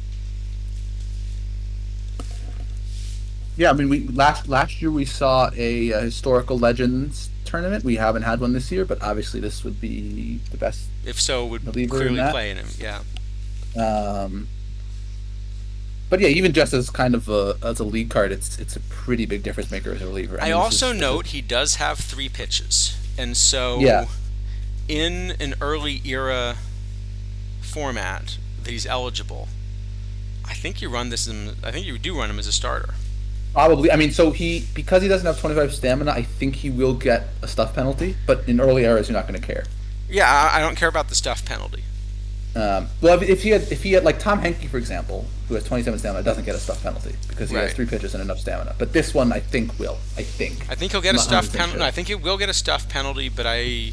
Yeah, I mean, we last year we saw a historical legends tournament. We haven't had one this year, but obviously this would be the best If so, it would reliever in clearly that. play in him. Yeah. Um, but yeah, even just as kind of a league card, it's a pretty big difference maker as a reliever. I I mean, also this is note he does have three pitches, and yeah, so in an early era format that he's eligible, I think you run this. I think you do run him as a starter. probably. I mean, so because he doesn't have 25 stamina, I think he will get a stuff penalty. But in early eras, you're not going to care. Yeah, I don't care about the stuff penalty. Well, if he had like Tom Henke, for example, who has 27 stamina, doesn't get a stuff penalty because he has Right. three pitches and enough stamina. But this one, I think will. I think. I think he'll get I'm a not stuff 100% penalty. No, sure. I think he will get a stuff penalty, but I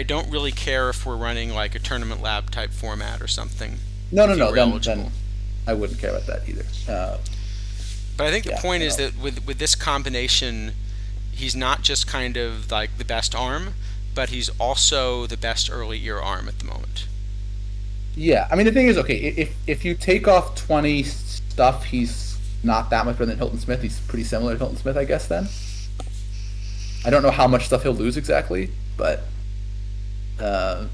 don't really care if we're running like a tournament lab type format or something. No, no, If he no. were Then eligible. I wouldn't care about that either. But I think the Yeah, point is no. that with this combination, he's not just kind of like the best arm, but he's also the best early year arm at the moment. Yeah, I mean the thing is, okay, if you take off 20 stuff, he's not that much better than Hilton Smith. He's pretty similar to Hilton Smith, I guess. Then I don't know how much stuff he'll lose exactly, but uh,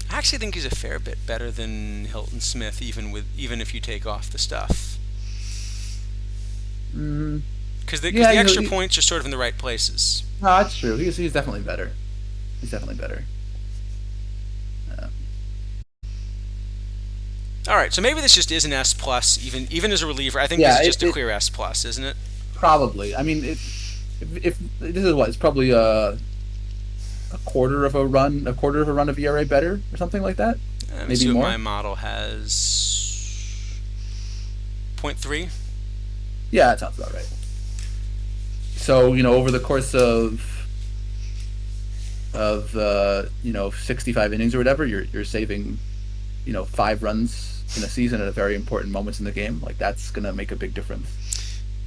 I actually think he's a fair bit better than Hilton Smith, even if you take off the stuff, mm, because yeah, the extra points are sort of in the right places. no, that's true. He's definitely better. He's definitely better. Uh, All right, so maybe this just is an S plus, even as a reliever. I think this yeah, is just a clear S plus, isn't it? probably. I mean, if this is what it's probably a quarter of a run of ERA better or something like that. Let me see Maybe what more. my model has. Point 0.3. Yeah, that sounds about right. So over the course of 65 innings or whatever, you're saving 5 runs in a season at a very important moments in the game. Like that's gonna make a big difference.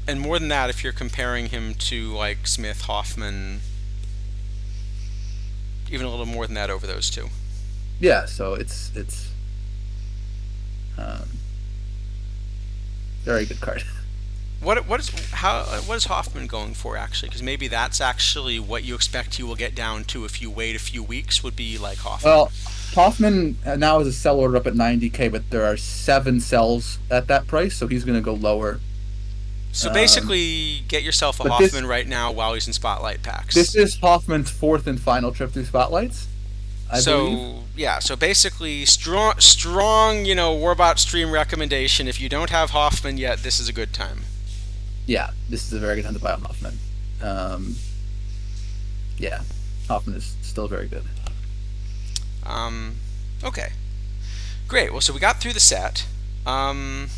And more than that, if you're comparing him to like Smith, Hoffman, even a little more than that over those two. Yeah, so it's um, very good card. What is Hoffman going for actually? Because maybe that's actually what you expect he will get down to if you wait a few weeks. Would be like Hoffman. Well, Hoffman now has a sell order up at 90K, but there are 7 sells at that price, so he's going to go lower. So Um, basically, get yourself a but Hoffman right now while he's in spotlight this packs. is Hoffman's 4th and final trip through spotlights, I believe. So yeah, so basically, strong, Warbot stream recommendation. If you don't have Hoffman yet, this is a good time. Yeah, this is a very good time to buy on Hoffman. Um, yeah, Hoffman is still very good. Um, okay, great. Well, so we got through the set. Um,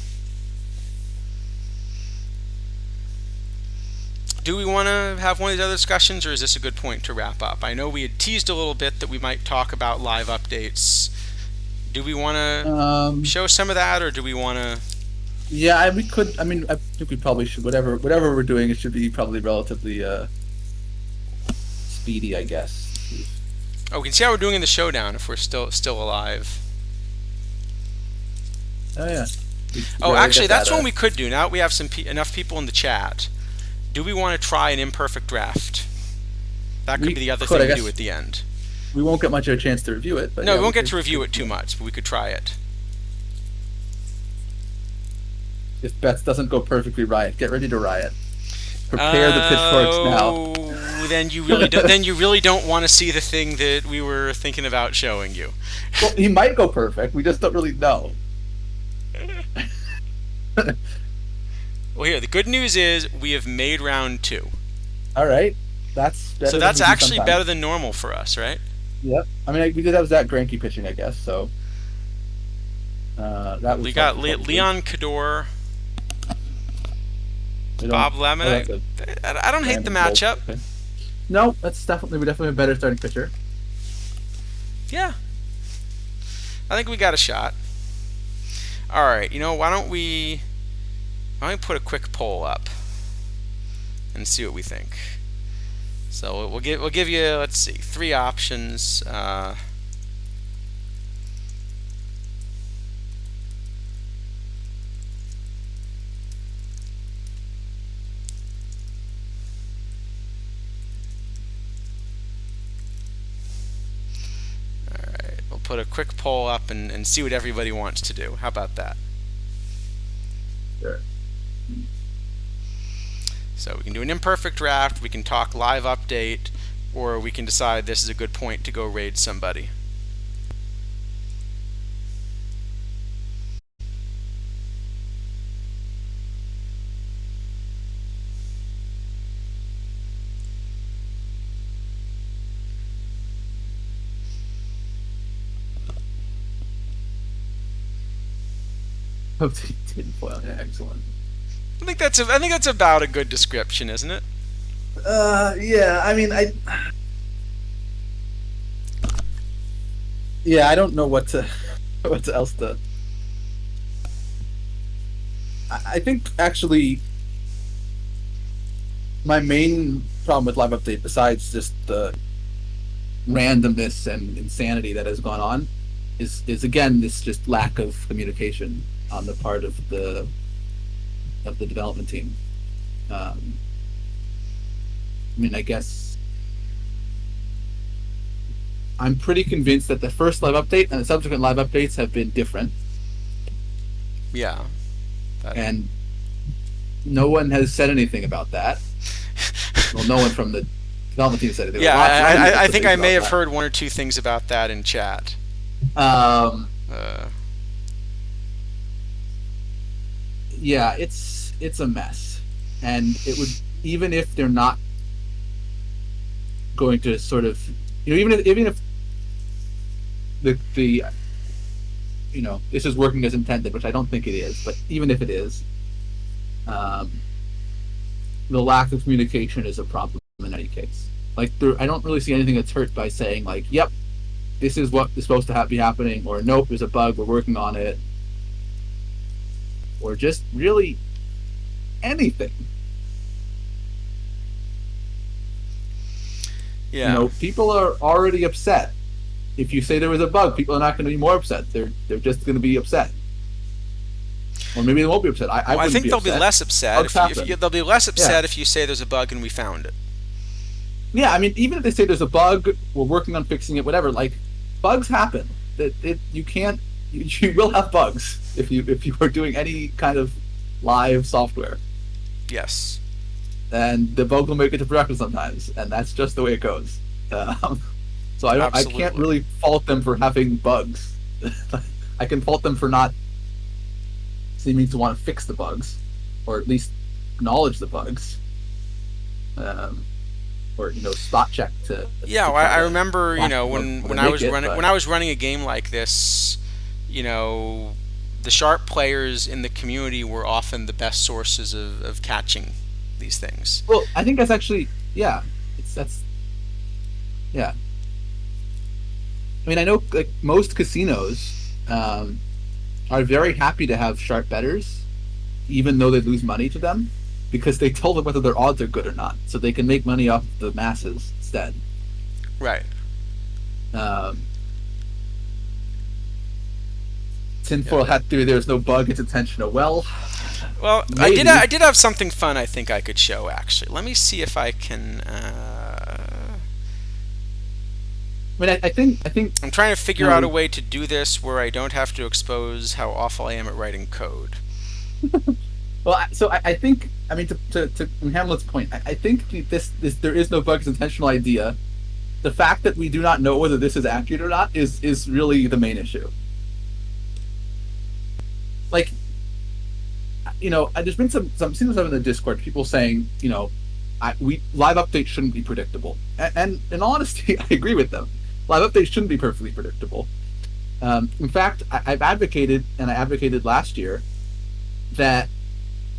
do we want to have one of these other discussions, or is this a good point to wrap up? I know we had teased a little bit that we might talk about live updates. Do we want to Um, show some of that, or do we want to? yeah, we could. I mean, I think we probably should. Whatever we're doing, it should be probably relatively speedy, I guess. Oh, we can see how we're doing in the showdown if we're still alive. Oh yeah. Oh, Gotta actually, get that. that's one we could do. Now that we have enough people in the chat, do we want to try an imperfect draft? That could We be the other could, I thing we do guess. at the end. We won't get much of a chance to review it, but No, yeah, we won't get could, to review it too much, but we could try it. if Bets doesn't go perfectly, riot. Get ready to riot. Prepare the pitchforks now. Oh, then you really don't want to see the thing that we were thinking about showing you. Well, he might go perfect. We just don't really know. Well, here the good news is we have made round 2, All right, that's better so than that's we do actually sometimes. better than normal for us, right? Yep. I mean, we did have Zach Greinke pitching, I guess. So that was We got fun to see. Leon Cador, We don't- Bob Lemon. oh, that's a I don't hate the random matchup. okay. No, we definitely a better starting pitcher. Yeah, I think we got a shot. All right, why don't we put a quick poll up and see what we think. So we'll give you, let's see, 3 options. All right, we'll put a quick poll up and see what everybody wants to do. How about that? Sure. So we can do an imperfect draft, we can talk live update, or we can decide this is a good point to go raid somebody. Tinfoil, yeah, excellent. I think that's about a good description, isn't it? Yeah. I mean, yeah, I don't know what else to. I think actually, my main problem with live update, besides just the randomness and insanity that has gone on, is again this just lack of communication on the part of the development team. I mean, I guess I'm pretty convinced that the first live update and the subsequent live updates have been different, Yeah. and no one has said anything about that. Well, no one from the development team said it. There were Yeah, lots of I other think things I may about have heard 1 or 2 things about that in chat. that. Uh, Yeah, it's a mess, and it would, even if they're not going to sort of, even if the this is working as intended, which I don't think it is, but even if it is, the lack of communication is a problem in any case. Like, I don't really see anything that's hurt by saying, like, yep, this is what is supposed to be happening, or nope, there's a bug, we're working on it, or just really anything. yeah. People are already upset. If you say there was a bug, people are not going to be more upset. They're just going to be upset. Or maybe they won't be upset. I Well, I think they'll be upset. less upset Bugs happen. they'll be less upset Yeah. if you say there's a bug and we found it. Yeah, I mean, even if they say there's a bug, we're working on fixing it, whatever. Like, bugs happen. You can't. You will have bugs if you are doing any kind of live software, Yes. and the bug will make it to production sometimes, and that's just the way it goes. So I can't Absolutely. really fault them for having bugs. I can fault them for not seeming to want to fix the bugs, or at least acknowledge the bugs, or spot check to. Yeah, to well, I kinda remember, watch when them I was make it, running but- when I was running a game like this, the sharp players in the community were often the best sources of catching these things. Well, I think that's actually, yeah, that's, yeah. I mean, I know like most casinos are very happy to have sharp bettors, even though they lose money to them, because they tell them whether their odds are good or not, so they can make money off the masses instead. Right. Um, Tinfoil Yeah. hat theory. There's no bug. It's intentional. Well, Well, I maybe. did have something fun I think I could show actually. Let me see if I can. I mean, I think I'm trying to you figure out a know. way to do this where I don't have to expose how awful I am at writing code. Well, I think I mean to Hamlet's point, I think this there is no bug. It's intentional idea. The fact that we do not know whether this is accurate or not is really the main issue. Like, there's been some seen stuff in the Discord, people saying, we live updates shouldn't be predictable, and in all honesty, I agree with them. Live updates shouldn't be perfectly predictable. In fact, I've advocated, and I advocated last year, that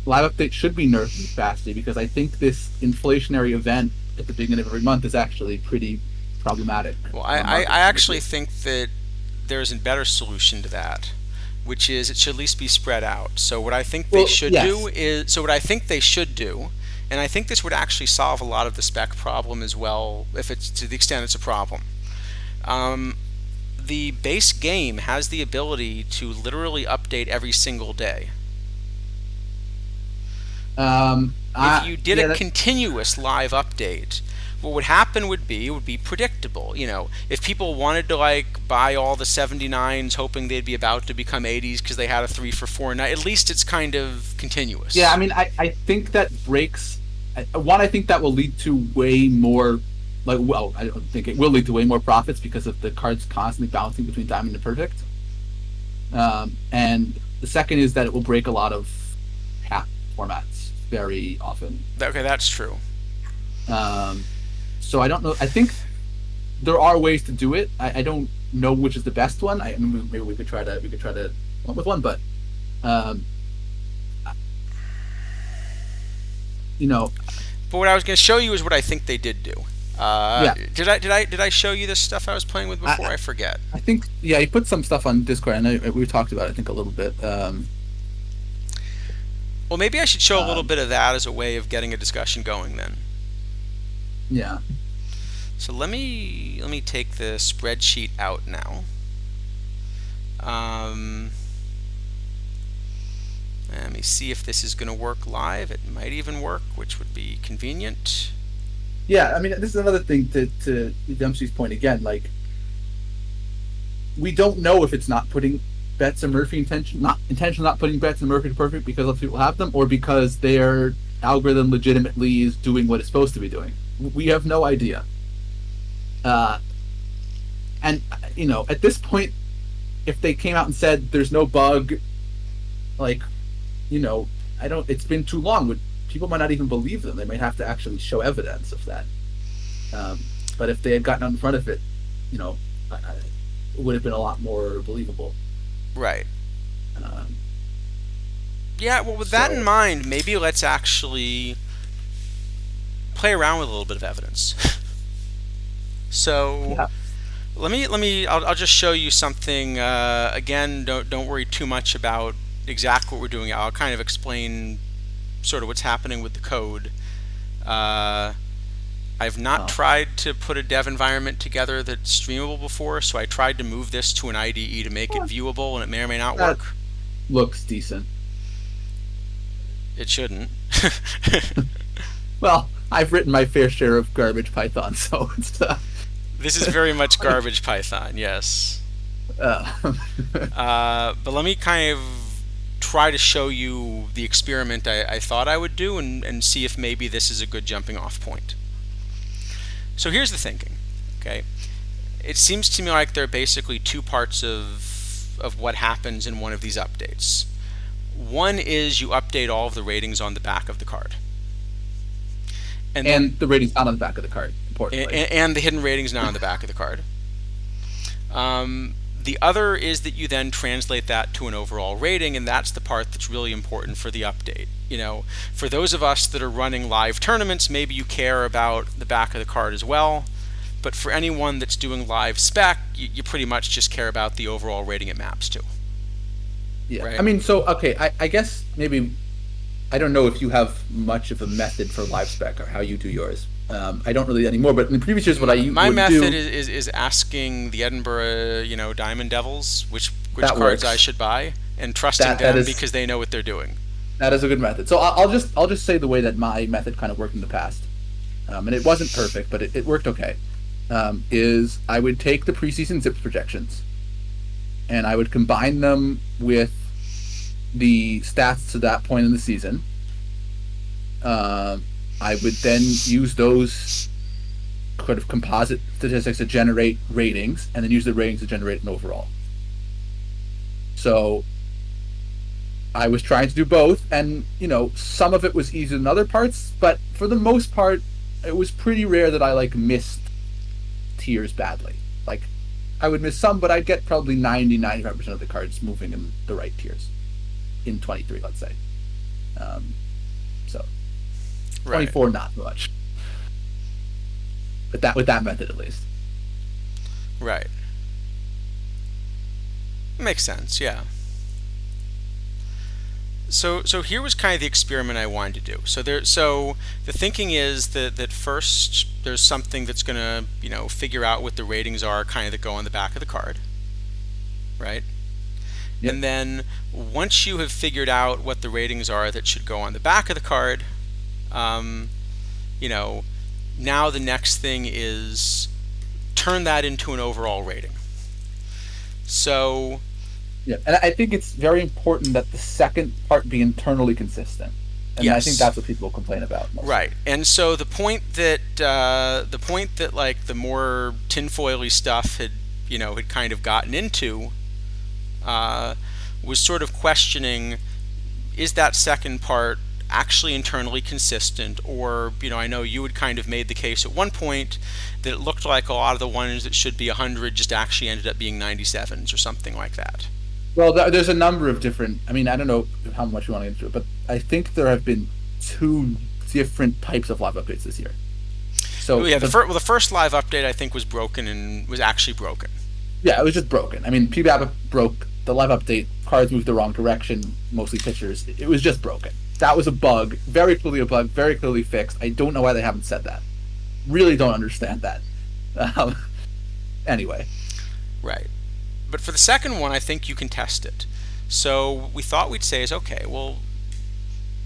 live updates should be nerfed fastly, because I think this inflationary event at the beginning of every month is actually pretty problematic Well, from a I market point of actually view. think that there's a better solution to that, which is it should at least be spread out. So what I think they Well, should do yes. is so what I think they should do, and I think this would actually solve a lot of the spec problem as well, if it's to the extent it's a problem. Um, the base game has the ability to literally update every single day. If you did a Yeah, that, continuous live update, what would happen would be it would be predictable. If people wanted to like buy all the 79s hoping they'd be about to become 80s because they had a 3 for 4 night, at least it's kind of yeah. I continuous. mean, I think that breaks. One, I think that will lead to way more. Like, well, I don't think it will lead to way more profits because of the cards constantly bouncing between diamond and perfect. And the second is that it will break a lot of path formats very often. Okay, that's true. Um, so I don't know. I think there are ways to do it. I don't know which is the best one. I mean, maybe we could try to come up with one, but um, you know, But what I was going to show you is what I think they did do. yeah. Did I show you this stuff I was playing with before? I I forget. I think, yeah, he put some stuff on Discord. I know we talked about it, I think, a little bit. Well, maybe I should show a little Um, bit of that as a way of getting a discussion going then. yeah. So let me take the spreadsheet out now. Um, Let me see if this is going to work live. It might even work, which would be convenient. Yeah, I mean, this is another thing to Dempsey's point again. Like, we don't know if it's not putting bets in Murphy intentional not putting bets in Murphy to perfect because other people have them, or because their algorithm legitimately is doing what it's supposed to be doing. We have no idea. Uh, and at this point, if they came out and said there's no bug, like, I don't. It's been too long. People might not even believe them. They might have to actually show evidence of that. But if they had gotten out in front of it, you know, it would have been a lot more believable. Right. Um, Yeah, well, with that in so mind, maybe let's actually play around with a little bit of evidence. So yeah, I'll just show you something. Again, don't worry too much about exactly what we're doing. I'll kind of explain sort of what's happening with the code. Uh, I've not oh, tried to put a dev environment together that's streamable before, so I tried to move this to an IDE to make it well, viewable, and it may or may not that work. looks decent. It shouldn't. Well, I've written my fair share of garbage Python, so it's This is very much garbage Python, yes. uh, But let me kind of try to show you the experiment I thought I would do and see if maybe this is a good jumping off point. So here's the thinking, okay? It seems to me like there are basically two parts of what happens in one of these updates. One is you update all of the ratings on the back of the card. And then and the rating's not on the back of the card. Importantly, and the hidden ratings now on the back of the card. The other is that you then translate that to an overall rating, and that's the part that's really important for the update. For those of us that are running live tournaments, maybe you care about the back of the card as well. But for anyone that's doing live spec, you pretty much just care about the overall rating it maps to, Yeah. I right? mean, so okay, I guess maybe I don't know if you have much of a method for live spec or how you do yours. I don't really anymore, but in the previous years, what My would method do is asking the Edinburgh, Diamond Devils which that cards I works. should buy, and trusting That them is because they know what they're doing. that is a good method. So I'll just say the way that my method kind of worked in the past, and it wasn't perfect, but it worked okay. Is I would take the preseason zips projections and I would combine them with the stats to that point in the season. I would then use those sort of composite statistics to generate ratings, and then use the ratings to generate an overall. So I was trying to do both, and some of it was easier than other parts, but for the most part, it was pretty rare that I like missed tiers badly. Like I would miss some, but I'd get probably 90-95% of the cards moving in the right tiers in 23, let's say. So Right. 24, not much. But that with that method at least. Right. Makes sense. Yeah. So here was kind of the experiment I wanted to do. So the thinking is that first there's something that's going to figure out what the ratings are, kind of that go on the back of the card, right? Yep. And then once you have figured out what the ratings are that should go on the back of the card, um, you know, now the next thing is turn that into an overall rating. So Yeah, and I think it's very important that the second part be internally consistent, and I think yes, that's what people complain about mostly. right. And so the point that like the more tinfoily stuff had kind of gotten into uh, was sort of questioning, is that second part actually internally consistent? Or I know you had kind of made the case at one point that it looked like a lot of the ones that should be 100 just actually ended up being 97s or something like that. Well, there's a number of different. I mean, I don't know how much you want to get into it, but I think there have been two different types of live updates this year. Oh So yeah, the first live update I think was broken and was actually broken. yeah, it was just broken. I mean, PBAP broke the live update. Cards moved the wrong direction, mostly pitchers. It was just broken. That was a bug, very clearly a bug, very clearly fixed. I don't know why they haven't said that. Really don't understand that. Um, anyway, Right. But for the second one, I think you can test it. So we thought we'd say is okay, well,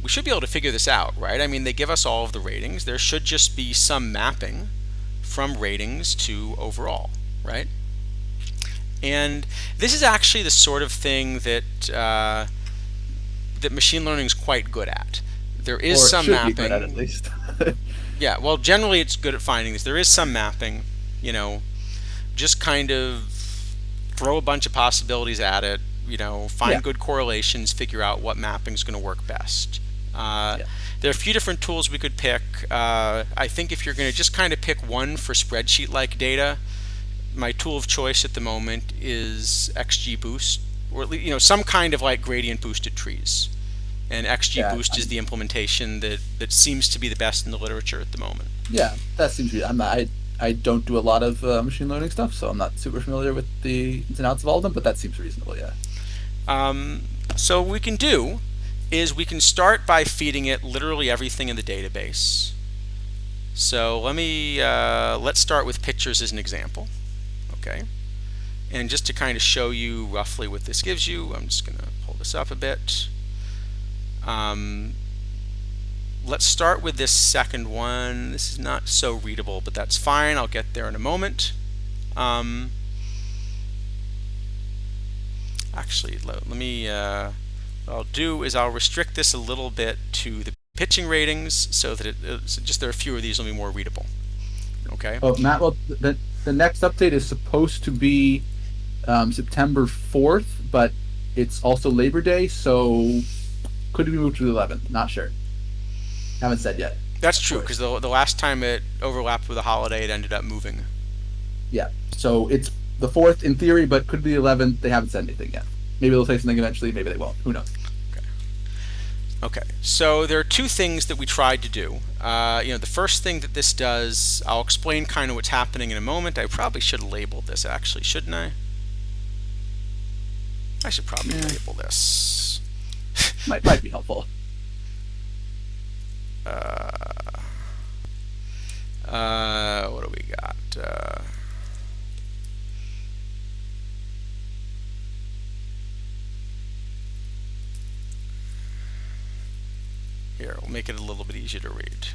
we should be able to figure this out, right? I mean, they give us all of the ratings. There should just be some mapping from ratings to overall, right? And this is actually the sort of thing that machine learning is quite good at. There is or it some should be good at mapping. least. Yeah, well, generally it's good at finding this. There is some mapping, just kind of throw a bunch of possibilities at it, find Yeah, good correlations, figure out what mapping is going to work best. Uh, yeah, there are a few different tools we could pick. I think if you're going to just kind of pick one for spreadsheet-like data, my tool of choice at the moment is XGBoost, or at least, some kind of like gradient boosted trees. And yeah. XGBoost is the implementation that seems to be the best in the literature at the moment. Yeah, that seems to be. I'm not. I don't do a lot of machine learning stuff, so I'm not super familiar with the ins and outs of all of them. But that seems reasonable. Yeah. Um, so what we can do is we can start by feeding it literally everything in the database. So let's start with pictures as an example. Okay. And just to kind of show you roughly what this gives you, I'm just going to pull this up a bit. Um, let's start with this second one. This is not so readable, but that's fine. I'll get there in a moment. Um, actually, let me, what I'll do is I'll restrict this a little bit to the pitching ratings so that just there are fewer of these will be more readable. Okay. Well, Matt. Well, the next update is supposed to be September 4th, but it's also Labor Day, so could it be moved to the 11th? Not sure. Haven't said yet. That's Of true because course. the last time it overlapped with a holiday, it ended up moving. Yeah. So it's the fourth in theory, but could be the 11th. They haven't said anything yet. Maybe they'll say something eventually. Maybe they won't. Who knows? Okay. Okay. So there are two things that we tried to do. The first thing that this does, I'll explain kind of what's happening in a moment. I probably should have labeled this actually, shouldn't I? I should probably label this. Might be helpful. What do we got? Here, we'll make it a little bit easier to read.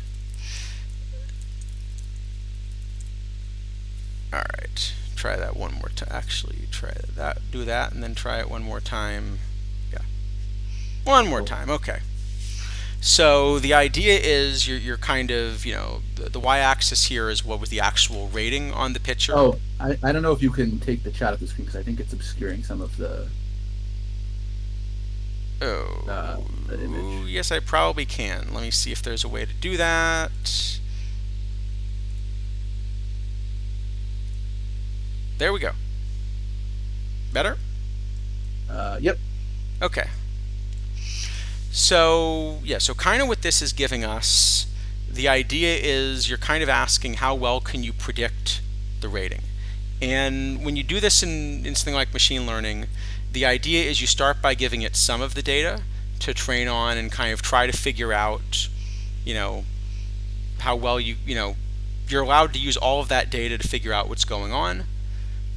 All right, try that one more time. Actually, try that, do that, and then try it one more time. Yeah, one more time. Okay. So the idea is you're kind of, the y-axis here is what was the actual rating on the picture. Oh, I don't know if you can take the chat off the screen because I think it's obscuring some of the image. Yes, I probably can. Let me see if there's a way to do that. There we go. Better? Yep. Okay. So, yeah, so kind of what this is giving us, the idea is you're kind of asking how well can you predict the rating. And when you do this in something like machine learning, the idea is you start by giving it some of the data to train on and kind of try to figure out, how well you're allowed to use all of that data to figure out what's going on.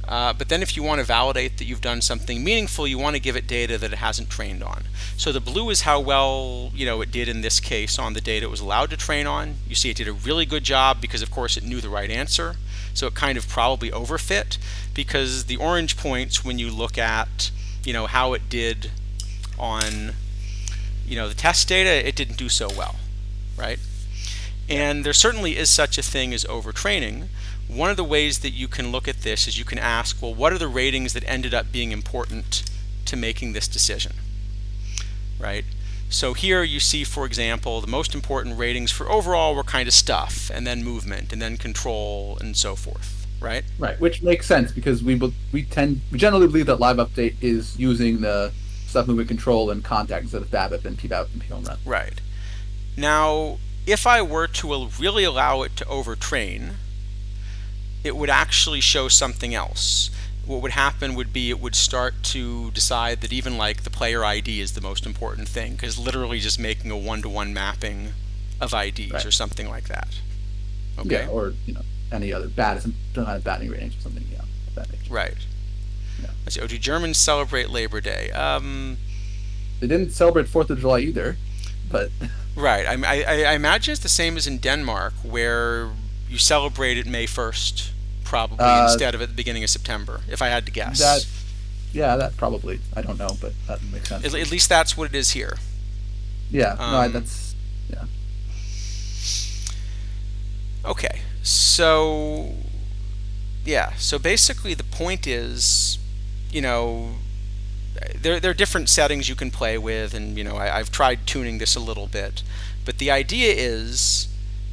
But then if you want to validate that you've done something meaningful, you want to give it data that it hasn't trained on. So the blue is how well it did in this case on the data it was allowed to train on. You see it did a really good job because of course it knew the right answer. So it kind of probably overfit, because the orange points when you look at how it did on the test data, it didn't do so well, right? And there certainly is such a thing as overtraining. One of the ways that you can look at this is you can ask, well, what are the ratings that ended up being important to making this decision, right? So here you see, for example, the most important ratings for overall were kind of stuff, and then movement, and then control, and so forth, right? Right, which makes sense because we generally believe that live update is using the stuff, movement, control, and contact instead of BABIP and PBAP and p-home run. Right. Now, if I were to really allow it to overtrain, it would actually show something else. What would happen would be it would start to decide that even like the player ID is the most important thing, because literally just making a one-to-one mapping of IDs, right, or something like that. Okay. Yeah, or any other some kind of batting range or something. Yeah, that nature. Right. Yeah. Let's see. Oh, do Germans celebrate Labor Day? They didn't celebrate 4th of July either, but right. I imagine it's the same as in Denmark, where you celebrate it May 1st. Probably instead of at the beginning of September, if I had to guess. That probably. I don't know, but that makes sense. At least that's what it is here. Yeah, no, that's, yeah. Okay, so, yeah, so basically the point is, there are different settings you can play with, and, I've tried tuning this a little bit, but the idea is,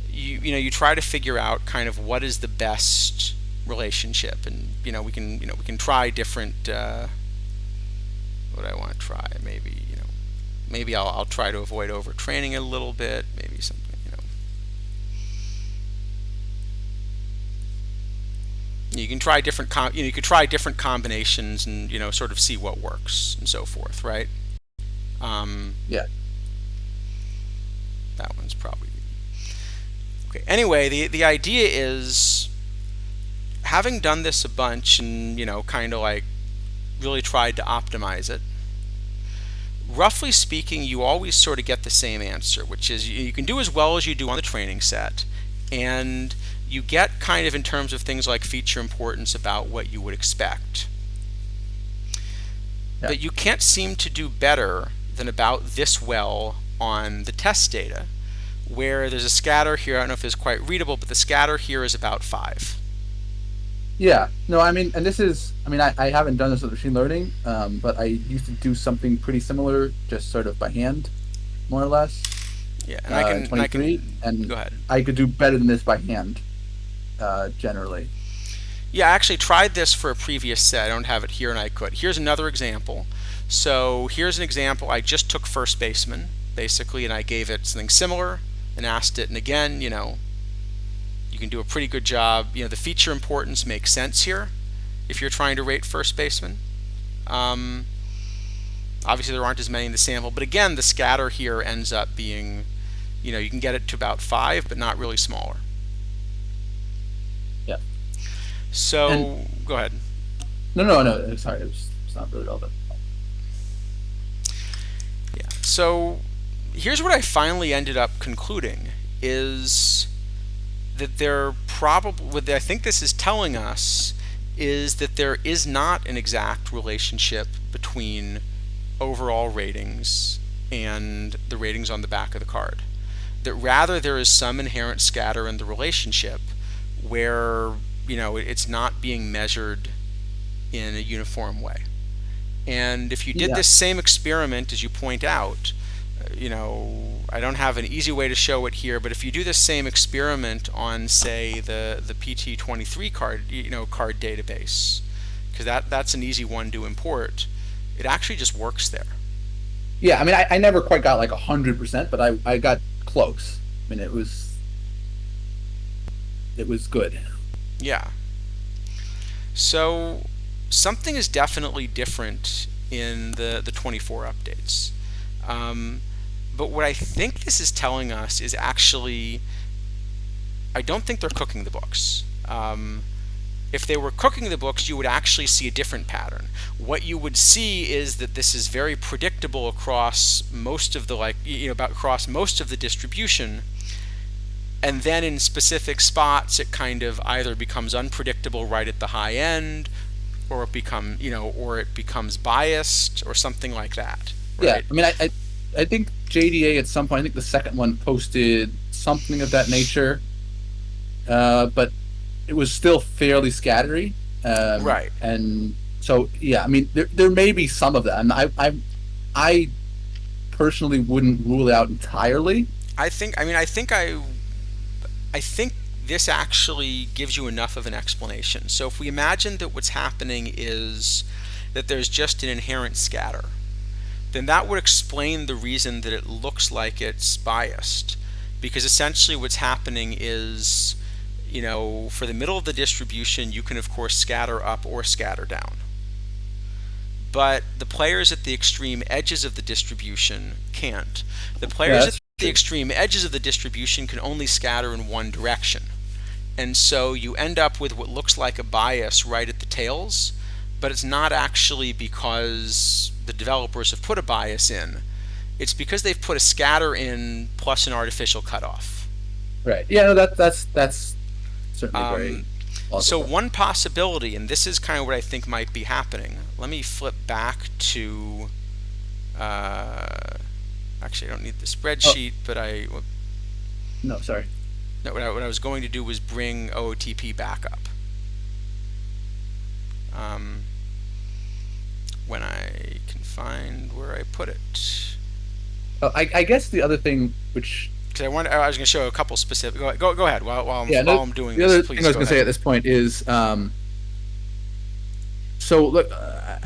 you try to figure out kind of what is the best relationship, and we can try different what I want to try, maybe I'll try to avoid overtraining it a little bit, maybe something, you can try different you could try different combinations and sort of see what works and so forth, right? Yeah, that one's probably okay. Anyway, the idea is, having done this a bunch and kind of like really tried to optimize it, roughly speaking, you always sort of get the same answer, which is you can do as well as you do on the training set, and you get kind of in terms of things like feature importance about what you would expect. Yeah. But you can't seem to do better than about this well on the test data, where there's a scatter here. I don't know if it's quite readable, but the scatter here is about 5. Yeah, no, I haven't done this with machine learning, but I used to do something pretty similar, just sort of by hand, more or less. Yeah, and I can and go ahead. I could do better than this by hand, generally. Yeah, I actually tried this for a previous set. I don't have it here, and I could. Here's another example. So here's an example. I just took first baseman, basically, and I gave it something similar and asked it. And again, you can do a pretty good job. The feature importance makes sense here if you're trying to rate first baseman. Um, Obviously, there aren't as many in the sample, but again, the scatter here ends up being, you can get it to about 5, but not really smaller. Yeah. And So go ahead. no. Sorry, it's not really relevant. Yeah. So here's what I finally ended up concluding is that there probably, what I think this is telling us is that there is not an exact relationship between overall ratings and the ratings on the back of the card. That rather there is some inherent scatter in the relationship where, it's not being measured in a uniform way. And if you did Yeah. this same experiment, as you point out, I don't have an easy way to show it here, but if you do this same experiment on, say, the PT23 card, card database, because that's an easy one to import, it actually just works there. Yeah, I mean, I never quite got like 100%, but I got close. I mean, it was good. Yeah. So something is definitely different in the 24 updates. Um, but what I think this is telling us is actually, I don't think they're cooking the books. If they were cooking the books, you would actually see a different pattern. What you would see is that this is very predictable across most of the across most of the distribution, and then in specific spots, it kind of either becomes unpredictable right at the high end, or it becomes biased or something like that, Yeah, right? I mean, I think JDA at some point, I think the second one posted something of that nature, but it was still fairly scattery. Right. And so, yeah, I mean, there may be some of that, and I personally wouldn't rule it out entirely. I think this actually gives you enough of an explanation. So if we imagine that what's happening is that there's just an inherent scatter, then that would explain the reason that it looks like it's biased. Because essentially what's happening is, for the middle of the distribution, you can of course scatter up or scatter down. But the players at the extreme edges of the distribution can't. The Yeah, players at that's the true. extreme edges of the distribution can only scatter in one direction. And so you end up with what looks like a bias right at the tails, but it's not actually because the developers have put a bias in. It's because they've put a scatter in plus an artificial cutoff. Right. Yeah, no, that's certainly very Um, so plausible. one possibility, and this is kind of what I think might be happening. Let me flip back to. Uh, Actually, I don't need the Oh, spreadsheet, but no, sorry. no, what I was going to do was bring OOTP back up. Um, when I can find where I put it. Oh, I guess the other thing, which Because I was going to show a couple specific. Go ahead. yeah, While no, I'm doing the this, other thing I please was go going to say ahead. at this point is, so look,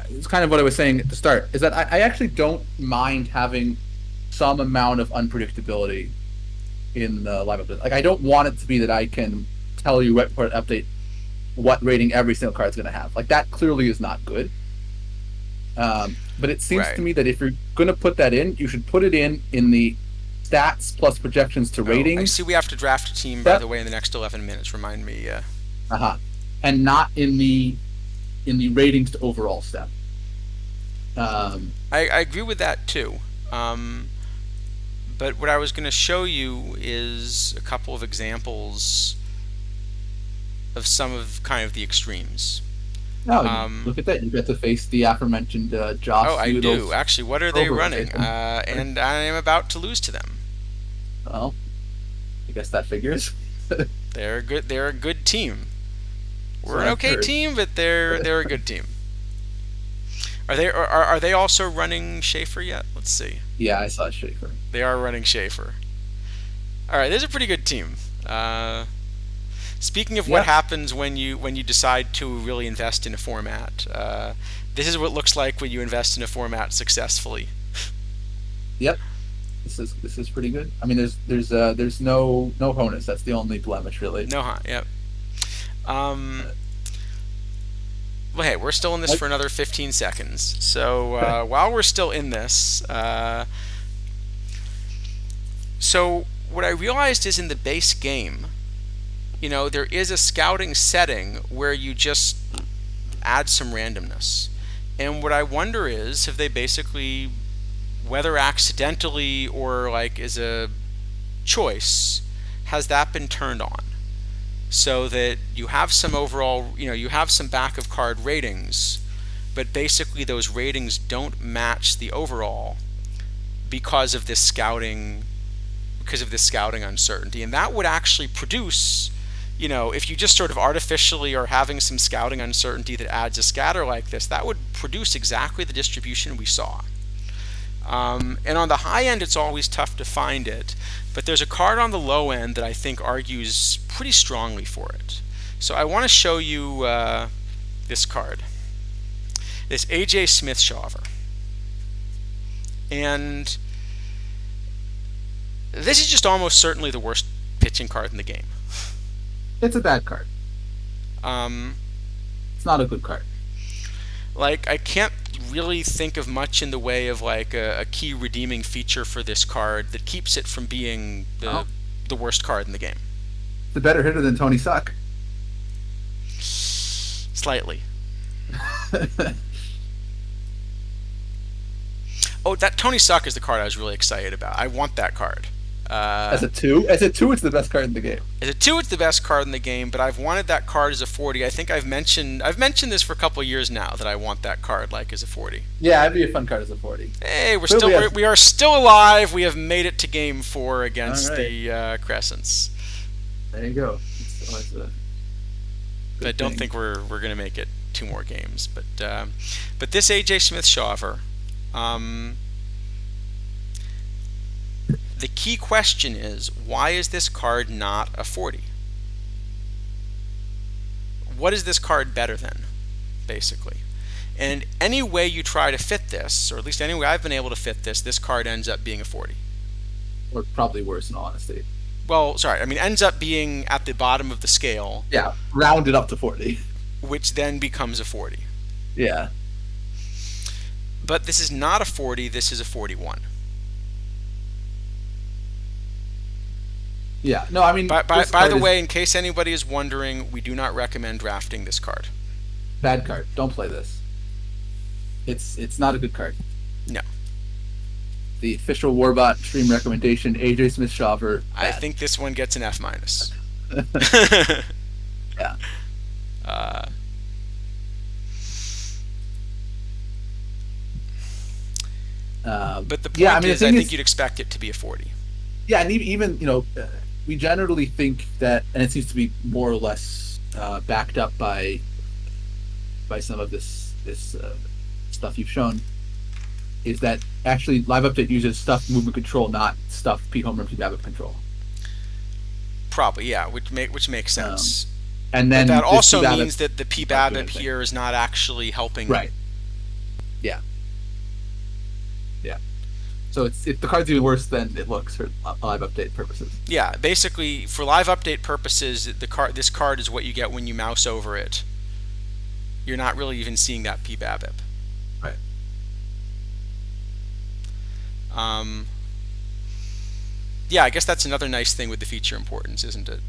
it's kind of what I was saying at the start, is that I actually don't mind having some amount of unpredictability in the live update. Like, I don't want it to be that I can tell you right before an update what rating every single card is going to have. Like, that clearly is not good. But it seems Right. to me that if you're going to put that in, you should put it in the stats plus projections to Oh, I ratings see. We have to draft a team, by the step, way, in the next 11 minutes. Remind me. uh-huh, and not in the ratings to overall step. Um, I agree with that too. Um, but what I was going to show you is a couple of examples of some of kind of the extremes. Now, Um, look at that. You get to face the aforementioned oh, Josh I do. Doodles Actually, what are they over running? face him. And I am about to lose to them. Well, I guess that figures. They're good. They're a good team. So We're an I've okay heard. team, but they're a good team. Are they also running Schaefer yet? Let's see. Yeah, I saw Schaefer. They are running Schaefer. All right, there's a pretty good team. Uh, Speaking of what Yeah. happens when you decide to really invest in a format, this is what it looks like when you invest in a format successfully. Yep. This is pretty good. I mean, there's no bonus. That's the only blemish, really. No, huh? Yep. Um, well, hey, we're still in this Like, for another 15 seconds. So while we're still in this, so what I realized is in the base game, there is a scouting setting where you just add some randomness. And what I wonder is if they basically, whether accidentally or like as a choice, has that been turned on? So that you have some overall, you have some back of card ratings, but basically those ratings don't match the overall because of this scouting uncertainty. And that would actually produce, if you just sort of artificially are having some scouting uncertainty that adds a scatter like this, that would produce exactly the distribution we saw. And on the high end, it's always tough to find it, but there's a card on the low end that I think argues pretty strongly for it. So I want to show you this card, this A.J. Smith Shaver. And this is just almost certainly the worst pitching card in the game. it's a bad card. Um, It's not a good card. like, I can't really think of much in the way of like a key redeeming feature for this card that keeps it from being Oh, the worst card in the game. it's a better hitter than Tony Suck. Slightly. Oh, that Tony Suck is the card I was really excited about. I want that card. As a two, it's the best card in the game. As a 2, it's the best card in the game, but I've wanted that card as a 40. I think I've mentioned this for a couple of years now that I want that card like as a 40. Yeah, it'd be a fun card as a 40. Hey, Clearly has- we are still alive. We have made it to game 4 against All right. the Crescents. There you go. It's always a But I good don't thing. think we're going to make it 2 more games. But this AJ Smith Shaver, the key question is, why is this card not a 40? What is this card better than, basically? And any way you try to fit this, or at least any way I've been able to fit this card ends up being a 40. Or probably worse, in all honesty. Well, sorry, I mean ends up being at the bottom of the scale, Yeah, round it up to 40. which then becomes a 40. Yeah. But this is not a 40, this is a 41. Yeah. No, I mean, By this card the is way, in case anybody is wondering, we do not recommend drafting this card. bad card. Don't play this. It's not a good card. No. The official Warbot stream recommendation: AJ Smith Shaver. I Bad. think this one gets an F minus. Yeah. uh, but the point Yeah, I mean, the is, I thing think is- you'd expect it to be a 40. Yeah, and even we generally think that, and it seems to be more or less backed up by some of this stuff you've shown, is that actually Live Update uses stuff movement control, not stuff P home run P BABIP control. Probably, yeah, which makes sense. And But then that this also P-BABIP means that the not doing PBABIP anything. here is not actually helping. Right. Yeah. Yeah. So the card's even worse than it looks for Live Update purposes. Yeah, basically for live update purposes, this card is what you get when you mouse over it. You're not really even seeing that PBABIP. Right. Yeah, I guess that's another nice thing with the feature importance, isn't it?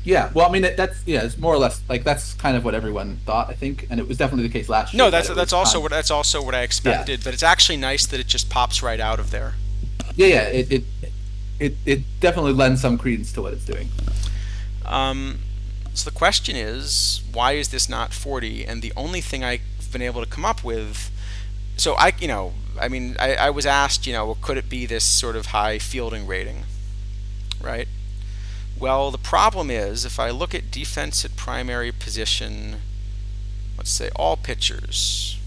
Yeah. Well, I mean, it's more or less like that's kind of what everyone thought, I think, and it was definitely the case last year. No, that it that's was also what I expected. But it's actually nice that it just pops right out of there. Yeah. It definitely lends some credence to what it's doing. So the question is, why is this not 40? And the only thing I've been able to come up with, so I was asked, well, could it be this sort of high fielding rating, right? Well, the problem is, if I look at defense at primary position, let's say all pitchers,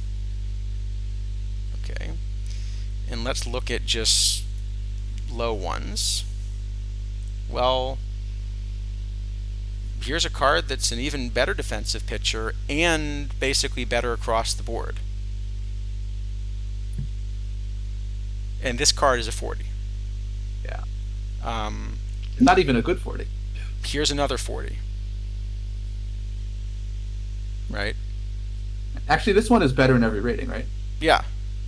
okay, and let's look at just low ones. Well, here's a card that's an even better defensive pitcher and basically better across the board. And this card is a 40. Yeah. Um, Not even a good 40. Here's another 40. Right? Actually, this one is better in every rating, right? Yeah.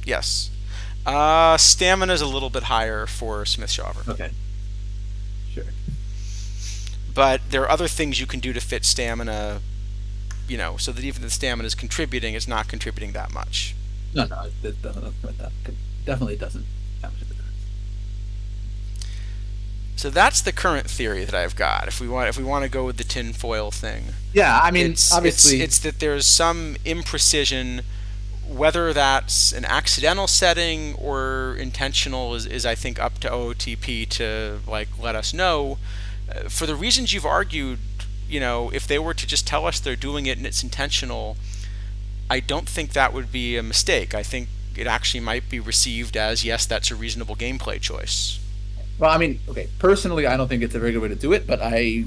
Yes. Stamina is a little bit higher for Smith Shawver. Okay. Sure. But there are other things you can do to fit stamina, so that even the stamina is contributing, it's not contributing that much. No, that definitely doesn't have much of a difference. So that's the current theory that I've got. If we want to go with the tinfoil thing, Yeah, I mean, obviously, it's that there's some imprecision, whether that's an accidental setting or intentional is I think up to OOTP to let us know. For the reasons you've argued, if they were to just tell us they're doing it and it's intentional, I don't think that would be a mistake. I think it actually might be received as, yes, that's a reasonable gameplay choice. well, I mean, okay, personally, I don't think it's a very good way to do it, but I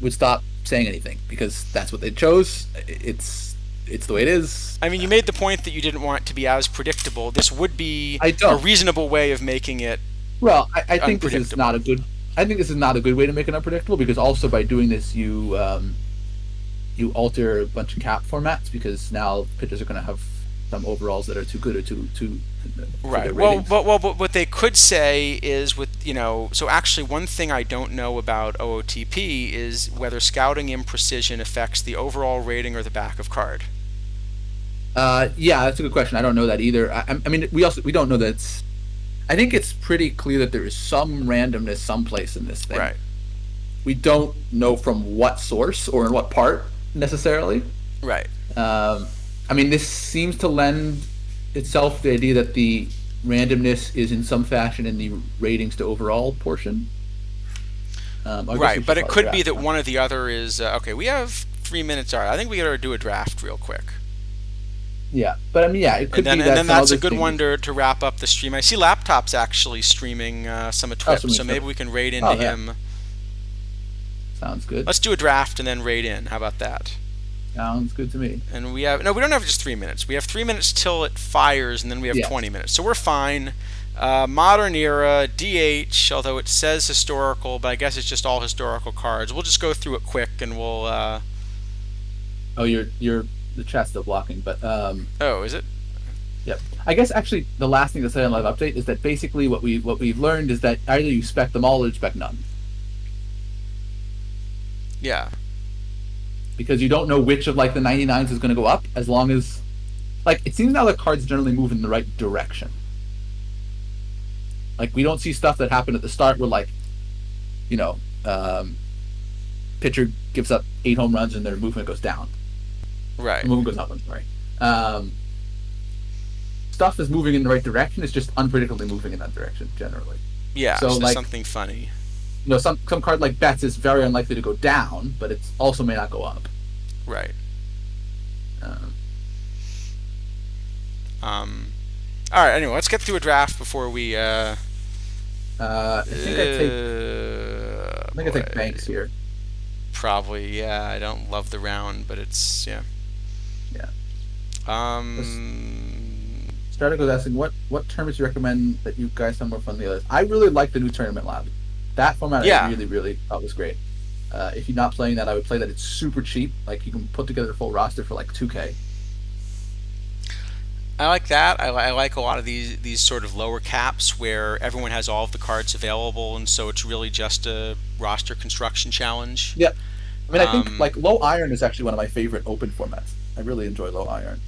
would stop saying anything because that's what they chose. It's the way it is. I mean, you made the point that you didn't want it to be as predictable. This would be I a don't. reasonable way of making it. Well, I think this is Unpredictable. not a good. I think this is not a good way to make it unpredictable because also by doing this, you alter a bunch of cap formats because now pitchers are going to have some overalls that are too good or too for Right. their Well, ratings. but what they could say is so actually one thing I don't know about OOTP is whether scouting imprecision affects the overall rating or the back of card. Yeah, that's a good question. I don't know that either. I mean, we don't know that. I think it's pretty clear that there is some randomness someplace in this thing. Right. We don't know from what source or in what part necessarily. Right. I mean, this seems to lend itself to the idea that the randomness is in some fashion in the ratings to overall portion. I guess we Right. should But it probably could be draft that one. one or the other is okay. We have 3 minutes. All right. I think we got to do a draft real quick. Yeah, but I mean, yeah, it could And be then that some that's a other good thing- one to wrap up the stream. I see Laptop's actually streaming some of Twip, so maybe we can raid into yeah. him. Sounds good. Let's do a draft and then raid in. How about that? Sounds good to me. And we don't have just 3 minutes. We have 3 minutes till it fires, and then we have Yeah. 20 minutes. So we're fine. Modern era, DH, although it says historical, but I guess it's just all historical cards. We'll just go through it quick, and we'll. Oh, you're the chat's still blocking, but Oh, is it? yep. I guess actually the last thing to say on live update is that basically what we've learned is that either you spec them all or you spec none Yeah. because you don't know which of the 99s is going to go up as long as it seems now that cards generally move in the right direction. We don't see stuff that happened at the start where pitcher gives up 8 home runs and their movement goes down. Right. The movement goes up. I'm sorry. Stuff is moving in the right direction. It's just unpredictably moving in that direction generally. Yeah. So, So, there's something funny. Some card like Betts is very unlikely to go down, but it also may not go up. Right. Um, All right. Anyway, let's get through a draft before we. I think I take Banks here. Probably, yeah. I don't love the round, but it's yeah. Yeah. Stratic was asking what tournaments you recommend that you guys have more fun than the others. I really like the new Tournament Lab. That format Yeah. I really, really thought was great. If you're not playing that, I would play that. It's super cheap. You can put together a full roster for $2K. I like that. I like a lot of these sort of lower caps where everyone has all of the cards available, and so it's really just a roster construction challenge. Yeah. I mean, I think Low Iron is actually one of my favorite open formats. I really enjoy Low Iron.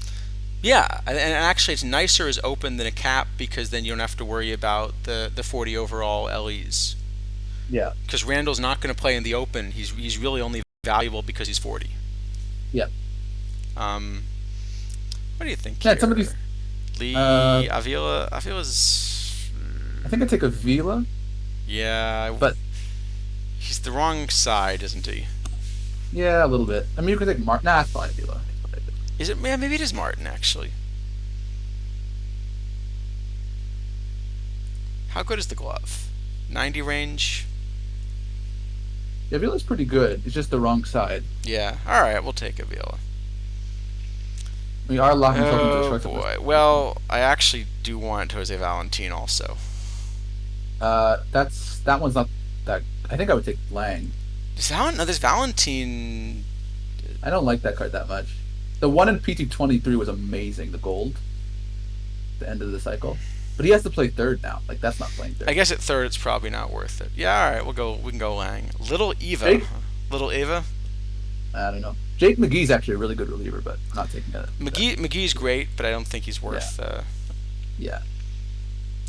Yeah, and actually it's nicer as open than a cap because then you don't have to worry about the 40 overall LEs. Yeah. Because Randall's not going to play in the open. He's really only valuable because he's 40. Yeah. What do you think? Yeah, here? some of these. Lee Avila's. I think I take a Vila. Yeah, but he's the wrong side, isn't he? Yeah, a little bit. I mean, you could take Martin. Nah, it's probably Vila. Is it? Yeah, maybe it is Martin actually. How good is the glove? 90 range. Yeah, Vila's pretty good. It's just the wrong side. Yeah. All right, we'll take Avila. We are locking ourselves into a Oh shortstop boy. position. Well, I actually do want Jose Valentin also. That one's not that. I think I would take Lang. No, this Valentin. I don't like that card that much. The one in PT23 was amazing. The gold, the end of the cycle. But he has to play third now. Like that's not playing I third. guess at third it's probably not worth it. Yeah. All right, we'll go. We can go Lang. Little Eva. Jake, Little Eva. I don't know. Jake McGee's actually a really good reliever, but I'm not taking that. McGee's great, but I don't think he's Yeah, worth. yeah.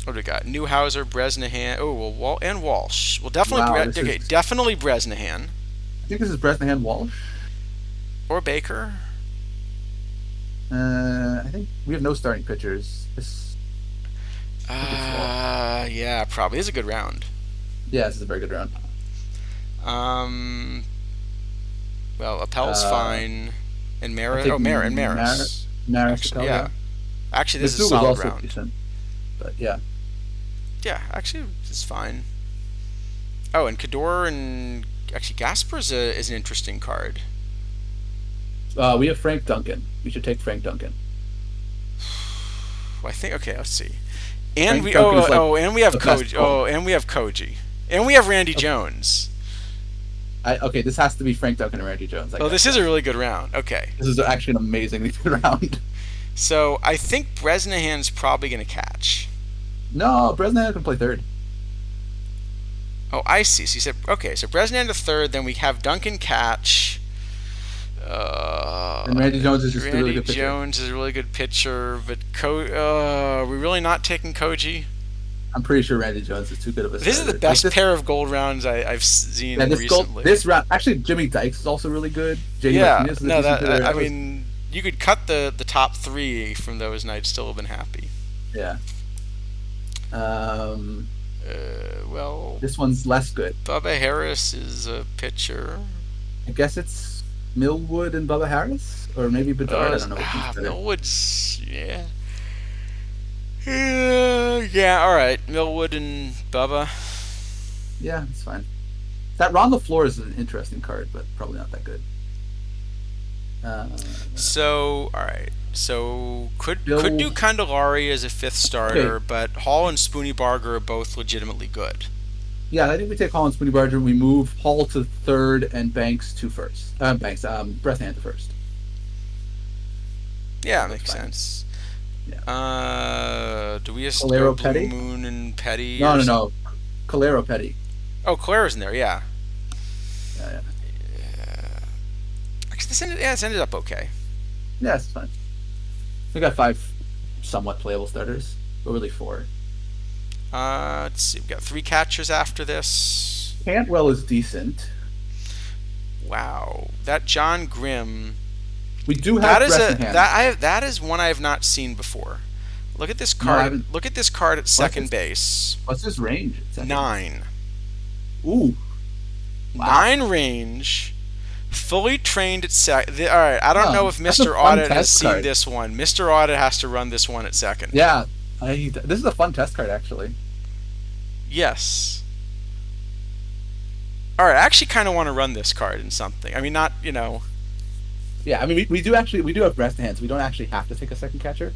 What do we got? Newhouser, Bresnahan. Oh, well, and Walsh. Well, definitely. Wow, this Okay, is. definitely Bresnahan I think this is Bresnahan Walsh. or Baker. I think we have no starting pitchers. I think it's Walsh. Yeah, probably. This is a good round. Yeah, this is a very good round. Um, well, Appel's Uh, fine, and I Maris. think Oh, and Maris. Maris Actually, Appel, yeah. yeah. Actually, this is a Mizzou was solid also round. decent, but yeah. Yeah, actually, it's fine. Oh, and Kador and actually Gasper is an interesting card. We have Frank Duncan. We should take Frank Duncan. Well, I think. Okay, let's see. And Frank we Duncan is like and we have the best Koji. call. Oh, and we have Koji. And we have Randy Okay. Jones. Okay, this has to be Frank Duncan and Randy Jones. I Oh, guess. this is a really good round. Okay. This is actually an amazingly good round. So I think Bresnahan's probably going to catch. No, Bresnahan can play third. Oh, I see. So you said, okay, so Bresnahan to third, then we have Duncan catch. And Randy Jones is just a really Randy good pitcher. Jones is a really good pitcher, but are we really not taking Koji? I'm pretty sure Randy Jones is too good of a This is the starter. best this, pair of gold rounds I've seen yeah, recently. this round, actually, Jimmy Dykes is also really good. JD Yeah, Martinez is a no, decent hitter. I mean, you could cut the top three from those, and I'd still have been happy. Yeah. Well, This one's less good. Bubba Harris is a pitcher. I guess it's Millwood and Bubba Harris, or maybe Bedard. I don't know. Which one's better. Millwood's, yeah. Yeah, all right. Millwood and Bubba. Yeah, it's fine. That Ron LaFleur is an interesting card, but probably not that good. So, all right. So could Bill- do Candelari as a fifth starter, Okay. but Hall and Spoony Barger are both legitimately good. Yeah, I think we take Hall and Spoony Barger. We move Hall to third and Banks to first. Bresnahan to first. Yeah, That's makes fine. sense. Yeah. Do we just Calero go Blue Petty? Moon and Petty? No, or no, some- no. Calero Petty. Oh, Claire's in there. Yeah. Yeah. Actually, this ended up okay. Yeah, it's fine. We got 5 somewhat playable starters, but really 4. Let's see. We got 3 catchers after this. Cantwell is decent. Wow, that John Grimm. We do have That is Bresnahan. that is one I have not seen before. Look at this No, I card. haven't. Look at this card at second his- base. What's his range? at second? 9. Ooh. Wow. 9 range. Fully trained at second. All right, I don't Oh, know if that's a Mr. fun Audit has test seen card. this one. Mr. Audit has to run this one at second. Yeah. This is a fun test card, actually. Yes. All right, I actually kind of want to run this card in something. I mean, not, Yeah, I mean, we do have Bresnahan, so we don't actually have to take a second catcher.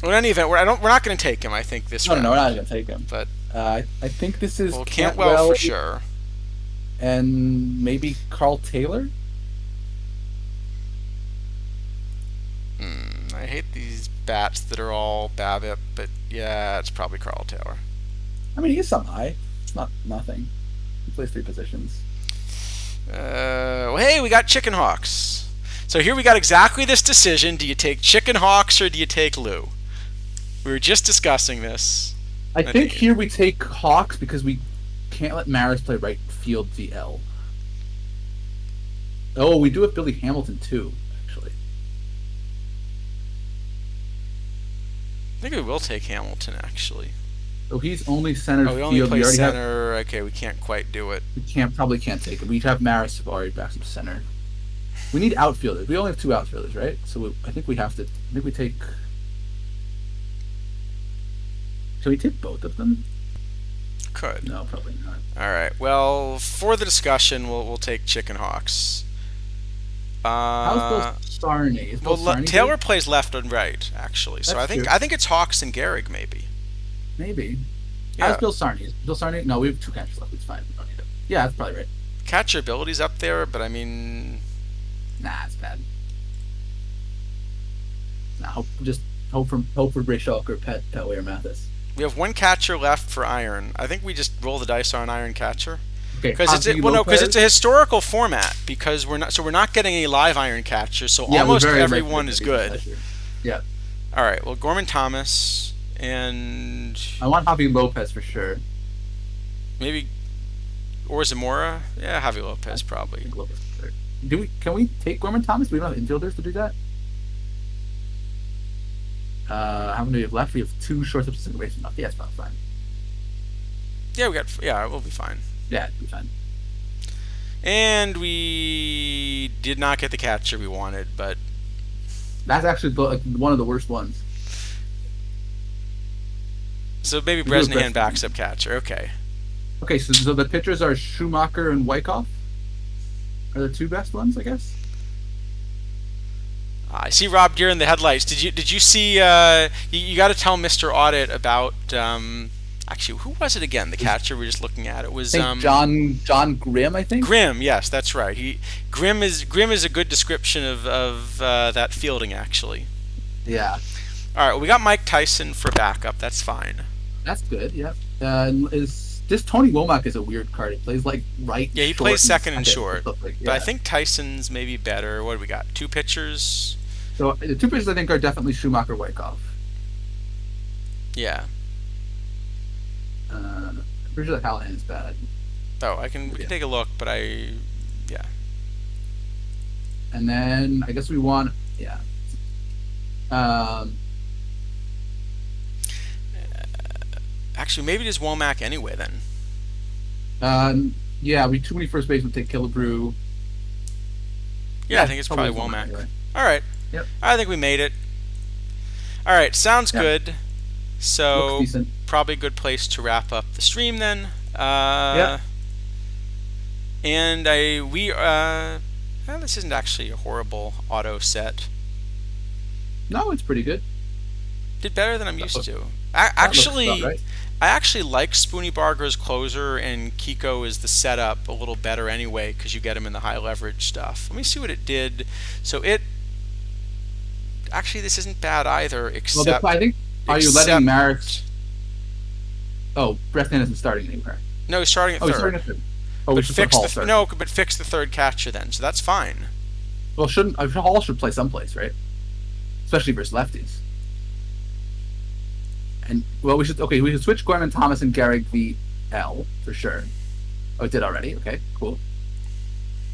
In any event, we're not going to take him. I think this No, round. no, we're not going to take him. But I think this is Cantwell for sure. and maybe Carl Taylor. I hate these bats that are all BABIP, but yeah, it's probably Carl Taylor. I mean, he's some high. It's not nothing. He plays 3 positions. Well, hey, we got Chicken Hawks. So here we got exactly this decision. Do you take Chicken Hawks or do you take Lou? We were just discussing this. I think here we take Hawks because we can't let Maris play right field DL. Oh, we do have Billy Hamilton too, actually. I think we will take Hamilton, actually. So he's only center Oh, we only field. play We already have. center. Okay, we can't quite do it. We probably can't take him. We have Maris Savari back to center. We need outfielders. We only have 2 outfielders, right? So I think we have to. I think we take. Should we take both of them? Could. No, probably not. All right. Well, for the discussion, we'll take Chicken Hawks. How's Bill Uh, Sarney? Is Bill well, Sarney Taylor good? plays left and right actually, so That's true. I think it's Hawks and Gehrig maybe. Maybe. How's Yeah, Bill Sarney? Is Bill Sarney? No, we have two catchers left. It's fine. We don't need it. Yeah, that's probably right. catcher ability's up there, but I mean, Nah, it's bad. Nah, hope for Bray Schalk or Petway or Mathis. we have one catcher left for Iron. I think we just roll the dice on Iron catcher. Okay, Because Javi because it's Lopez. a historical format. Because we're not getting any live Iron catchers, so Yeah, we're almost very everyone likely is to be good. this year. Yeah, All right. Well, Gorman Thomas and I want Javi Lopez for sure. maybe or Zamora. Yeah, Javi Lopez I probably. think Lopez for sure. Can we take Gorman Thomas? We don't have infielders to do that. How many do we have left? We have two shortstops and base enough. Yeah, it's probably fine. Yeah, we'll be fine. Yeah, it'll be fine. And we did not get the catcher we wanted, but That's actually one of the worst ones. so maybe We do have Bresnahan Bresnahan. backs up catcher. Okay. Okay, so the pitchers are Schumacher and Wyckoff. Are the two best ones, I guess. I see Rob Deere in the headlights. Did you see? You got to tell Mr. Audit about. Actually, who was it again? The catcher we were just looking at. It was I think John Grimm. I think. Grimm. Yes, that's right. Grimm is a good description of that fielding actually. Yeah, All right, well, we got Mike Tyson for backup. That's fine. that's good. Yep. Is this Tony Womack is a weird card. He plays like right. Yeah, he short, plays second and short. stuff like- But I yeah. think Tyson's maybe better. What do we got? Two pitchers. So the two pitchers I think are definitely Schumacher, Wyckoff. Yeah. I'm pretty sure that Callahan is bad. Oh, we can Yeah. take a look, but yeah. And then I guess we want Um, Actually, maybe just Womack anyway then. yeah, we too many first basemen take Killebrew. Yeah, I think it's probably Womack Womack. anyway. All right. Yep. I think we made it. All right, sounds Yeah. good. Looks So decent. probably a good place to wrap up the stream then. Yeah. And well, this isn't actually a horrible auto set. No, it's pretty good. Did better than I'm used to. That looks Actually, about right. I actually like Spoony Barger as closer and Kiko as the setup a little better anyway because you get him in the high leverage stuff. Let me see what it did. So actually this isn't bad either, Well, except I think are you except- letting Maris? Oh, Bresnan isn't starting anywhere. no, he's starting at Oh, he's third. starting at third. Oh, we But should put fix Hall the starting. no, but fix the third catcher then, so that's fine. Well, shouldn't Hall should play someplace, right? Especially versus lefties. And well, we should switch Gorman Thomas and Gehrig VL for sure. Oh, it did already. Okay, cool.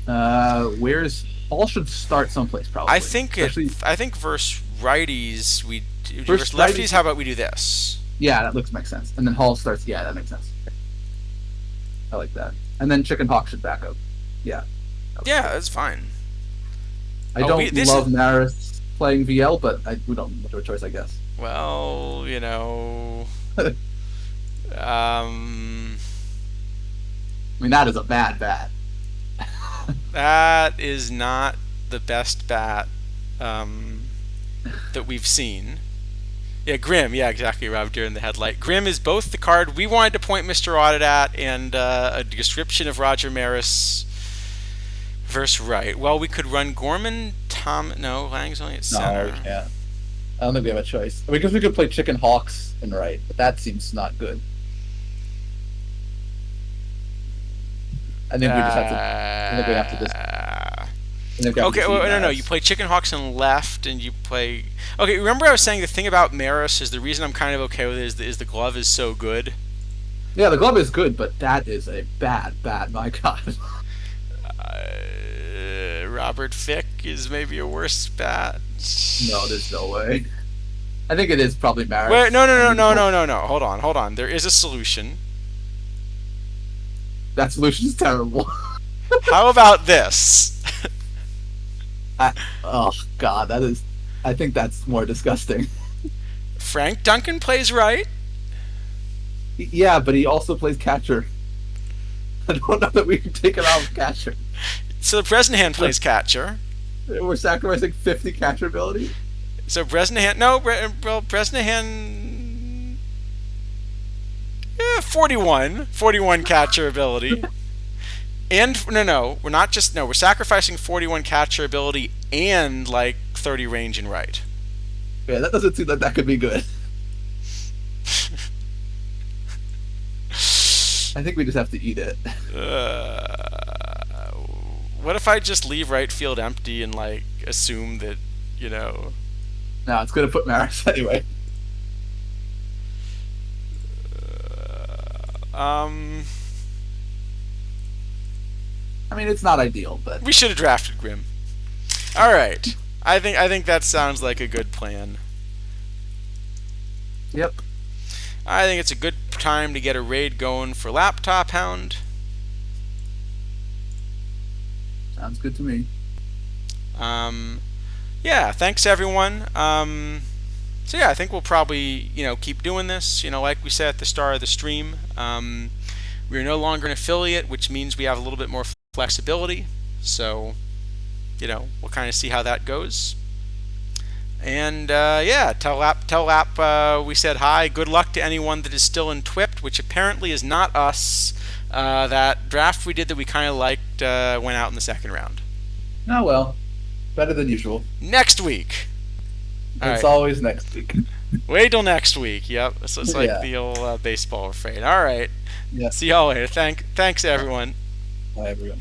Where's Hall should start someplace probably. I think versus righties versus righties- lefties. How about we do this? Yeah, makes sense. And then Hall starts. Yeah, that makes sense. I like that. And then Chicken Hawk should back up. Yeah. Yeah, that's fine. I Oh, don't this love is- Maris playing VL, but we don't have a choice, I guess. Well, I mean, that is a bad bat. that is not the best bat that we've seen. Yeah, Grimm. Yeah, exactly. Rob Deere in the headlight. Grimm is both the card we wanted to point Mr. Audit at and a description of Roger Maris versus right. Well, we could run Gorman, No, Lang's only at center. No, we can't. I don't think we have a choice. Because we could play Chicken Hawks and right, but that seems not good. I think we just have to. I think we have to just. I think we have to Okay, just well, leave no, Maris. you play Chicken Hawks on left, and you play. Okay, remember I was saying the thing about Maris is the reason I'm kind of okay with it is the glove is so good. Yeah, the glove is good, but that is a bad bat. My God. Robert Fick is maybe a worse bat. No, there's no way. I think it is probably Maris. Wait, no. Hold on. There is a solution. That solution is terrible. How about this? Oh God, that is. I think that's more disgusting. Frank Duncan plays right. Yeah, but he also plays catcher. I don't know that we can take him out of catcher. So Bresnahan plays catcher. We're sacrificing 50 catcher ability. So Bresnahan, no, well, Bresnahan, 41 catcher ability. And no, we're not just, no, we're sacrificing 41 catcher ability and like 30 range and right. Yeah, that doesn't seem like that could be good. I think we just have to eat it. What if I just leave right field empty and like assume that, you know, No, it's gonna put Maris anyway. um, I mean, it's not ideal, but we should have drafted Grim. All right, I think that sounds like a good plan. yep, I think it's a good time to get a raid going for Laptop Hound. sounds good to me. Um, yeah, thanks everyone. So yeah, I think we'll probably keep doing this. Like we said at the start of the stream, we are no longer an affiliate, which means we have a little bit more flexibility. So we'll kind of see how that goes. And yeah, tell Lap we said hi. Good luck to anyone that is still in Twipt, which apparently is not us. That draft we did that we kind of liked went out in the second round. Oh well, better than usual. Next week. All It's right. always next week. Wait till next week. Yep. So it's like Yeah. the old baseball refrain. All right. Yeah. See y'all later. Thanks everyone. Bye, everyone.